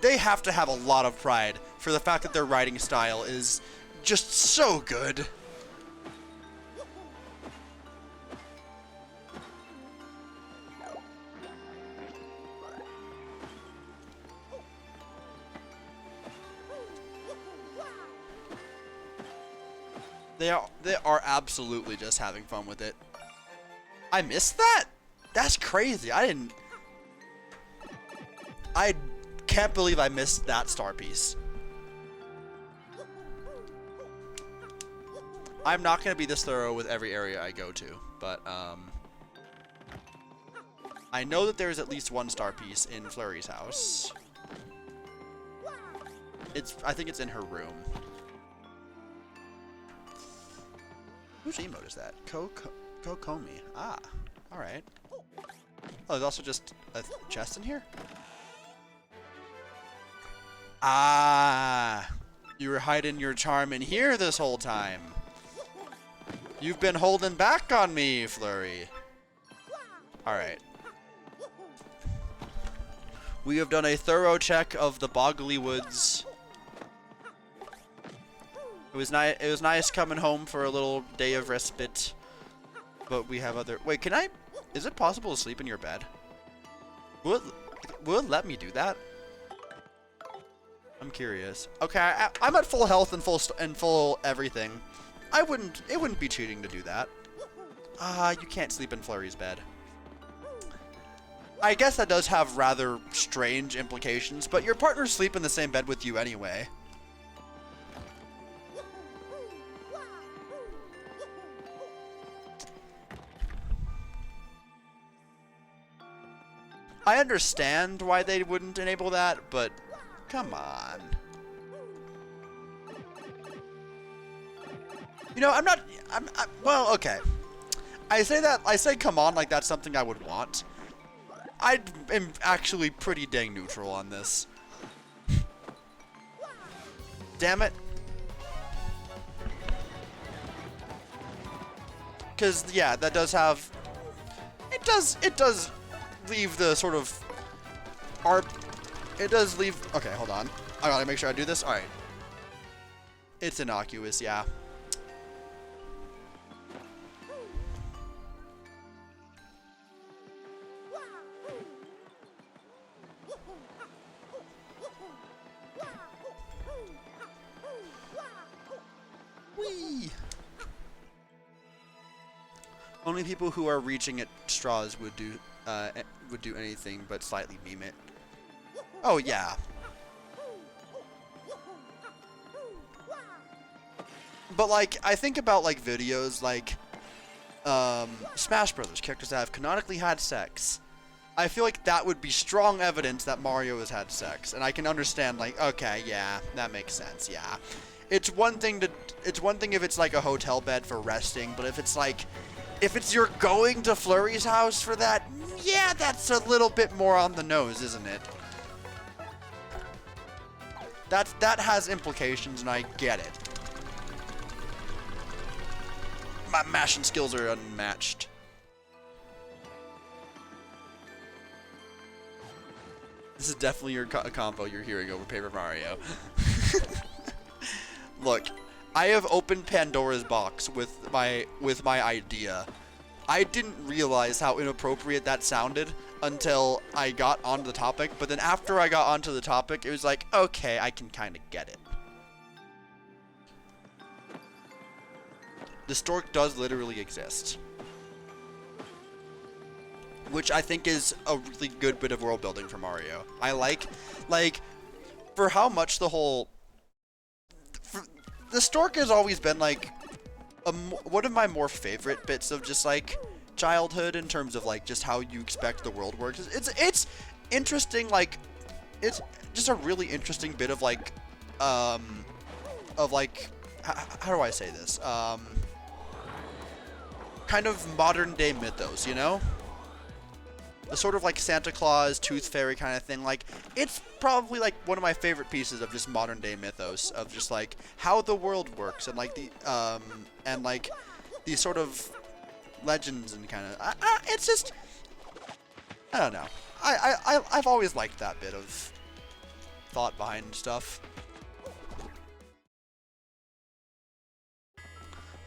they have to have a lot of pride for the fact that their writing style is just so good. They are absolutely just having fun with it. I missed that? That's crazy. I can't believe I missed that star piece. I'm not going to be this thorough with every area I go to, but I know that there's at least one star piece in Flurry's house. I think it's in her room. Whose emote is that? Kokomi. Ah, alright. Oh, there's also just a chest in here? Ah, you were hiding your charm in here this whole time. You've been holding back on me, Flurry. Alright. We have done a thorough check of the Boggly Woods. It was nice coming home for a little day of respite. But we have other... Wait, can I... Is it possible to sleep in your bed? Will it let me do that? I'm curious. Okay, I'm at full health and full everything. It wouldn't be cheating to do that. You can't sleep in Flurry's bed. I guess that does have rather strange implications, but your partners sleep in the same bed with you anyway. I understand why they wouldn't enable that, but come on. You know, well, okay. I say come on like that's something I would want. I am actually pretty dang neutral on this. Damn it. Because, yeah, that does have... It does leave the sort of... It does leave... Okay, hold on. I gotta make sure I do this. Alright. It's innocuous, yeah. Whee! Only people who are reaching at straws would do anything but slightly meme it. Oh yeah. But like, I think about like videos like Smash Brothers characters that have canonically had sex. I feel like that would be strong evidence that Mario has had sex, and I can understand like, okay, yeah, that makes sense, yeah. It's one thing if it's like a hotel bed for resting, but if it's you're going to Flurry's house for that, yeah, that's a little bit more on the nose, isn't it? That has implications, and I get it. My mashing skills are unmatched. This is definitely your combo you're hearing over Paper Mario. Look, I have opened Pandora's box with my idea. I didn't realize how inappropriate that sounded until I got onto the topic, but then after I got onto the topic, it was like, okay, I can kind of get it. The stork does literally exist. Which I think is a really good bit of world building for Mario. I like, for how much the stork has always been like one of my more favorite bits of just like childhood in terms of like just how you expect the world works. It's interesting, like it's just a really interesting bit of like how do I say this? Kind of modern day mythos, you know? The sort of like Santa Claus, Tooth Fairy kind of thing. Like, it's probably like one of my favorite pieces of just modern day mythos of just like how the world works and like these sort of legends and kind of. It's just, I don't know. I've always liked that bit of thought behind stuff.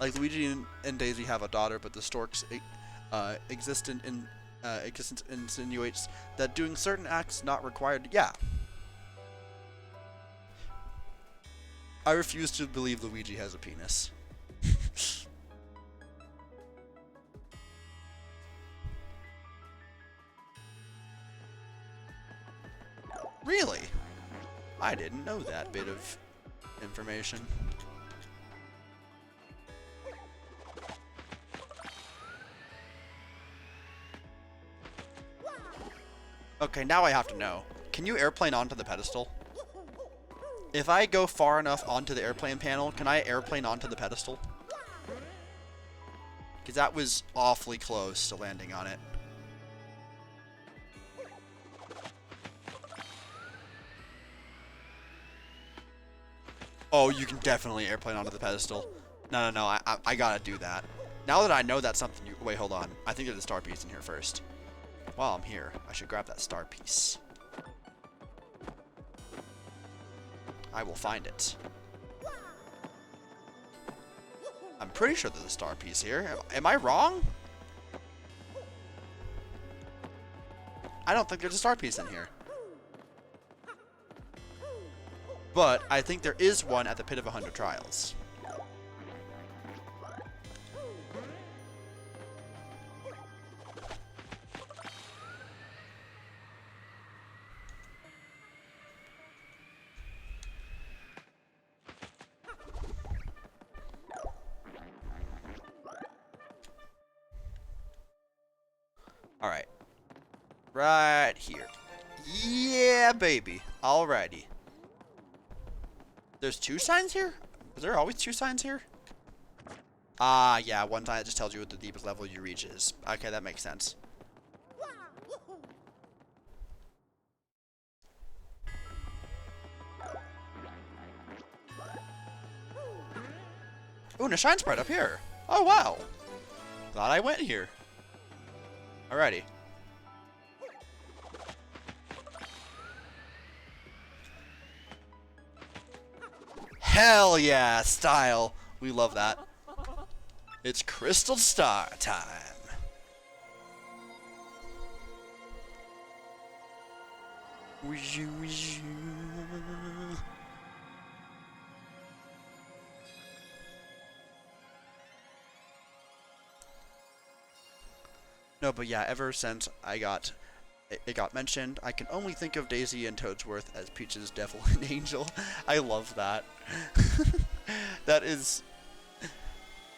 Like Luigi and Daisy have a daughter, but the stork's existence insinuates that doing certain acts not required. Yeah. I refuse to believe Luigi has a penis. Really? I didn't know that bit of information. Okay, now I have to know. Can you airplane onto the pedestal? If I go far enough onto the airplane panel, can I airplane onto the pedestal? Because that was awfully close to landing on it. Oh, you can definitely airplane onto the pedestal. No, I gotta do that. Now that I know that's something you... Wait, hold on. I think there's a star piece in here first. While I'm here, I should grab that star piece. I will find it. I'm pretty sure there's a star piece here. Am I wrong? I don't think there's a star piece in here. But I think there is one at the Pit of 100 Trials. Alright. Right here. Yeah, baby. Alrighty. There's 2 signs here? Is there always 2 signs here? Ah, yeah, one sign that just tells you what the deepest level you reach is. Okay, that makes sense. Ooh, and a shine sprite up here. Oh, wow. Glad I went here. Alrighty. Hell yeah, style. We love that. It's Crystal Star time. No, but yeah, ever since it got mentioned, I can only think of Daisy and Toadsworth as Peach's devil and angel. I love that. That is...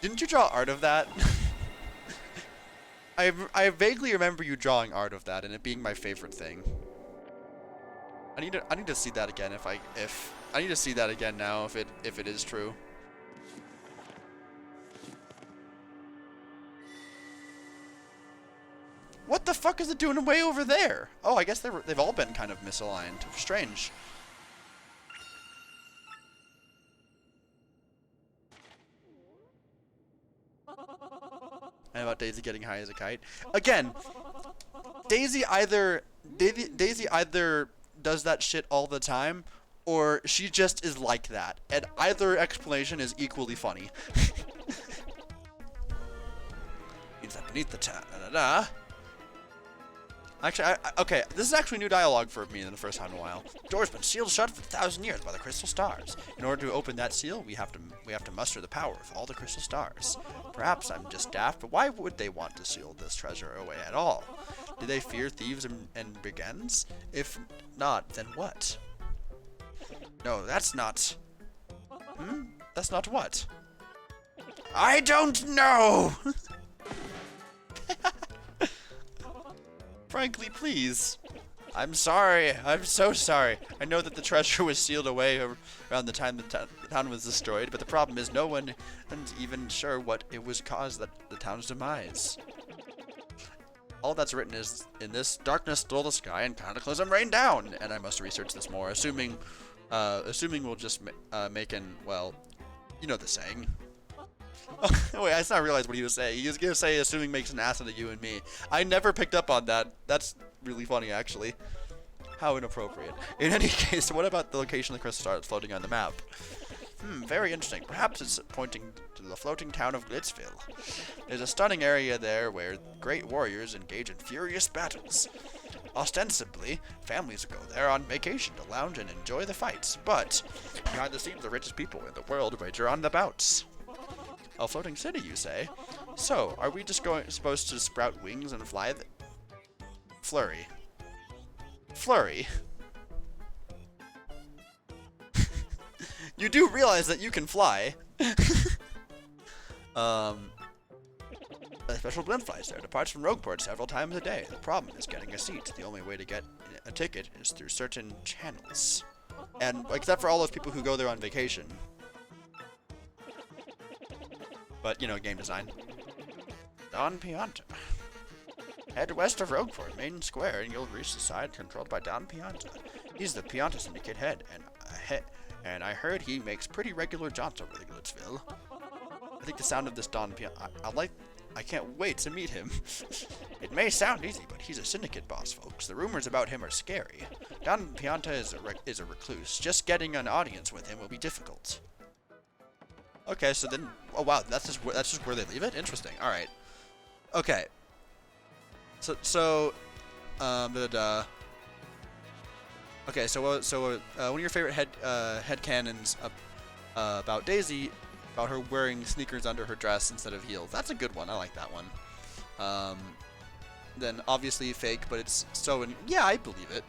Didn't you draw art of that? I vaguely remember you drawing art of that and it being my favorite thing. I need to see that again I need to see that again now if it is true. What the fuck is it doing way over there? Oh, I guess they've all been kind of misaligned. Strange. And about Daisy getting high as a kite. Again, Daisy either does that shit all the time, or she just is like that. And either explanation is equally funny. Means that beneath the town. Actually, okay, this is actually new dialogue for me in the first time in a while. The door's been sealed shut for 1,000 years by the crystal stars. In order to open that seal, we have to muster the power of all the crystal stars. Perhaps I'm just daft, but why would they want to seal this treasure away at all? Do they fear thieves and brigands? If not, then what? No, that's not... That's not what? I don't know! Frankly, please. I'm sorry. I'm so sorry. I know that the treasure was sealed away around the time the town was destroyed, but the problem is no one is even sure what it was caused that the town's demise. All that's written is, in this darkness stole the sky and cataclysm rained down, and I must research this more, assuming we'll just make an, well, you know the saying. Wait, I just not realized what he was saying. He was gonna say, assuming makes an ass out of you and me. I never picked up on that. That's really funny, actually. How inappropriate. In any case, what about the location of the crystal star that's floating on the map? Very interesting. Perhaps it's pointing to the floating town of Glitzville. There's a stunning area there where great warriors engage in furious battles. Ostensibly, families go there on vacation to lounge and enjoy the fights, but behind the scenes, the richest people in the world wager on the bouts. A floating city, you say? So, are we just supposed to sprout wings and fly? Flurry. Flurry. You do realize that you can fly. special blimp flights there. Departs from Rogueport several times a day. The problem is getting a seat. The only way to get a ticket is through certain channels. And except for all those people who go there on vacation. But, you know, game design. Don Pianta. Head west of Rogueport, Main Square, and you'll reach the side controlled by Don Pianta. He's the Pianta Syndicate head, and I heard he makes pretty regular jaunts over the Glitzville. I think the sound of this Don Pianta, I can't wait to meet him. It may sound easy, but he's a syndicate boss, folks. The rumors about him are scary. Don Pianta is a recluse. Just getting an audience with him will be difficult. Okay, so then, oh wow, that's just where they leave it. Interesting. All right. Okay. Okay, so one of your favorite headcanons about Daisy, about her wearing sneakers under her dress instead of heels. That's a good one. I like that one. Then obviously fake, but it's so. And yeah, I believe it.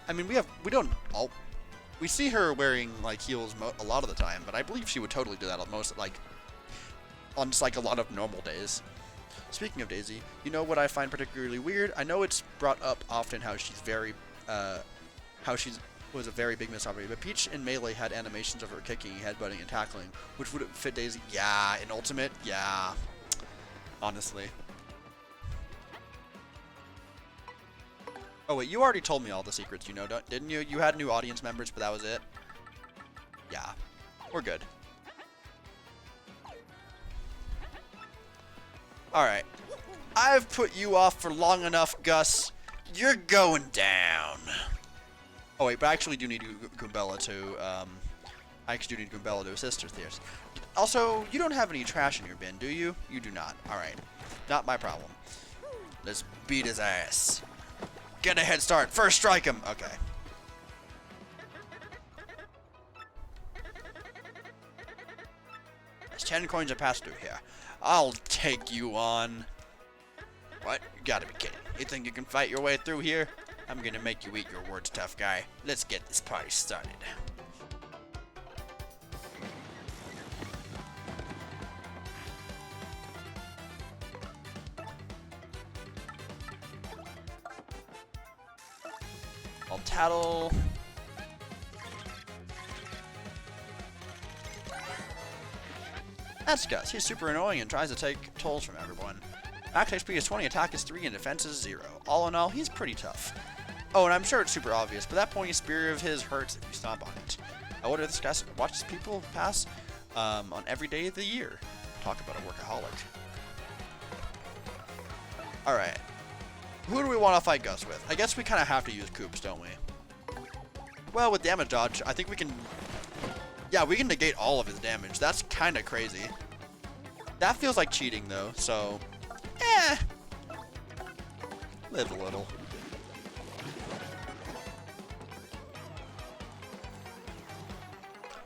I mean, we see her wearing like heels a lot of the time, but I believe she would totally do that on most on just like a lot of normal days. Speaking of Daisy, you know what I find particularly weird? I know it's brought up often how she's was a very big miss already, but Peach in Melee had animations of her kicking, headbutting, and tackling, which would fit Daisy. Yeah, in Ultimate, yeah. Honestly. Oh wait, you already told me all the secrets, you know, didn't you? You had new audience members, but that was it? Yeah, we're good. Alright. I've put you off for long enough, Gus. You're going down. Oh wait, but I actually do need Goombella to assist her there. Also, you don't have any trash in your bin, do you? You do not. Alright. Not my problem. Let's beat his ass. Get a head start. First strike him. Okay. There's 10 coins to pass through here. I'll take you on. What? You gotta be kidding. You think you can fight your way through here? I'm gonna make you eat your words, tough guy. Let's get this party started. I'll tattle. That's Gus. He's super annoying and tries to take tolls from everyone. Max HP is 20, attack is 3, and defense is 0. All in all, he's pretty tough. Oh, and I'm sure it's super obvious, but that pointy spear of his hurts if you stomp on it. I wonder if this guy watches people pass on every day of the year. Talk about a workaholic. Alright. Who do we want to fight Gus with? I guess we kind of have to use Koops, don't we? Well, with damage dodge, I think we can... Yeah, we can negate all of his damage. That's kind of crazy. That feels like cheating, though, so... Live a little.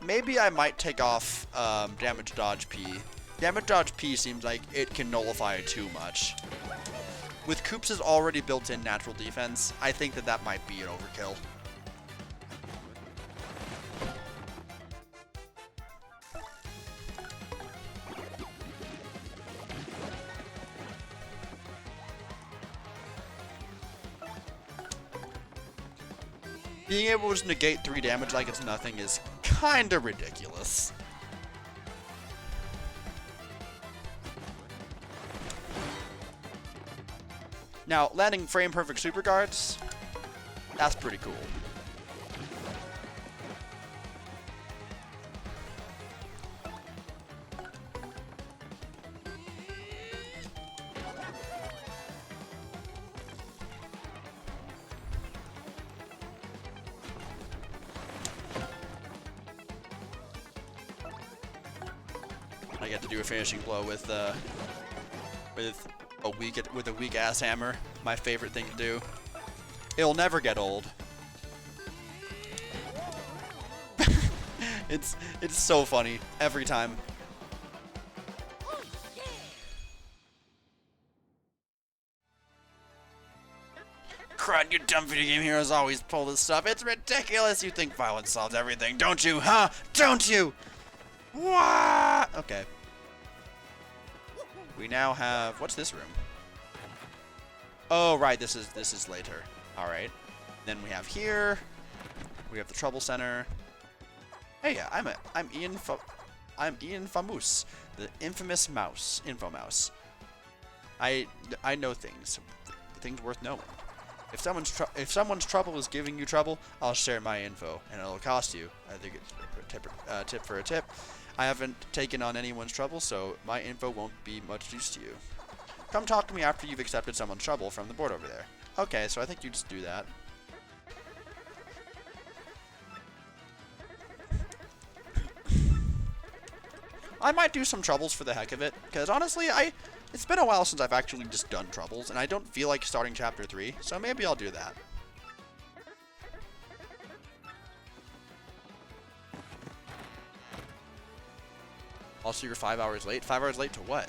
Maybe I might take off damage dodge P. Damage dodge P seems like it can nullify too much. With Koops' already built-in natural defense, I think that might be an overkill. Being able to just negate 3 damage like it's nothing is kinda ridiculous. Now, landing frame perfect super guards, that's pretty cool. I get to do a finishing blow with a weak ass hammer. My favorite thing to do. It'll never get old. It's so funny every time. Crud, you dumb video game heroes always pull this stuff. It's ridiculous. You think violence solves everything, don't you, huh? Don't you? What? Okay. We now have, what's this room? Oh, right, this is later. All right. Then we have here, we have the Trouble Center. Hey, I'm Ian Famous, the infamous mouse, Infomouse. I know things worth knowing. If someone's trouble is giving you trouble, I'll share my info, and it'll cost you. I think it's a tip for a tip. I haven't taken on anyone's trouble, so my info won't be much use to you. Come talk to me after you've accepted someone's trouble from the board over there. Okay, so I think you just do that. I might do some troubles for the heck of it, because honestly, it's been a while since I've actually just done troubles, and I don't feel like starting Chapter 3, so maybe I'll do that. Also, you're 5 hours late? 5 hours late to what?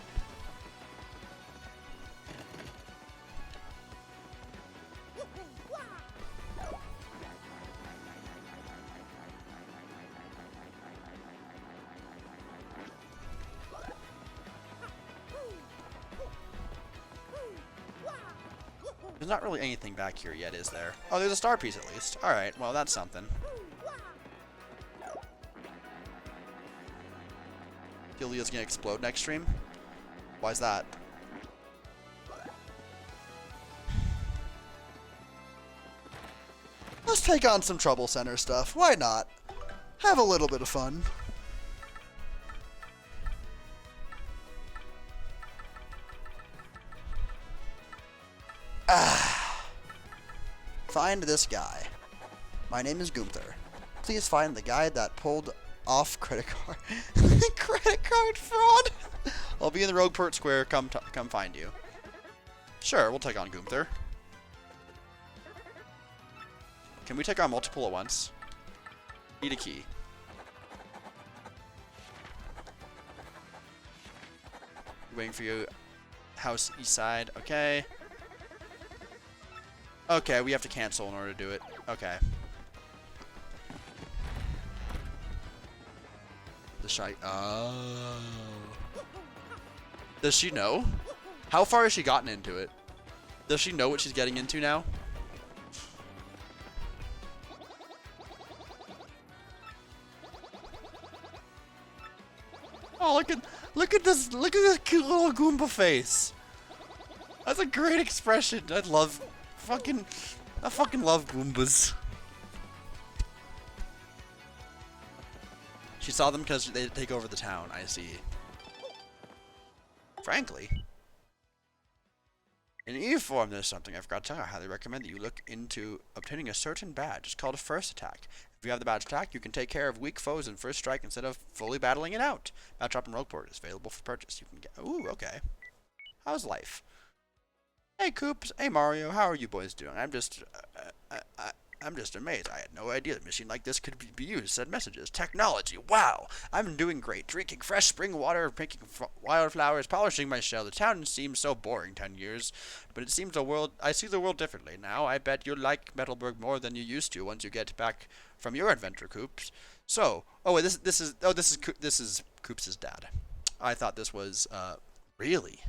There's not really anything back here yet, is there? Oh, there's a star piece at least. Alright, well, that's something. Leo's gonna explode next stream? Why's that? Let's take on some Trouble Center stuff. Why not? Have a little bit of fun. Find this guy. My name is Gunther. Please find the guy that pulled off credit card credit card fraud. I'll be in the Rogueport Square. Come find you. Sure, we'll take on Gunther. Can we take on multiple at once? Need a key. Waiting for you. House east side. Okay. Okay, we have to cancel in order to do it. Okay. The shy. Oh. Does she know? How far has she gotten into it? Does she know what she's getting into now? Oh, look at this cute little Goomba face. That's a great expression. I fucking love Goombas. She saw them because they take over the town, I see. Frankly. In E-form, there's something I forgot to tell you. I highly recommend that you look into obtaining a certain badge. It's called a First Attack. If you have the badge attack, you can take care of weak foes in first strike instead of fully battling it out. Badge drop in Rogueport is available for purchase. You can get... Ooh, okay. How's life? Hey, Coops. Hey, Mario. How are you boys doing? I'm just amazed. I had no idea that a machine like this could be used to send messages. Technology. Wow. I'm doing great. Drinking fresh spring water, picking wildflowers, polishing my shell. The town seems so boring 10 years, but it seems I see the world differently now. I bet you'll like Metalburg more than you used to once you get back from your adventure, Coops. So, oh wait, this is Coops' dad. I thought this was really.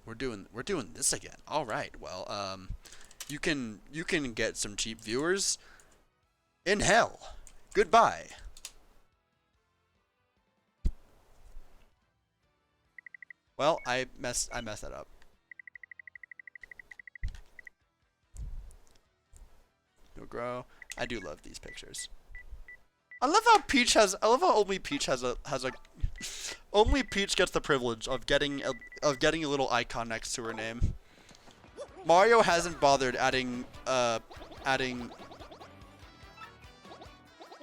We're doing this again. All right. Well, you can get some cheap viewers in hell. Goodbye. Well, I messed that up. You'll grow. I do love these pictures. I love how only Peach has a only Peach gets the privilege of getting a little icon next to her name. Mario hasn't bothered adding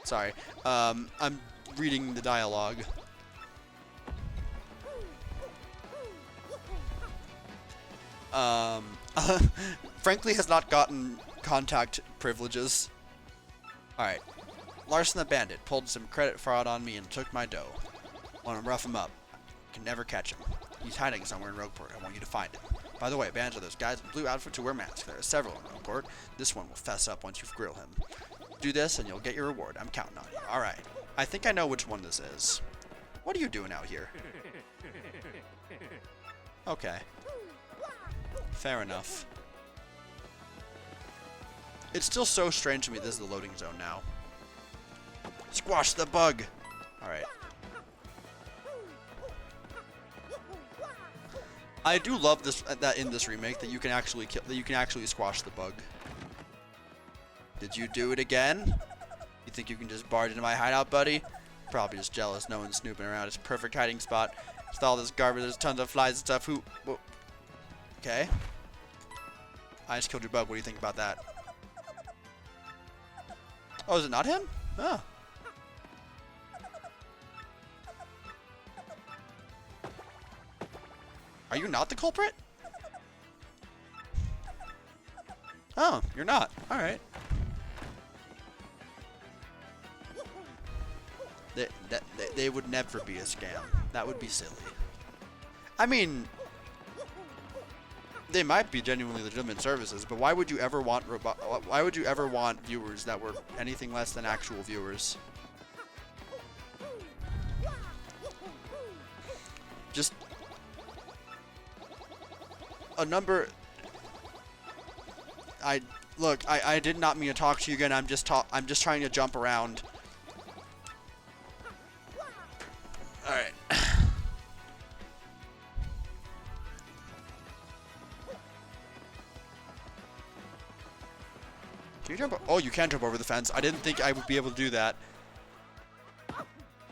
sorry. I'm reading the dialogue. Frankly has not gotten contact privileges. Alright. Larson the Bandit pulled some credit fraud on me and took my dough. Want to rough him up. Can never catch him. He's hiding somewhere in Rogueport. I want you to find him. By the way, bands are those guys in blue outfits who wear masks. There are several in Rogueport. This one will fess up once you grill him. Do this and you'll get your reward. I'm counting on you. Alright. I think I know which one this is. What are you doing out here? Okay. Fair enough. It's still so strange to me this is the loading zone now. Squash the bug! Alright. I do love this that in this remake that you can actually squash the bug. Did you do it again? You think you can just barge into my hideout, buddy? Probably just jealous. No one's snooping around. It's a perfect hiding spot. With all this garbage, there's tons of flies and stuff. Who? Whoa. Okay. I just killed your bug. What do you think about that? Oh, is it not him? Oh. Are you not the culprit? Oh, you're not. All right. They would never be a scam. That would be silly. I mean, they might be genuinely legitimate services, but why would you ever want viewers that were anything less than actual viewers? Just a number. I did not mean to talk to you again. I'm just trying to jump around. All right. Can you jump? Oh, you can jump over the fence. I didn't think I would be able to do that.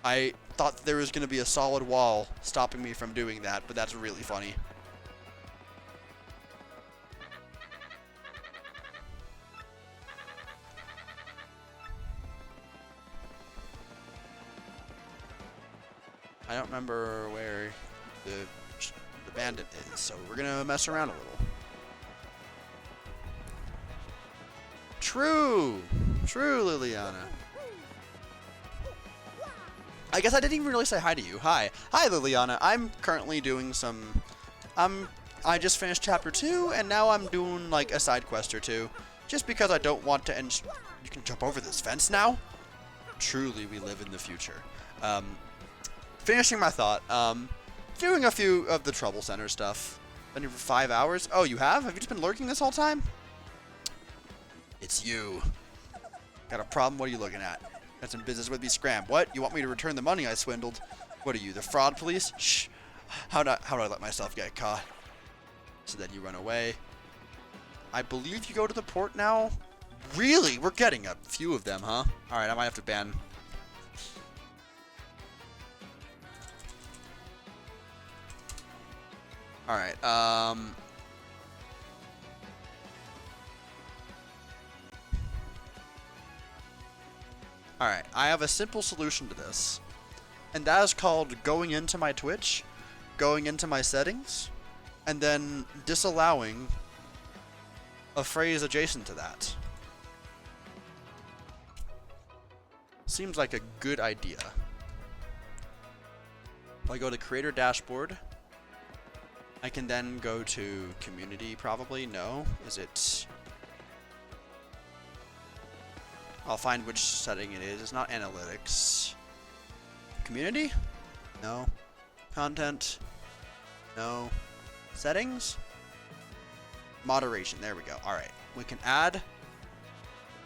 I thought there was going to be a solid wall stopping me from doing that, but that's really funny. I don't remember where the bandit is, so we're gonna mess around a little. True, Liliana. I guess I didn't even really say hi to you. Hi, Liliana. I'm currently doing some. I just finished chapter 2, and now I'm doing like a side quest or two, just because I don't want to end. You can jump over this fence now. Truly, we live in the future. Finishing my thought, doing a few of the Trouble Center stuff. Been here for 5 hours. Oh, you have? Have you just been lurking this whole time? It's you. Got a problem? What are you looking at? Got some business with me, Scram. What? You want me to return the money I swindled? What are you, the fraud police? Shh. How do I let myself get caught? So then you run away. I believe you go to the port now? Really? We're getting a few of them, huh? Alright, I might have to ban. Alright, Alright, I have a simple solution to this. And that is called going into my Twitch, going into my settings, and then disallowing a phrase adjacent to that. Seems like a good idea. If I go to Creator Dashboard, I can then go to Community, probably. No? Is it... I'll find which setting it is. It's not Analytics. Community? No. Content? No. Settings? Moderation. There we go. Alright. We can add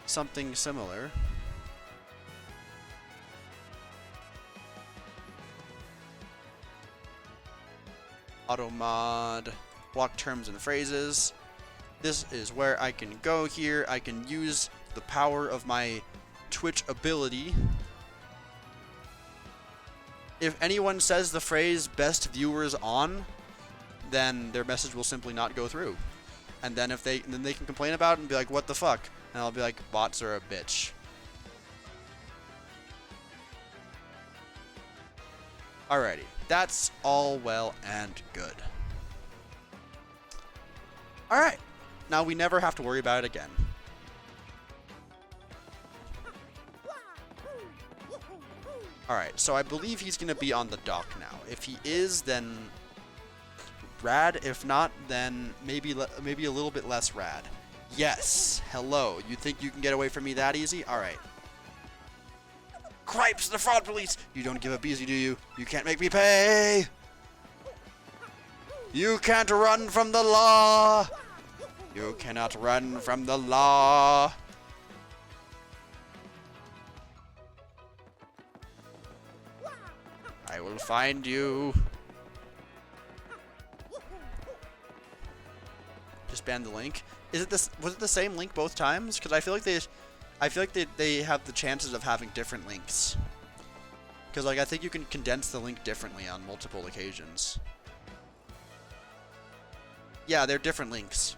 something similar. Auto mod, block terms and phrases. This is where I can go here. I can use the power of my Twitch ability. If anyone says the phrase best viewers on, then their message will simply not go through. And then then they can complain about it and be like, what the fuck? And I'll be like, bots are a bitch. Alrighty. That's all well and good. Alright. Now we never have to worry about it again. Alright, so I believe he's going to be on the dock now. If he is, then rad. If not, then maybe a little bit less rad. Yes. Hello. You think you can get away from me that easy? Alright. Cripes, the fraud police! You don't give up easy, do you? You can't make me pay! You can't run from the law. You cannot run from the law. I will find you. Just ban the link. Is it this? Was it the same link both times? Because I feel like they have the chances of having different links. Because like I think you can condense the link differently on multiple occasions. Yeah, they're different links.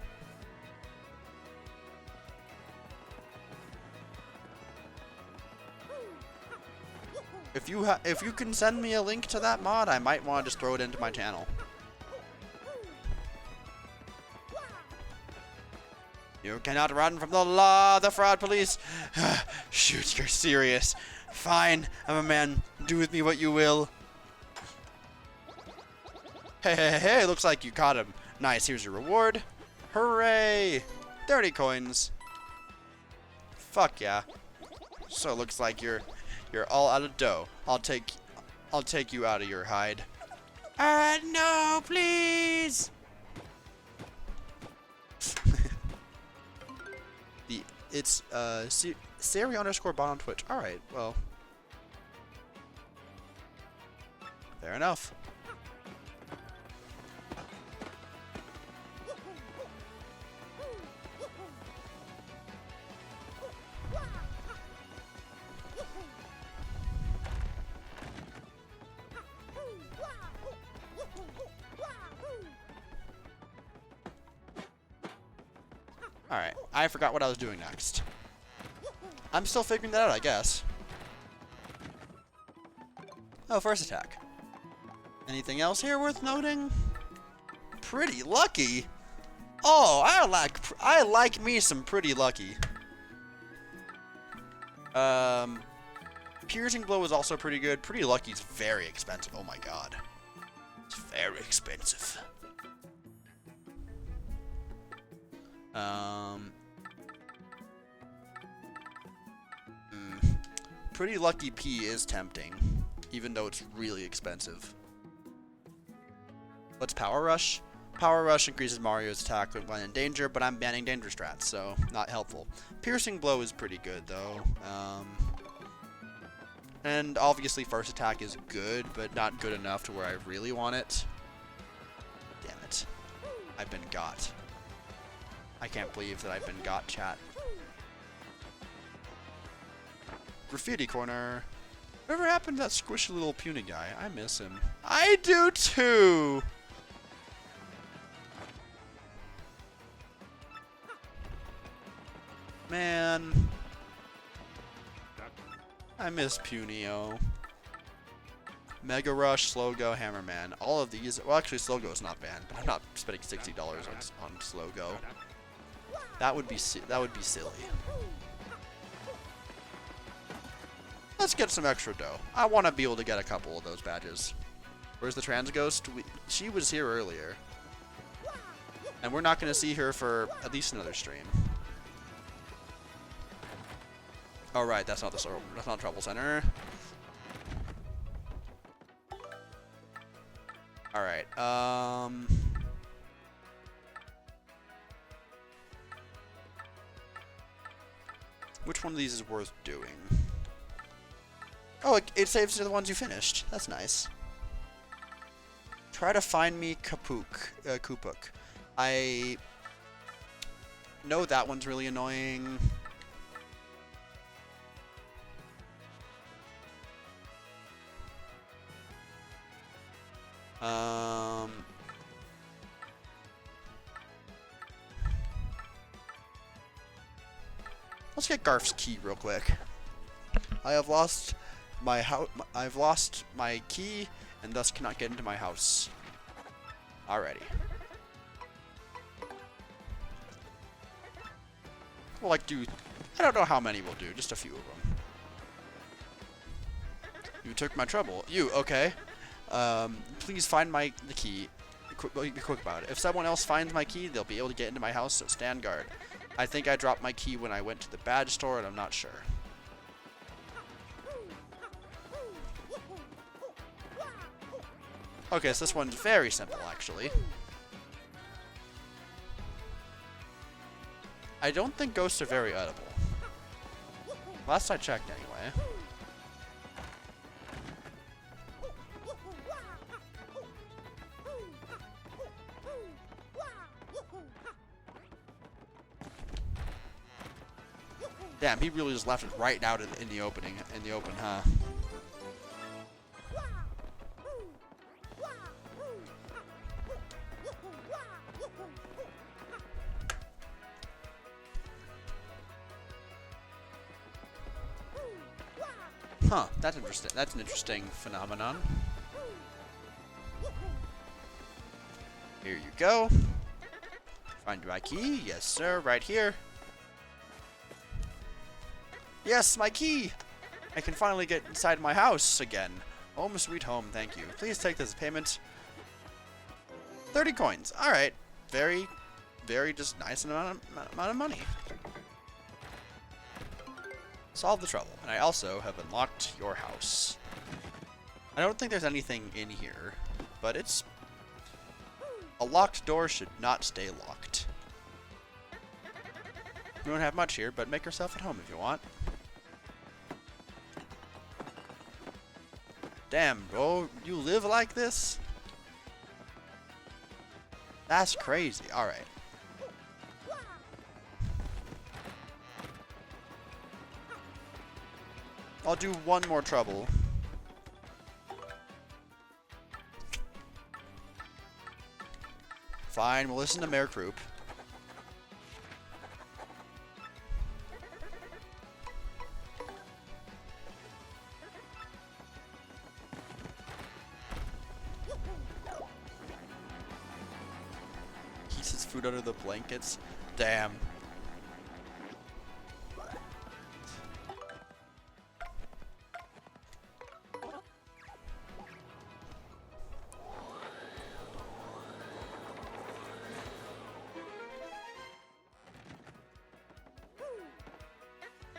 If you can send me a link to that mod, I might want to just throw it into my channel. You cannot run from the law, the fraud police. Shoot, you're serious. Fine, I'm a man. Do with me what you will. Hey, looks like you caught him. Nice, here's your reward. Hooray! 30 coins. Fuck yeah. So it looks like you're all out of dough. I'll take you out of your hide. No, please. It's Siri_bot on Twitch. All right, well, fair enough. Alright, I forgot what I was doing next. I'm still figuring that out, I guess. Oh, first attack. Anything else here worth noting? Pretty lucky. Oh, I like me some pretty lucky. Piercing blow is also pretty good. Pretty lucky is very expensive. Oh my god. It's very expensive. Pretty lucky P is tempting, even though it's really expensive. What's Power Rush? Power Rush increases Mario's attack when in danger, but I'm banning danger strats, so not helpful. Piercing Blow is pretty good, though. And obviously first attack is good, but not good enough to where I really want it. Damn it. I've been got. I can't believe that I've been got, chat. Graffiti corner. Whatever happened to that squishy little puny guy? I miss him. I do too! Man. I miss Punio. Mega Rush, Slow Go, Hammerman. All of these. Well, actually, Slow Go is not banned, but I'm not spending $60 on Slow Go. That would be silly. Let's get some extra dough. I want to be able to get a couple of those badges. Where's the trans ghost? She was here earlier. And we're not going to see her for at least another stream. Oh, right. That's not Trouble Center. Alright. Which one of these is worth doing? Oh, it saves to the ones you finished. That's nice. Try to find me Kupuk. I know that one's really annoying. Let's get Garf's key real quick. I've lost my key and thus cannot get into my house. Alrighty. We'll like do, I don't know how many we'll do, just a few of them. You took my trouble. You, okay. Please find the key. Be quick about it. If someone else finds my key, they'll be able to get into my house, so stand guard. I think I dropped my key when I went to the badge store, and I'm not sure. Okay, so this one's very simple, actually. I don't think ghosts are very edible. Last I checked, anyway. Damn, he really just left it right out in the open, huh? Huh, that's interesting. That's an interesting phenomenon. Here you go. Find my key. Yes, sir. Right here. Yes, my key! I can finally get inside my house again. Home sweet home, thank you. Please take this as payment. 30 coins. Alright. Very, very just nice amount of money. Solve the trouble. And I also have unlocked your house. I don't think there's anything in here, but it's... A locked door should not stay locked. We don't have much here, but make yourself at home if you want. Damn, bro, you live like this? That's crazy. Alright. I'll do one more trouble. Fine, we'll listen to Mayor Croup. Food under the blankets. Damn.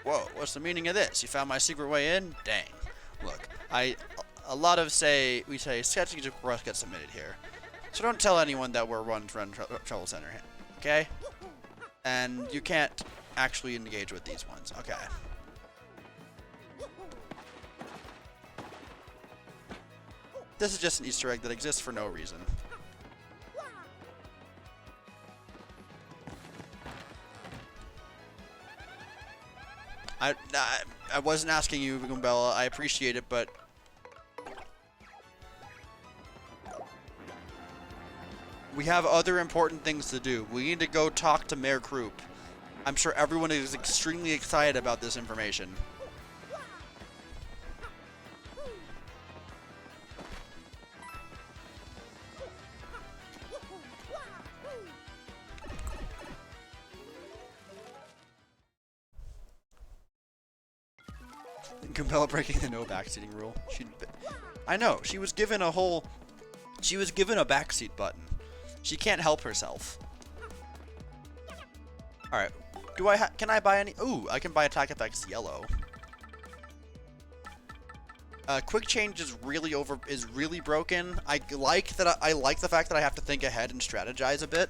Whoa, what's the meaning of this? You found my secret way in? Dang. Look, a lot of we say sketchy requests get submitted here. So don't tell anyone that we're run Trouble Center, okay? And you can't actually engage with these ones, okay? This is just an Easter egg that exists for no reason. I wasn't asking you, Goombella. I appreciate it, but we have other important things to do. We need to go talk to Mayor Croup. I'm sure everyone is extremely excited about this information. Goombella breaking the no backseating rule. I know, she was given a backseat button. She can't help herself. Alright. Can I buy any? Ooh, I can buy attack effects yellow. Quick change is really broken. I like the fact that I have to think ahead and strategize a bit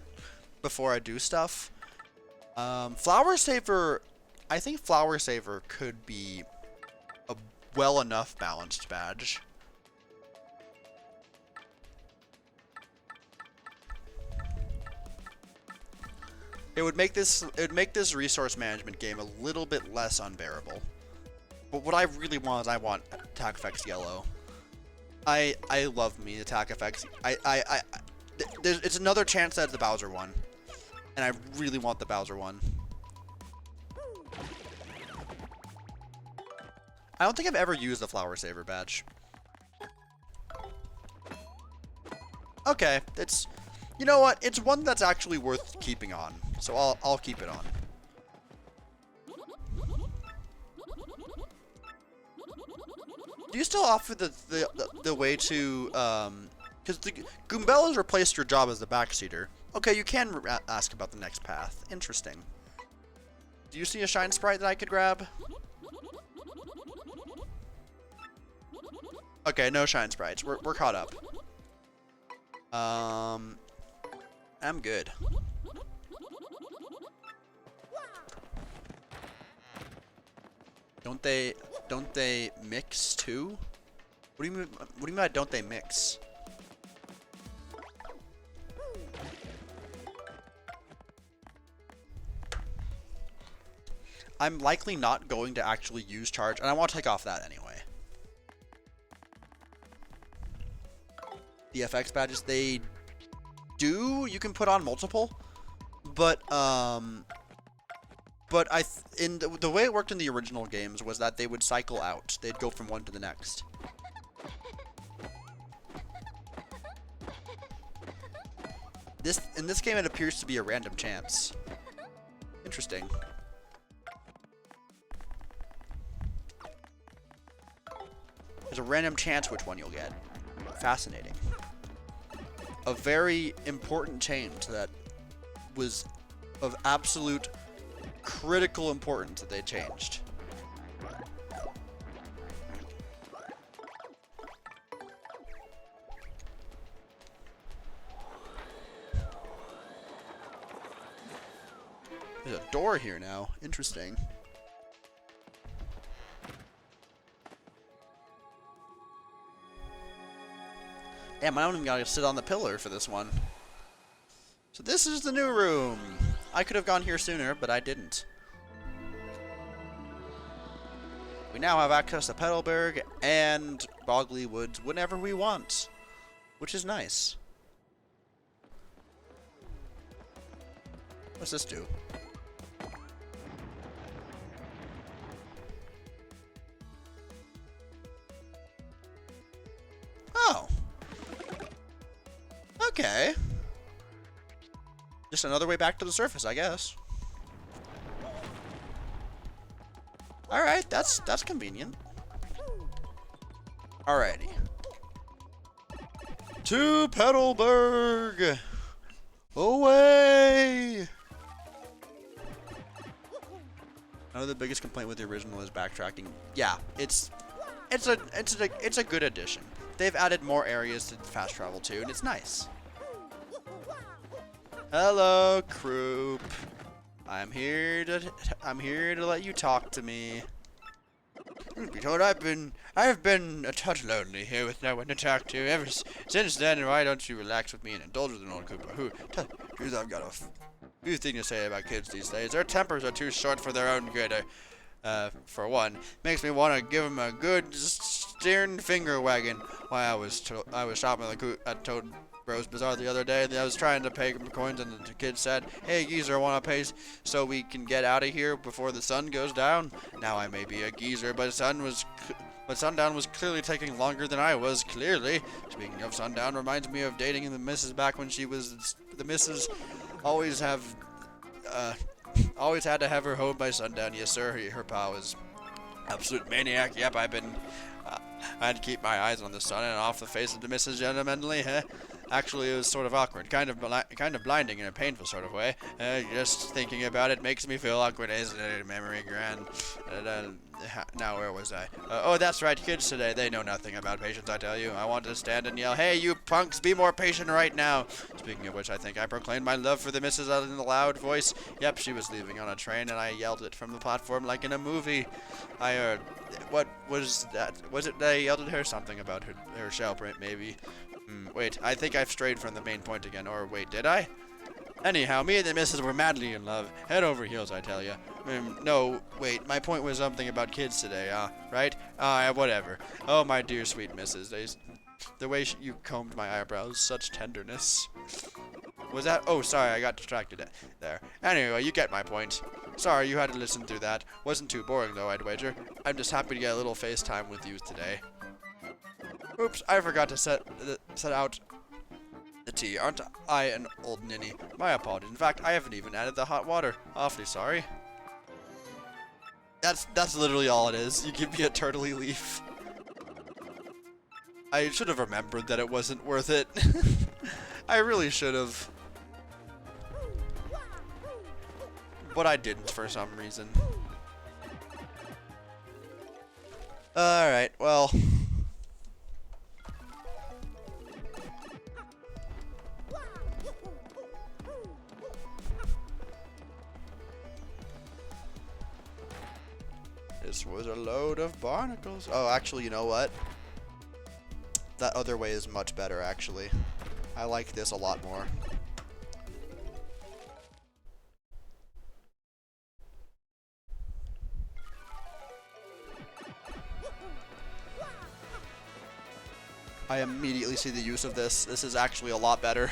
before I do stuff. Flower Saver, I think Flower Saver could be a well enough balanced badge. It would make this resource management game a little bit less unbearable. But what I really want is I want attack effects yellow. I love me attack effects. It's another chance at the Bowser one, and I really want the Bowser one. I don't think I've ever used the Flower Saver badge. Okay, you know what? It's one that's actually worth keeping on, so I'll keep it on. Do you still offer the way to because the Goombella's replaced your job as the backseater? Okay, you can ask about the next path. Interesting. Do you see a shine sprite that I could grab? Okay, no shine sprites. We're caught up. I'm good. Don't they mix too? What do you mean? What do you mean by don't they mix? I'm likely not going to actually use charge, and I want to take off that anyway. The FX badges, they do. You can put on multiple, but in the way it worked in the original games was that they would cycle out. They'd go from one to the next. In this game, it appears to be a random chance. Interesting. There's a random chance which one you'll get. Fascinating. A very important change that was of absolute critical importance that they changed. There's a door here now. Interesting. Damn, I don't even gotta sit on the pillar for this one. So this is the new room. I could have gone here sooner, but I didn't. We now have access to Petalburg and Bogley Woods whenever we want, which is nice. What's this do? Oh. Okay. Just another way back to the surface, I guess. Alright, that's convenient. Alrighty. To Petalburg! Away! I know the biggest complaint with the original is backtracking. Yeah, it's a good addition. They've added more areas to fast travel too, and it's nice. Hello, Croup. I'm here to let you talk to me. Be told I've been a touch lonely here with no one to talk to ever since then. Why don't you relax with me and indulge with an old Cooper who, truth, I've got a few things to say about kids these days. Their tempers are too short for their own good. For one, makes me want to give them a good steering finger wagging. Why I was shopping at Toad Bros Bazaar the other day, and I was trying to pay coins, and the kid said, "Hey, geezer, want to pay so we can get out of here before the sun goes down?" Now I may be a geezer, but sundown was clearly taking longer than I was. Clearly. Speaking of sundown, reminds me of dating the missus back when she was the missus. Always had to have her home by sundown. Yes, sir. Her pa was absolute maniac. Yep, I had to keep my eyes on the sun and off the face of the missus gentlemanly. Actually, it was sort of awkward, kind of blinding in a painful sort of way. Just thinking about it makes me feel awkward, isn't it? Memory grand. Now, where was I? Oh, that's right, kids today, they know nothing about patience, I tell you. I want to stand and yell, "Hey, you punks, be more patient right now." Speaking of which, I think I proclaimed my love for the missus in a loud voice. Yep, she was leaving on a train, and I yelled it from the platform like in a movie. I heard, what was that? Was it that I yelled at her? Something about her shell print, maybe. Wait, I think I've strayed from the main point again. Or wait, did I? Anyhow, me and the missus were madly in love. Head over heels, I tell ya. No, wait, my point was something about kids today, right? Whatever. Oh, my dear sweet missus. The way you combed my eyebrows, such tenderness. Was that? Oh, sorry, I got distracted there. Anyway, you get my point. Sorry, you had to listen through that. Wasn't too boring, though, I'd wager. I'm just happy to get a little FaceTime with you today. Oops, I forgot to set out the tea. Aren't I an old ninny? My apologies. In fact, I haven't even added the hot water. Awfully sorry. That's literally all it is. You give me a turtley leaf. I should have remembered that it wasn't worth it. I really should have. But I didn't for some reason. Alright, well. This was a load of barnacles. Oh, actually, you know what? That other way is much better, actually. I like this a lot more. I immediately see the use of this. This is actually a lot better.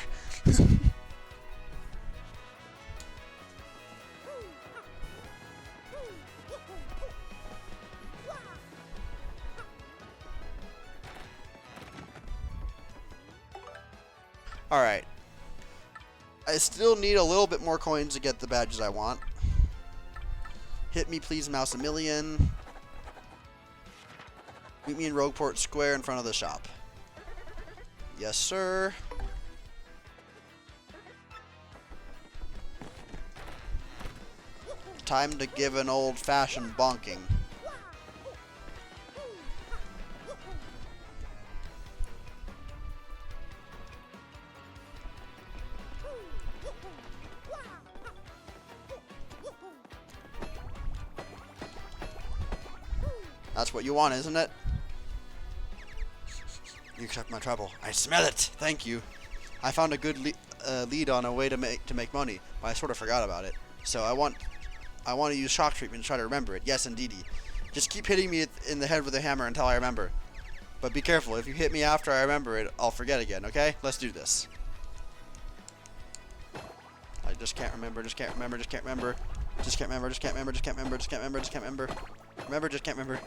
Alright. I still need a little bit more coins to get the badges I want. Hit me please, mouse a million. Meet me in Rogueport Square in front of the shop. Yes, sir. Time to give an old-fashioned bonking. That's what you want, isn't it? You accept my trouble. I smell it. Thank you. I found a good lead on a way to make money, but I sort of forgot about it. So I want to use shock treatment to try to remember it. Yes, indeedy. Just keep hitting me in the head with a hammer until I remember. But be careful. If you hit me after I remember it, I'll forget again. Okay? Let's do this. I just can't remember. Just can't remember. Just can't remember. Just can't remember. Just can't remember. Just can't remember. Just can't remember. Just can't remember. Remember. Just can't remember.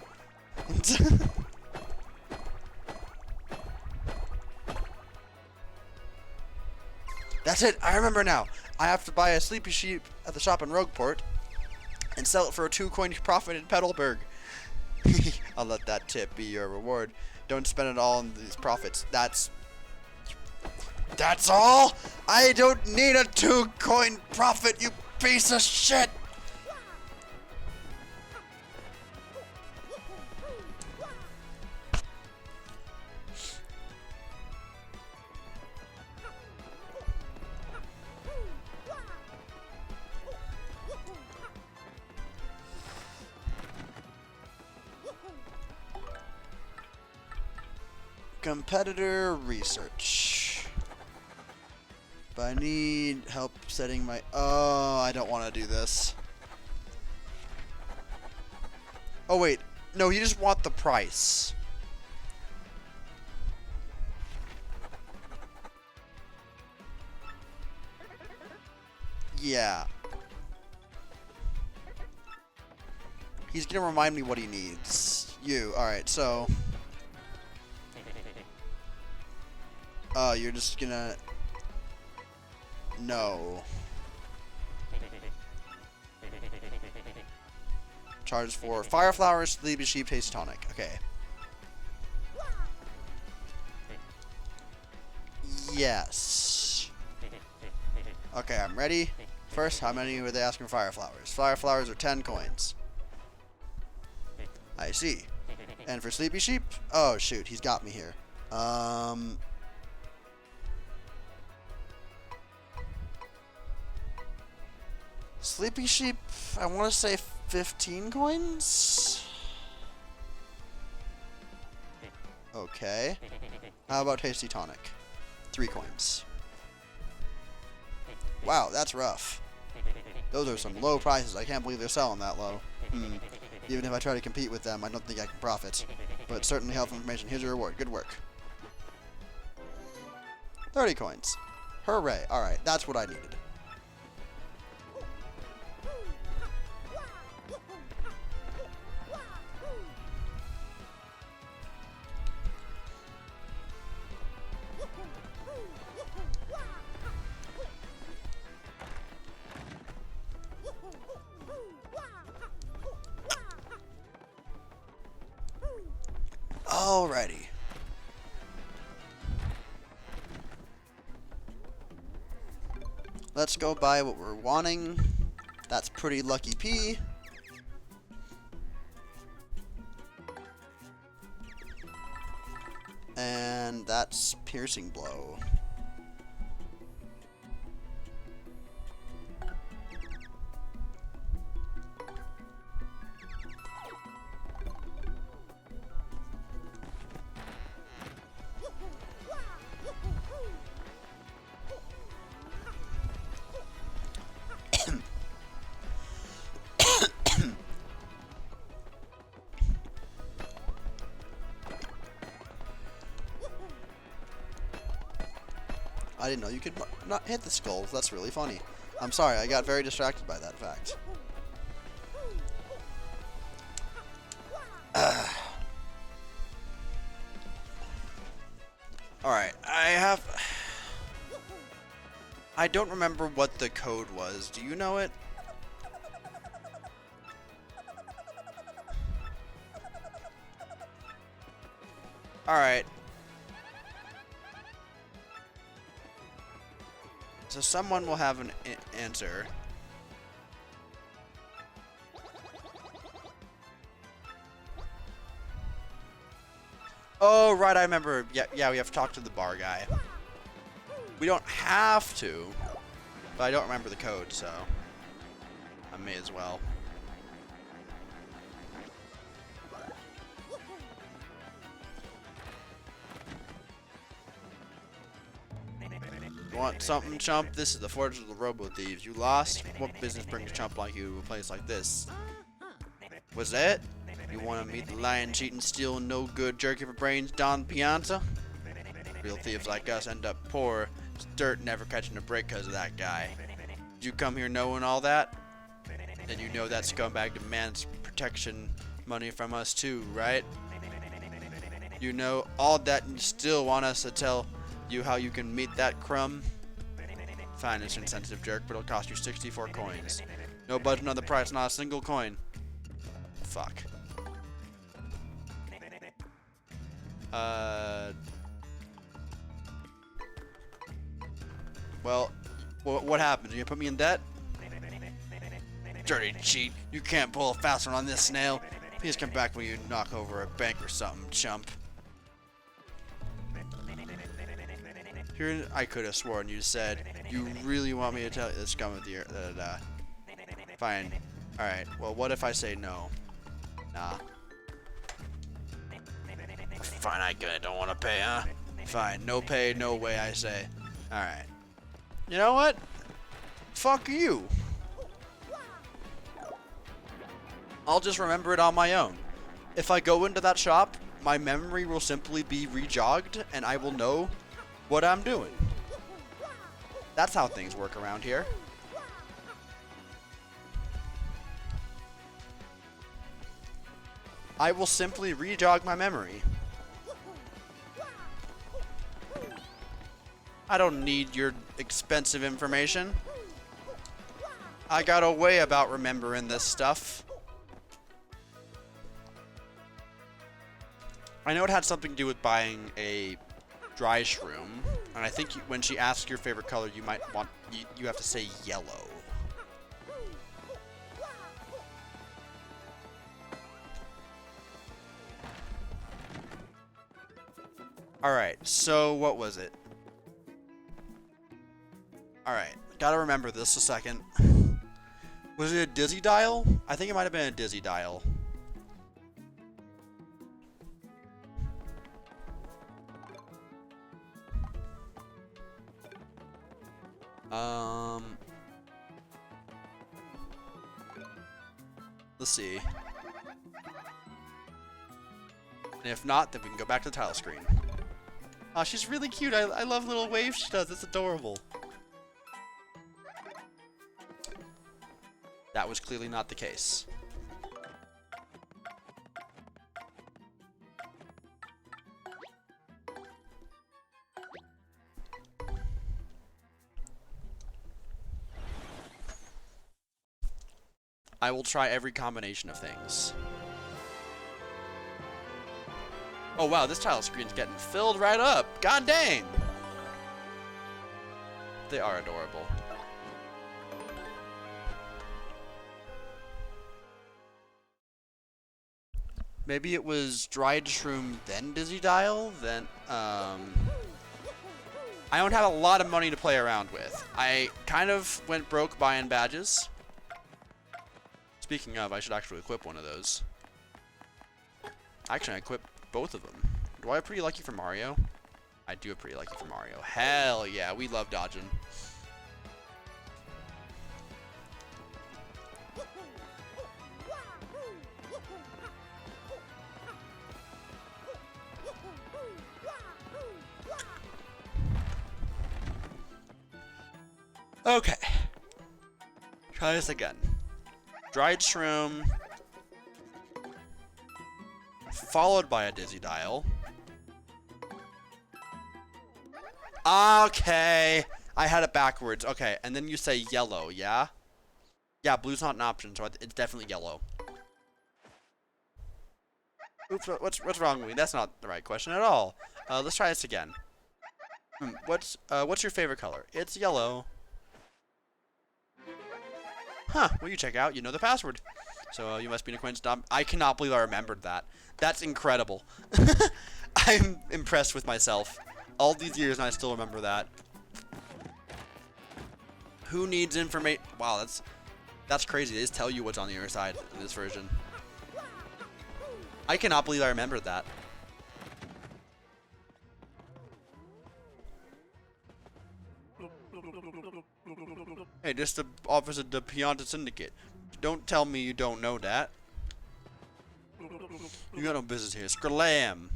That's it. I remember now. I have to buy a sleepy sheep at the shop in Rogueport and sell it for a 2-coin profit in Petalburg. I'll let that tip be your reward. Don't spend it all on these profits. That's all? I don't need a 2-coin profit, you piece of shit! Competitor research. But I need help setting my... Oh, I don't want to do this. Oh, wait. No, you just want the price. Yeah. He's gonna remind me what he needs. You. Alright, so... Oh, you're just gonna... No. Charges for Fire Flowers, Sleepy Sheep, Taste Tonic. Okay. Yes. Okay, I'm ready. First, how many were they asking for Fire Flowers? Fire Flowers are 10 coins. I see. And for Sleepy Sheep? Oh, shoot. He's got me here. Sleepy Sheep, I want to say 15 coins? Okay. How about Tasty Tonic? 3 coins. Wow, that's rough. Those are some low prices. I can't believe they're selling that low. Even if I try to compete with them, I don't think I can profit. But certainly helpful information. Here's your reward. Good work. 30 coins. Hooray. Alright, that's what I needed. Alrighty. Let's go buy what we're wanting. That's pretty lucky P. And that's piercing blow. I didn't know you could not hit the skulls. That's really funny. I'm sorry, I got very distracted by that fact. Alright, I don't remember what the code was. Do you know it? Alright. So someone will have an answer. Oh, right, I remember. Yeah, we have to talk to the bar guy. We don't have to, but I don't remember the code, so I may as well. You want something, chump? This is the forge of the robo-thieves. You lost? What business brings a chump like you to a place like this? Was that it? You want to meet the lying, cheating, stealing, no good, jerky for brains, Don Pianta? Real thieves like us end up poor, dirt, never catching a break because of that guy. Did you come here knowing all that? Then you know that scumbag demands protection money from us too, right? You know all that and you still want us to tell you how you can meet that crumb? Fine, it's an insensitive jerk, but it'll cost you 64 coins. No budging on the price, not a single coin. Fuck. Well, what happened? Did you put me in debt? Dirty cheat. You can't pull a fast one on this snail. Please come back when you knock over a bank or something, chump. Here, I could have sworn you said, you really want me to tell you this scum of the earth, Fine. Alright, well, what if I say no? Nah. Fine, I don't want to pay, huh? Fine, no pay, no way, I say. Alright. You know what? Fuck you. I'll just remember it on my own. If I go into that shop, my memory will simply be rejogged, and I will know what I'm doing. That's how things work around here. I will simply rejog my memory. I don't need your expensive information. I got a way about remembering this stuff. I know it had something to do with buying a dry shroom, and I think when she asks your favorite color, you might want you have to say yellow. Alright, so what was it? Alright, gotta remember this a second. Was it a dizzy dial? I think it might have been a dizzy dial. Let's see. And if not, then we can go back to the title screen. Oh, she's really cute. I love little waves she does. It's adorable. That was clearly not the case. I will try every combination of things. Oh wow, this tile screen's getting filled right up. God dang! They are adorable. Maybe it was dried shroom, then dizzy dial, then I don't have a lot of money to play around with. I kind of went broke buying badges. Speaking of, I should actually equip one of those. Actually, I equipped both of them. Do I have Pretty Lucky for Mario? I do have Pretty Lucky for Mario. Hell yeah, we love dodging. Okay. Try this again. Dried shroom. Followed by a dizzy dial. Okay. I had it backwards. Okay, and then you say yellow, yeah? Yeah, blue's not an option, so it's definitely yellow. Oops, what's wrong with me? That's not the right question at all. Let's try this again. What's your favorite color? It's yellow. Huh, well you check out, you know the password. So you must be an acquaintance. I cannot believe I remembered that. That's incredible. I'm impressed with myself. All these years and I still remember that. Who needs information? Wow, that's crazy. They just tell you what's on the other side in this version. I cannot believe I remembered that. Hey, this is the office of the Pianta Syndicate. Don't tell me you don't know that. You got no business here. Scralam!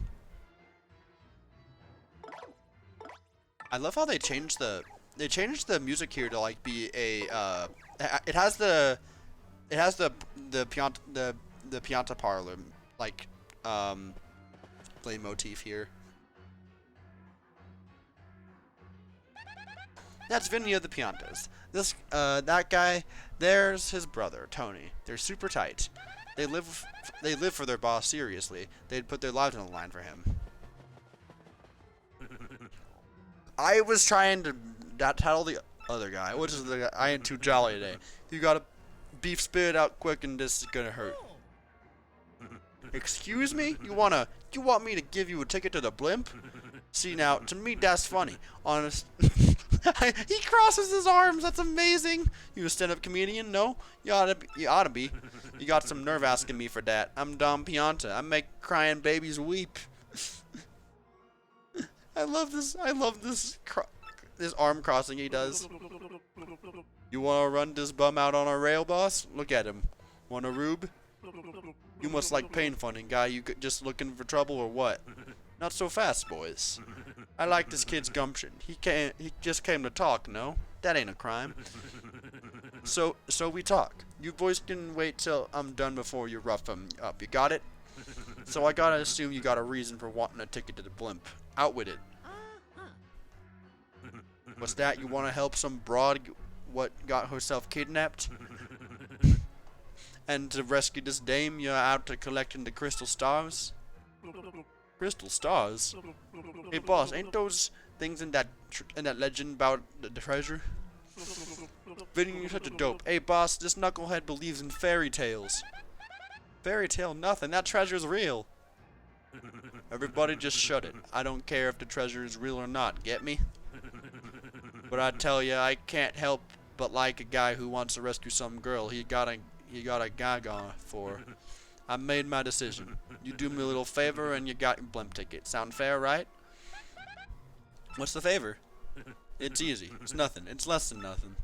I love how they changed the music here to like be a it has the Pianta parlor like play motif here. That's Vinny of the Piantas. That guy, there's his brother, Tony. They're super tight. They live for their boss seriously. They'd put their lives on the line for him. I was trying to tell the other guy, which is the guy, I ain't too jolly today. You gotta beef spit out quick and this is gonna hurt. Excuse me? You want me to give you a ticket to the blimp? See now, to me that's funny. Honest. He crosses his arms. That's amazing. You a stand-up comedian? No? You ought to be. You got some nerve asking me for that. I'm Dom Pianta. I make crying babies weep. I love this arm crossing he does. You wanna run this bum out on a rail, boss? Look at him. Want a rube? You must like pain funding, guy. You just looking for trouble or what? Not so fast, boys. I like this kid's gumption. He just came to talk, no? That ain't a crime. So we talk. You boys can wait till I'm done before you rough him up. You got it? So I gotta assume you got a reason for wanting a ticket to the blimp. Out with it. What's that? You wanna help some broad what got herself kidnapped? And to rescue this dame, you're out to collecting the crystal stars? Crystal stars? Hey boss, ain't those things in that legend about the treasure? Vinny, you're such a dope. Hey boss, this knucklehead believes in fairy tales. Fairy tale nothing, that treasure's real. Everybody just shut it. I don't care if the treasure is real or not, get me? But I tell ya, I can't help but like a guy who wants to rescue some girl he got a gag on for. I made my decision. You do me a little favor and you got your blimp ticket. Sound fair, right? What's the favor? It's easy. It's nothing. It's less than nothing.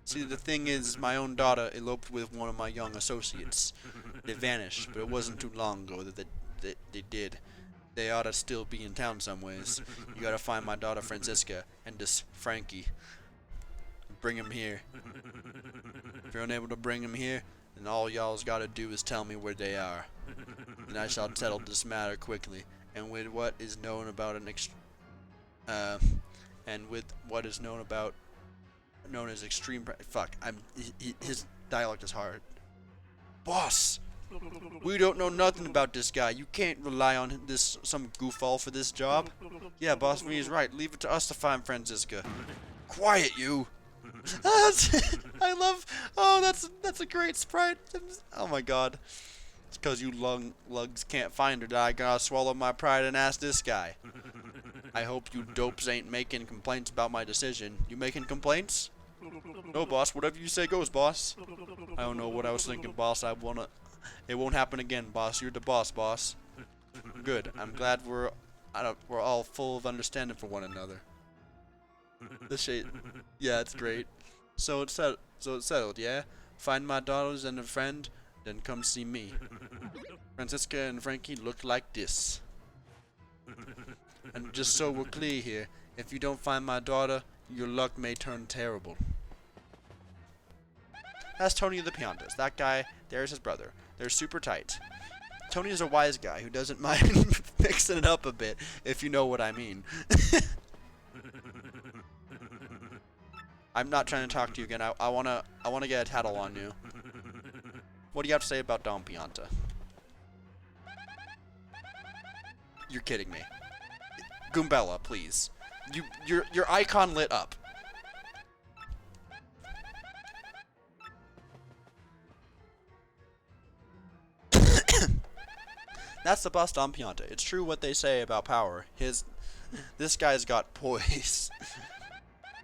See, the thing is, my own daughter eloped with one of my young associates. They vanished, but it wasn't too long ago that they did. They ought to still be in town somewheres. You gotta find my daughter Francisca and this Frankie. Bring him here. If you're unable to bring him here, then all y'all's gotta do is tell me where they are. And I shall settle this matter quickly. And with what is known about known as extreme his dialect is hard. Boss, we don't know nothing about this guy. You can't rely on some goofball for this job. Yeah, Boss V is right. Leave it to us to find Francisca. Quiet, you. I love. Oh, that's a great sprite. Oh my god. It's because you lugs can't find her that I gotta swallow my pride and ask this guy. I hope you dopes ain't making complaints about my decision. You making complaints? No, boss. Whatever you say goes, boss. I don't know what I was thinking, boss. It won't happen again, boss. You're the boss, boss. Good. I'm glad we're all full of understanding for one another. This shit. Yeah, it's great. So it's settled, yeah? Find my daughters and a friend, then come see me. Francisca and Frankie look like this. And just so we're clear here, if you don't find my daughter, your luck may turn terrible. That's Tony the Piantas. That guy, there's his brother. They're super tight. Tony is a wise guy who doesn't mind mixing it up a bit, if you know what I mean. I'm not trying to talk to you again. I wanna get a tattle on you. What do you have to say about Dom Pianta? You're kidding me. Goombella, please. Your icon lit up. That's the boss Dom Pianta. It's true what they say about power. This guy's got poise.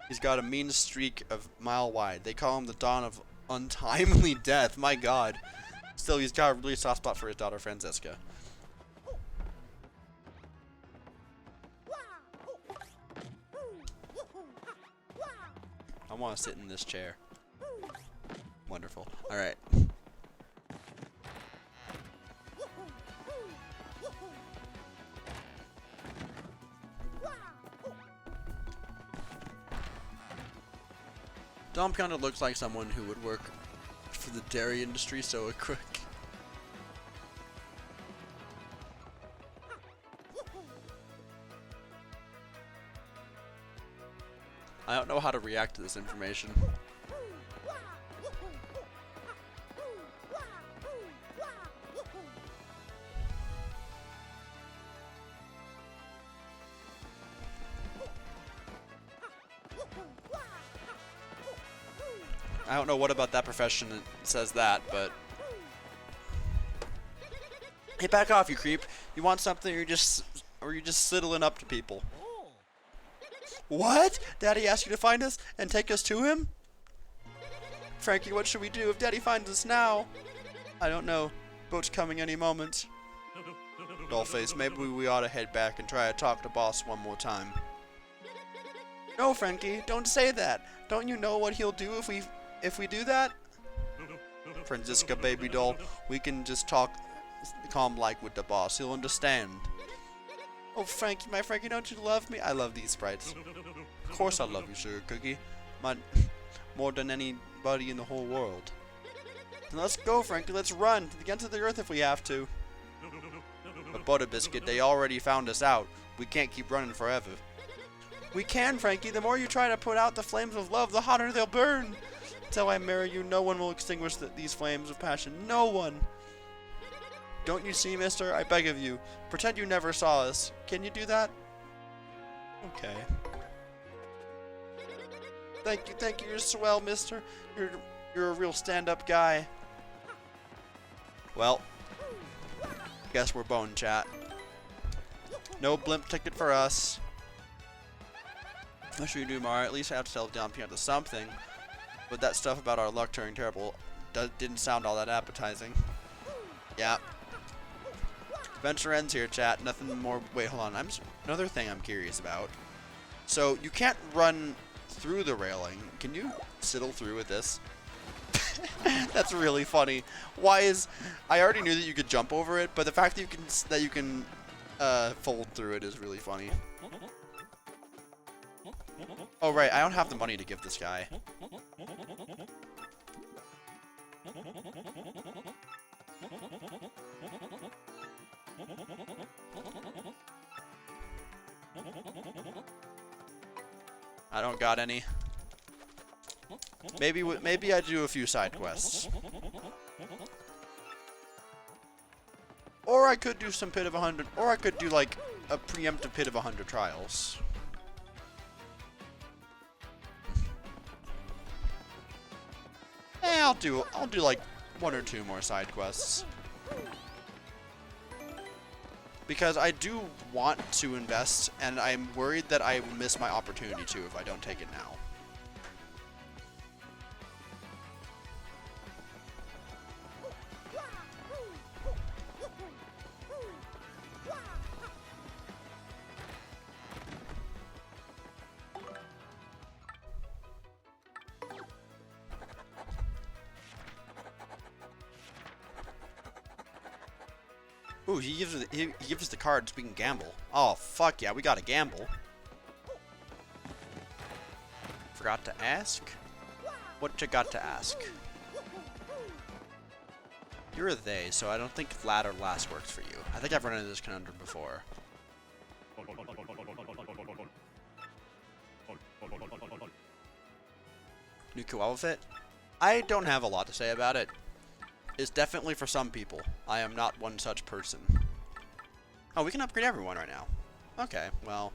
He's got a mean streak of mile wide. They call him the Dawn of Untimely Death. My God. Still, he's got a really soft spot for his daughter Franziska. I want to sit in this chair. Wonderful. All right. Dom Pianta looks like someone who would work for the dairy industry, so a crook. I don't know how to react to this information. I don't know what about that profession says that, but... Hey, back off, you creep. You want something, or you're just sidling up to people. What? Daddy asked you to find us and take us to him? Frankie, what should we do if Daddy finds us now? I don't know. Boat's coming any moment. Dollface, maybe we ought to head back and try to talk to Boss one more time. No, Frankie, don't say that. Don't you know what he'll do if we do that? Franziska, baby doll, we can just talk calm-like with the boss. He'll understand. Oh, Frankie, my Frankie, don't you love me? I love these sprites. Of course I love you, Sugar Cookie. More than anybody in the whole world. Then let's go, Frankie. Let's run to the ends of the earth if we have to. But Butter Biscuit, they already found us out. We can't keep running forever. We can, Frankie. The more you try to put out the flames of love, the hotter they'll burn. Until I marry you, no one will extinguish these flames of passion. No one. Don't you see, mister? I beg of you. Pretend you never saw us. Can you do that? Okay. Thank you. You're swell, mister. You're a real stand-up guy. Well, guess we're bone, chat. No blimp ticket for us. What should we do, Mara? At least I have to tell Dom Pianta something. But that stuff about our luck turning terrible didn't sound all that appetizing. Yeah. Adventure ends here, chat. Nothing more. Wait, hold on. Another thing I'm curious about. So you can't run through the railing. Can you sidle through with this? That's really funny. I already knew that you could jump over it, but the fact that you can fold through it is really funny. Oh right, I don't have the money to give this guy. I don't got any. Maybe I do a few side quests. Or I could do some Pit of 100, or I could do like a preemptive Pit of 100 trials. I'll do like 1 or 2 more side quests. Because I do want to invest, and I'm worried that I will miss my opportunity to if I don't take it now. Ooh, he gives us the card so we can gamble. Oh, fuck yeah, we gotta gamble. Forgot to ask? What you got to ask? You're a they, so I don't think lat or last works for you. I think I've run into this conundrum before. New cool outfit? I don't have a lot to say about it. It's definitely for some people. I am not one such person. Oh, we can upgrade everyone right now. Okay, well.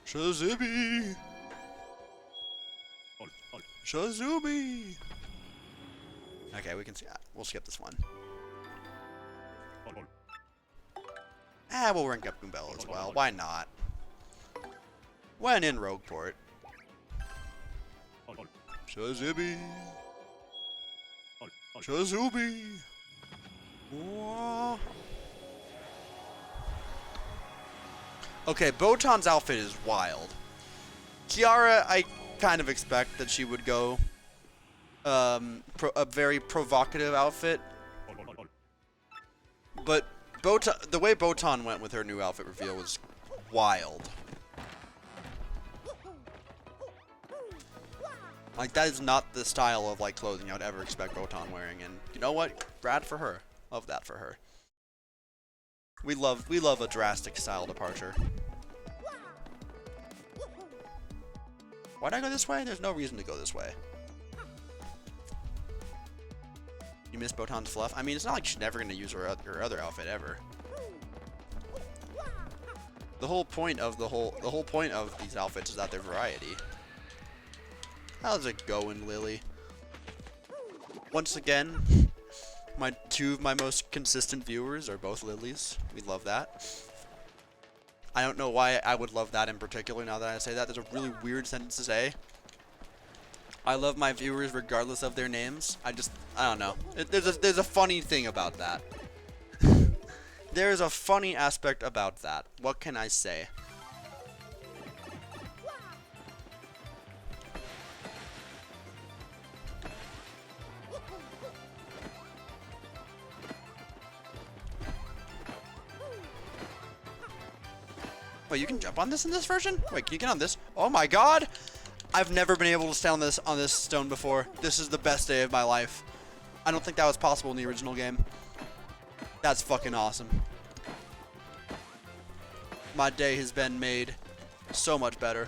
Shazooby! Shazooby! Okay, we can see. We'll skip this one. We'll rank up Goombella as well. Why not? When in Rogueport. Shazooby! Shazooby! Whoa. Okay, Botan's outfit is wild. Kiara, I kind of expect that she would go a very provocative outfit. But the way Botan went with her new outfit reveal was wild. Like, that is not the style of, like, clothing I would ever expect Botan wearing, and you know what? Rad for her. Love that for her. We love a drastic style departure. Why'd I go this way? There's no reason to go this way. You miss Botan's fluff? I mean, it's not like she's never gonna use her other outfit ever. The whole point of these outfits is that they're variety. How's it going, Lily? Once again, two of my most consistent viewers are both Lilies. We love that. I don't know why I would love that in particular now that I say that. There's a really weird sentence to say. I love my viewers regardless of their names. I don't know. There's a funny thing about that. There's a funny aspect about that. What can I say? Wait, you can jump on this in this version? Wait, can you get on this? Oh my god! I've never been able to stand on this stone before. This is the best day of my life. I don't think that was possible in the original game. That's fucking awesome. My day has been made so much better.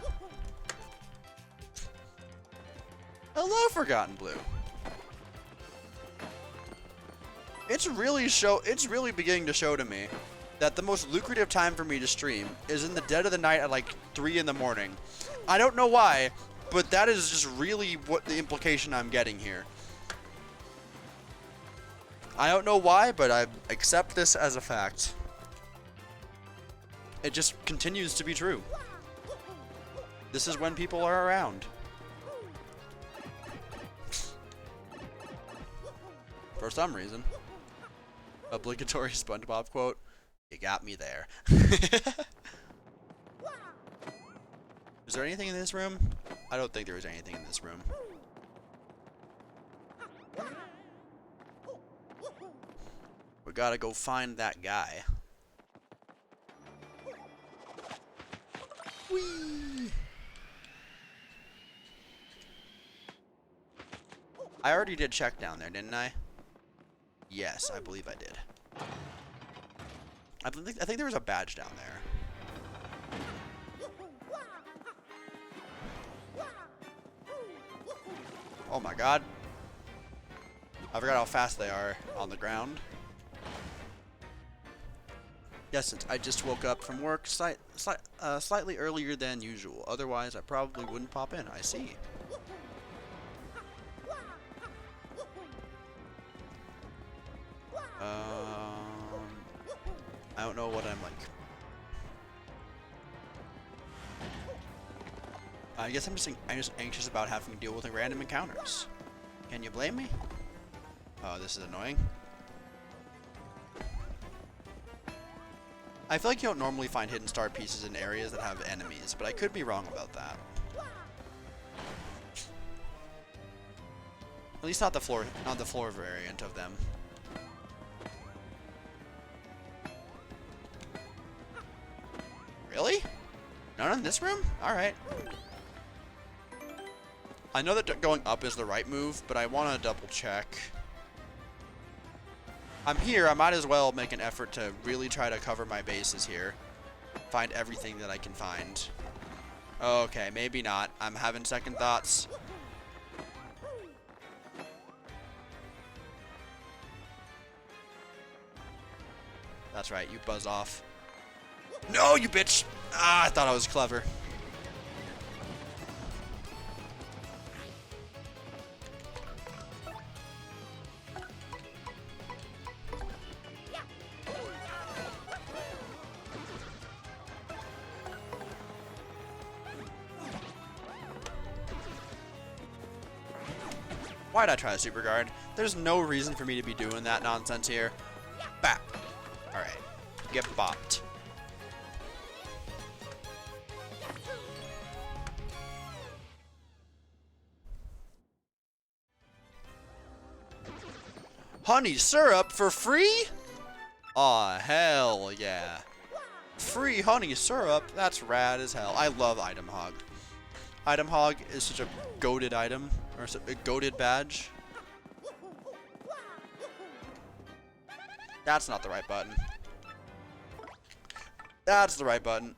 Hello, Forgotten Blue. It's really beginning to show to me that the most lucrative time for me to stream is in the dead of the night at like 3 in the morning. I don't know why, but that is just really what the implication I'm getting here. I don't know why, but I accept this as a fact. It just continues to be true. This is when people are around. For some reason. Obligatory SpongeBob quote. You got me there. Is there anything in this room? I don't think there is anything in this room. We gotta go find that guy. Whee! I already did check down there, didn't I? Yes, I believe I did. I think there was a badge down there. Oh my god. I forgot how fast they are on the ground. Yes, I just woke up from work slightly earlier than usual. Otherwise, I probably wouldn't pop in. I see. I don't know what I'm like. I guess I'm just anxious about having to deal with random encounters. Can you blame me? Oh, this is annoying. I feel like you don't normally find hidden star pieces in areas that have enemies, but I could be wrong about that. At least not the floor variant of them. Really? None in this room? Alright. I know that going up is the right move, but I want to double check. I'm here, I might as well make an effort to really try to cover my bases here. Find everything that I can find. Okay, maybe not. I'm having second thoughts. That's right, you buzz off. No, you bitch! Ah, I thought I was clever. Why'd I try a super guard? There's no reason for me to be doing that nonsense here. Bap! Alright. Get bopped. Honey syrup for free? Aw, hell yeah. Free honey syrup? That's rad as hell. I love Item Hog. Item Hog is such a goated item, or a goated badge. That's not the right button. That's the right button.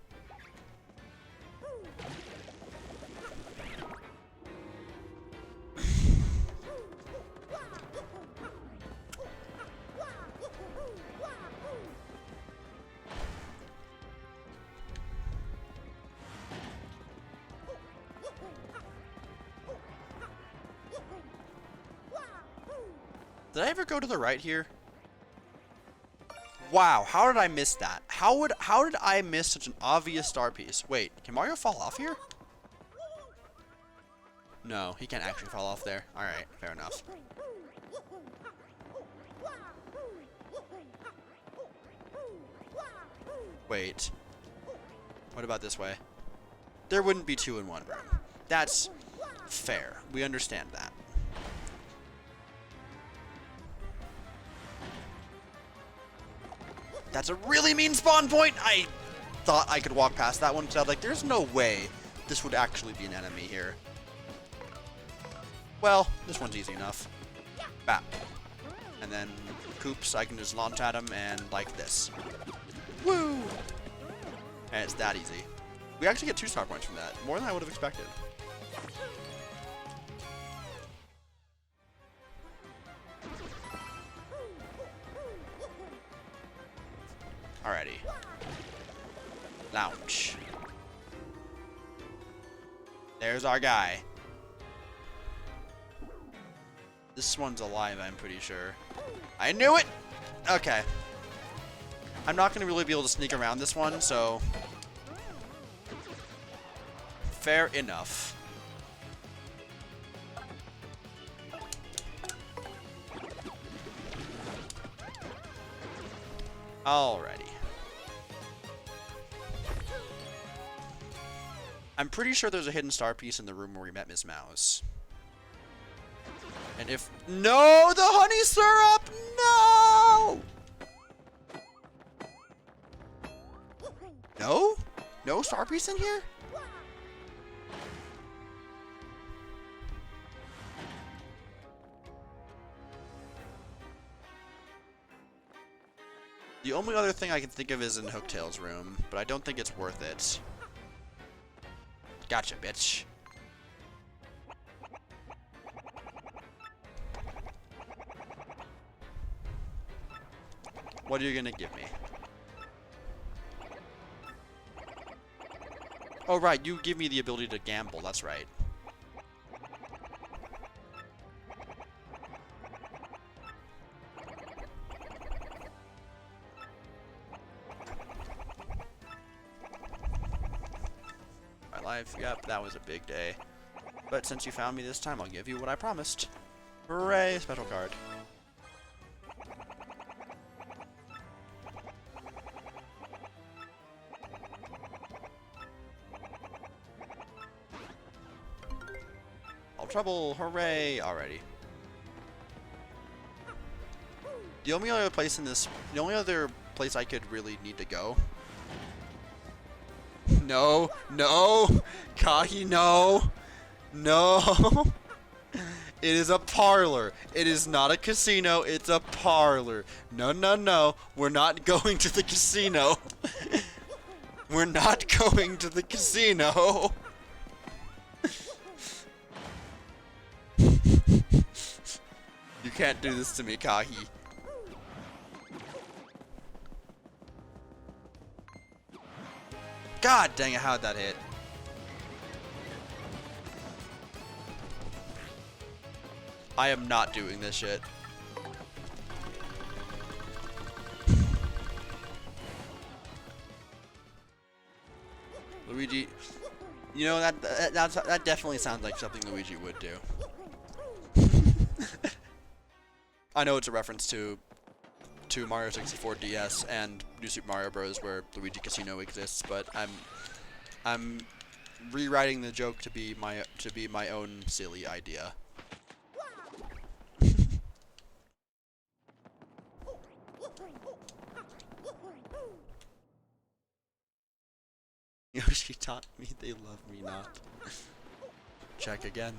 Did I ever go to the right here? Wow, how did I miss that? How did I miss such an obvious star piece? Wait, can Mario fall off here? No, he can't actually fall off there. Alright, fair enough. Wait. What about this way? There wouldn't be two in one room. That's fair. We understand that. That's a really mean spawn point! I thought I could walk past that one, because I was like, there's no way this would actually be an enemy here. Well, this one's easy enough. Bap. And then Koops, I can just launch at him and like this. Woo! And it's that easy. We actually get 2 star points from that. More than I would have expected. Alrighty. Lounge. There's our guy. This one's alive, I'm pretty sure. I knew it! Okay. I'm not going to really be able to sneak around this one, so... fair enough. Alrighty. I'm pretty sure there's a hidden star piece in the room where we met Miss Mouse. And if... No! The honey syrup! No! No? No star piece in here? The only other thing I can think of is in Hooktail's room, but I don't think it's worth it. Gotcha, bitch. What are you gonna give me? Oh, right, you give me the ability to gamble, that's right. My life, yep, that was a big day. But since you found me this time, I'll give you what I promised. Hooray, special card. Trouble, hooray, already. The only other place I could really need to go. No, no, Kahi, no, no. It is a parlor. It is not a casino. It's a parlor. No, no, no. We're not going to the casino. We're not going to the casino. You can't do this to me, Kahi. God dang it, how'd that hit? I am not doing this shit. Luigi, you know, that definitely sounds like something Luigi would do. I know it's a reference to Mario 64 DS and New Super Mario Bros. Where Luigi Casino exists, but I'm rewriting the joke to be my own silly idea. Yoshi taught me they love me not. Check again.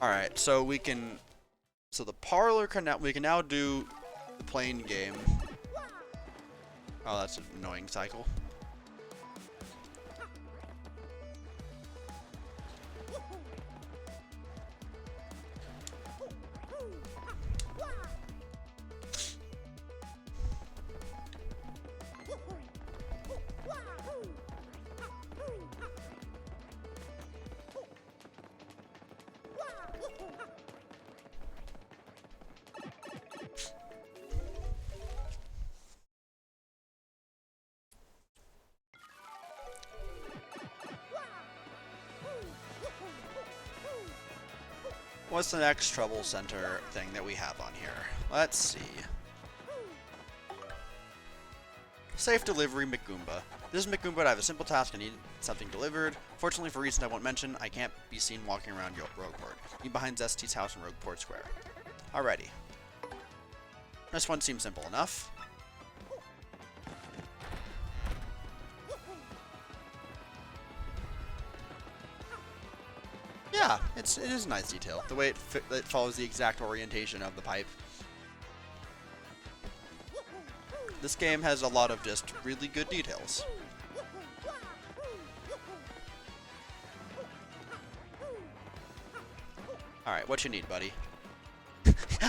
Alright, so we can... So the parlor we can now do the plane game. Oh, that's an annoying cycle. What's the next trouble center thing that we have on here? Let's see. Safe delivery McGoomba. This is McGoomba. I have a simple task. I need something delivered. Fortunately, for reasons I won't mention, I can't be seen walking around Rogueport. Be behind Zesty's house in Rogueport Square. Alrighty. This one seems simple enough. Yeah, it is a nice detail. The way it follows the exact orientation of the pipe. This game has a lot of just really good details. Alright, what you need, buddy?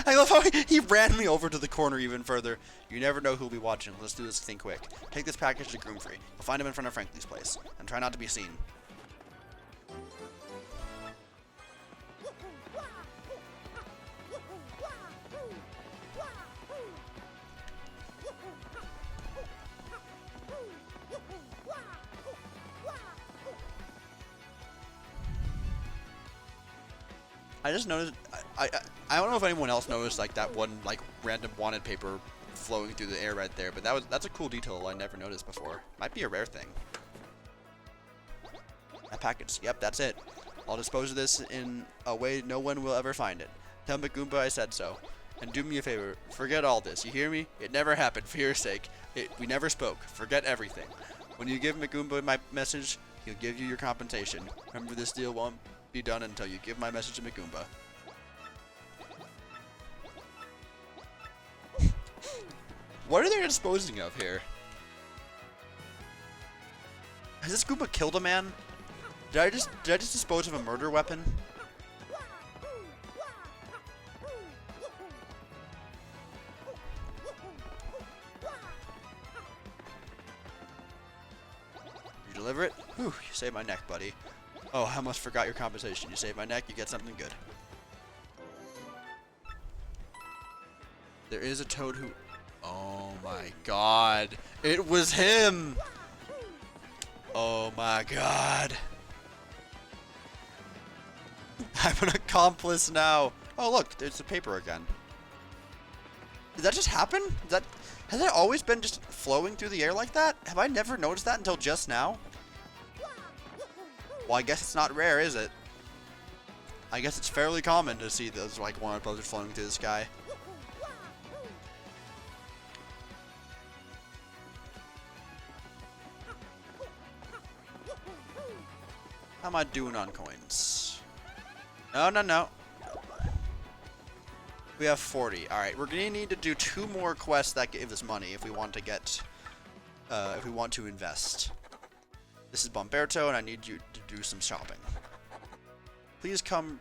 I love how he ran me over to the corner even further. You never know who'll be watching. Let's do this thing quick. Take this package to Groomfree. You'll find him in front of Frankly's place. And try not to be seen. I just noticed, I don't know if anyone else noticed like that one like random wanted paper flowing through the air right there, but that's a cool detail I never noticed before. Might be a rare thing. That package, yep, that's it. I'll dispose of this in a way no one will ever find it. Tell McGoomba I said so. And do me a favor, forget all this, you hear me? It never happened, for your sake. We never spoke, forget everything. When you give McGoomba my message, he'll give you your compensation. Remember, this deal won't be done until you give my message to McGoomba. What are they disposing of here? Has this Goomba killed a man? Did I just dispose of a murder weapon? You deliver it? Whew, you saved my neck, buddy. Oh, I almost forgot your compensation. You saved my neck, you get something good. There is a toad who... Oh my god. It was him! Oh my god. I'm an accomplice now. Oh look, there's the paper again. Did that just happen? Has it always been just flowing through the air like that? Have I never noticed that until just now? Well, I guess it's not rare, is it? I guess it's fairly common to see those like Warner Brothers floating through the sky. How am I doing on coins? No, no, no. We have 40. All right, we're gonna need to do 2 more quests that give us money if we want to get, if we want to invest. This is Bomberto, and I need you to do some shopping. Please come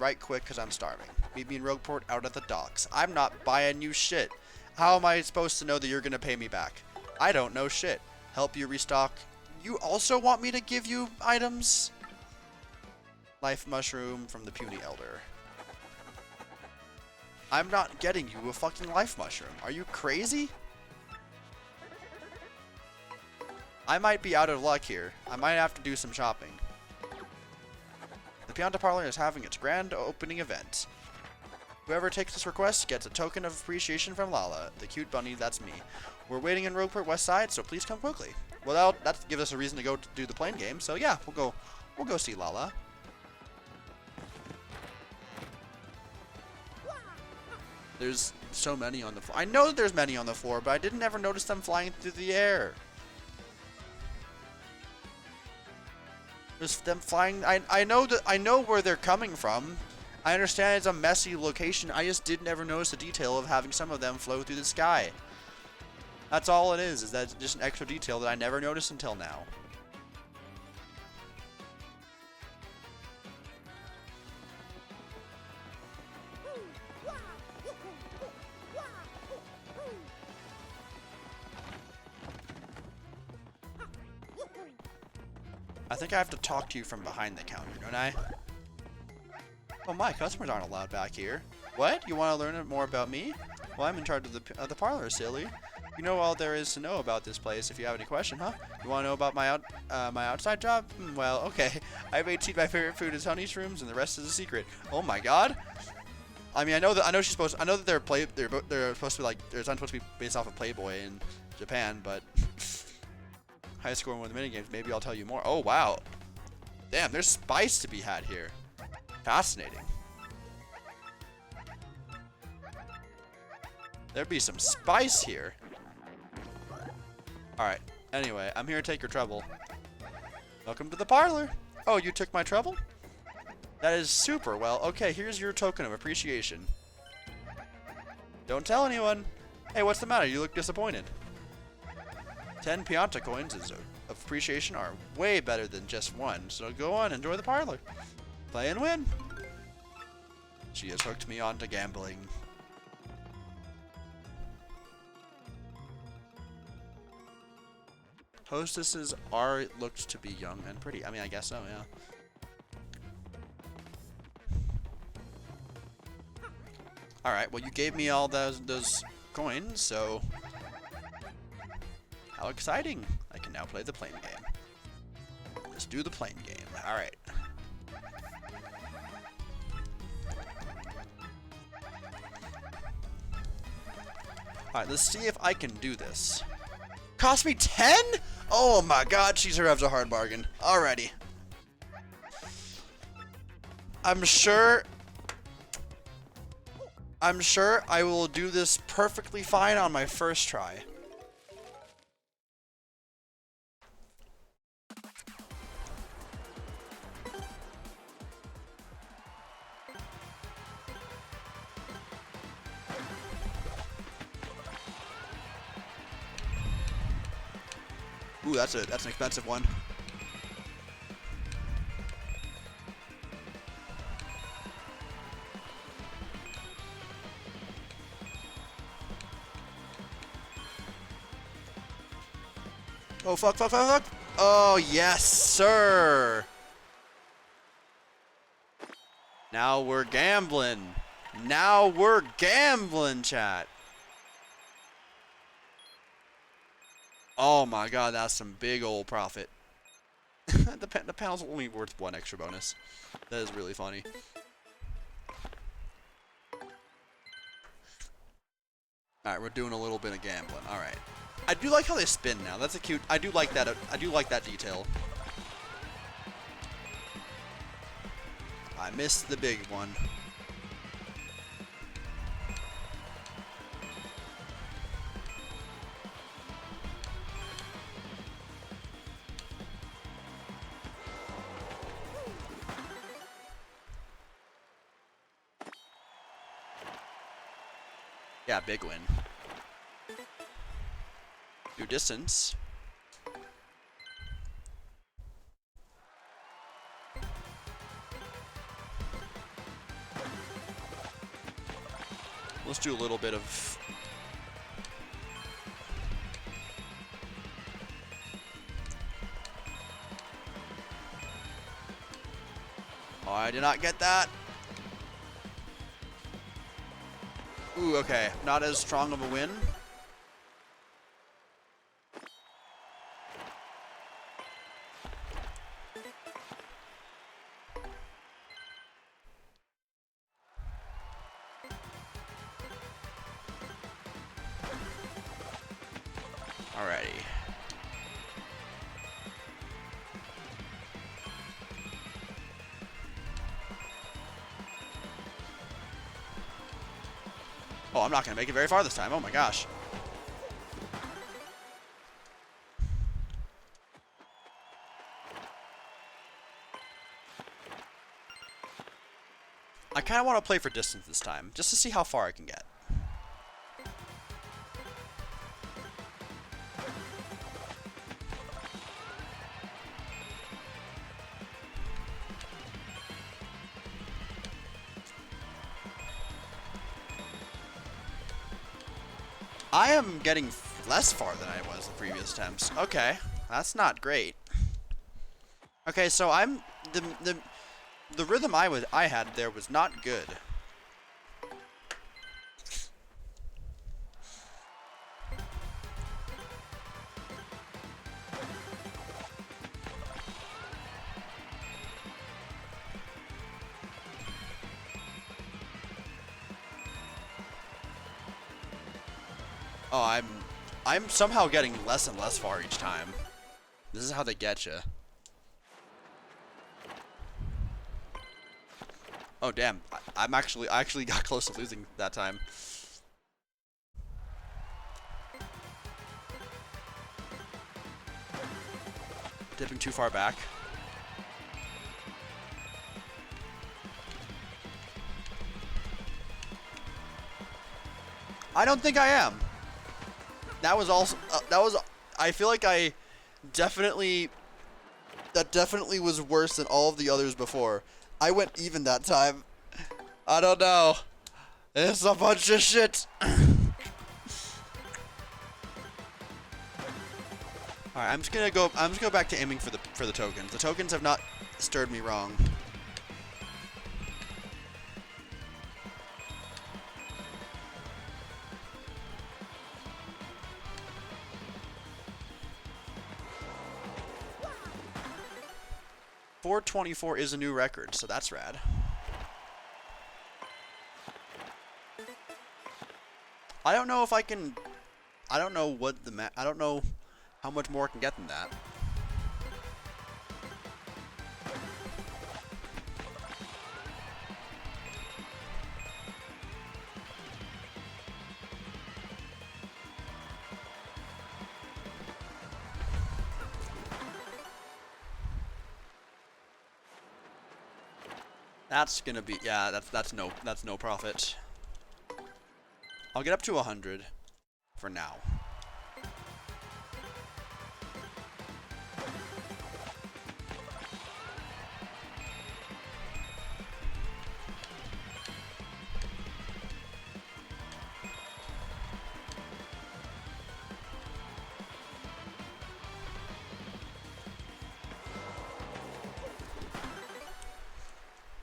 right quick, cause I'm starving. Meet me in Rogueport out at the docks. I'm not buying you shit. How am I supposed to know that you're gonna pay me back? I don't know shit. Help you restock. You also want me to give you items? Life mushroom from the puny elder. I'm not getting you a fucking life mushroom. Are you crazy? I might be out of luck here. I might have to do some shopping. The Pianta Parlor is having its grand opening event. Whoever takes this request gets a token of appreciation from Lala, the cute bunny. That's me. We're waiting in Rogueport West Side, so please come quickly. Well, that gives us a reason to go do the plane game. So yeah, we'll go see Lala. There's so many on the floor. I know that there's many on the floor, but I didn't ever notice them flying through the air. There's them flying. I know where they're coming from. I understand it's a messy location. I just didn't ever notice the detail of having some of them flow through the sky. That's all it is that just an extra detail that I never noticed until now. I think I have to talk to you from behind the counter, don't I? Oh my, customers aren't allowed back here. What? You want to learn more about me? Well, I'm in charge of the parlor, silly. You know all there is to know about this place. If you have any question, huh? You want to know about my outside job? Well, okay. I've eaten my favorite food is honey shrooms, and the rest is a secret. Oh my God. I mean, I know that they're supposed to be like they're supposed to be based off of Playboy in Japan, but high score in one of the minigames. Maybe I'll tell you more. Oh wow. Damn, there's spice to be had here. Fascinating. There'd be some spice here. Alright, anyway, I'm here to take your trouble. Welcome to the parlor. Oh, you took my trouble? That is super. Well, okay, here's your token of appreciation. Don't tell anyone. Hey, what's the matter? You look disappointed. 10 Pianta coins of appreciation are way better than just 1, so go on, enjoy the parlor. Play and win. She has hooked me on to gambling. Hostesses are looked to be young and pretty. I mean, I guess so, yeah. Alright, well you gave me all those coins, so how exciting. I can now play the plane game. Let's do the plane game. Alright. Alright, let's see if I can do this. Cost me 10? Oh my God, she sure has a hard bargain. Alrighty. I'm sure I will do this perfectly fine on my first try. Ooh, that's an expensive one. Oh, fuck, fuck, fuck, fuck. Oh, yes, sir. Now we're gambling. Now we're gambling, chat. Oh my God, that's some big old profit. The panel's only worth 1 extra bonus. That is really funny. All right, we're doing a little bit of gambling. All right. I do like how they spin now. That's a cute. I do like that. I do like that detail. I missed the big one. Yeah, big win. Do distance. Let's do a little bit of... Oh, I did not get that. Ooh, okay. Not as strong of a win. Alrighty. Oh, I'm not going to make it very far this time. Oh my gosh. I kind of want to play for distance this time, just to see how far I can get. I am getting less far than I was the previous attempts. Okay, that's not great. Okay, so I'm the rhythm I had there was not good. Oh, I'm somehow getting less and less far each time. This is how they get you. Oh damn! I actually got close to losing that time. Dipping too far back. I don't think I am. That was also I feel like I definitely was worse than all of the others before. I went even that time. I don't know. It's a bunch of shit. Alright, I'm just gonna go back to aiming for the tokens. The tokens have not stirred me wrong. .424 is a new record, so that's rad. I don't know if I can... I don't know what the... I don't know how much more I can get than that. That's gonna be, yeah, that's no profit. I'll get up to 100 for now.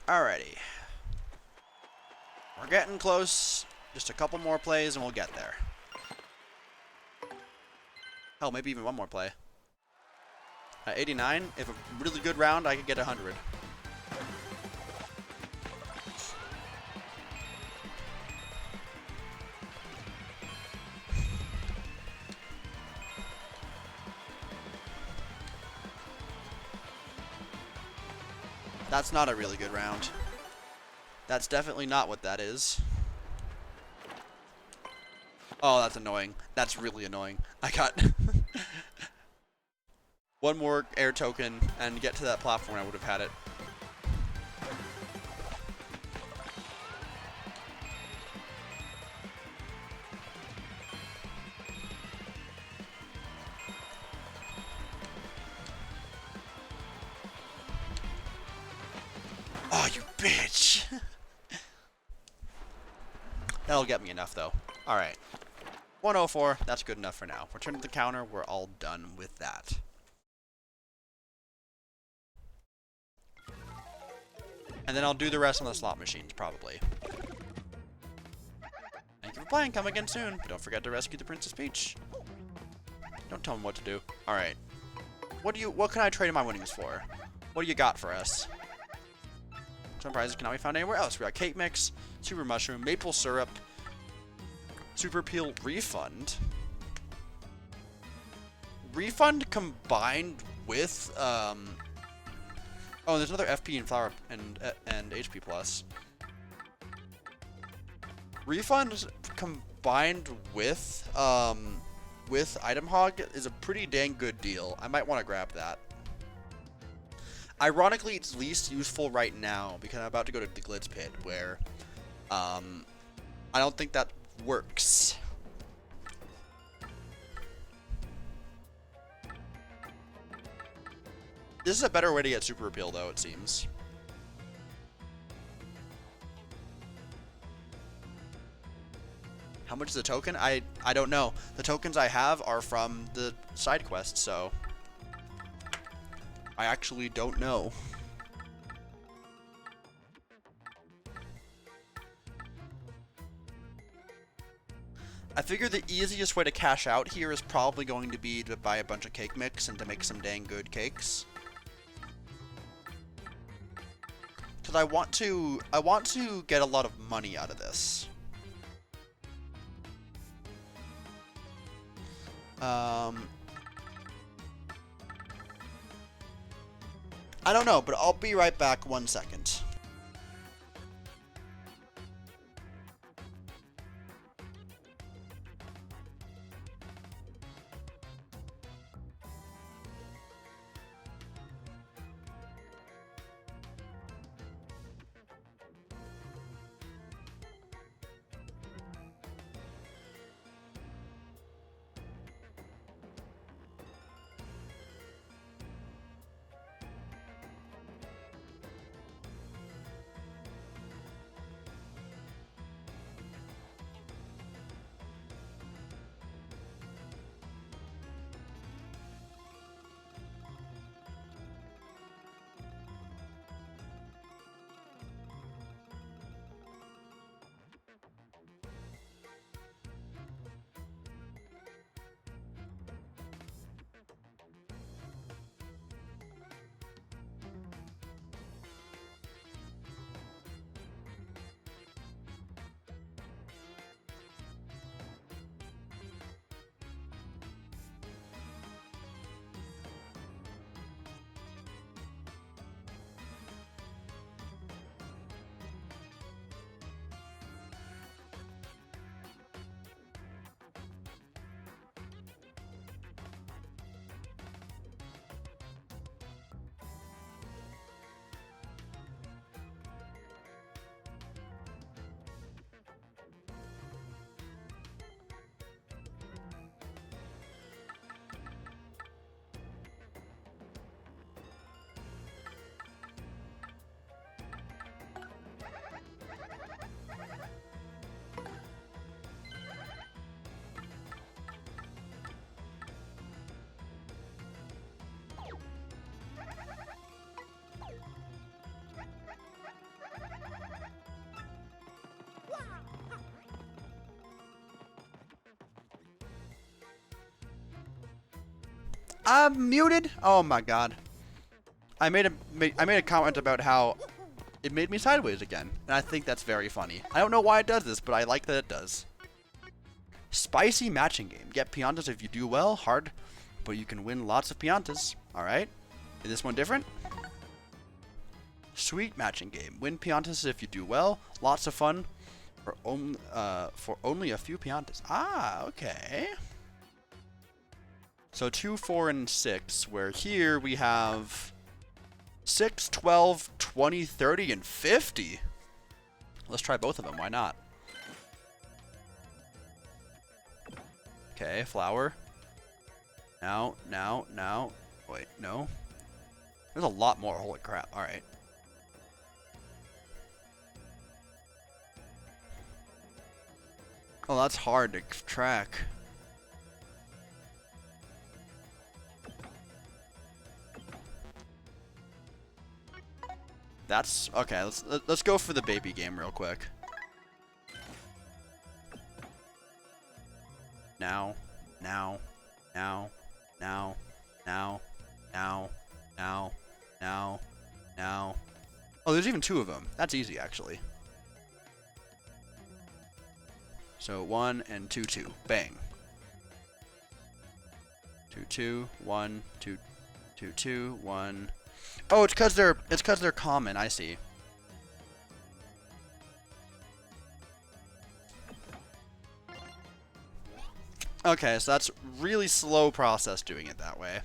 Alrighty. We're getting close. Just a couple more plays and we'll get there. Hell, maybe even one more play. At 89, if a really good round, I could get 100. That's not a really good round. That's definitely not what that is. Oh, that's annoying. That's really annoying. I got one more air token and get to that platform, I would have had it. Oh, you bitch! That'll get me enough, though. Alright. 104, that's good enough for now. Return to the counter, we're all done with that. And then I'll do the rest on the slot machines, probably. Thank you for playing, come again soon. But don't forget to rescue the Princess Peach. Don't tell me what to do. Alright. What can I trade in my winnings for? What do you got for us? Some prizes cannot be found anywhere else. We got cake mix, super mushroom, maple syrup, super peel refund. Refund combined with oh, there's another FP and flower and HP plus. Refund combined with item hog is a pretty dang good deal. I might want to grab that. Ironically, it's least useful right now because I'm about to go to the Glitz Pit, where I don't think that works. This is a better way to get super appeal, though, it seems. How much is the token? I don't know. The tokens I have are from the side quest, so I actually don't know. I figure the easiest way to cash out here is probably going to be to buy a bunch of cake mix and to make some dang good cakes. Because I want to get a lot of money out of this. I don't know, but I'll be right back 1 second. I'm muted. Oh my god. I made a comment about how it made me sideways again, and I think that's very funny. I don't know why it does this, but I like that it does. Spicy matching game. Get piantas if you do well. Hard, but you can win lots of piantas. All right. Is this one different? Sweet matching game. Win Piantas if you do well. Lots of fun for only a few Piantas. Ah, okay. So 2, 4, and 6, where here we have 6, 12, 20, 30, and 50. Let's try both of them. Why not? Okay, flower. Now. Wait, no. There's a lot more. Holy crap. All right. Oh, that's hard to track. That's okay. Let's go for the baby game real quick. Now. Oh, there's even 2 of them. That's easy, actually. So 1 and 2, 2. Bang. 2, 2, 1, 2, 2, 2, 1. Oh, it's because they're common. I see. Okay, so that's really slow process doing it that way.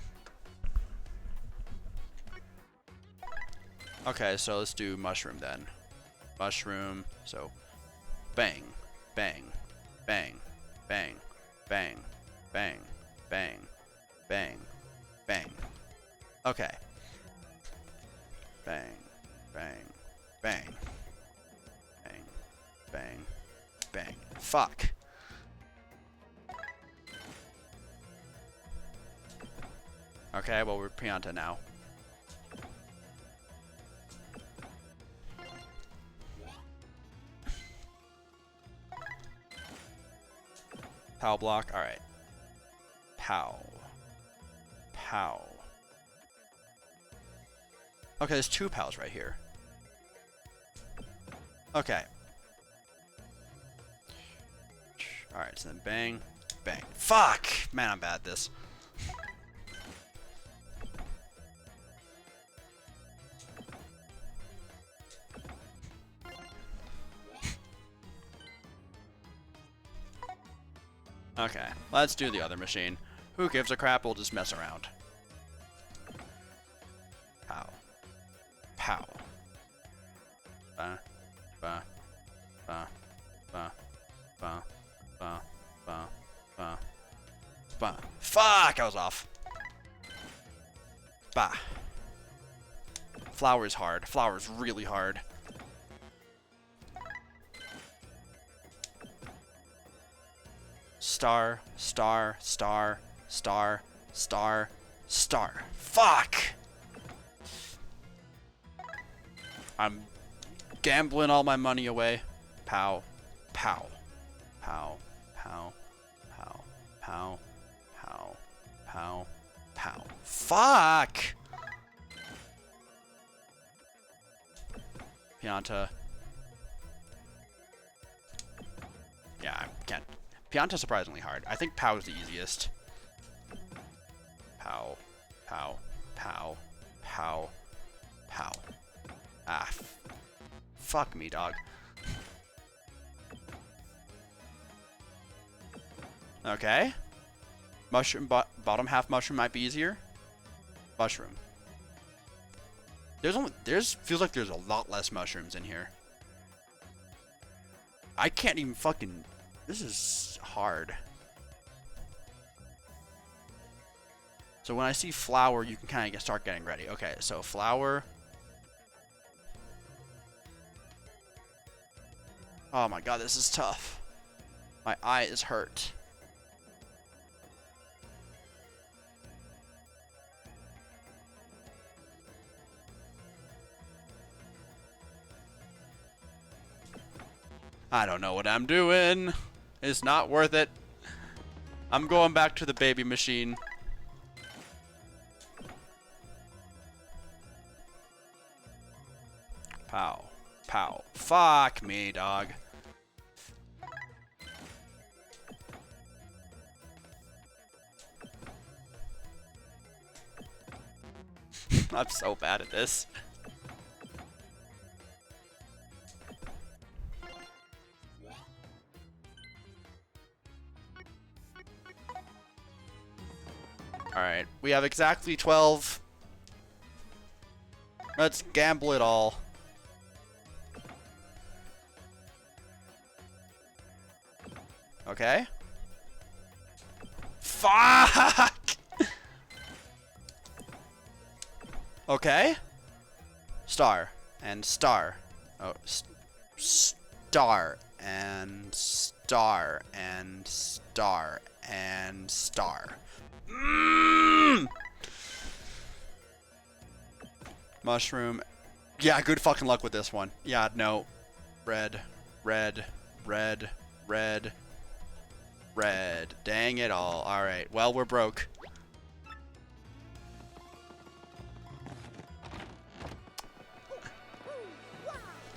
Okay, so let's do mushroom then. Mushroom. So bang, bang, bang, bang, bang, bang, bang, bang, bang. Okay. Bang, bang, bang, bang, bang, bang. Fuck. Okay, well, we're Pianta now. Pow block, alright. Pow. Pow. Okay, there's 2 pals right here. Okay. Alright, so then bang, bang. Fuck! Man, I'm bad at this. Okay, let's do the other machine. Who gives a crap? We'll just mess around. Pow. Pow. Ba. Ba. Ba. Ba. Ba. Ba. Ba. Ba. Ba. Fuck! I was off. Ba. Flower's hard. Flower's really hard. Star, star, star, star, star, star. Fuck! I'm gambling all my money away. Pow, pow, pow, pow, pow, pow, pow, pow, pow. Fuck! Pianta. Yeah, I can't. Pianta's surprisingly hard. I think Pow is the easiest. Pow, pow, pow, pow, pow. Ah, fuck me, dog. Okay. Mushroom, bottom half mushroom might be easier. Mushroom. Feels like there's a lot less mushrooms in here. I can't even fucking. This is hard. So when I see flower, you can kind of start getting ready. Okay, so flower. Oh my god, this is tough. My eye is hurt. I don't know what I'm doing. It's not worth it. I'm going back to the baby machine. Pow. Pow. Fuck me, dog. I'm so bad at this. We have exactly 12. Let's gamble it all. Okay. Fuck! Okay. Star. And star. Oh, star. And star. And star. And star. Mushroom. Yeah, good fucking luck with this one. Yeah, no. Red. Red. Red. Red. Red. Dang it all. Alright, well, we're broke.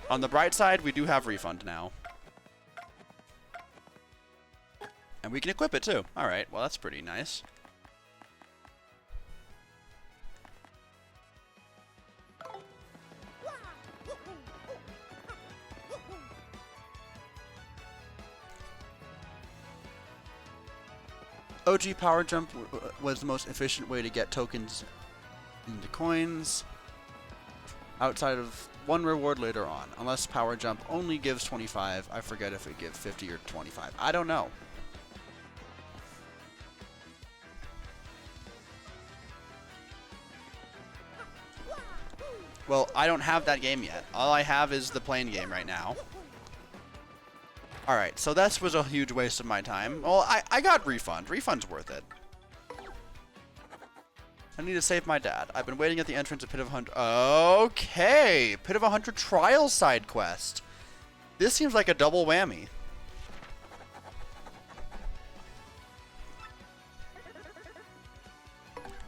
On the bright side, we do have refund now. And we can equip it too. Alright, well, that's pretty nice. OG Power Jump was the most efficient way to get tokens into coins. Outside of one reward later on. Unless Power Jump only gives 25. I forget if it gives 50 or 25. I don't know. Well, I don't have that game yet. All I have is the plain game right now. Alright, so this was a huge waste of my time. Well, I got refund. Refund's worth it. I need to save my dad. I've been waiting at the entrance of Pit of 100. Okay! Pit of 100 trial side quest. This seems like a double whammy.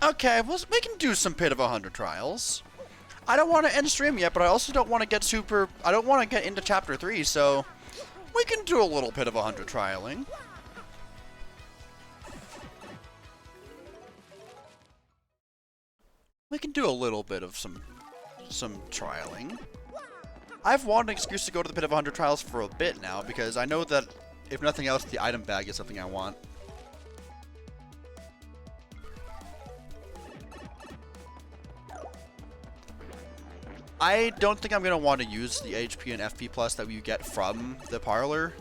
Okay, well, we can do some Pit of 100 trials. I don't want to end stream yet, but I also don't want to get I don't want to get into chapter 3, so we can do a little Pit of 100 trialing. We can do a little bit of some trialing. I've wanted an excuse to go to the Pit of 100 trials for a bit now, because I know that, if nothing else, the item bag is something I want. I don't think I'm going to want to use the HP and FP plus that we get from the parlor.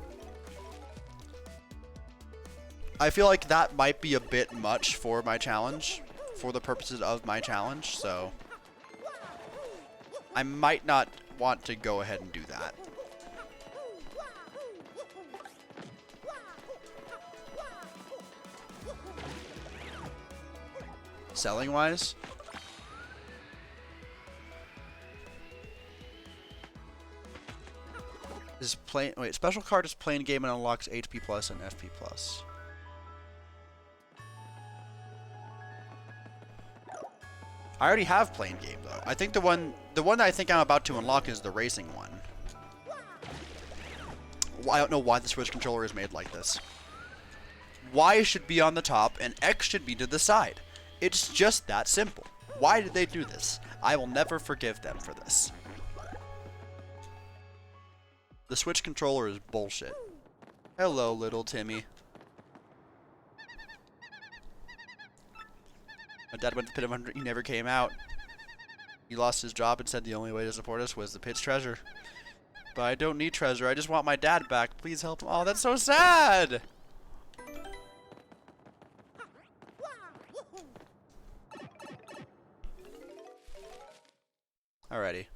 I feel like that might be a bit much for my challenge, for the purposes of my challenge, so I might not want to go ahead and do that. Selling wise? This plain, wait, special card is plain game and unlocks HP plus and FP plus. I already have plain game though. I think the one that I think I'm about to unlock is the racing one. I don't know why the Switch controller is made like this. Y should be on the top and X should be to the side. It's just that simple. Why did they do this? I will never forgive them for this. The Switch controller is bullshit. Hello, little Timmy. My dad went to the Pit of 100. He never came out. He lost his job and said the only way to support us was the pit's treasure. But I don't need treasure. I just want my dad back. Please help him. Oh, that's so sad. Alrighty.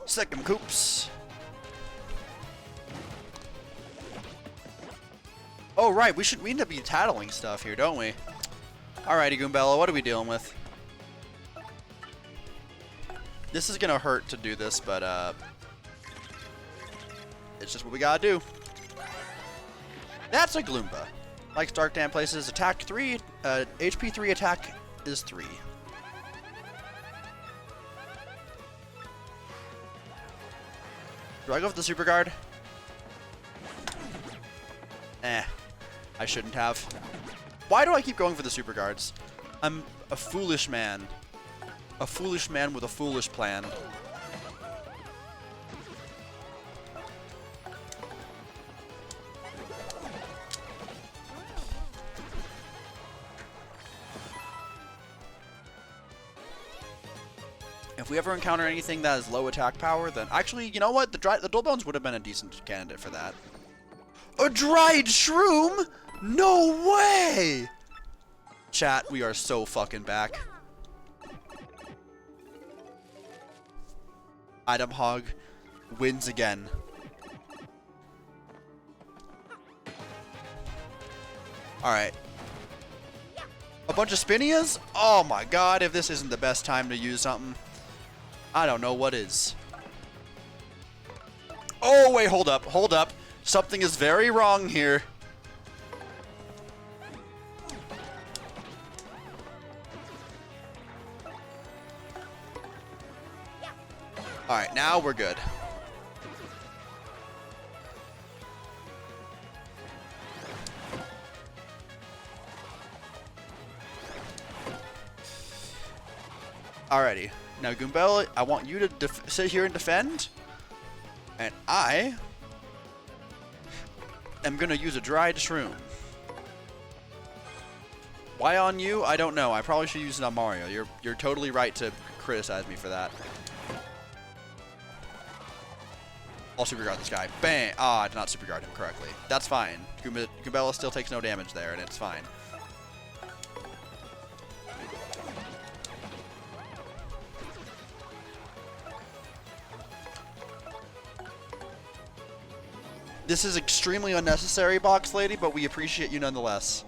Second coops. Oh, right. We need to be tattling stuff here, don't we? Alrighty, Goombella. What are we dealing with? This is going to hurt to do this, but it's just what we got to do. That's a Gloomba. Like Dark Damn Places, attack 3, HP 3, attack is 3. Do I go for the super guard? Eh. I shouldn't have. Why do I keep going for the super guards? I'm a foolish man. A foolish man with a foolish plan. If we ever encounter anything that has low attack power, then actually, you know what? The dull bones would have been a decent candidate for that. A dried shroom? No way! Chat, we are so fucking back. Item Hog wins again. Alright. A bunch of Spinias? Oh my god, if this isn't the best time to use something, I don't know what is. Oh, wait, hold up, hold up. Something is very wrong here. Alright, now we're good. Alrighty. Now, Goombella, I want you to sit here and defend. And I am going to use a dried shroom. Why on you? I don't know. I probably should use it on Mario. You're totally right to criticize me for that. I'll super guard this guy. Bang! Ah, I did not super guard him correctly. That's fine. Goombella still takes no damage there, and it's fine. This is extremely unnecessary, Box Lady, but we appreciate you nonetheless.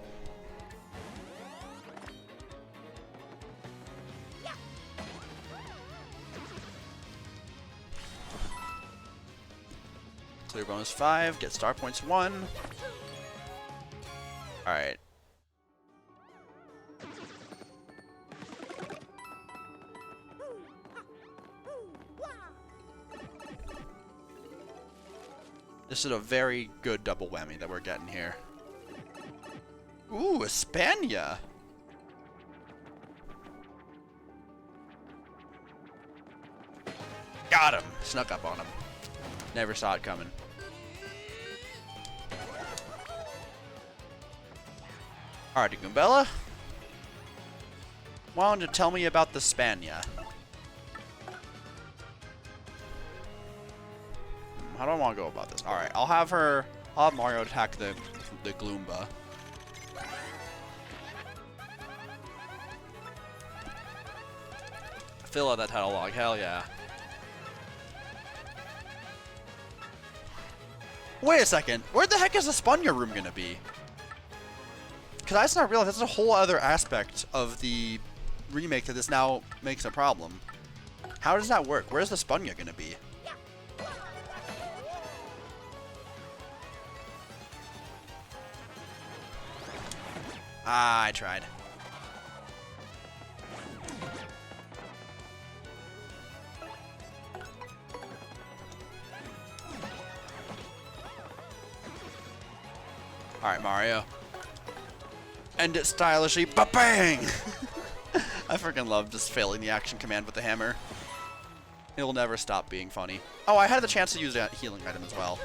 Clear bonus 5, get star points 1. Alright. This is a very good double whammy that we're getting here. Ooh, Espana. Got him. Snuck up on him. Never saw it coming. Alrighty, Goombella. Why don't you tell me about the Espana? How do I want to go about this? Alright, I'll have Mario attack the Gloomba. Fill out that title log, hell yeah. Wait a second, where the heck is the Espana room gonna be? Because I just not realized that's a whole other aspect of the remake that this now makes a problem. How does that work? Where's the Espana gonna be? Ah, I tried. Alright, Mario. End it stylishly. Ba-bang! I freaking love just failing the action command with the hammer. It'll never stop being funny. Oh, I had the chance to use a healing item as well.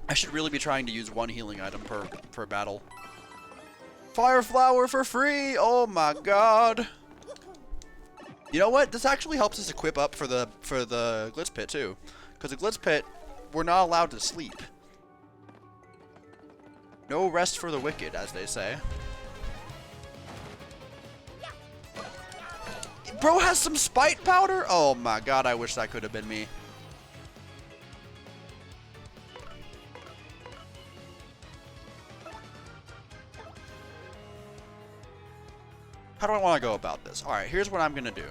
I should really be trying to use one healing item per battle. Fire flower for free! Oh my god! You know what? This actually helps us equip up for the glitz pit too, because the glitz pit, we're not allowed to sleep. No rest for the wicked, as they say. Bro has some spite powder? Oh my god! I wish that could have been me. How do I want to go about this? Alright, here's what I'm going to do.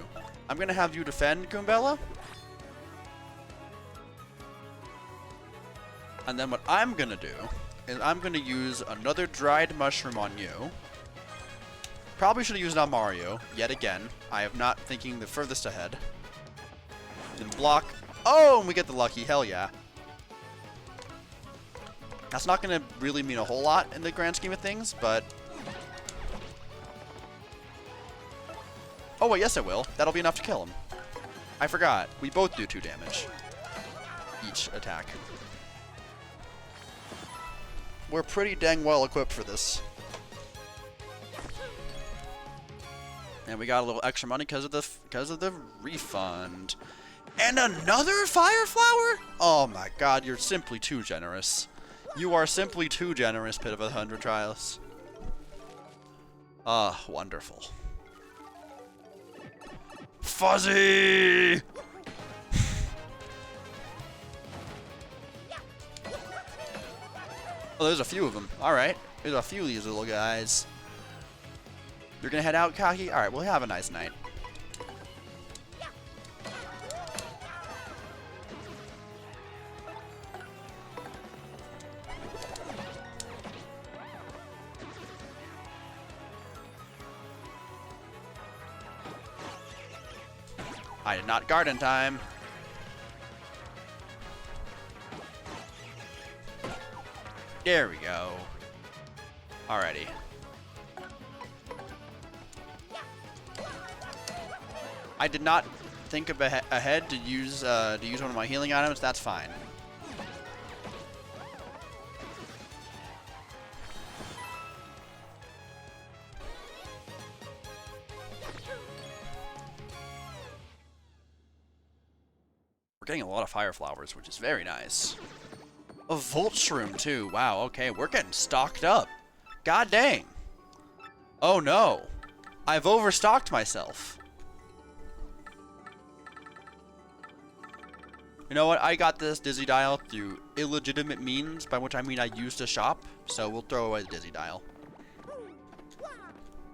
I'm going to have you defend, Goombella. And then what I'm going to do is I'm going to use another dried mushroom on you. Probably should have used it on Mario, yet again. I am not thinking the furthest ahead. Then block. Oh, and we get the lucky. Hell yeah. That's not going to really mean a whole lot in the grand scheme of things, but... Oh, wait, yes it will. That'll be enough to kill him. I forgot. We both do 2 damage. Each attack. We're pretty dang well equipped for this. And we got a little extra money because of the refund. And another fire flower? Oh my god, you're simply too generous. You are simply too generous, Pit of 100 Trials. Ah, wonderful. Fuzzy! Oh, there's a few of them. Alright. There's a few of these little guys. You're gonna head out, Kaki? Alright, well, have a nice night. I did not guard in time. There we go. Alrighty. I did not think of ahead to use one of my healing items. That's fine. We're getting a lot of fire flowers, which is very nice. A Volt Shroom, too. Wow, okay, we're getting stocked up. God dang. Oh, no. I've overstocked myself. You know what? I got this Dizzy Dial through illegitimate means, by which I mean I used a shop, so we'll throw away the Dizzy Dial.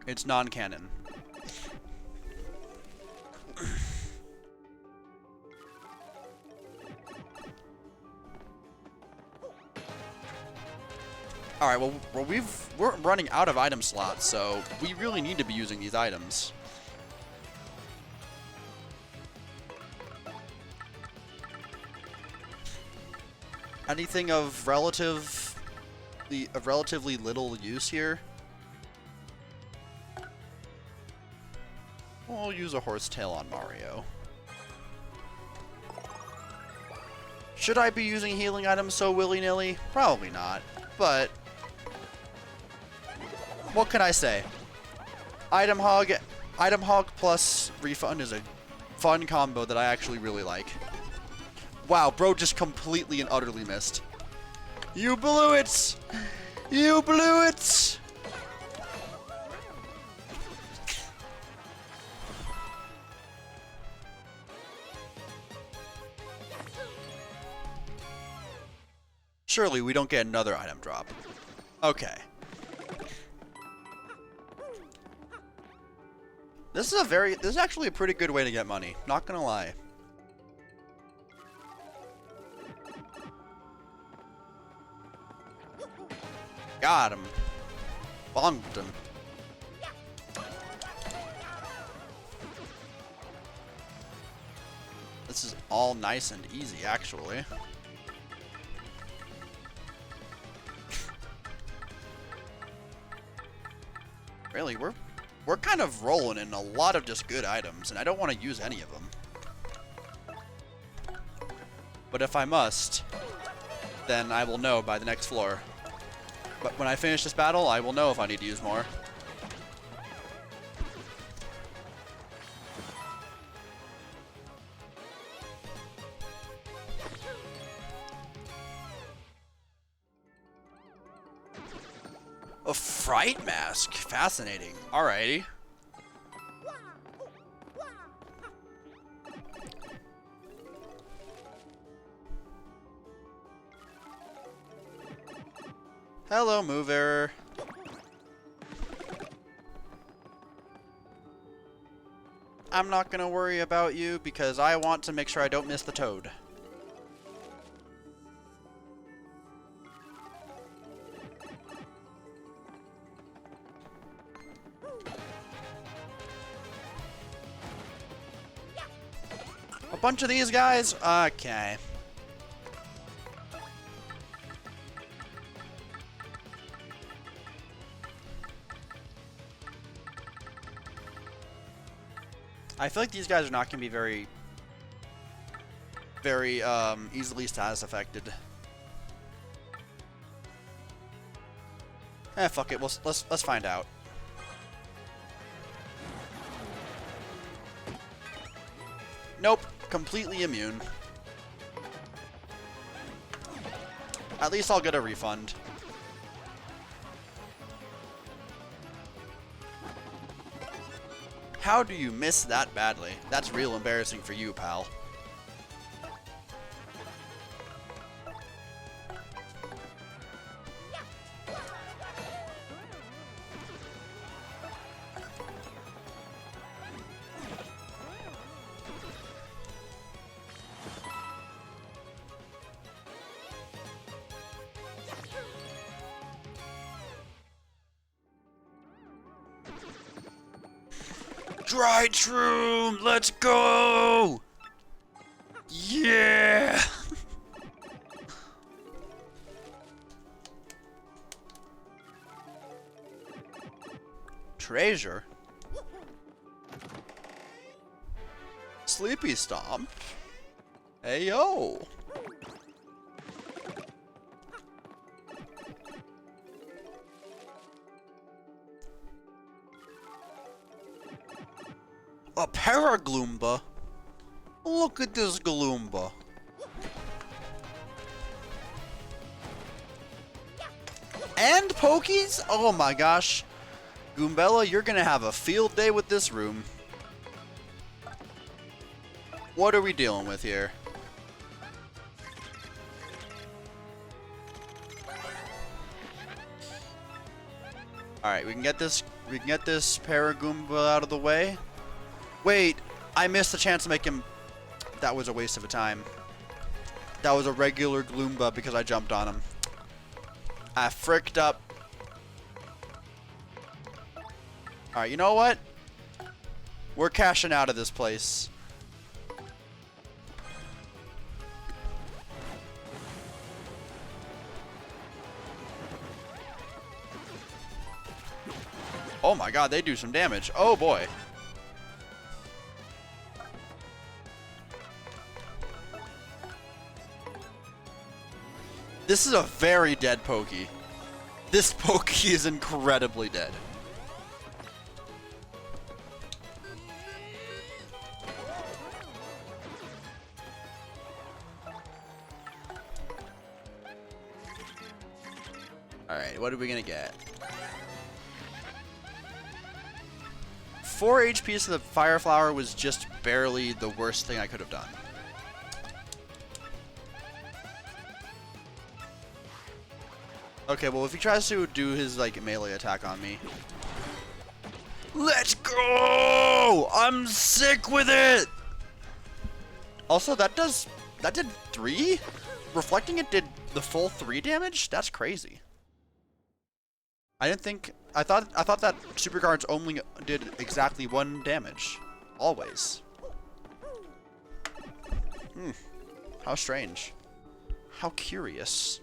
It's non-canon. Alright, well we're running out of item slots, so we really need to be using these items. Anything of relatively little use here? We'll use a Hooktail on Mario. Should I be using healing items so willy-nilly? Probably not, but what can I say? Item Hog plus Refund is a fun combo that I actually really like. Wow, bro just completely and utterly missed. You blew it! You blew it! Surely we don't get another item drop. Okay. This is actually a pretty good way to get money, not gonna lie. Got him. Bonked him. This is all nice and easy, actually. Really, we're kind of rolling in a lot of just good items, and I don't want to use any of them. But if I must, then I will know by the next floor. But when I finish this battle, I will know if I need to use more. A Fright Mask? Fascinating. Alrighty. Hello, mover. I'm not gonna worry about you because I want to make sure I don't miss the toad. A bunch of these guys? Okay. I feel like these guys are not going to be very easily status affected. Fuck it. Let's find out. Nope, completely immune. At least I'll get a refund. How do you miss that badly? That's real embarrassing for you, pal. Dried shroom, let's go! Yeah! Treasure? Sleepy Stomp? Hey yo! A Paragloomba? Look at this Gloomba. And Pokies? Oh my gosh. Goombella, you're gonna have a field day with this room. What are we dealing with here? Alright, we can get this Paragoomba out of the way. Wait, I missed the chance to make him. That was a waste of a time. That was a regular Gloomba because I jumped on him. I fricked up. Alright, you know what? We're cashing out of this place. Oh my god, they do some damage. Oh boy. This is a very dead Pokey. This Pokey is incredibly dead. Alright, what are we gonna get? 4 HP to the Fire Flower was just barely the worst thing I could have done. Okay, well if he tries to do his like melee attack on me. Let's go! I'm sick with it! Also, that did 3? Reflecting it did the full 3 damage? That's crazy. I thought that super cards only did exactly 1 damage. Always. How strange. How curious.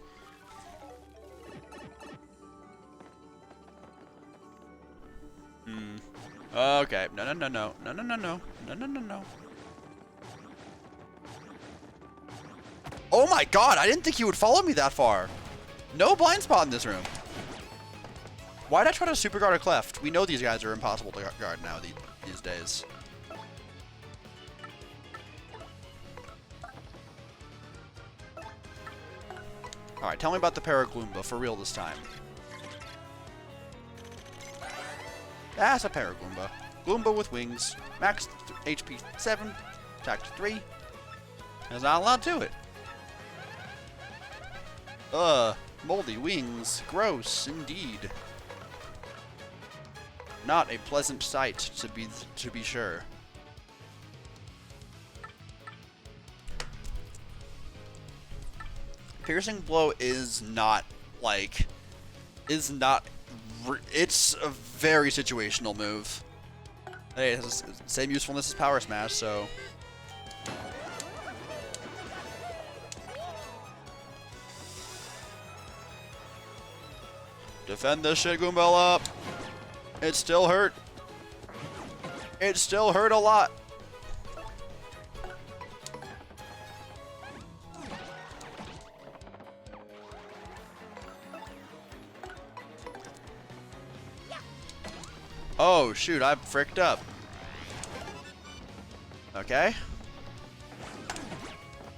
Okay. No. Oh my god, I didn't think he would follow me that far. No blind spot in this room. Why'd I try to super guard a Cleft? We know these guys are impossible to guard now these days. Alright, tell me about the Paragloomba for real this time. That's a Paragloomba. Gloomba with wings. Max HP 7. Attack 3. There's not a lot to it. Moldy wings. Gross, indeed. Not a pleasant sight to be sure. Piercing Blow is not like it's a very situational move. Hey, it has the same usefulness as Power Smash, so defend this shit, Goombella. It still hurt. It still hurt a lot. Oh shoot, I'm fricked up. Okay.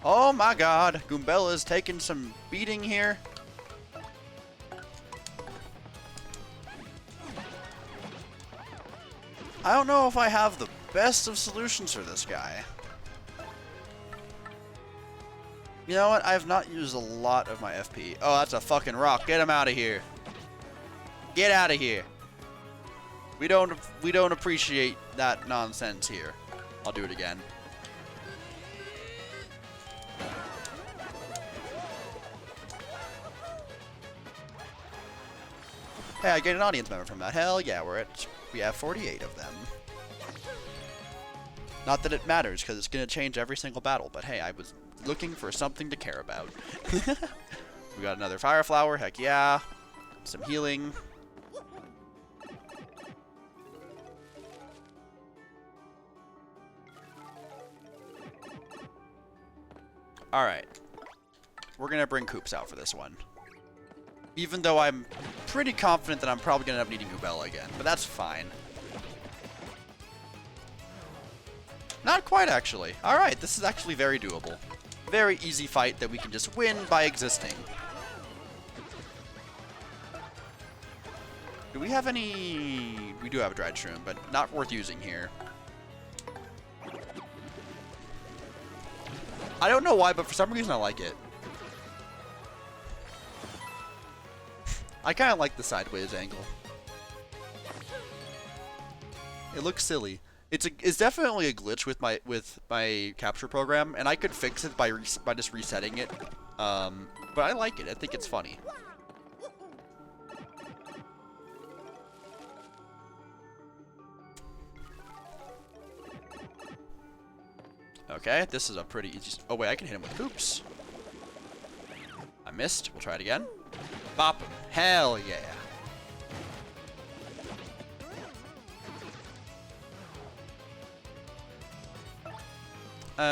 Oh my god, Goombella's taking some beating here. I don't know if I have the best of solutions for this guy. You know what? I have not used a lot of my FP. Oh, that's a fucking rock. Get him out of here. Get out of here. We don't appreciate that nonsense here. I'll do it again. Hey, I get an audience member from that. Hell yeah, we have 48 of them. Not that it matters, because it's going to change every single battle, but hey, I was looking for something to care about. We got another fire flower, heck yeah. Some healing. Alright. We're going to bring Koops out for this one. Even though I'm pretty confident that I'm probably going to end up needing Goobella again, but that's fine. Not quite, actually. Alright, this is actually very doable. Very easy fight that we can just win by existing. Do we have any... We do have a dried shroom, but not worth using here. I don't know why, but for some reason I like it. I kind of like the sideways angle. It looks silly. It's definitely a glitch with my capture program, and I could fix it by just resetting it. But I like it. I think it's funny. Okay, this is a pretty easy... Oh wait, I can hit him with Koops. I missed. We'll try it again. Bop him. Hell yeah.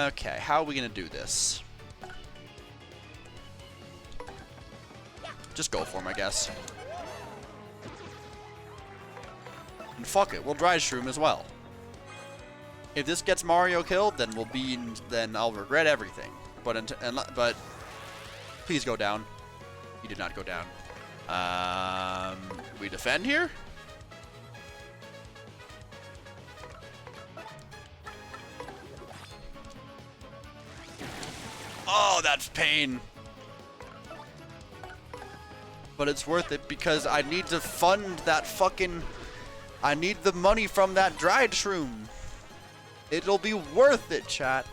Okay, how are we gonna do this? Just go for him, I guess. And fuck it, we'll dry shroom as well. If this gets Mario killed, then then I'll regret everything. But please go down. He did not go down. We defend here? Oh, that's pain. But it's worth it because I need to fund that fucking... I need the money from that dried shroom. It'll be worth it, chat.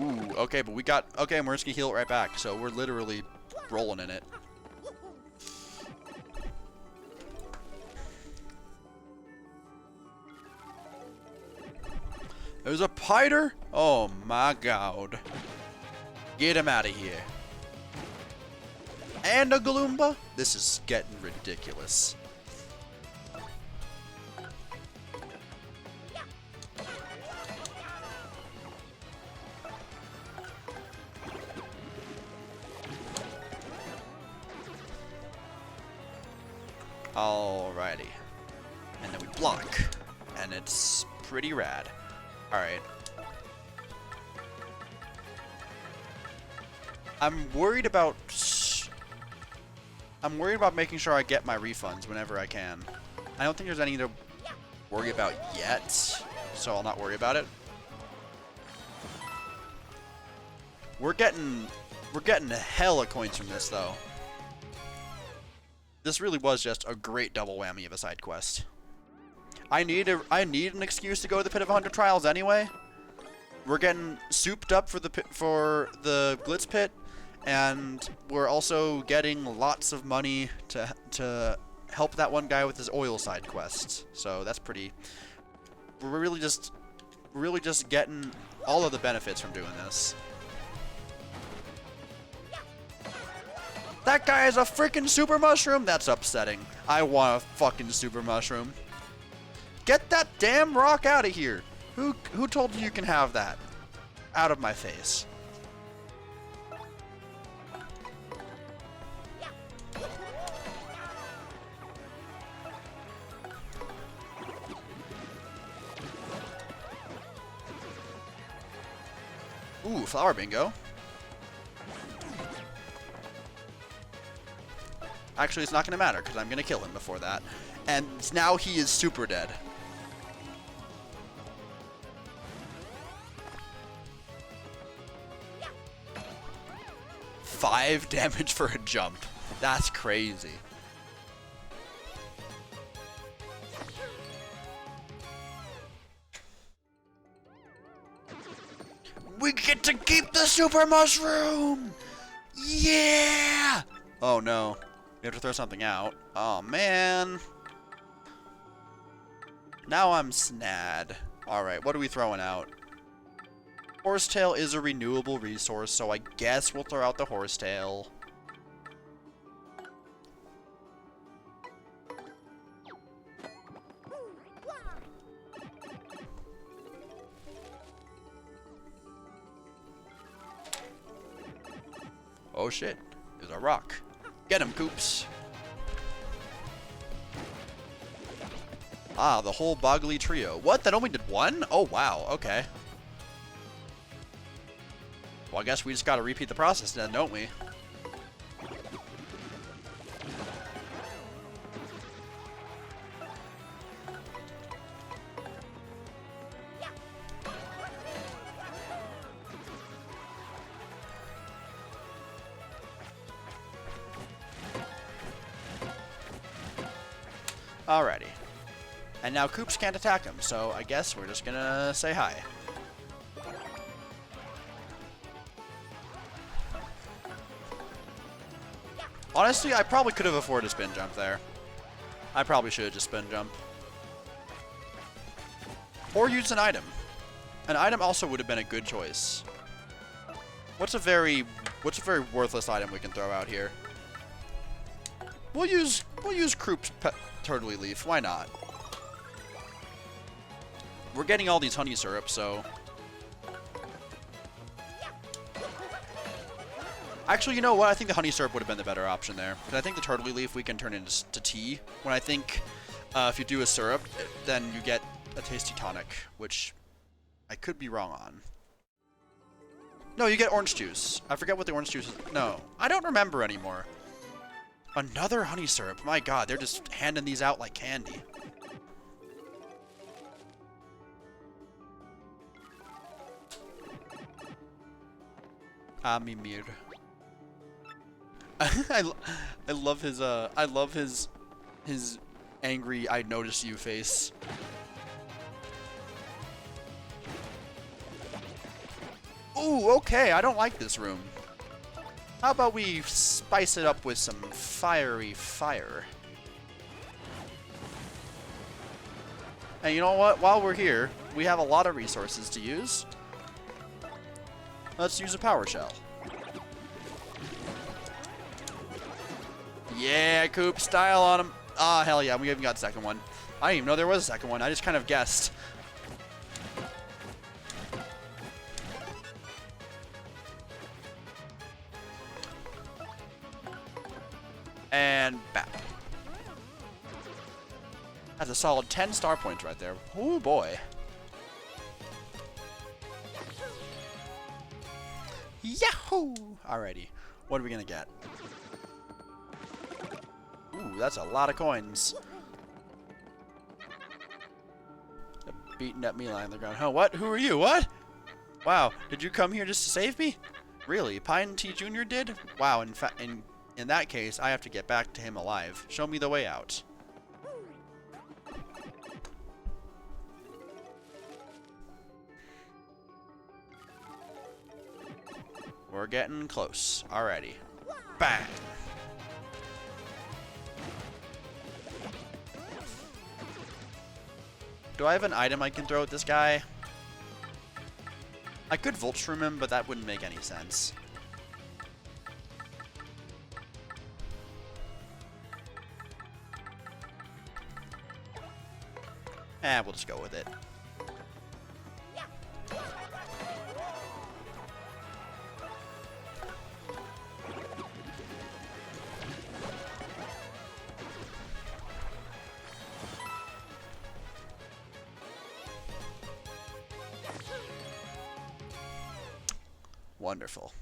Ooh, okay, but we got... Okay, and we're just gonna heal it right back, so we're literally rolling in it. There's a Piter? Oh my god. Get him out of here. And a Gloomba? This is getting ridiculous. Alrighty. And then we block. And it's pretty rad. Alright. I'm worried about making sure I get my refunds whenever I can. I don't think there's any to worry about yet, so I'll not worry about it. We're getting hella coins from this though. This really was just a great double whammy of a side quest. I need an excuse to go to the Pit of 100 Trials anyway. We're getting souped up for the Glitz Pit, and we're also getting lots of money to help that one guy with his oil side quests. So that's pretty. We're really just getting all of the benefits from doing this. That guy is a freaking super mushroom. That's upsetting. I want a fucking super mushroom. Get that damn rock out of here. Who told you can have that? Out of my face. Ooh, flower bingo. Actually, it's not going to matter because I'm going to kill him before that. And now he is super dead. Five damage for a jump. That's crazy. We get to keep the super mushroom! Yeah! Oh no. We have to throw something out. Oh man. Now I'm snad. Alright, what are we throwing out? Horsetail is a renewable resource, so I guess we'll throw out the horsetail. Oh shit, there's a rock. Get him, Coops. Ah, the whole Boggly trio. What? That only did one? Oh wow, okay. Well, I guess we just gotta repeat the process then, don't we? Alrighty. And now Koops can't attack him, so I guess we're just gonna say hi. Honestly, I probably could have afforded a spin jump there. I probably should have just spin jump. Or used an item. An item also would have been a good choice. What's a very worthless item we can throw out here? We'll use Kroop's Turtley Leaf. Why not? We're getting all these honey syrup, so. Actually, you know what? I think the honey syrup would have been the better option there. Because I think the Turtley Leaf we can turn into tea. When I think if you do a syrup, then you get a tasty tonic, which I could be wrong on. No, you get orange juice. I forget what the orange juice is. No, I don't remember anymore. Another honey syrup. My god, they're just handing these out like candy. Mimir. I love his angry I notice you face. Ooh, okay, I don't like this room. How about we spice it up with some fiery fire? And you know what? While we're here, we have a lot of resources to use. Let's use a power shell. Yeah, Coop style on him. Ah, hell yeah, we even got a second one. I didn't even know there was a second one. I just kind of guessed. And back. That's a solid 10 star points right there. Oh boy. Yahoo! Alrighty. What are we gonna get? Ooh, that's a lot of coins. They're beating up me lying on the ground. Huh, what? Who are you? What? Wow, did you come here just to save me? Really? Pine T Jr. did? Wow, in fact, in that case, I have to get back to him alive. Show me the way out. We're getting close. Alrighty. Bang! Do I have an item I can throw at this guy? I could Voltshroom him, but that wouldn't make any sense. We'll just go with it. Wonderful.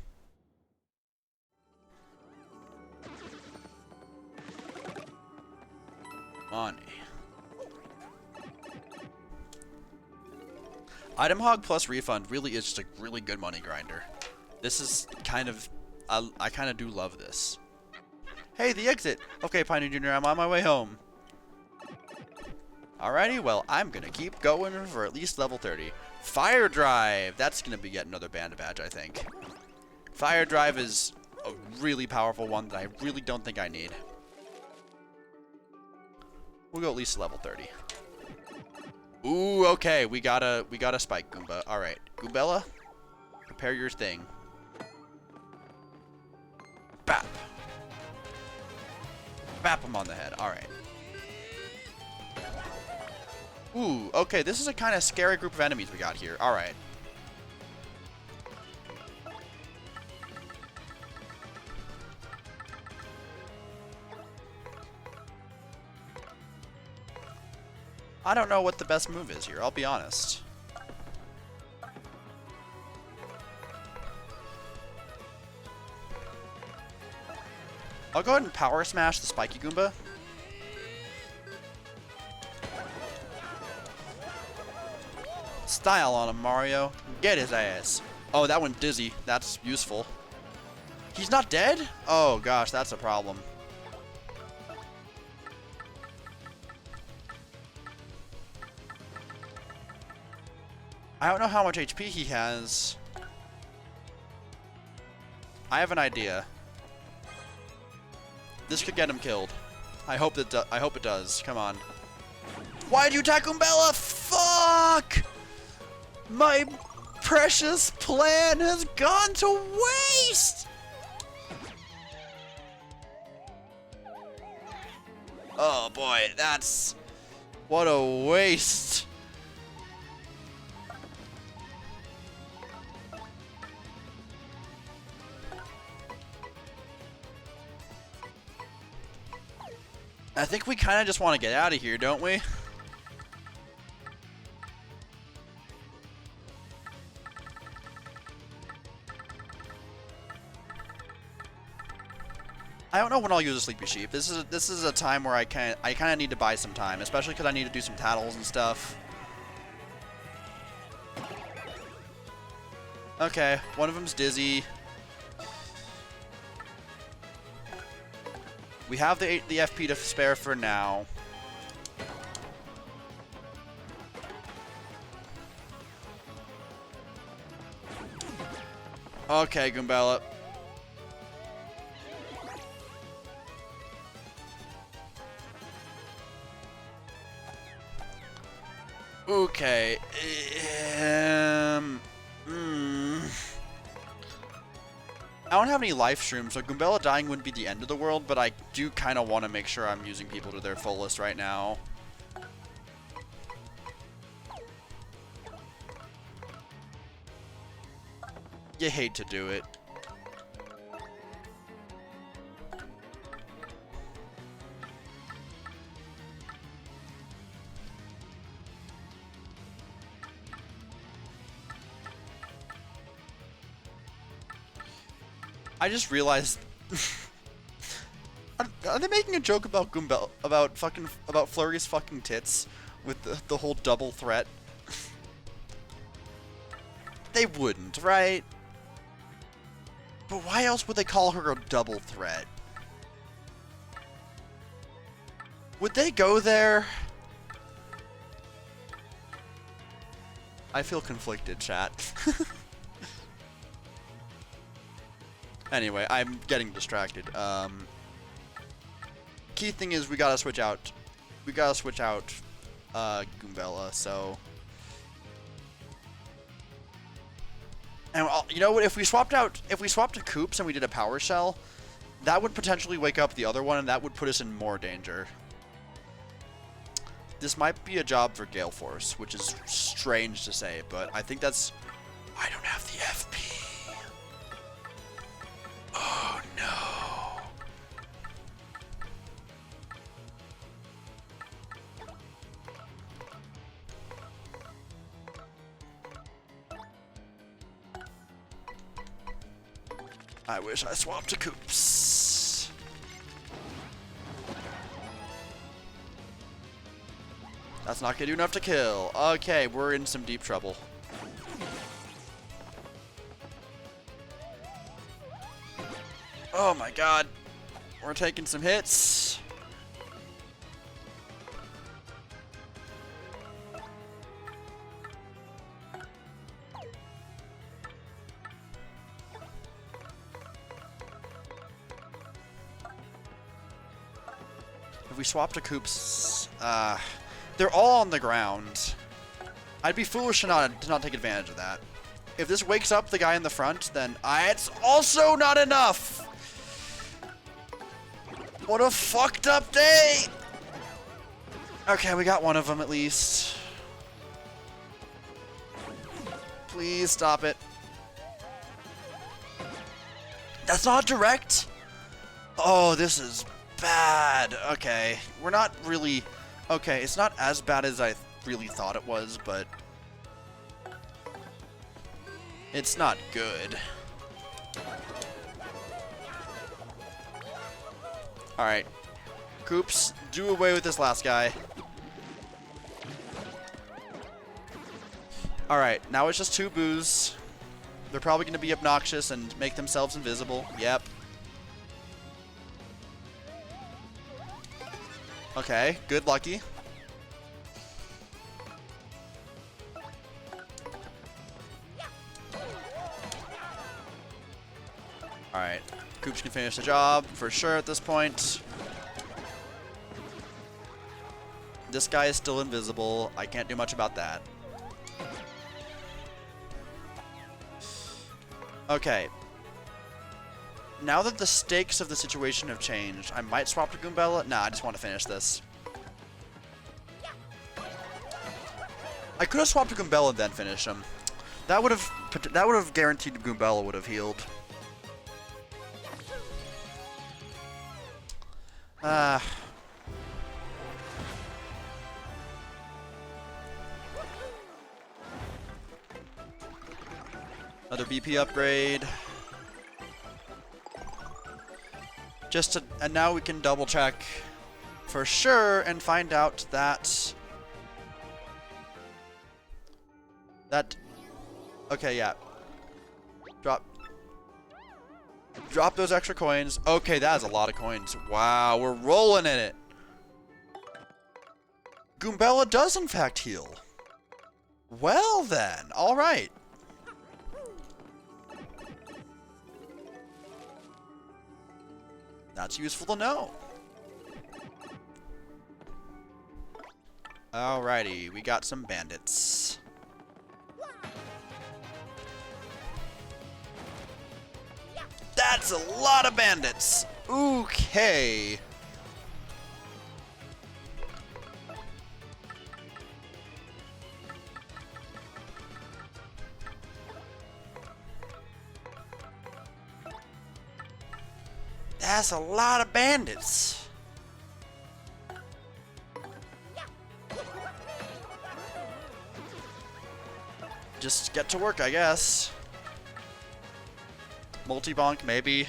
Money. Item Hog plus refund really is just a really good money grinder. This is kind of... I kind of do love this. Hey, the exit! Okay, Pioneer Jr., I'm on my way home. Alrighty, well, I'm gonna keep going for at least level 30. Fire Drive! That's gonna be yet another band badge, I think. Fire Drive is a really powerful one that I really don't think I need. We'll go at least level 30. Ooh, okay, we got a spike Goomba. Alright, Goombella, prepare your thing. Bap! Bap him on the head, alright. Ooh, okay, this is a kind of scary group of enemies we got here. Alright. I don't know what the best move is here, I'll be honest. I'll go ahead and power smash the spiky Goomba. Style on him, Mario. Get his ass. Oh, that went dizzy. That's useful. He's not dead? Oh gosh, that's a problem. I don't know how much HP he has. I have an idea. This could get him killed. I hope it does. Come on. Why'd you attack Goombella? Fuck! My precious plan has gone to waste! Oh boy, that's... what a waste. I think we kind of just want to get out of here, don't we? I don't know when I'll use a Sleepy Sheep. This is a time where I kind of need to buy some time, especially because I need to do some tattles and stuff. Okay, one of them's dizzy. We have the FP to spare for now. Okay, Goombella. Okay. I don't have any life shrooms, so Goombella dying wouldn't be the end of the world, but I do kind of want to make sure I'm using people to their fullest right now. You hate to do it. I just realized... Are they making a joke about Goombella, about Flurry's fucking tits with the whole double threat? They wouldn't, right? But why else would they call her a double threat? Would they go there? I feel conflicted, chat. Anyway, I'm getting distracted. Key thing is we gotta switch out. We gotta switch out Goombella. So, and you know what? If we swapped to Koops and we did a Power Shell, that would potentially wake up the other one, and that would put us in more danger. This might be a job for Gale Force, which is strange to say, but I think that's. I don't have the FP. Oh no. I wish I swapped to Koops. That's not gonna do enough to kill. Okay, we're in some deep trouble. Oh my god. We're taking some hits. If we swap to Koops, they're all on the ground. I'd be foolish to not take advantage of that. If this wakes up the guy in the front, then it's also not enough. What a fucked up day. Okay, we got one of them at least. Please stop it. That's not direct? Oh, this is bad. Okay, we're not really... Okay, it's not as bad as I really thought it was, but... It's not good. Alright. Koops, do away with this last guy. Alright, now it's just two boos. They're probably going to be obnoxious and make themselves invisible. Yep. Okay, good, lucky. Alright, Koops can finish the job for sure at this point. This guy is still invisible. I can't do much about that. Okay. Now that the stakes of the situation have changed, I might swap to Goombella. Nah, I just want to finish this. I could have swapped to Goombella and then finished him. That would have guaranteed Goombella would have healed. Another BP upgrade. And now we can double check for sure and find out that okay, yeah. Drop those extra coins. Okay, that is a lot of coins. Wow, we're rolling in it. Goombella does in fact heal. Well then, all right. That's useful to know. Alrighty, we got some bandits. That's a lot of bandits. Okay. That's a lot of bandits. Just get to work, I guess. Multi-bonk, maybe.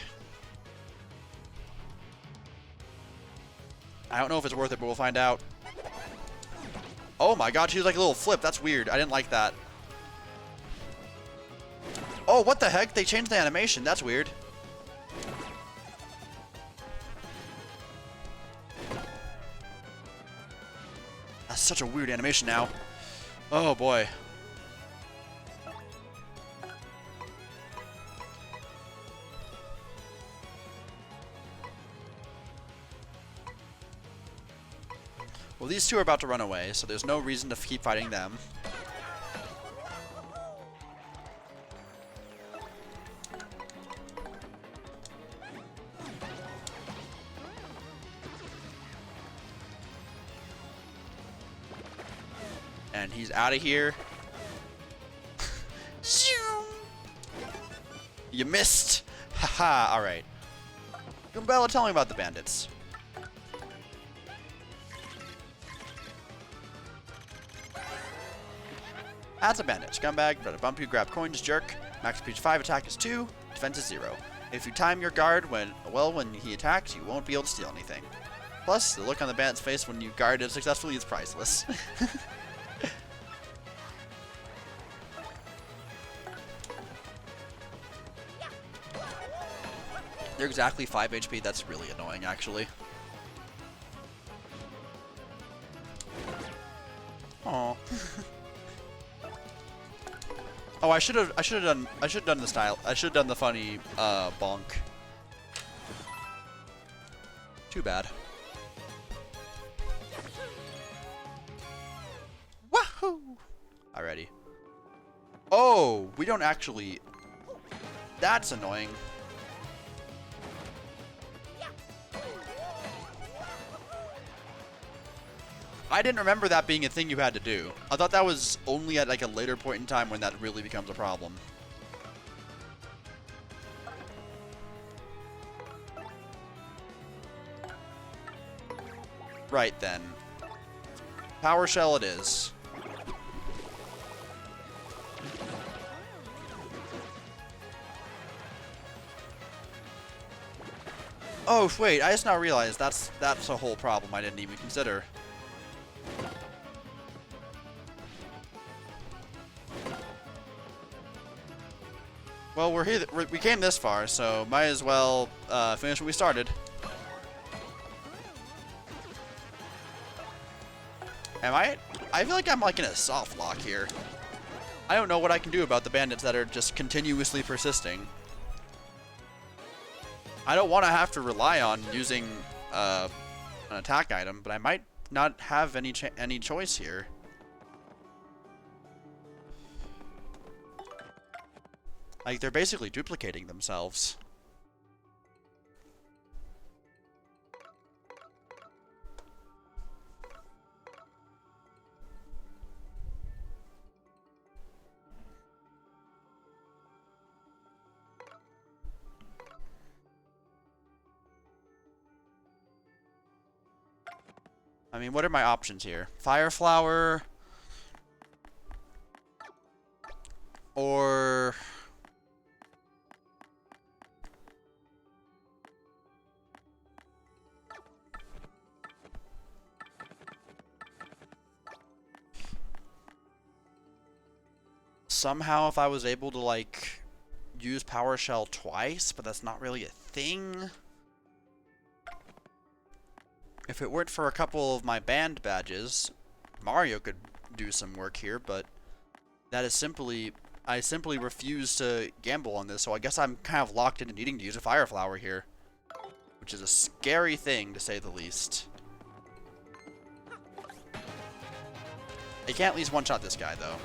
I don't know if it's worth it, but we'll find out. Oh my god, she was like a little flip. That's weird. I didn't like that. Oh, what the heck? They changed the animation. That's weird. That's such a weird animation now. Oh boy. Well, these two are about to run away, so there's no reason to keep fighting them. And he's out of here. You missed! Haha, alright. Goombella, tell me about the bandits. That's a bandit. Scumbag, but a bump you, grab coins, jerk. Max speed 5, attack is 2, defense is 0. If you time your guard when he attacks, you won't be able to steal anything. Plus, the look on the bandit's face when you guard it successfully is priceless. They're exactly 5 HP. That's really annoying, actually. Aww. Oh, I should have done the funny bonk. Too bad. Wahoo! Alrighty. Oh, we don't actually. That's annoying. I didn't remember that being a thing you had to do. I thought that was only at like a later point in time when that really becomes a problem. Right then. Power Shell it is. Oh, wait, I just now realized that's a whole problem I didn't even consider. Well, we came this far, so might as well finish what we started. I feel like I'm like in a soft lock here. I don't know what I can do about the bandits that are just continuously persisting. I don't want to have to rely on using an attack item, but I might not have any choice here. Like, they're basically duplicating themselves. I mean, what are my options here? Fire Flower? Or... somehow if I was able to, like, use Power Shell twice, but that's not really a thing. If it weren't for a couple of my band badges, Mario could do some work here, but that is simply... I simply refuse to gamble on this, so I guess I'm kind of locked into needing to use a Fire Flower here. Which is a scary thing, to say the least. I can't at least one-shot this guy, though.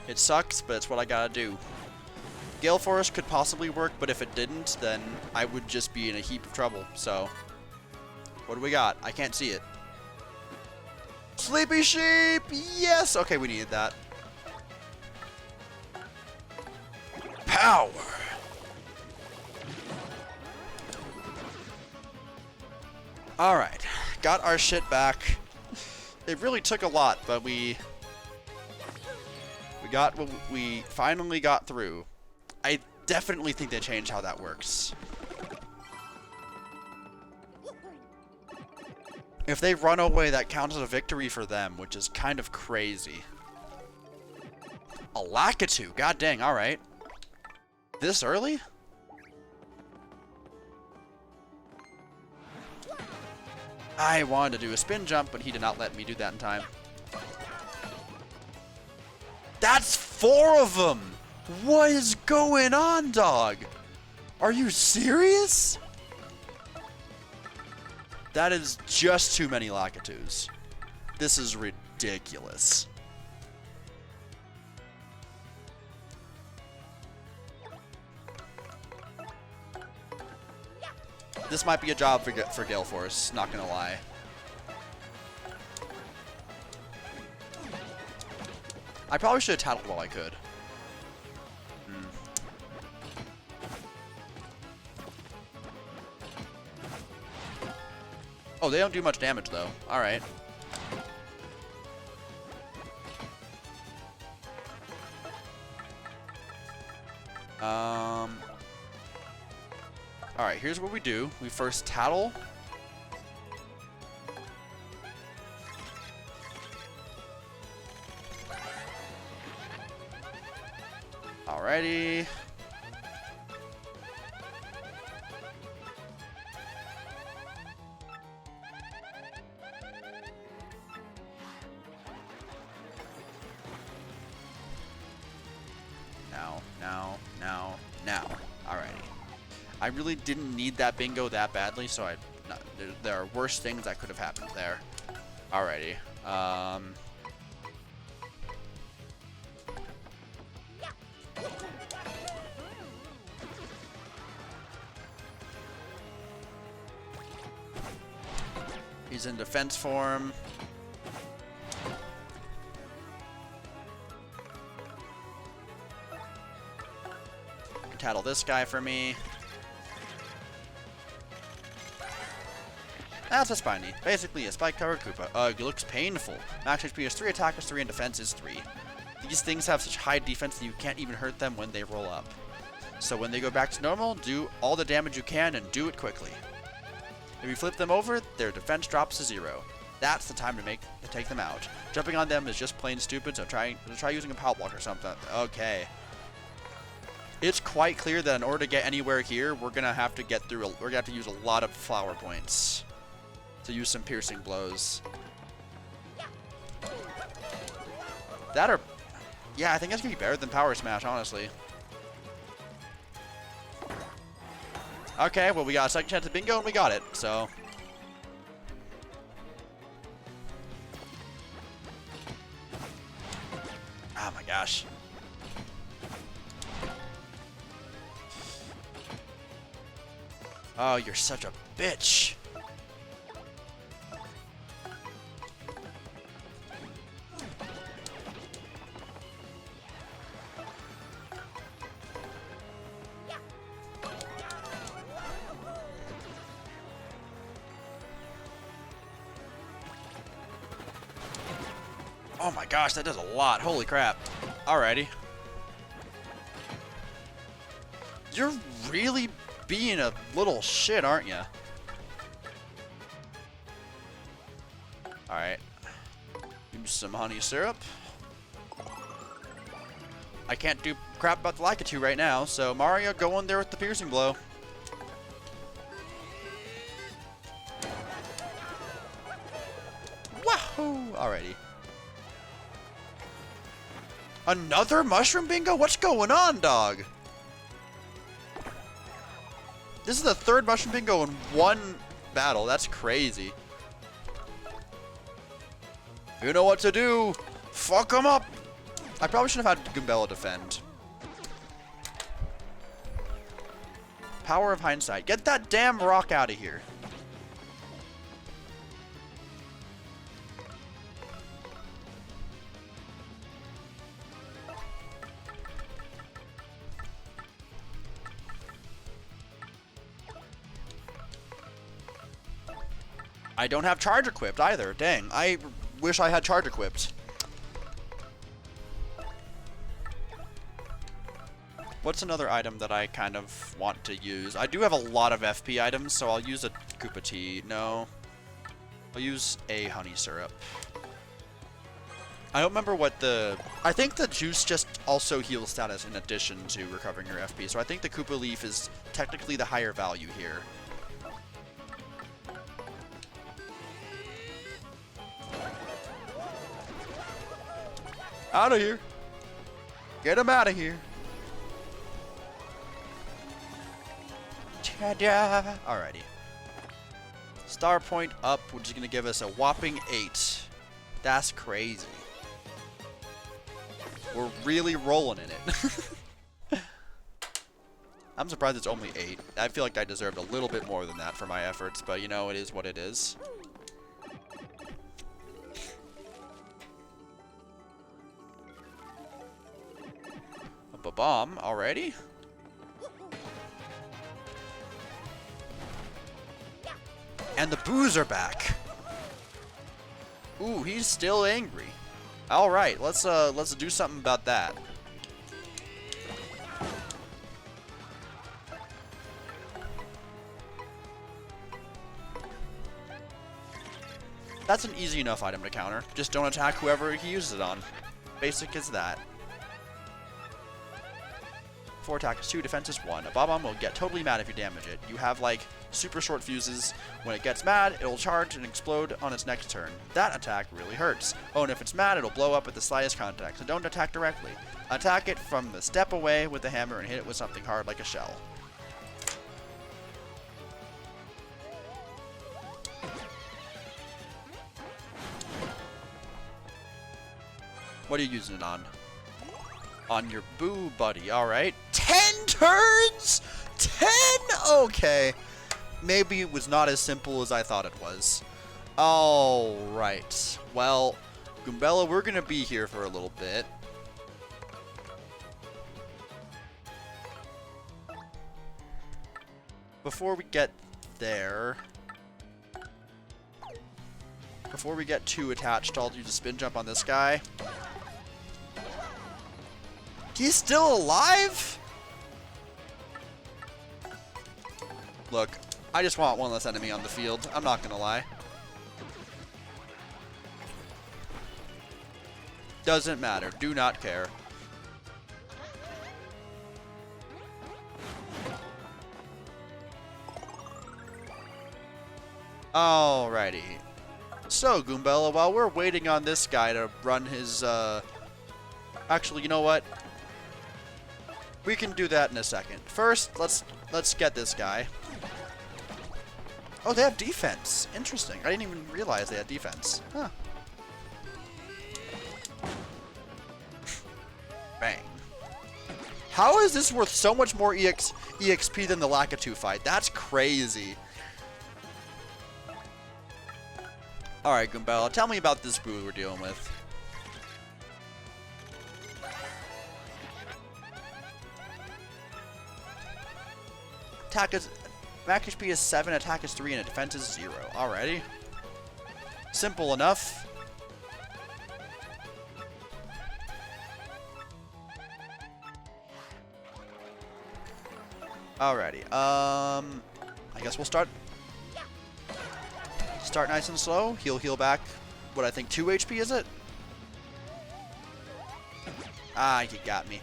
It sucks, but it's what I gotta do. Gale Force could possibly work, but if it didn't, then I would just be in a heap of trouble, so... What do we got? I can't see it. Sleepy Sheep! Yes! Okay, we needed that. Power! Alright. Got our shit back. It really took a lot, but we finally got through. I definitely think they changed how that works. If they run away, that counts as a victory for them, which is kind of crazy. A Lakitu, god dang, alright. This early? I wanted to do a spin jump, but he did not let me do that in time. That's 4 of them! What is going on, dog? Are you serious? That is just too many Lakitus. This is ridiculous. This might be a job for Gale Force, not gonna lie. I probably should have tattled while I could. Oh, they don't do much damage, though. All right. All right, here's what we do. We first tattle. Alrighty. Now. Alrighty. I really didn't need that bingo that badly, so there are worse things that could have happened there. Alrighty. He's in defense form. Tattle this guy for me. That's a Spiny. Basically a spike covered Koopa. It looks painful. Max HP is 3, attack is 3, and defense is 3. These things have such high defense that you can't even hurt them when they roll up. So when they go back to normal, do all the damage you can and do it quickly. If you flip them over, their defense drops to 0. That's the time to take them out. Jumping on them is just plain stupid, so try using a power block or something. Okay. It's quite clear that in order to get anywhere here, we're gonna have to use a lot of flower points to use some piercing blows. Yeah, I think that's gonna be better than Power Smash, honestly. Okay, well, we got a second chance at bingo and we got it, so. Oh my gosh. Oh, you're such a bitch. Oh my gosh, that does a lot. Holy crap. Alrighty. You're really being a little shit, aren't you? Alright. Use some honey syrup. I can't do crap about the Lakitu right now, so Mario, go in there with the piercing blow. Wahoo! Alrighty. Another mushroom bingo? What's going on, dog? This is the third mushroom bingo in one battle. That's crazy. You know what to do. Fuck him up. I probably should have had Goombella defend. Power of hindsight. Get that damn rock out of here. I don't have charge equipped either. Dang, I wish I had charge equipped. What's another item that I kind of want to use? I do have a lot of FP items, so I'll use a Koopa Tea. No. I'll use a honey syrup. I don't remember what I think the juice just also heals status in addition to recovering your FP, so I think the Koopa Leaf is technically the higher value here. Out of here. Get him out of here. Ta-da! Alrighty. Star point up, which is going to give us a whopping 8. That's crazy. We're really rolling in it. I'm surprised it's only 8. I feel like I deserved a little bit more than that for my efforts, but you know, it is what it is. A bomb already? And the boos are back. Ooh, he's still angry. All right, let's do something about that. That's an easy enough item to counter. Just don't attack whoever he uses it on. Basic as that. 4 attack is 2, defense is 1. A Bob-omb will get totally mad if you damage it. You have, like, super short fuses. When it gets mad, it'll charge and explode on its next turn. That attack really hurts. Oh, and if it's mad, it'll blow up at the slightest contact, so don't attack directly. Attack it from the step away with the hammer and hit it with something hard like a shell. What are you using it on? On your boo buddy, alright. 10 turns? 10? Okay. Maybe it was not as simple as I thought it was. Alright. Well, Goombella, we're gonna be here for a little bit. Before we get there... Before we get too attached, I'll use a spin jump on this guy. He's still alive? Look, I just want one less enemy on the field. I'm not gonna lie. Doesn't matter. Do not care. Alrighty. So, Goombella, while we're waiting on this guy to run his, Actually, you know what? We can do that in a second. First, let's get this guy. Oh, they have defense. Interesting. I didn't even realize they had defense. Huh. Bang. How is this worth so much more EXP than the Lakitu fight? That's crazy. Alright, Goombella, tell me about this boo we're dealing with. Attack is... Max HP is 7, attack is 3, and defense is 0. Alrighty. Simple enough. Alrighty. I guess we'll start nice and slow. Heal back. What, I think 2 HP, is it? Ah, you got me.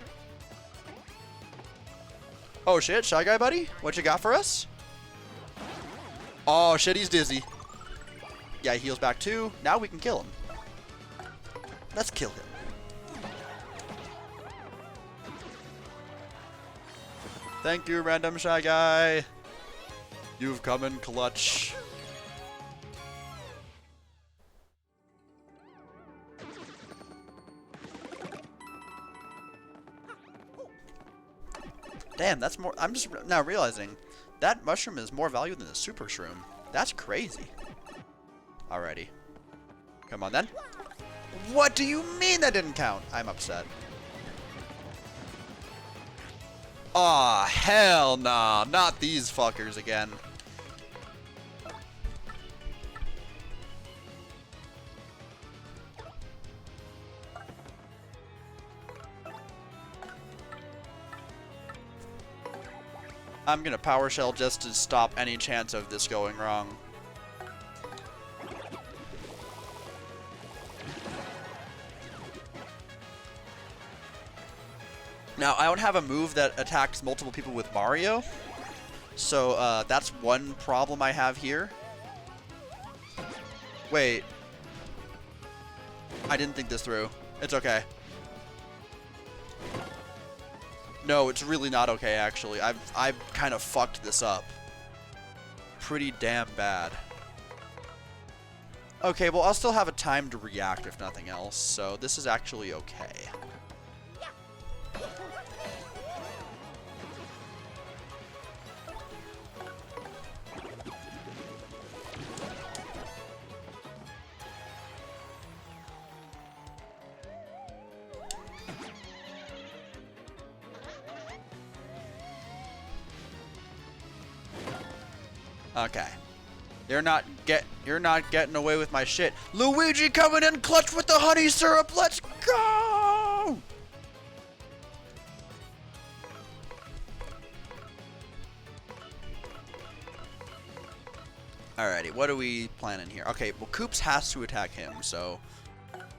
Oh shit, Shy Guy buddy? What you got for us? Oh shit, he's dizzy. Yeah, he heals back too. Now we can kill him. Let's kill him. Thank you, random Shy Guy. You've come in clutch. Damn, that's more... I'm just now realizing that mushroom is more value than the super shroom. That's crazy. Alrighty. Come on, then. What do you mean that didn't count? I'm upset. Aw, hell nah. Not these fuckers again. I'm gonna Power Shell just to stop any chance of this going wrong. Now, I don't have a move that attacks multiple people with Mario, so that's one problem I have here. Wait. I didn't think this through. It's okay. No, it's really not okay, actually. I've kind of fucked this up. Pretty damn bad. Okay, well, I'll still have a time to react, if nothing else, so this is actually okay. Okay. You're not getting away with my shit. Luigi coming in clutch with the honey syrup. Let's go! Alrighty, what are we planning here? Okay, well, Koops has to attack him, so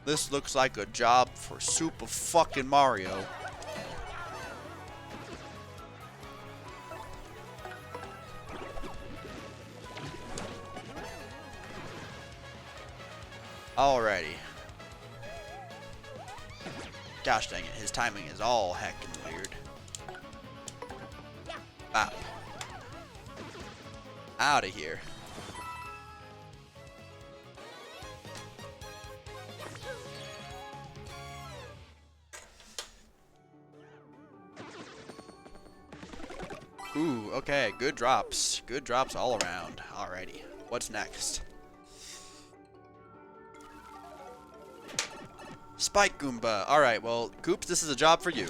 this looks like a job for Super fucking Mario. Alrighty. Gosh dang it, his timing is all heckin' weird. Bop. Out of here. Ooh, okay, good drops. Good drops all around. Alrighty, what's next? Spike Goomba. Alright, well, Koops, this is a job for you.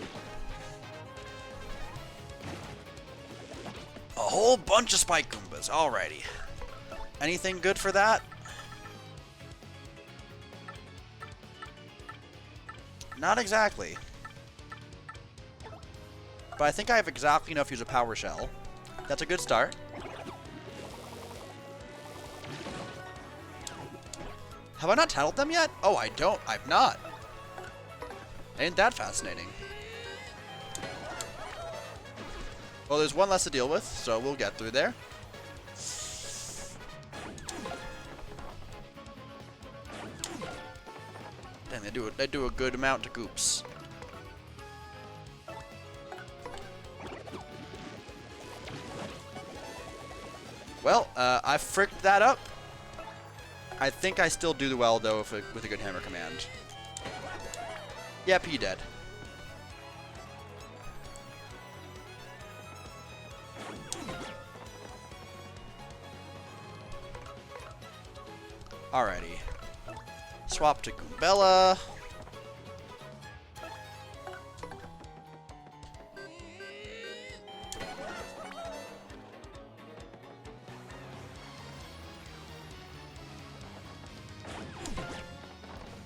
A whole bunch of Spike Goombas. Alrighty. Anything good for that? Not exactly. But I think I have exactly enough to use a Power Shell. That's a good start. Have I not tattled them yet? Oh, I don't. I've not. Ain't that fascinating? Well, there's one less to deal with, so we'll get through there. Dang, they do a good amount to Koops. Well, I fricked that up. I think I still do well, though, with a good hammer command. Yep, he dead. Alrighty. Swap to Goombella.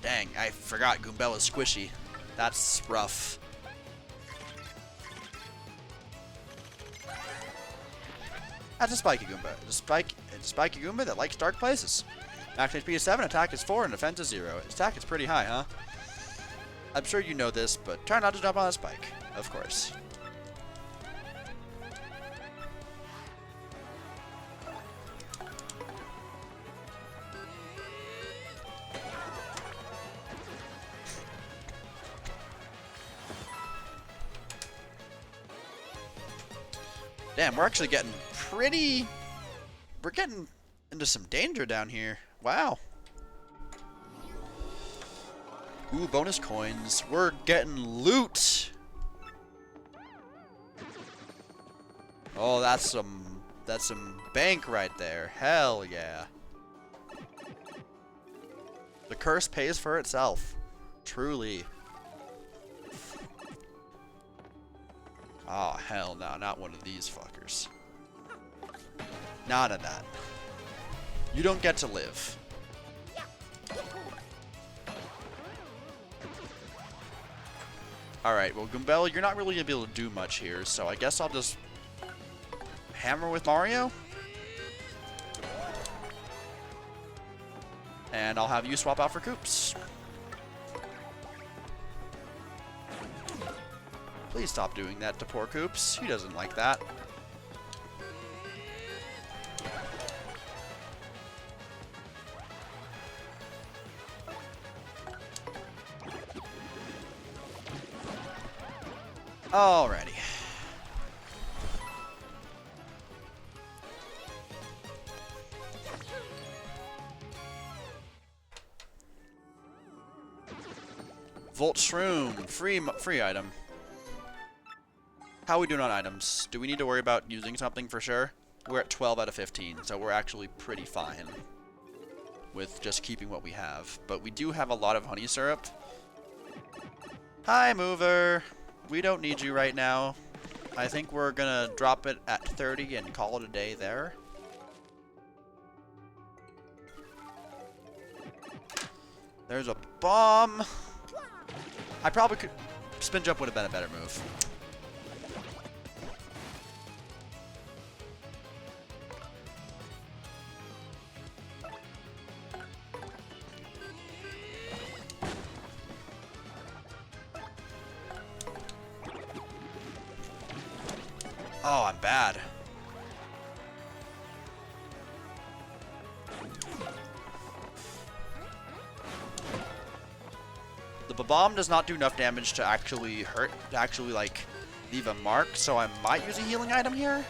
Dang, I forgot Goombella's squishy. That's rough. That's a spiky Goomba. It's a spiky Goomba that likes dark places. Max HP is 7, attack is 4, and defense is 0. Its attack is pretty high, huh? I'm sure you know this, but try not to jump on a spike. Of course. Damn, we're actually getting pretty... We're getting into some danger down here. Wow. Ooh, bonus coins. We're getting loot. Oh, that's some bank right there. Hell yeah. The curse pays for itself. Truly. Oh, hell no, not one of these fuckers. None of that. You don't get to live. Alright, well, Goombella, you're not really going to be able to do much here, so I guess I'll just hammer with Mario. And I'll have you swap out for Koops. Please stop doing that to poor Koops. He doesn't like that. Alrighty. Volt Shroom, free item. How are we doing on items? Do we need to worry about using something for sure? We're at 12 out of 15, so we're actually pretty fine with just keeping what we have. But we do have a lot of honey syrup. Hi, mover. We don't need you right now. I think we're gonna drop it at 30 and call it a day there. There's a bomb. I probably could... Spin jump would have been a better move. Oh, I'm bad. The bomb does not do enough damage to actually hurt, to actually, like, leave a mark, so I might use a healing item here.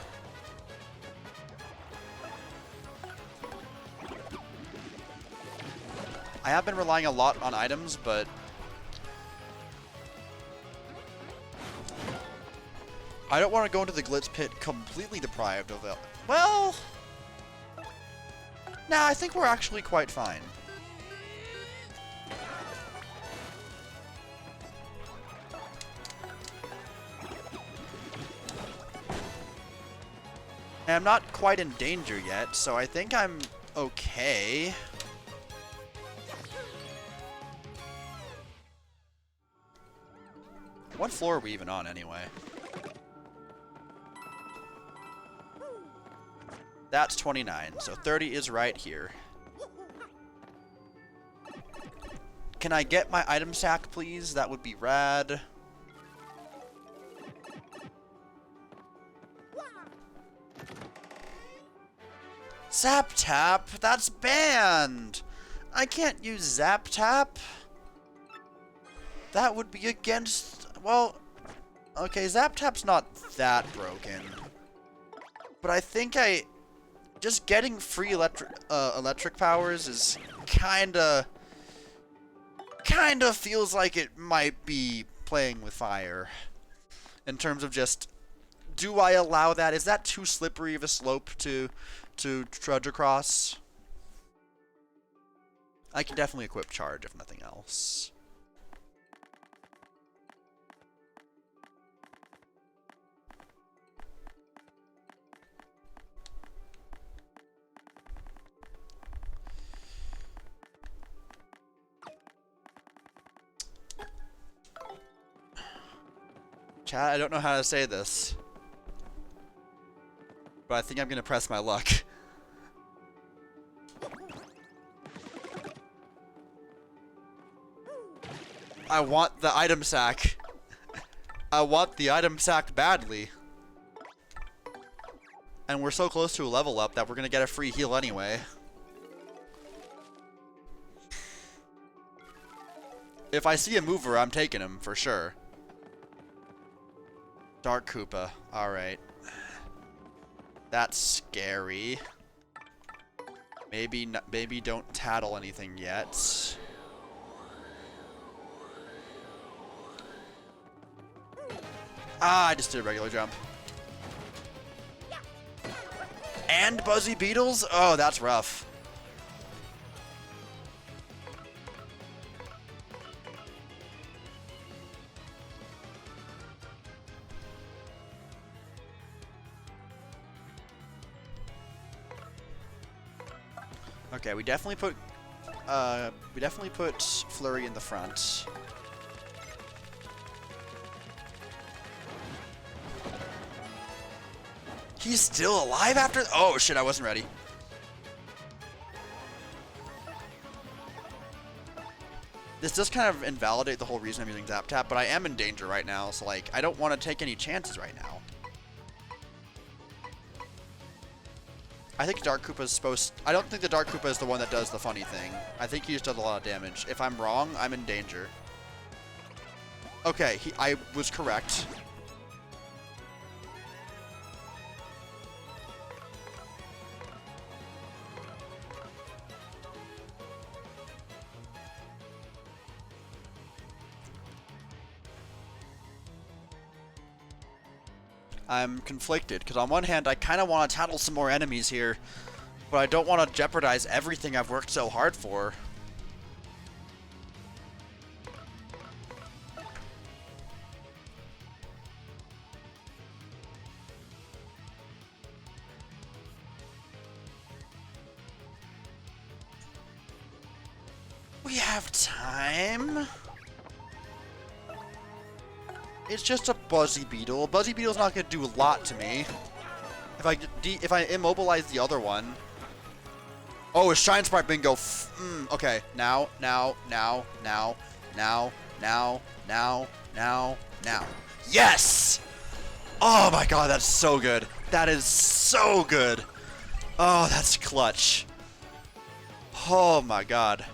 I have been relying a lot on items, but I don't want to go into the Glitz Pit completely deprived of it. Well, nah, I think we're actually quite fine. And I'm not quite in danger yet, so I think I'm okay. What floor are we even on, anyway? That's 29, so 30 is right here. Can I get my item sack, please? That would be rad. Zap Tap? That's banned! I can't use Zap Tap. That would be against... Well, okay, Zap Tap's not that broken. But I think just getting free electric powers is kinda feels like it might be playing with fire. In terms of just, do I allow that? Is that too slippery of a slope to trudge across? I can definitely equip charge if nothing else. Chat, I don't know how to say this, but I think I'm gonna press my luck. I want the item sack. I want the item sack badly. And we're so close to a level up that we're gonna get a free heal anyway. If I see a mover, I'm taking him for sure. Dark Koopa. Alright. That's scary. Maybe don't tattle anything yet. Ah, I just did a regular jump. And Buzzy Beetles? Oh, that's rough. Okay, we definitely put Flurry in the front. He's still alive after? Oh shit, I wasn't ready. This does kind of invalidate the whole reason I'm using Zap Tap, but I am in danger right now, so like I don't want to take any chances right now. I think Dark Koopa is supposed... I don't think the Dark Koopa is the one that does the funny thing. I think he just does a lot of damage. If I'm wrong, I'm in danger. Okay, I was correct. I'm conflicted, because on one hand, I kind of want to tattle some more enemies here, but I don't want to jeopardize everything I've worked so hard for. We have time. It's just a Buzzy Beetle. A Buzzy Beetle's not going to do a lot to me. If I immobilize the other one. Oh, a Shine Sprite Bingo. Okay. Now. Yes! Oh my god, that's so good. That is so good. Oh, that's clutch. Oh my god.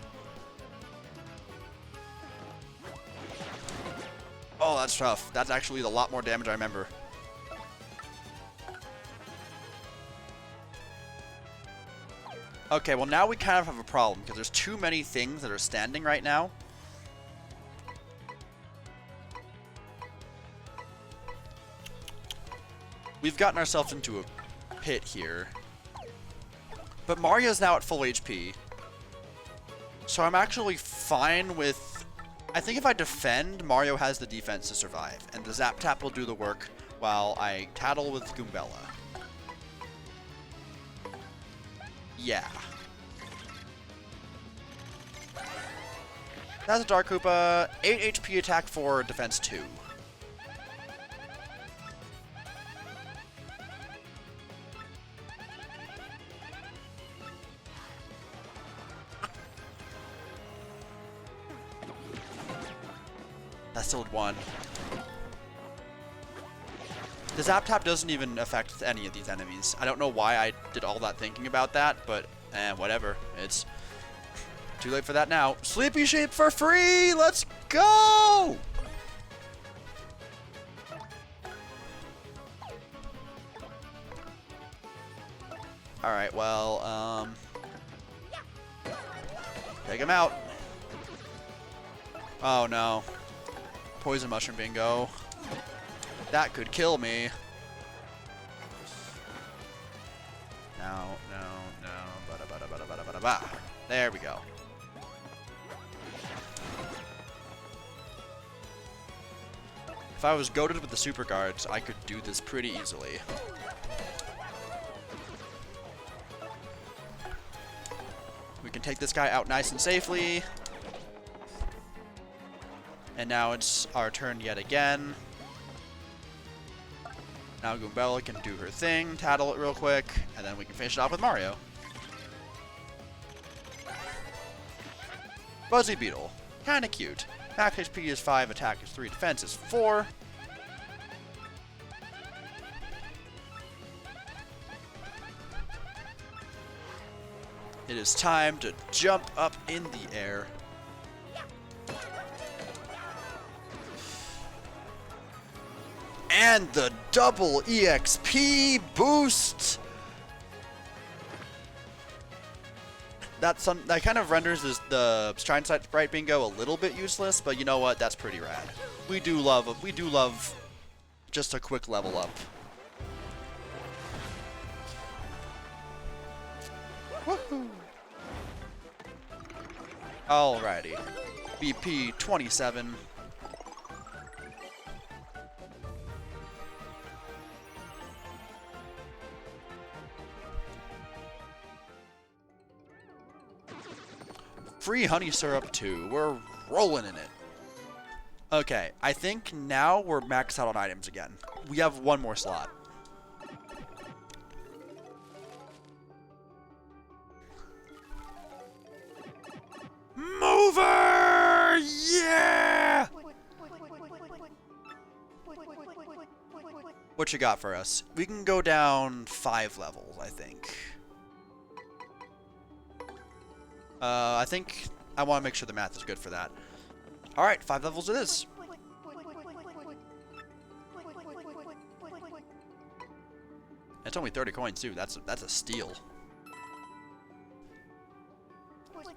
Oh, that's tough. That's actually a lot more damage I remember. Okay, well now we kind of have a problem because there's too many things that are standing right now. We've gotten ourselves into a pit here. But Mario's now at full HP. So I'm actually fine with... I think if I defend, Mario has the defense to survive. And the Zap Tap will do the work while I tattle with Goombella. Yeah. That's a Dark Koopa. 8 HP attack 4, defense 2. That still had 1. The Zap Tap doesn't even affect any of these enemies. I don't know why I did all that thinking about that, but whatever. It's too late for that now. Sleepy Sheep for free! Let's go! Alright, well, take him out. Oh no. Poison Mushroom Bingo. That could kill me. No. Bada. There we go. If I was goated with the super guards, I could do this pretty easily. We can take this guy out nice and safely. And now it's our turn yet again. Now Goombella can do her thing, tattle it real quick, and then we can finish it off with Mario. Buzzy Beetle. Kinda cute. Max HP is 5, attack is 3, defense is 4. It is time to jump up in the air. And the double EXP boost! That kind of renders the Shrine Sprite Bingo a little bit useless, but you know what? That's pretty rad. We do love just a quick level up. Woohoo! Alrighty. BP 27. Free honey syrup 2. We're rolling in it. Okay, I think now we're maxed out on items again. We have one more slot. Mover! Yeah! What you got for us? We can go down 5 levels, I think. I think I want to make sure the math is good for that. Alright, 5 levels it is. It's only 30 coins too. That's a steal.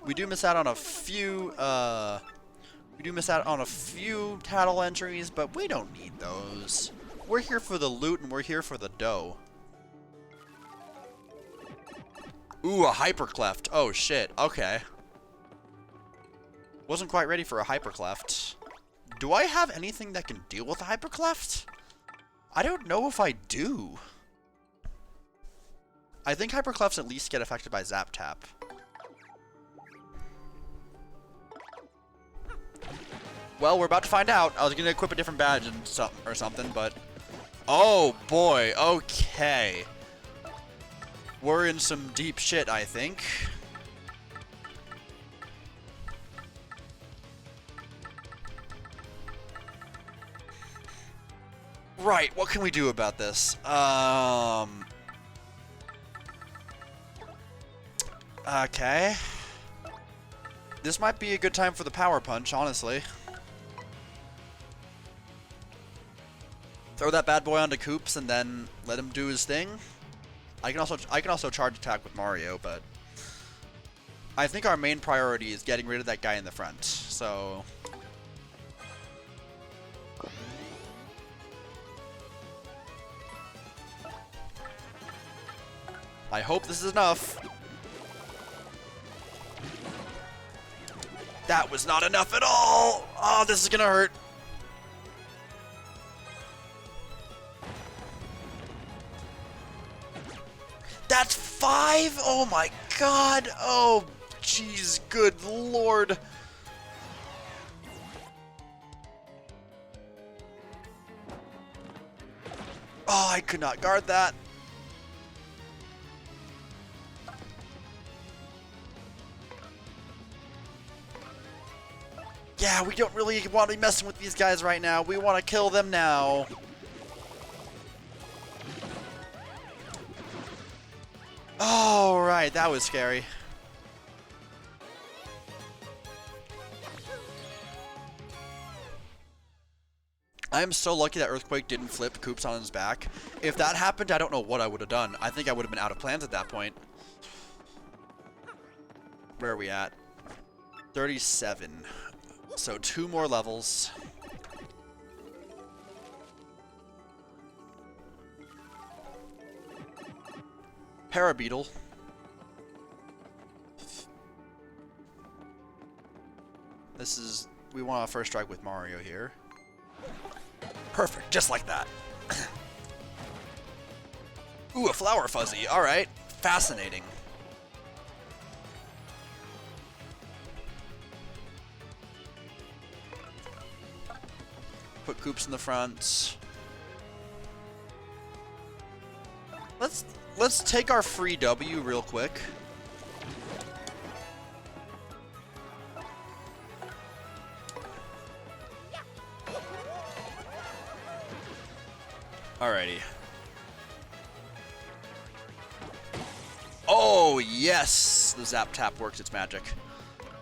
We do miss out on a few tattle entries, but we don't need those. We're here for the loot and we're here for the dough. Ooh, a hyper cleft. Oh shit. Okay. Wasn't quite ready for a hyper cleft. Do I have anything that can deal with a hyper cleft? I don't know if I do. I think hyper clefts at least get affected by Zap Tap. Well, we're about to find out. I was gonna equip a different badge and something, but oh boy. Okay, we're in some deep shit, I think. Right. What can we do about this? Okay. This might be a good time for the power punch, honestly. Throw that bad boy onto Koops and then let him do his thing. I can also charge attack with Mario, but I think our main priority is getting rid of that guy in the front. So I hope this is enough. That was not enough at all! Oh, this is gonna hurt. That's 5? Oh my god! Oh, jeez, good lord. Oh, I could not guard that. Yeah, we don't really want to be messing with these guys right now. We want to kill them now. Alright, that was scary. I am so lucky that Earthquake didn't flip Koops on his back. If that happened, I don't know what I would have done. I think I would have been out of plans at that point. Where are we at? 37. So 2 more levels. Parabeetle. This is... we want a first strike with Mario here. Perfect, just like that. Ooh, a Flower Fuzzy. Alright. Fascinating. Put Koops in the front. Let's take our free W real quick. Alrighty. Oh, yes! The Zap Tap works its magic.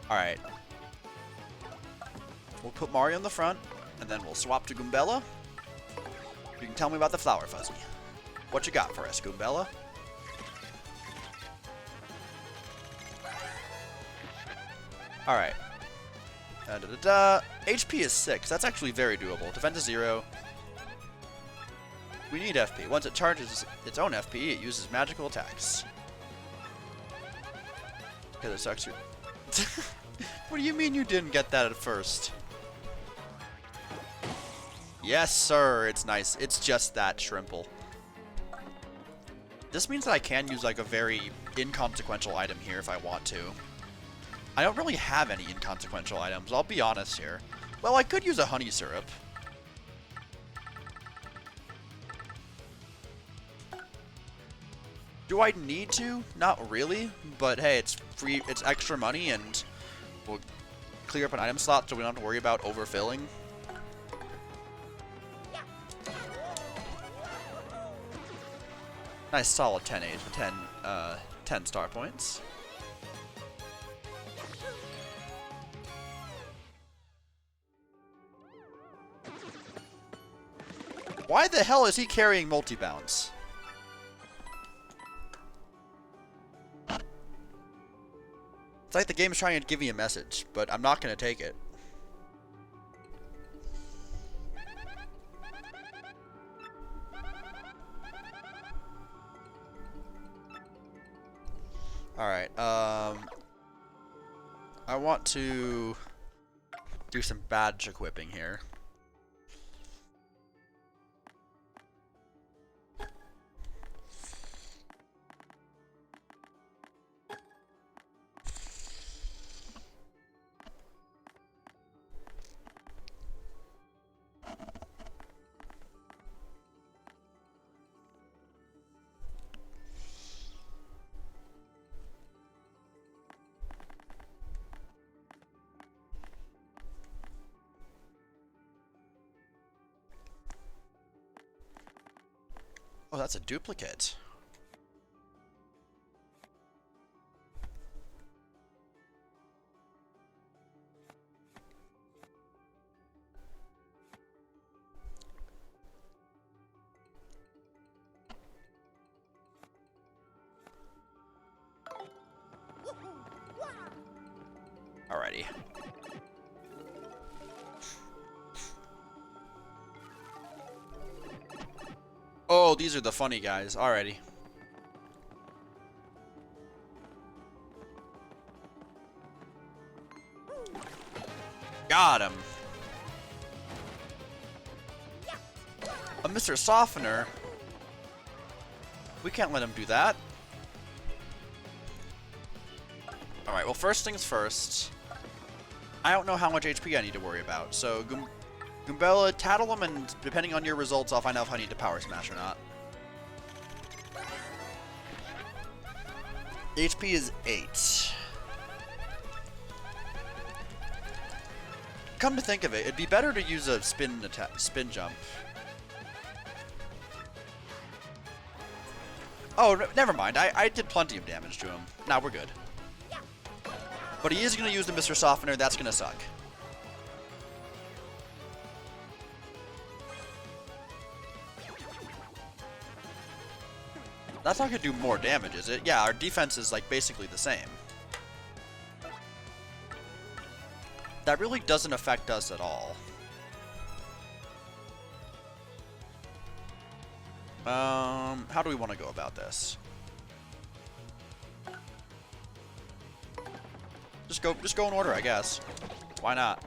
Alright. We'll put Mario in the front, and then we'll swap to Goombella. You can tell me about the Flower Fuzzy. What you got for us, Goombella? Alright. HP is 6. That's actually very doable. Defense is 0. We need FP. Once it charges its own FP, it uses magical attacks. Because it's extra. What do you mean you didn't get that at first? Yes, sir. It's nice. It's just that Shrimple. This means that I can use like a very inconsequential item here if I want to. I don't really have any inconsequential items. I'll be honest here. Well, I could use a honey syrup. Do I need to? Not really, but hey, it's free, it's extra money, and we'll clear up an item slot so we don't have to worry about overfilling. Nice solid 10 age, 10 star points. Why the hell is he carrying multi-bounce? It's like the game's trying to give me a message, but I'm not going to take it. Alright, I want to do some badge equipping here. that's a duplicate. Alrighty. Oh, these are the funny guys. Alrighty. Got him. A Mr. Softener. We can't let him do that. Alright, well, first things first. I don't know how much HP I need to worry about, so Goombella, tattle him, and depending on your results, I'll find out if I need to Power Smash or not. HP is 8. Come to think of it, it'd be better to use a spin jump. Oh, never mind. I did plenty of damage to him. Now we're good. But he is going to use the Mr. Softener. That's going to suck. That's not going to do more damage, is it? Yeah, our defense is like basically the same. That really doesn't affect us at all. How do we want to go about this? Just go in order, I guess. Why not?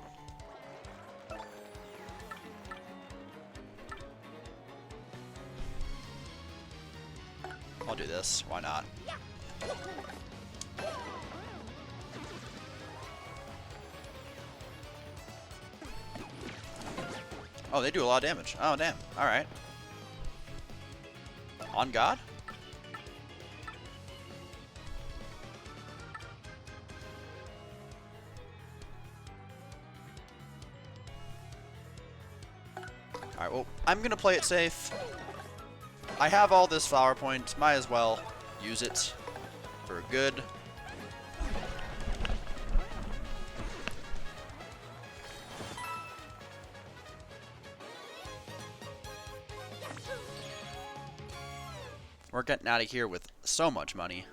I'll do this. Why not? Oh, they do a lot of damage. Oh, damn. Alright. On God? Alright, well, I'm gonna play it safe. I have all this flower point. Might as well use it for good. We're getting out of here with so much money.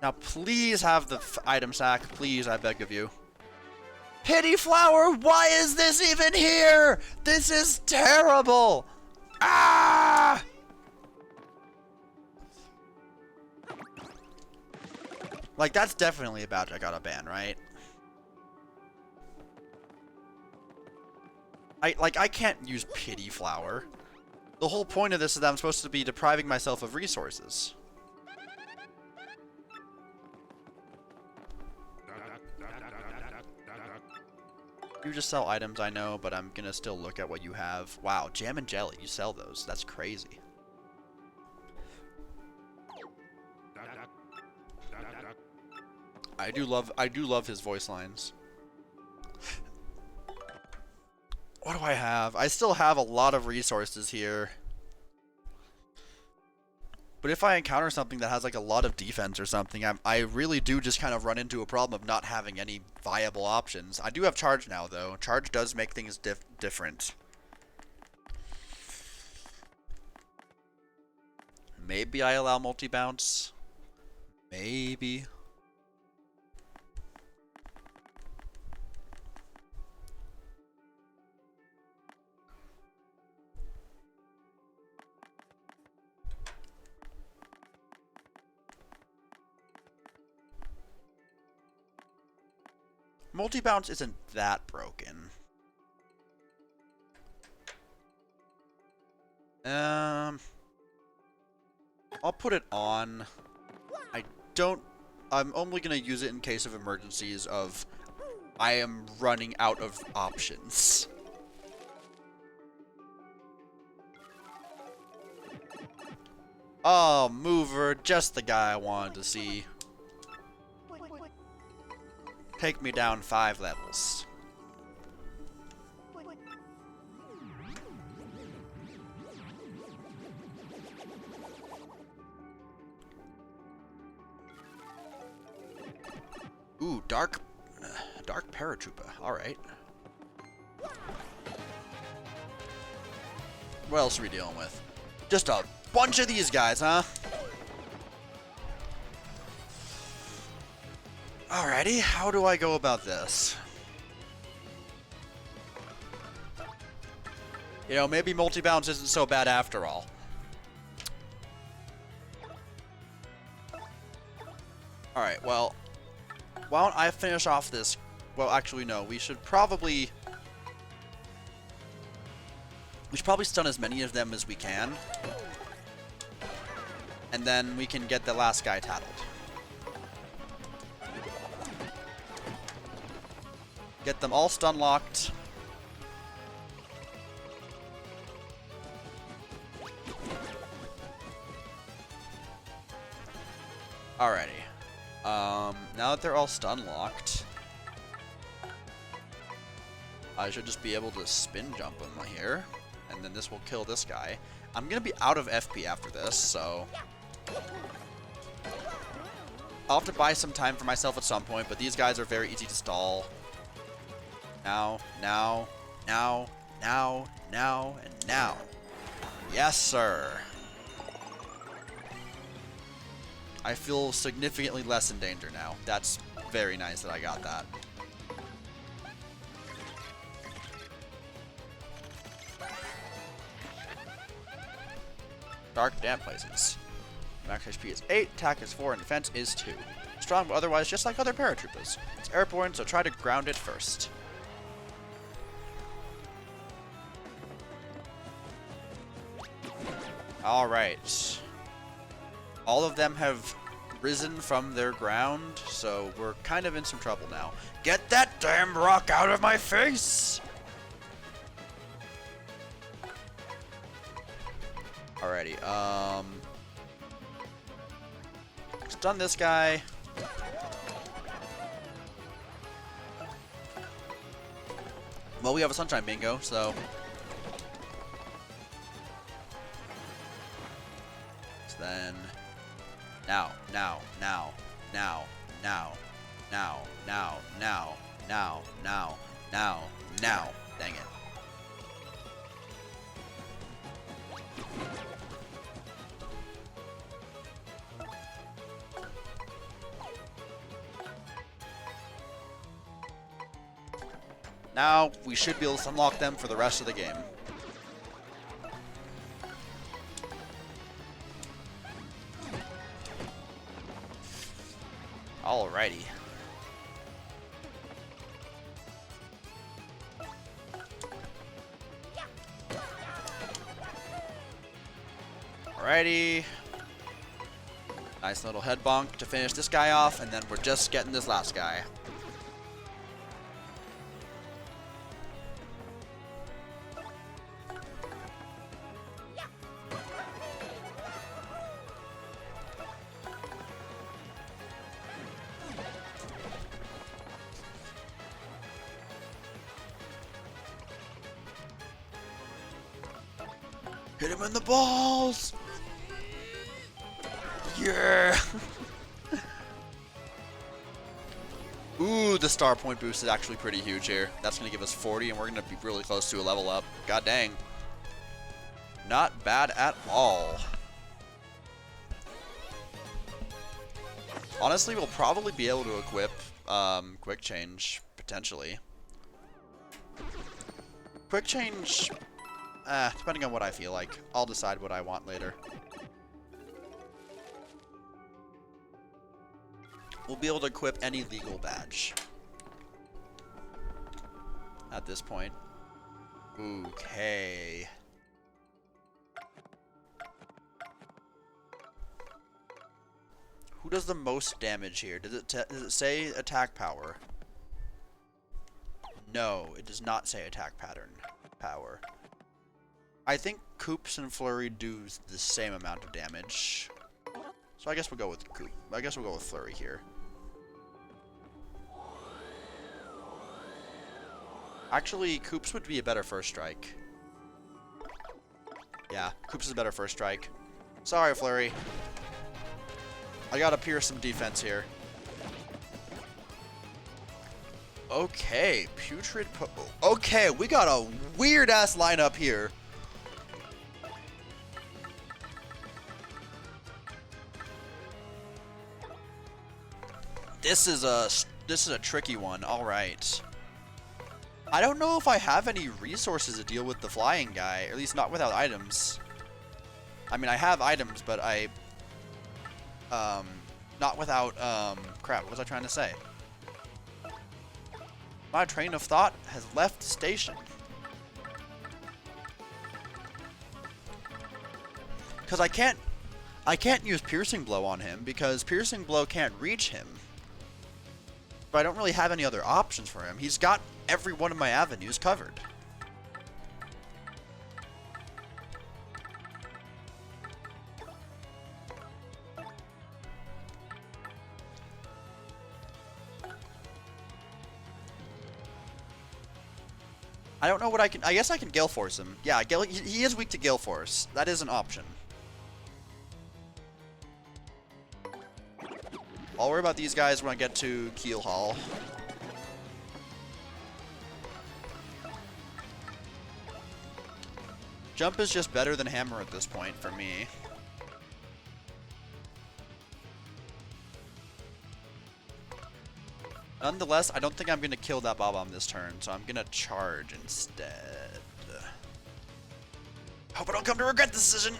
Now please have the item sack. Please, I beg of you. Pity flower, why is this even here? This is terrible. Ah! Like, that's definitely a badge I got a ban, right? I can't use Pity Flower. The whole point of this is that I'm supposed to be depriving myself of resources. You just sell items, I know, but I'm gonna still look at what you have. Wow, jam and jelly, you sell those. That's crazy. I do love his voice lines. What do I have? I still have a lot of resources here. But if I encounter something that has like a lot of defense or something, I really do just kind of run into a problem of not having any viable options. I do have charge now, though. Charge does make things different. Maybe I allow multi-bounce. Maybe. Multi-bounce isn't that broken. I'll put it on. I'm only gonna use it in case of emergencies of I am running out of options. Oh, mover, just the guy I wanted to see. Take me down 5 levels. Ooh, dark paratrooper. All right. What else are we dealing with? Just a bunch of these guys, huh? Alrighty, how do I go about this? You know, maybe multi-bounce isn't so bad after all. Alright, well, why don't I finish off this? Well, actually, no. We should probably stun as many of them as we can. And then we can get the last guy tattled. Get them all stun locked. Alrighty. Now that they're all stun locked, I should just be able to spin jump them here, and then this will kill this guy. I'm gonna be out of FP after this, so I'll have to buy some time for myself at some point, but these guys are very easy to stall. Now, now, now, now, now, and now. Yes, sir. I feel significantly less in danger now. That's very nice that I got that. Dark damp places. Max HP is 8, attack is 4, and defense is 2. Strong, but otherwise just like other paratroopers. It's airborne, so try to ground it first. Alright. All of them have risen from their ground, so we're kind of in some trouble now. Get that damn rock out of my face! Alrighty, stun this guy. Well, we have a sunshine bingo, so then now, now, now, now, now, now, now, now, now, now, now, now. Dang it. Now we should be able to unlock them for the rest of the game. Alrighty. Alrighty. Nice little head bonk to finish this guy off, and then we're just getting this last guy. Hit him in the balls! Yeah! Ooh, the star point boost is actually pretty huge here. That's going to give us 40, and we're going to be really close to a level up. God dang. Not bad at all. Honestly, we'll probably be able to equip Quick Change, potentially. Quick Change... depending on what I feel like. I'll decide what I want later. We'll be able to equip any legal badge. At this point. Okay. Who does the most damage here? Does it say attack power? No, it does not say attack pattern power. I think Koops and Flurry do the same amount of damage. So I guess we'll go with Coop. I guess we'll go with Flurry here. Actually, Koops would be a better first strike. Yeah, Koops is a better first strike. Sorry, Flurry. I gotta pierce some defense here. Okay, Putrid okay, we got a weird-ass lineup here. This is a tricky one. All right. I don't know if I have any resources to deal with the flying guy, or at least not without items. I mean, I have items, but not without, crap, what was I trying to say? My train of thought has left the station. Because I can't use Piercing Blow on him, because Piercing Blow can't reach him. But I don't really have any other options for him. He's got every one of my avenues covered. I don't know what I can... I guess I can Gale Force him. Yeah, he is weak to Gale Force. That is an option. I'll worry about these guys when I get to Keel Hall. Jump is just better than Hammer at this point for me. Nonetheless, I don't think I'm going to kill that Bob-omb this turn, so I'm going to charge instead. Hope I don't come to regret this decision.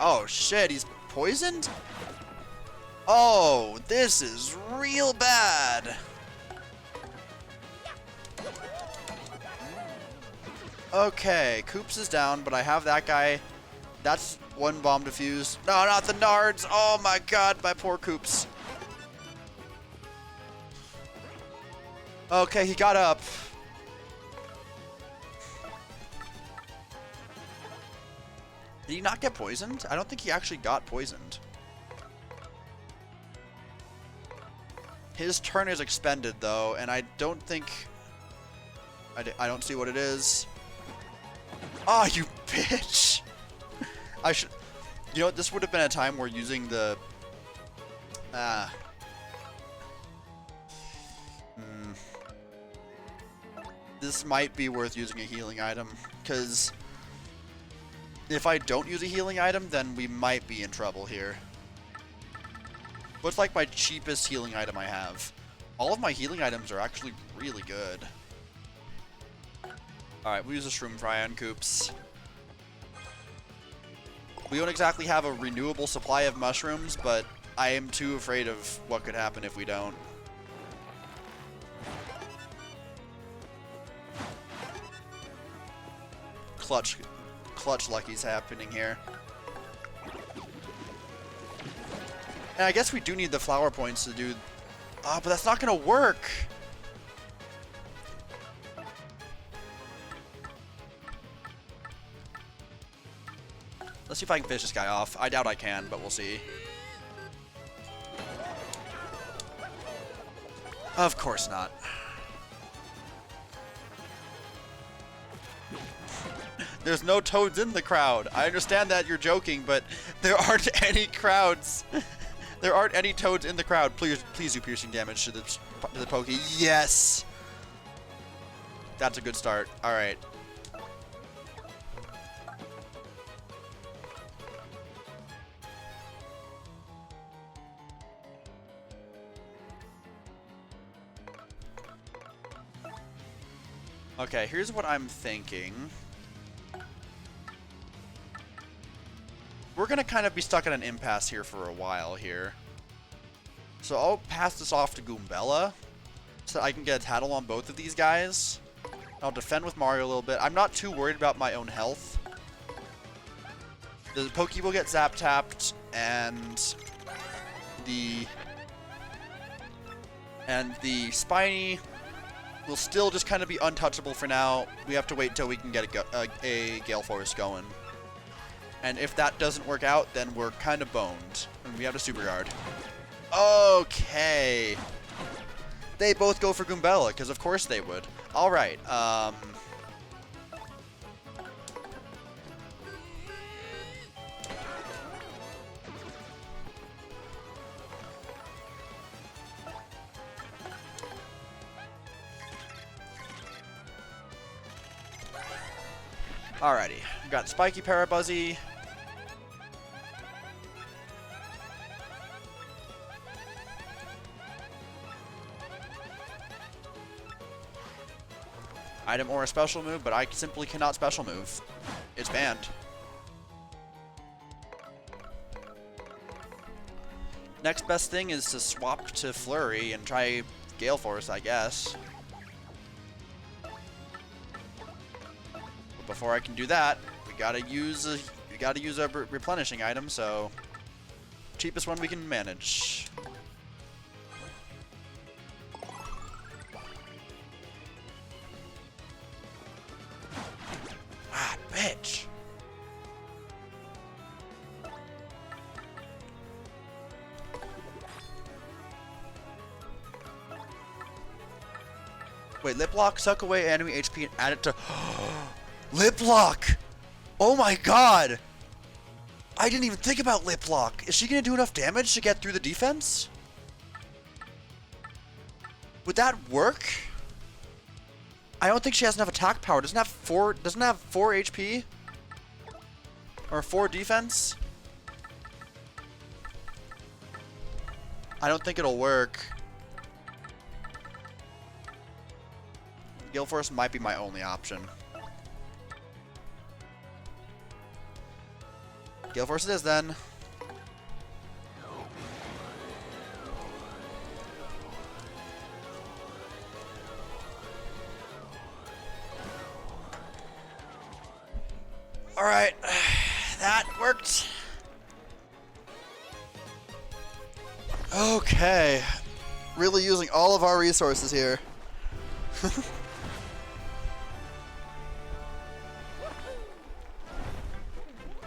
Oh shit, he's poisoned? Oh, this is real bad. Okay, Koops is down, but I have that guy. That's one bomb defused. No, not the Nards. Oh my god, my poor Koops. Okay, he got up. Did he not get poisoned? I don't think he actually got poisoned. His turn is expended, though, and I don't think... I don't see what it is. Oh, you bitch! I should... You know what? This would have been a time where using the... This might be worth using a healing item, because... If I don't use a healing item, then we might be in trouble here. What's like my cheapest healing item I have? All of my healing items are actually really good. Alright, we'll use a Shroom Fry on Koops. We don't exactly have a renewable supply of mushrooms, but I am too afraid of what could happen if we don't. Clutch lucky's happening here. And I guess we do need the flower points to do... Oh, but that's not gonna work! Let's see if I can finish this guy off. I doubt I can, but we'll see. Of course not. There's no toads in the crowd. I understand that you're joking, but there aren't any crowds. There aren't any toads in the crowd. Please do piercing damage to the Pokey. Yes! That's a good start. Alright. Okay, here's what I'm thinking. We're gonna kind of be stuck at an impasse here for a while here. So I'll pass this off to Goombella, so I can get a tattle on both of these guys. I'll defend with Mario a little bit. I'm not too worried about my own health. The Pokey will get zap tapped, and the And the Spiny will still just kind of be untouchable for now. We have to wait until we can get a Gale Force going. And if that doesn't work out, then we're kind of boned. And we have a Super Guard. Okay. They both go for Goombella, because of course they would. Alright, alrighty. We've got Spiky Parabuzzy. Item or a special move, but I simply cannot special move. It's banned. Next best thing is to swap to Flurry and try Gale Force, I guess. But before I can do that, we gotta use a replenishing item, so cheapest one we can manage. Ah, bitch. Wait, Lip Lock, suck away enemy HP and add it to... Lip Lock! Oh my god! I didn't even think about Lip Lock. Is she gonna do enough damage to get through the defense? Would that work? I don't think she has enough attack power. Doesn't have 4 HP? Or 4 defense? I don't think it'll work. Gale Force might be my only option. Gale Force it is then. Alright, that worked. Okay, really using all of our resources here.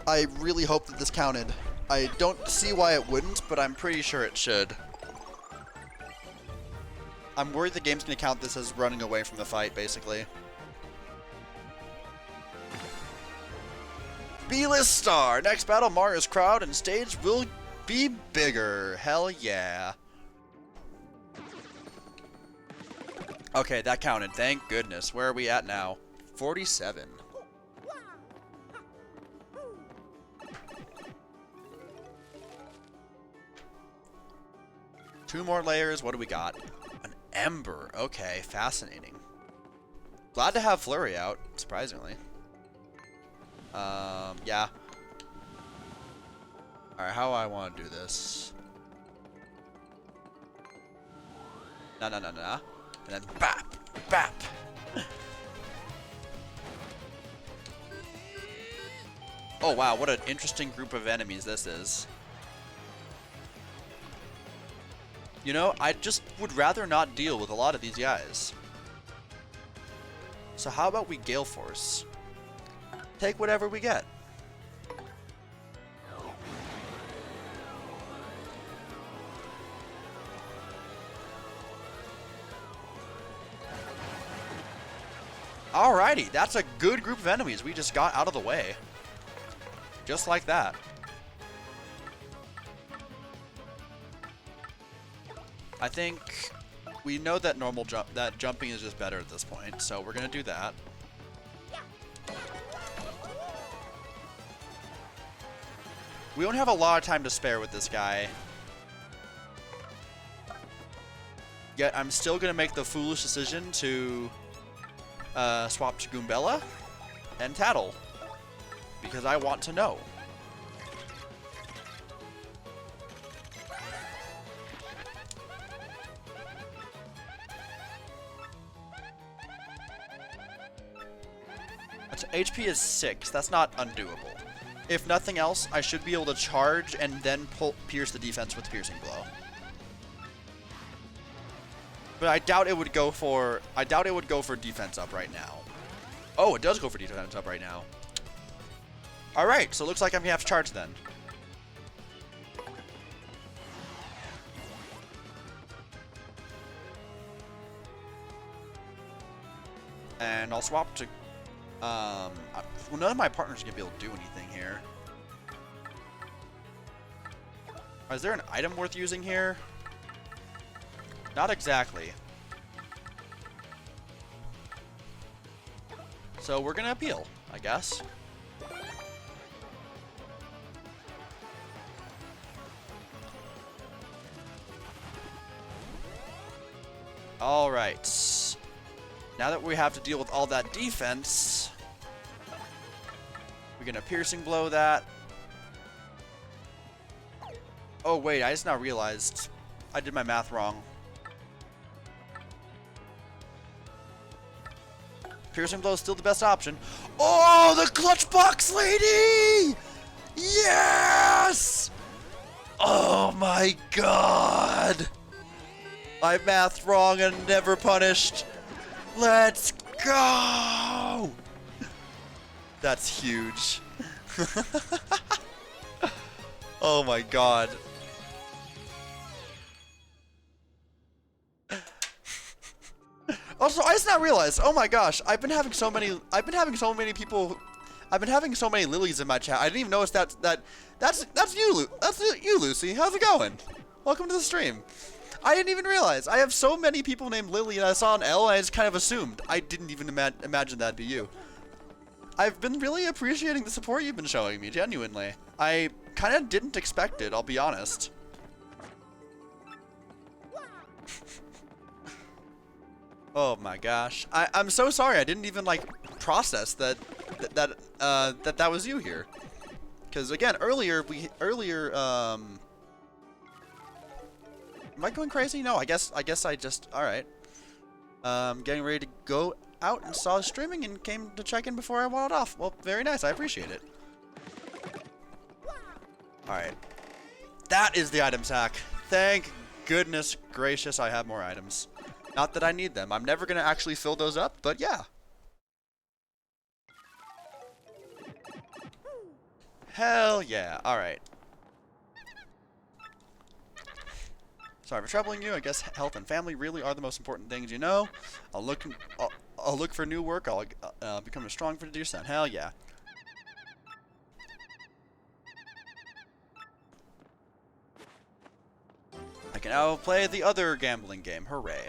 I really hope that this counted. I don't see why it wouldn't, but I'm pretty sure it should. I'm worried the game's going to count this as running away from the fight, basically. B-list star! Next battle, Mario's crowd and stage will be bigger. Hell yeah. Okay, that counted. Thank goodness. Where are we at now? 47. Two more layers. What do we got? An Ember. Okay, fascinating. Glad to have Flurry out, surprisingly. Yeah. Alright, how do I want to do this? Nah. And then bap! Bap! Oh wow, what an interesting group of enemies this is. You know, I just would rather not deal with a lot of these guys. So how about we Gale Force? Take whatever we get. Alrighty, that's a good group of enemies we just got out of the way. Just like that. I think we know that jumping is just better at this point, so we're gonna do that. We don't have a lot of time to spare with this guy. Yet I'm still gonna make the foolish decision to swap to Goombella and Tattle because I want to know. HP is 6. That's not undoable. If nothing else, I should be able to charge and then pierce the defense with Piercing Blow. But I doubt it would go for defense up right now. Oh, it does go for defense up right now. All right, so it looks like I'm gonna have to charge then. And I'll swap to, well, none of my partners are gonna be able to do anything here. Is there an item worth using here? Not exactly. So we're gonna appeal, I guess. All right. Now that we have to deal with all that defense, we're gonna piercing blow that. Oh wait, I just now realized I did my math wrong. Piercing blow is still the best option. Oh, the clutch box lady! Yes! Oh my god! I mathed wrong and never punished. Let's go! That's huge. Oh my god. Also, I just now realized, oh my gosh, I've been having so many lilies in my chat. I didn't even notice that's you, Lucy. How's it going? Welcome to the stream. I didn't even realize. I have so many people named Lily, and I saw an L, and I just kind of assumed. I didn't even imagine that'd be you. I've been really appreciating the support you've been showing me, genuinely. I kind of didn't expect it, I'll be honest. Oh my gosh. I'm so sorry. I didn't even like process that was you here. Cuz again, earlier am I going crazy? No, I guess I just all right. Getting ready to go out and saw streaming and came to check in before I wanted off. Well, very nice. I appreciate it. All right. That is the item sack. Thank goodness gracious I have more items. Not that I need them. I'm never going to actually fill those up, but yeah. Hell yeah. All right. Sorry for troubling you. I guess health and family really are the most important things, you know. I'll look for new work. I'll become a strong for dear son. Hell yeah. I can now play the other gambling game. Hooray.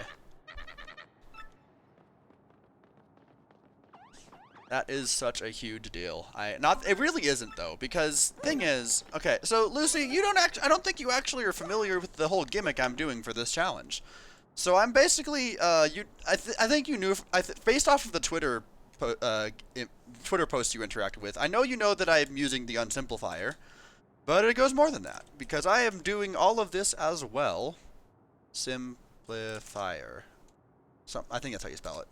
That is such a huge deal. It really isn't though, because thing is, okay, so Lucy, I don't think you actually are familiar with the whole gimmick I'm doing for this challenge. So I'm basically, I think you knew, based off of the Twitter post you interacted with, I know you know that I'm using the Unsimplifier, but it goes more than that, because I am doing all of this as well. Simplifier. I think that's how you spell it.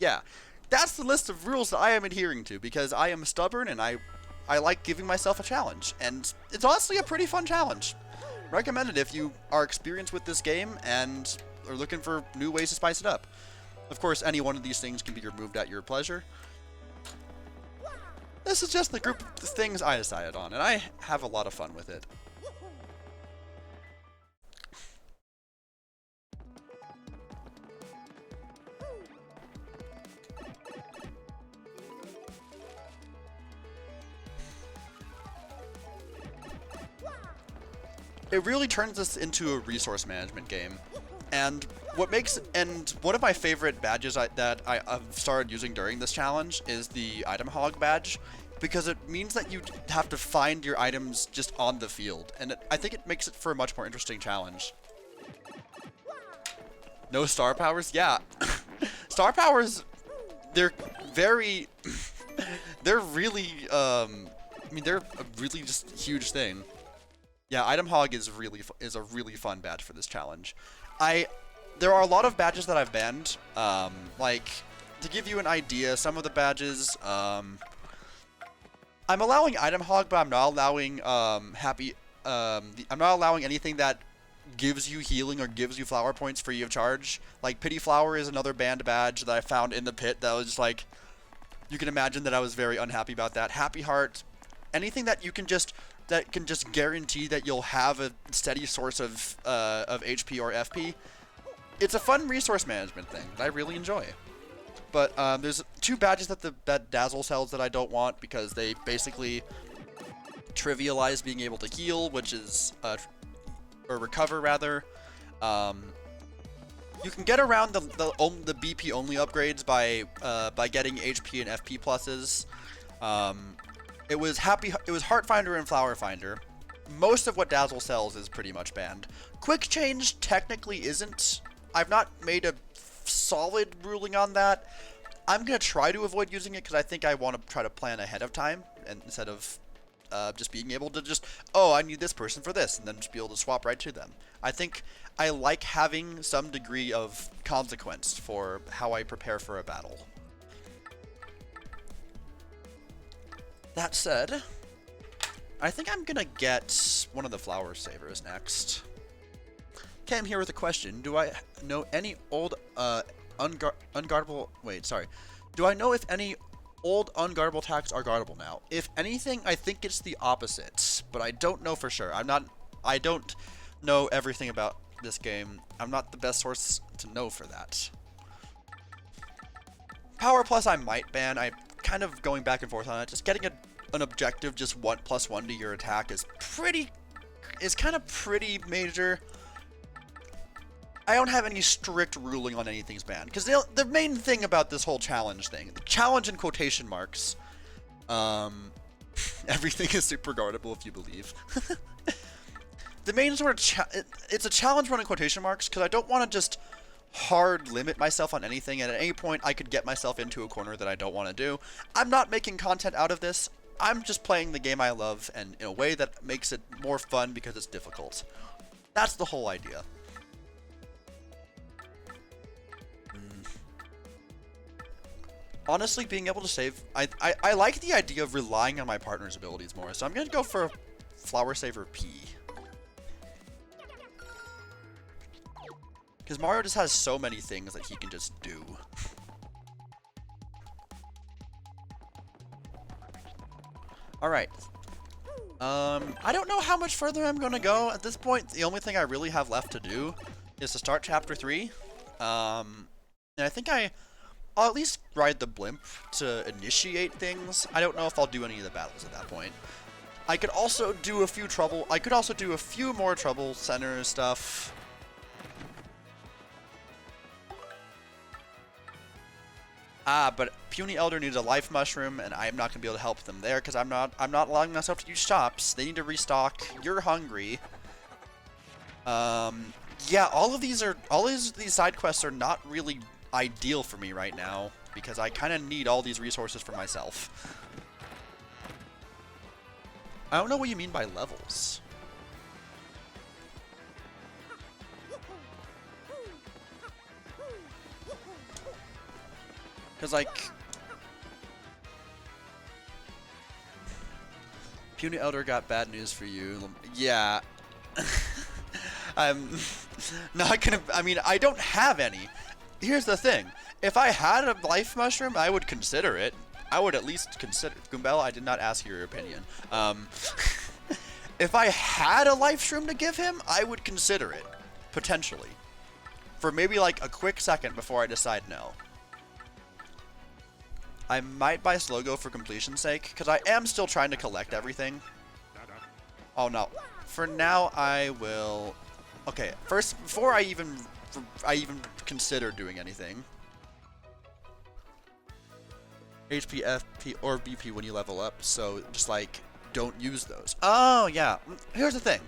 Yeah. That's the list of rules that I am adhering to, because I am stubborn and I like giving myself a challenge. And it's honestly a pretty fun challenge. Recommend it if you are experienced with this game and are looking for new ways to spice it up. Of course, any one of these things can be removed at your pleasure. This is just the group of things I decided on, and I have a lot of fun with it. It really turns this into a resource management game. And one of my favorite badges that I've started using during this challenge is the item hog badge, because it means that you have to find your items just on the field, and I think it makes it for a much more interesting challenge. No star powers? Yeah. Star powers, they're very, they're really, they're a really just huge thing. Yeah, Item Hog is a really fun badge for this challenge. There are a lot of badges that I've banned. Like, to give you an idea, some of the badges, I'm allowing Item Hog, but I'm not allowing I'm not allowing anything that gives you healing or gives you flower points free of charge. Like Pity Flower is another banned badge that I found in the pit that was just like, you can imagine that I was very unhappy about that. Happy Heart, anything that you can just guarantee that you'll have a steady source of HP or FP. It's a fun resource management thing that I really enjoy. But there's 2 badges that Dazzle sells that I don't want because they basically trivialize being able to heal, which is or recover rather. You can get around the BP only upgrades by getting HP and FP pluses. It was Heart Finder and Flower Finder. Most of what Dazzle sells is pretty much banned. Quick Change technically isn't. I've not made a solid ruling on that. I'm gonna try to avoid using it because I think I want to try to plan ahead of time, and instead of just being able to just, oh, I need this person for this, and then just be able to swap right to them. I think I like having some degree of consequence for how I prepare for a battle. That said, I think I'm gonna get one of the Flower Savers next. Okay, I'm here with a question. Do I know any old unguardable... Wait, sorry. Do I know if any old unguardable attacks are guardable now? If anything, I think it's the opposite, but I don't know for sure. I don't know everything about this game. I'm not the best source to know for that. Power Plus I might ban. I'm kind of going back and forth on it. Just getting an objective just +1 to your attack is kind of pretty major. I don't have any strict ruling on anything's banned, because the main thing about this whole challenge thing, the challenge in quotation marks, everything is super guardable if you believe. The main sort of it's a challenge run in quotation marks because I don't want to just hard limit myself on anything, and at any point I could get myself into a corner that I don't want to do. I'm not making content out of this. I'm just playing the game I love, and in a way that makes it more fun because it's difficult. That's the whole idea. Honestly, being able to save, I like the idea of relying on my partner's abilities more, so I'm going to go for Flower Saver P. Because Mario just has so many things that he can just do. Alright. I don't know how much further I'm going to go. At this point, the only thing I really have left to do is to start Chapter 3. And I think I'll at least ride the blimp to initiate things. I don't know if I'll do any of the battles at that point. I could also do a few more trouble center stuff. But Puny Elder needs a life mushroom, and I'm not gonna be able to help them there because I'm not allowing myself to use shops. They need to restock. You're hungry. Yeah, all of these side quests are not really ideal for me right now because I kind of need all these resources for myself. I don't know what you mean by levels. Because, like, Puny Elder got bad news for you. Yeah. I'm not gonna, I mean, I don't have any. Here's the thing. If I had a life mushroom, I would consider it. I would at least consider, Goombella, I did not ask your opinion. If I had a life shroom to give him, I would consider it. Potentially. For maybe like a quick second before I decide no. I might buy Slogo for completion's sake, because I am still trying to collect everything. Oh no. For now, I will... Okay, first, before I even consider doing anything. HP, FP, or BP when you level up, so just like, don't use those. Oh, yeah. Here's the thing.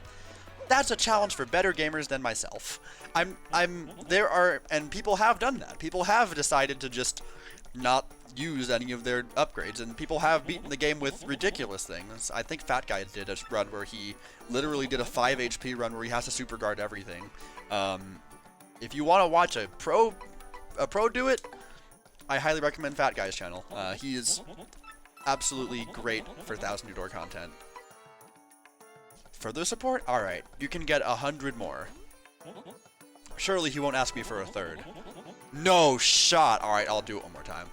That's a challenge for better gamers than myself. And people have done that. People have decided to just not use any of their upgrades, and people have beaten the game with ridiculous things. I think Fat Guy did a run where he literally did a 5 HP run where he has to super guard everything. If you want to watch a pro do it, I highly recommend Fat Guy's channel. He is absolutely great for 1000 Door content. Further support? Alright, you can get 100 more. Surely he won't ask me for a third. No shot. Alright, I'll do it one more time.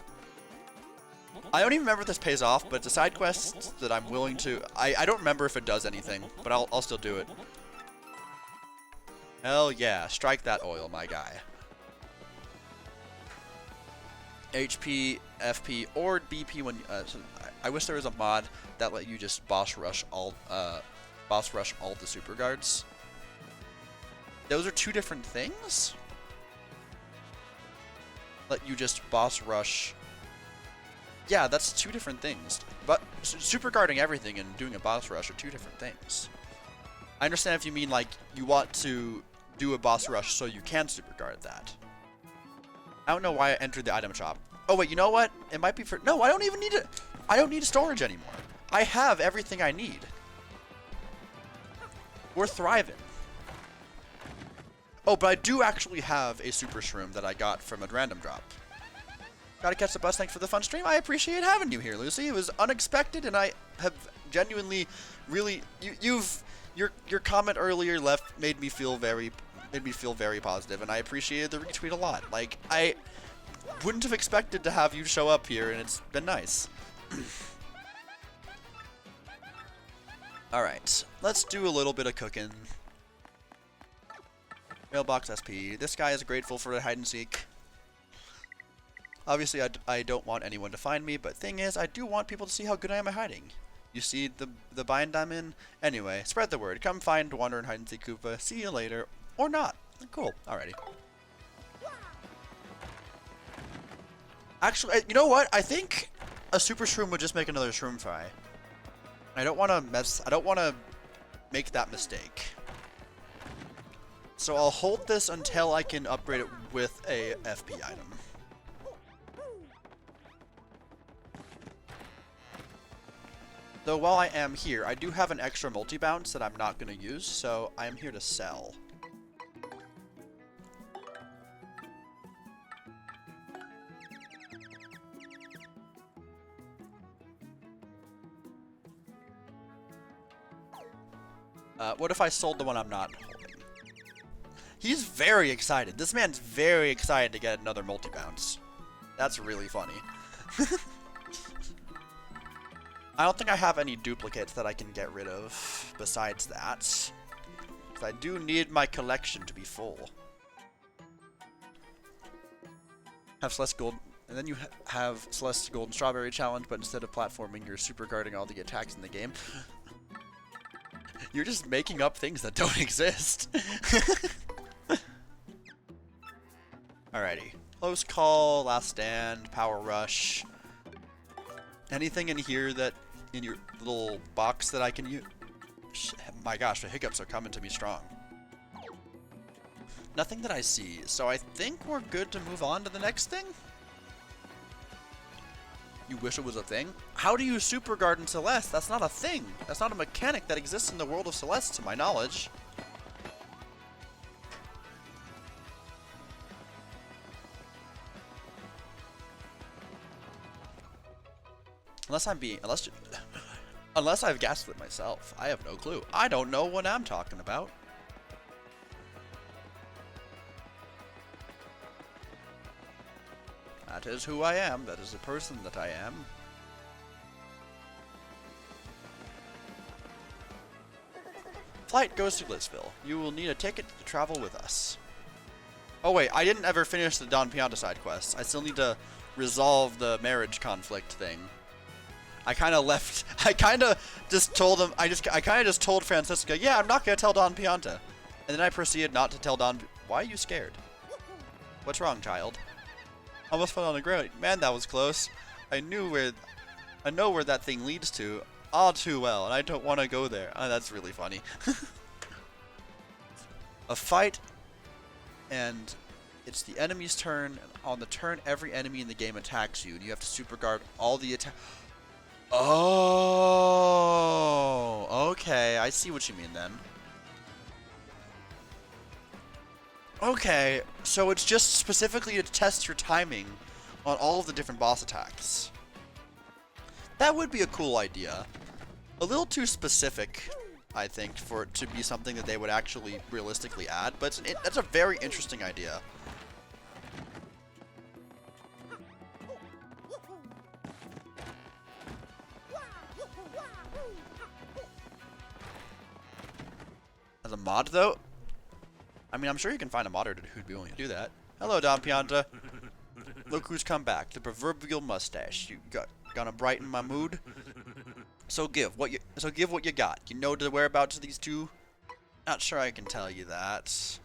I don't even remember if this pays off, but it's a side quest that I'm willing to... I don't remember if it does anything, but I'll still do it. Hell yeah. Strike that oil, my guy. HP, FP, or BP when... so I wish there was a mod that let you just boss rush all the super guards. Those are two different things? Let you just boss rush... Yeah, that's two different things. But super guarding everything and doing a boss rush are two different things. I understand if you mean like you want to do a boss rush so you can super guard that. I don't know why I entered the item shop. Oh wait, you know what? It might be for... No, I don't even need it. I don't need storage anymore. I have everything I need. We're thriving. Oh, but I do actually have a super shroom that I got from a random drop. Gotta catch the bus. Thanks for the fun stream. I appreciate having you here, Lucy. It was unexpected, and I have genuinely, really, your comment earlier made me feel very positive, and I appreciated the retweet a lot. Like I wouldn't have expected to have you show up here, and it's been nice. All right, let's do a little bit of cooking. Mailbox SP. This guy is grateful for the hide and seek. Obviously, I don't want anyone to find me, but thing is, I do want people to see how good I am at hiding. You see the bind I'm in? Anyway, spread the word. Come find Wander and hide and seek Koopa. See you later. Or not. Cool. Alrighty. Actually, you know what? I think a super shroom would just make another shroom fry. I don't want to make that mistake. So I'll hold this until I can upgrade it with a FP item. Though while I am here, I do have an extra multi-bounce that I'm not going to use, so I am here to sell. What if I sold the one I'm not holding? He's very excited. This man's very excited to get another multi-bounce. That's really funny. I don't think I have any duplicates that I can get rid of besides that. Because I do need my collection to be full. Have Celeste Gold, and then you have Celeste Golden Strawberry Challenge, but instead of platforming, you're super guarding all the attacks in the game. You're just making up things that don't exist. Alrighty. Close call, last stand, power rush. Anything in here that, in your little box that I can use? My gosh, the hiccups are coming to me strong. Nothing that I see, so I think we're good to move on to the next thing? You wish it was a thing? How do you super guard in Celeste? That's not a thing. That's not a mechanic that exists in the world of Celeste, to my knowledge. Unless I've gaslit myself. I have no clue. I don't know what I'm talking about. That is who I am. That is the person that I am. Flight goes to Blissville. You will need a ticket to travel with us. Oh wait, I didn't ever finish the Don Pianta side quests. I still need to resolve the marriage conflict thing. I kind of just told him, I kind of just told Francisca, yeah, I'm not going to tell Don Pianta. And then I proceeded not to tell Don. Why are you scared? What's wrong, child? Almost fell on the ground. Man, that was close. I know where that thing leads to all too well, and I don't want to go there. Oh, that's really funny. A fight, and it's the enemy's turn, and on the turn, every enemy in the game attacks you, and you have to super guard all the attack. Oh, okay. I see what you mean then. Okay, so it's just specifically to test your timing on all of the different boss attacks. That would be a cool idea. A little too specific I think, for it to be something that they would actually realistically add. But that's a very interesting idea. As a mod, though, I mean, I'm sure you can find a modder who'd be willing to do that. Hello, Don Pianta. Look who's come back. The proverbial mustache. You gonna brighten my mood? So give what you got. You know the whereabouts of these two? Not sure I can tell you that.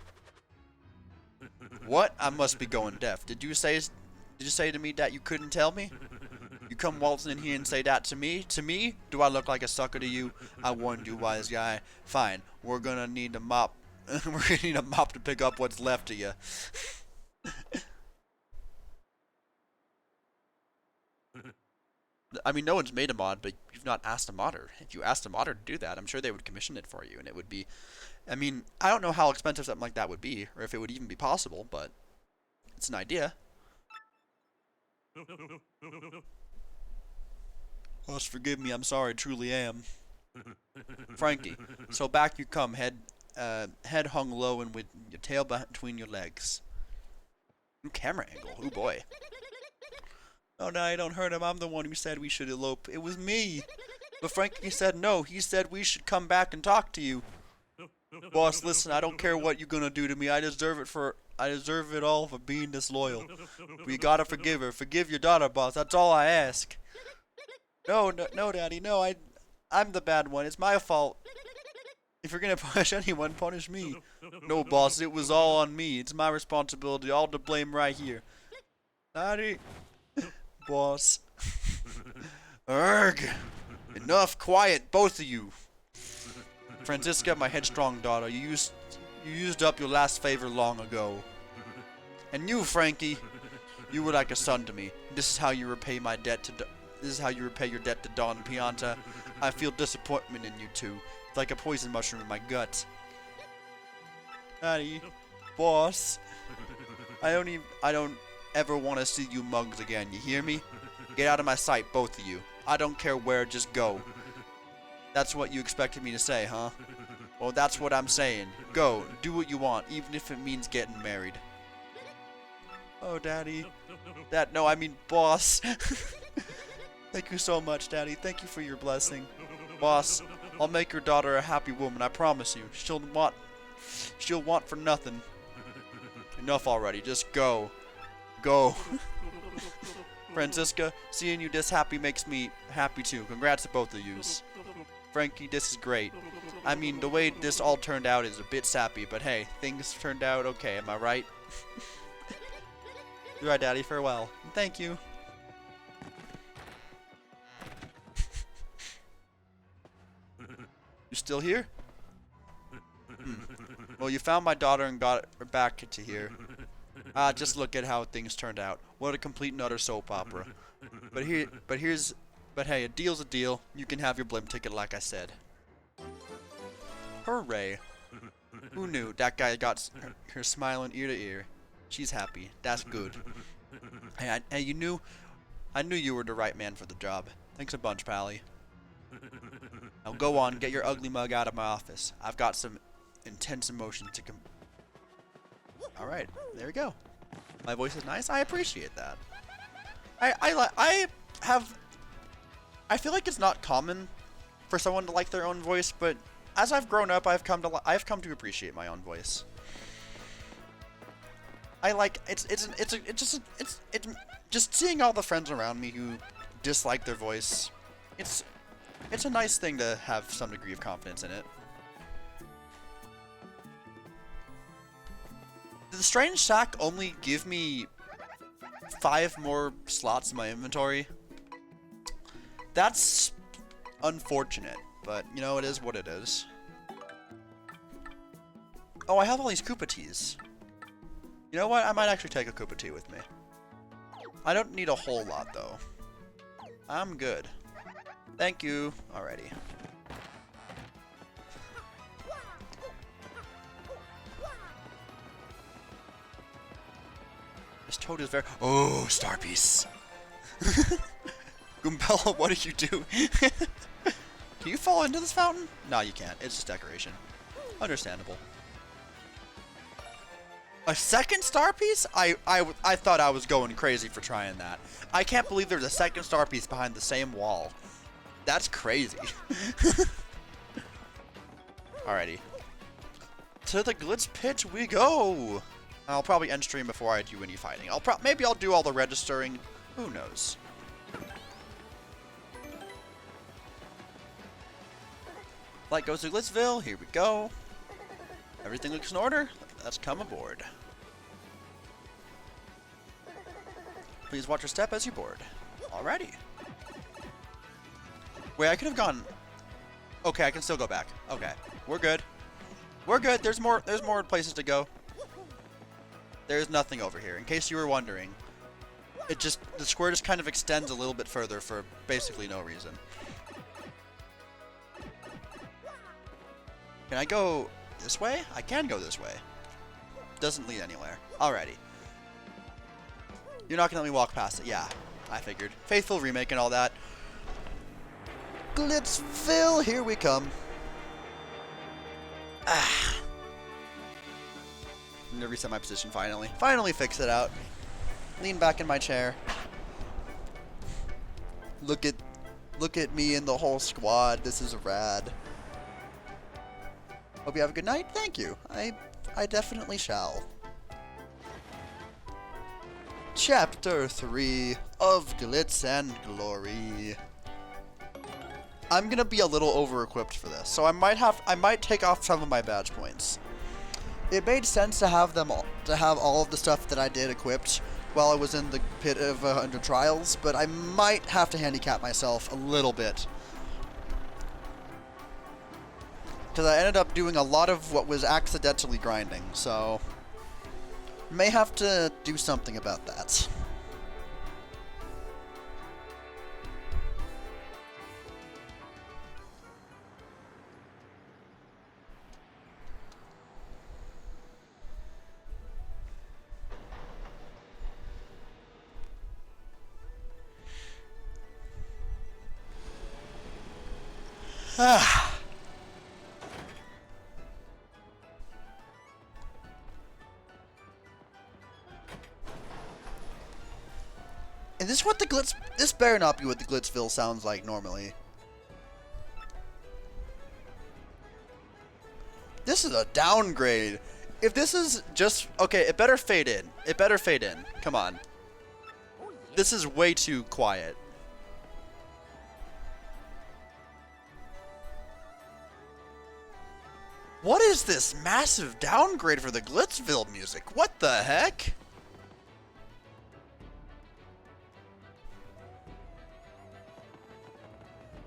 What? I must be going deaf. Did you say to me that you couldn't tell me? You come waltzing in here and say that to me? To me? Do I look like a sucker to you? I warned you, wise guy. Fine. We're gonna need a mop. We're gonna need a mop to pick up what's left of you. I mean, no one's made a mod, but you've not asked a modder. If you asked a modder to do that, I'm sure they would commission it for you, and it would be... I mean, I don't know how expensive something like that would be, or if it would even be possible, but it's an idea. Boss, forgive me, I'm sorry, truly am. Frankie, so back you come, head hung low and with your tail between your legs. New camera angle, oh boy. Oh no, I don't hurt him, I'm the one who said we should elope. It was me! But Frankie said no, he said we should come back and talk to you. Boss, listen, I don't care what you're gonna do to me, I deserve it all for being disloyal. But you gotta forgive her, forgive your daughter, boss, that's all I ask. No, Daddy, no, I'm the bad one, it's my fault. If you're gonna punish anyone, punish me. No, boss, it was all on me, it's my responsibility, all to blame right here. Daddy. Boss. Urgh. Enough, quiet, both of you. Francisca, my headstrong daughter, you used up your last favor long ago. And you, Frankie, you were like a son to me. This is how you repay my debt to. This is how you repay your debt to Don Pianta. I feel disappointment in you two. It's like a poison mushroom in my gut. Daddy, boss, I don't ever want to see you mugs again. You hear me? Get out of my sight, both of you. I don't care where, just go. That's what you expected me to say, huh? Well, that's what I'm saying. Go, do what you want, even if it means getting married. Oh, Daddy. No, I mean, boss. Thank you so much, Daddy. Thank you for your blessing. Boss, I'll make your daughter a happy woman, I promise you. She'll want for nothing. Enough already, just go. Go. Francisca, seeing you this happy makes me happy too. Congrats to both of yous. Frankie, this is great. I mean, the way this all turned out is a bit sappy, but hey, things turned out okay, am I right? You're right, Daddy, farewell. Thank you. You still here? Well, you found my daughter and got her back to here. Just look at how things turned out. What a complete and utter soap opera. But hey, a deal's a deal. You can have your blimp ticket like I said. Hooray. Who knew? That guy got her smiling ear to ear. She's happy. That's good. Hey, I knew you were the right man for the job. Thanks a bunch, Pally. Now go on, get your ugly mug out of my office. I've got some intense emotion to Alright, there we go. My voice is nice. I appreciate that. I feel like it's not common for someone to like their own voice, but as I've grown up, I've come to appreciate my own voice. I like it's just seeing all the friends around me who dislike their voice. It's a nice thing to have some degree of confidence in it. Did the strange sack only give me 5 more slots in my inventory? That's unfortunate, but you know, it is what it is. Oh, I have all these Koopa teas. You know what? I might actually take a Koopa tea with me. I don't need a whole lot, though. I'm good. Thank you. Alrighty. This toad is very... Oh, star piece. Goombella, what did you do? Can you fall into this fountain? No, you can't. It's just decoration. Understandable. A second star piece? I thought I was going crazy for trying that. I can't believe there's a second star piece behind the same wall. That's crazy. Alrighty. To the Glitz Pit we go! I'll probably end stream before I do any fighting. Maybe I'll do all the registering. Who knows? Light goes to Glitzville. Here we go. Everything looks in order. Let's come aboard. Please watch your step as you board. Alrighty. Wait, I could have gone... Okay, I can still go back. Okay, we're good. We're good. There's more places to go. There's nothing over here. In case you were wondering, the square just kind of extends a little bit further for basically no reason. Can I go this way? I can go this way. Doesn't lead anywhere. Alrighty. You're not gonna let me walk past it. Yeah, I figured. Faithful remake and all that. Glitzville, here we come. Ah. I'm gonna reset my position finally. Finally fix it out. Lean back in my chair. Look at me and the whole squad. This is rad. Hope you have a good night. Thank you. I definitely shall. Chapter 3 of Glitz and Glory. I'm gonna be a little over-equipped for this, so I might take off some of my badge points. It made sense to have all of the stuff that I did equipped while I was in the pit of 100 trials, but I might have to handicap myself a little bit. Because I ended up doing a lot of what was accidentally grinding, so may have to do something about that. Is this what the Glitz... This better not be what the Glitzville sounds like normally. This is a downgrade. If this is just... Okay, it better fade in. It better fade in. Come on. This is way too quiet. What is this massive downgrade for the Glitzville music? What the heck?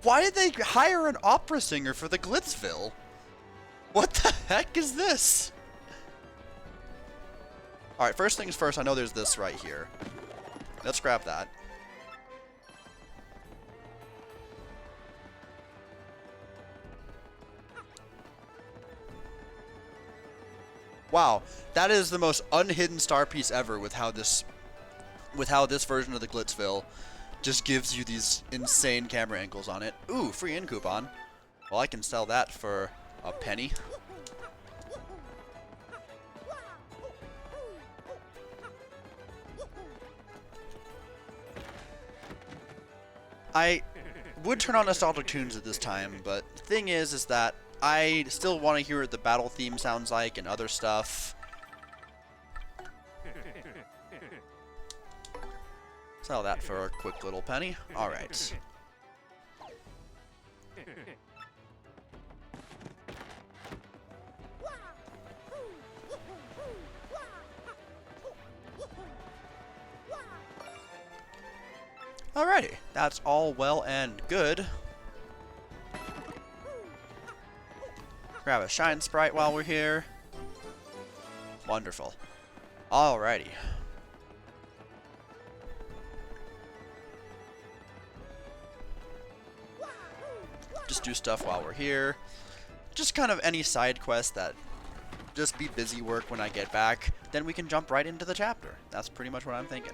Why did they hire an opera singer for the Glitzville? What the heck is this? Alright, first things first, I know there's this right here. Let's grab that. Wow, that is the most unhidden star piece ever with how this version of the Glitzville just gives you these insane camera angles on it. Ooh, free in coupon. Well, I can sell that for a penny. I would turn on nostalgic tunes at this time, but the thing is that I still want to hear what the battle theme sounds like and other stuff. Sell that for a quick little penny. Alright. Alrighty. That's all well and good. Grab a Shine Sprite while we're here. Wonderful. Alrighty. Just do stuff while we're here. Just kind of any side quest that just be busy work when I get back. Then we can jump right into the chapter. That's pretty much what I'm thinking.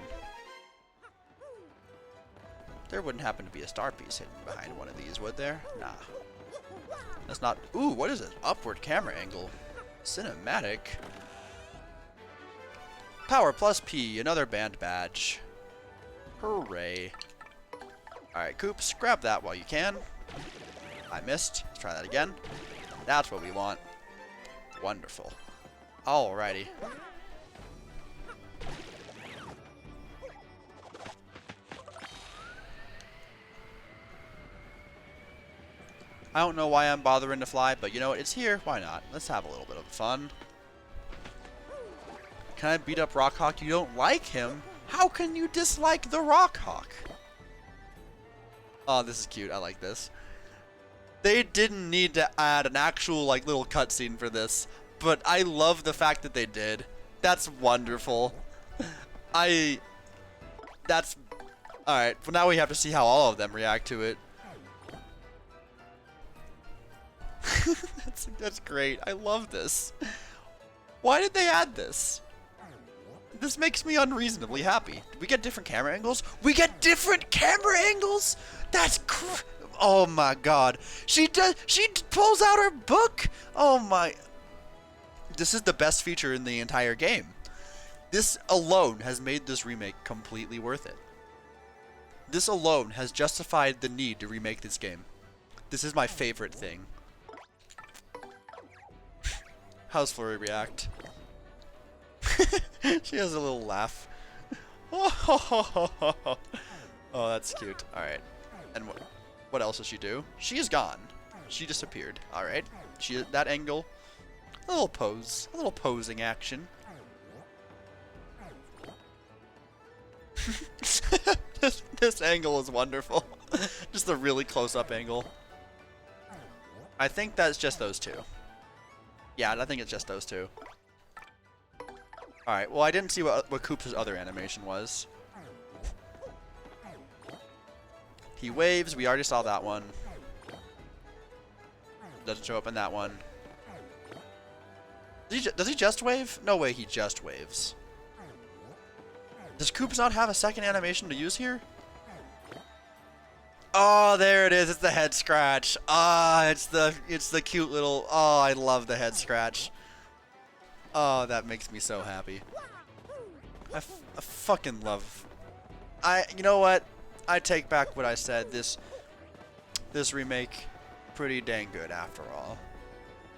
There wouldn't happen to be a star piece hidden behind one of these, would there? Nah. That's not... Ooh, what is it? Upward camera angle. Cinematic. Power plus P, another band badge. Hooray. Alright, Koops, grab that while you can. I missed. Let's try that again. That's what we want. Wonderful. Alrighty. I don't know why I'm bothering to fly, but you know what? It's here. Why not? Let's have a little bit of fun. Can I beat up Rockhawk? You don't like him? How can you dislike the Rockhawk? Oh, this is cute. I like this. They didn't need to add an actual, like, little cutscene for this, but I love the fact that they did. That's wonderful. That's... Alright, well now we have to see how all of them react to it. That's great. I love this. Why did they add this? This makes me unreasonably happy. Did we get different camera angles? We get different camera angles? That's oh my god. She pulls out her book. Oh my. This is the best feature in the entire game. This alone has made this remake completely worth it. This alone has justified the need to remake this game. This is my favorite thing. How's Flurry react? She has a little laugh. Oh, that's cute. Alright. And what else does she do? She is gone. She disappeared. Alright. That angle. A little pose. A little posing action. This angle is wonderful. Just a really close-up angle. I think that's just those two. Yeah, I think it's just those two. Alright, well I didn't see what Koops' other animation was. He waves, we already saw that one. Doesn't show up in that one. Does he just wave? No way he just waves. Does Koops not have a second animation to use here? Oh, there it is. It's the head scratch. Ah, it's the cute little... Oh, I love the head scratch. Oh, that makes me so happy. I fucking love... You know what? I take back what I said. This remake, pretty dang good after all.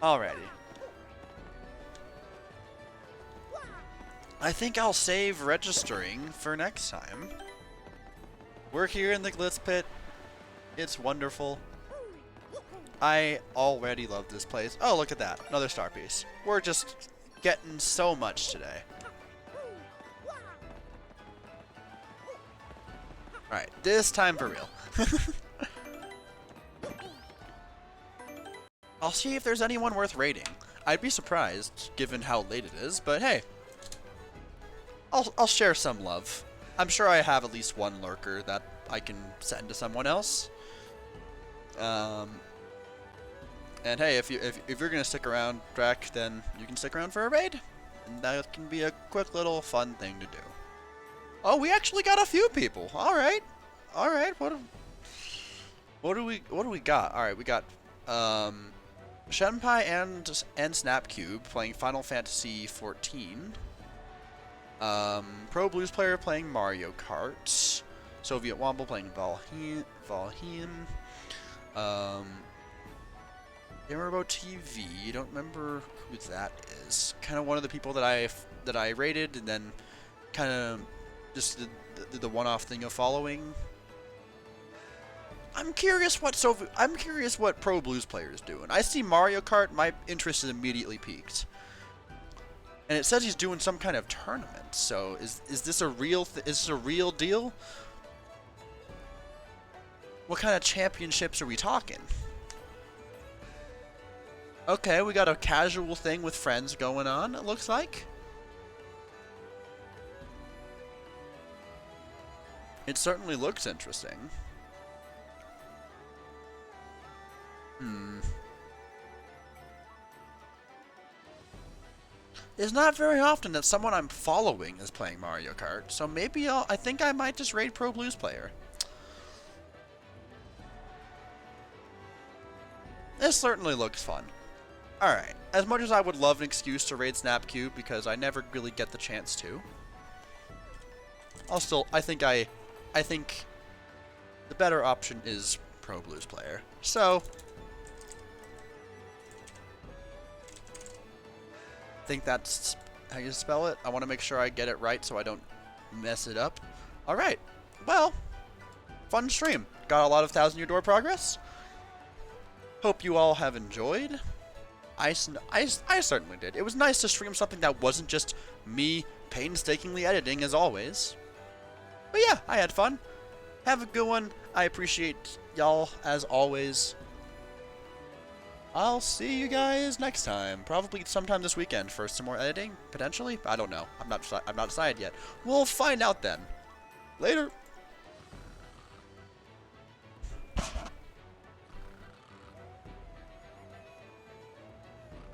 Alrighty. I think I'll save registering for next time. We're here in the Glitz Pit. It's wonderful. I already love this place. Oh, look at that. Another star piece. We're just getting so much today. Alright, this time for real. I'll see if there's anyone worth raiding. I'd be surprised, given how late it is, but hey. I'll share some love. I'm sure I have at least one lurker that I can send to someone else. And hey, if you're gonna stick around, Drac, then you can stick around for a raid, and that can be a quick little fun thing to do. Oh, we actually got a few people. All right. What do we got? All right, we got Shenpai and Snapcube playing Final Fantasy 14. Pro Blues Player playing Mario Kart. Soviet Womble playing Valheim. Gamerbo TV. Don't remember who that is. Kind of one of the people that I rated, and then kind of just the one-off thing of following. I'm curious what Pro Blues Player is doing. I see Mario Kart, my interest is immediately piqued. And it says he's doing some kind of tournament. So is this a real deal? What kind of championships are we talking? Okay, we got a casual thing with friends going on, it looks like. It certainly looks interesting. It's not very often that someone I'm following is playing Mario Kart, so maybe I think I might just raid Pro Blues Player. This certainly looks fun. Alright, as much as I would love an excuse to raid Snapcube because I never really get the chance to, I think the better option is Pro Blues Player. So, I think that's how you spell it. I want to make sure I get it right so I don't mess it up. Alright, well, fun stream. Got a lot of 1,000-year door progress. Hope you all have enjoyed. I certainly did. It was nice to stream something that wasn't just me painstakingly editing as always. But yeah, I had fun. Have a good one. I appreciate y'all as always. I'll see you guys next time. Probably sometime this weekend for some more editing, potentially. I don't know. I'm not decided yet. We'll find out then. Later.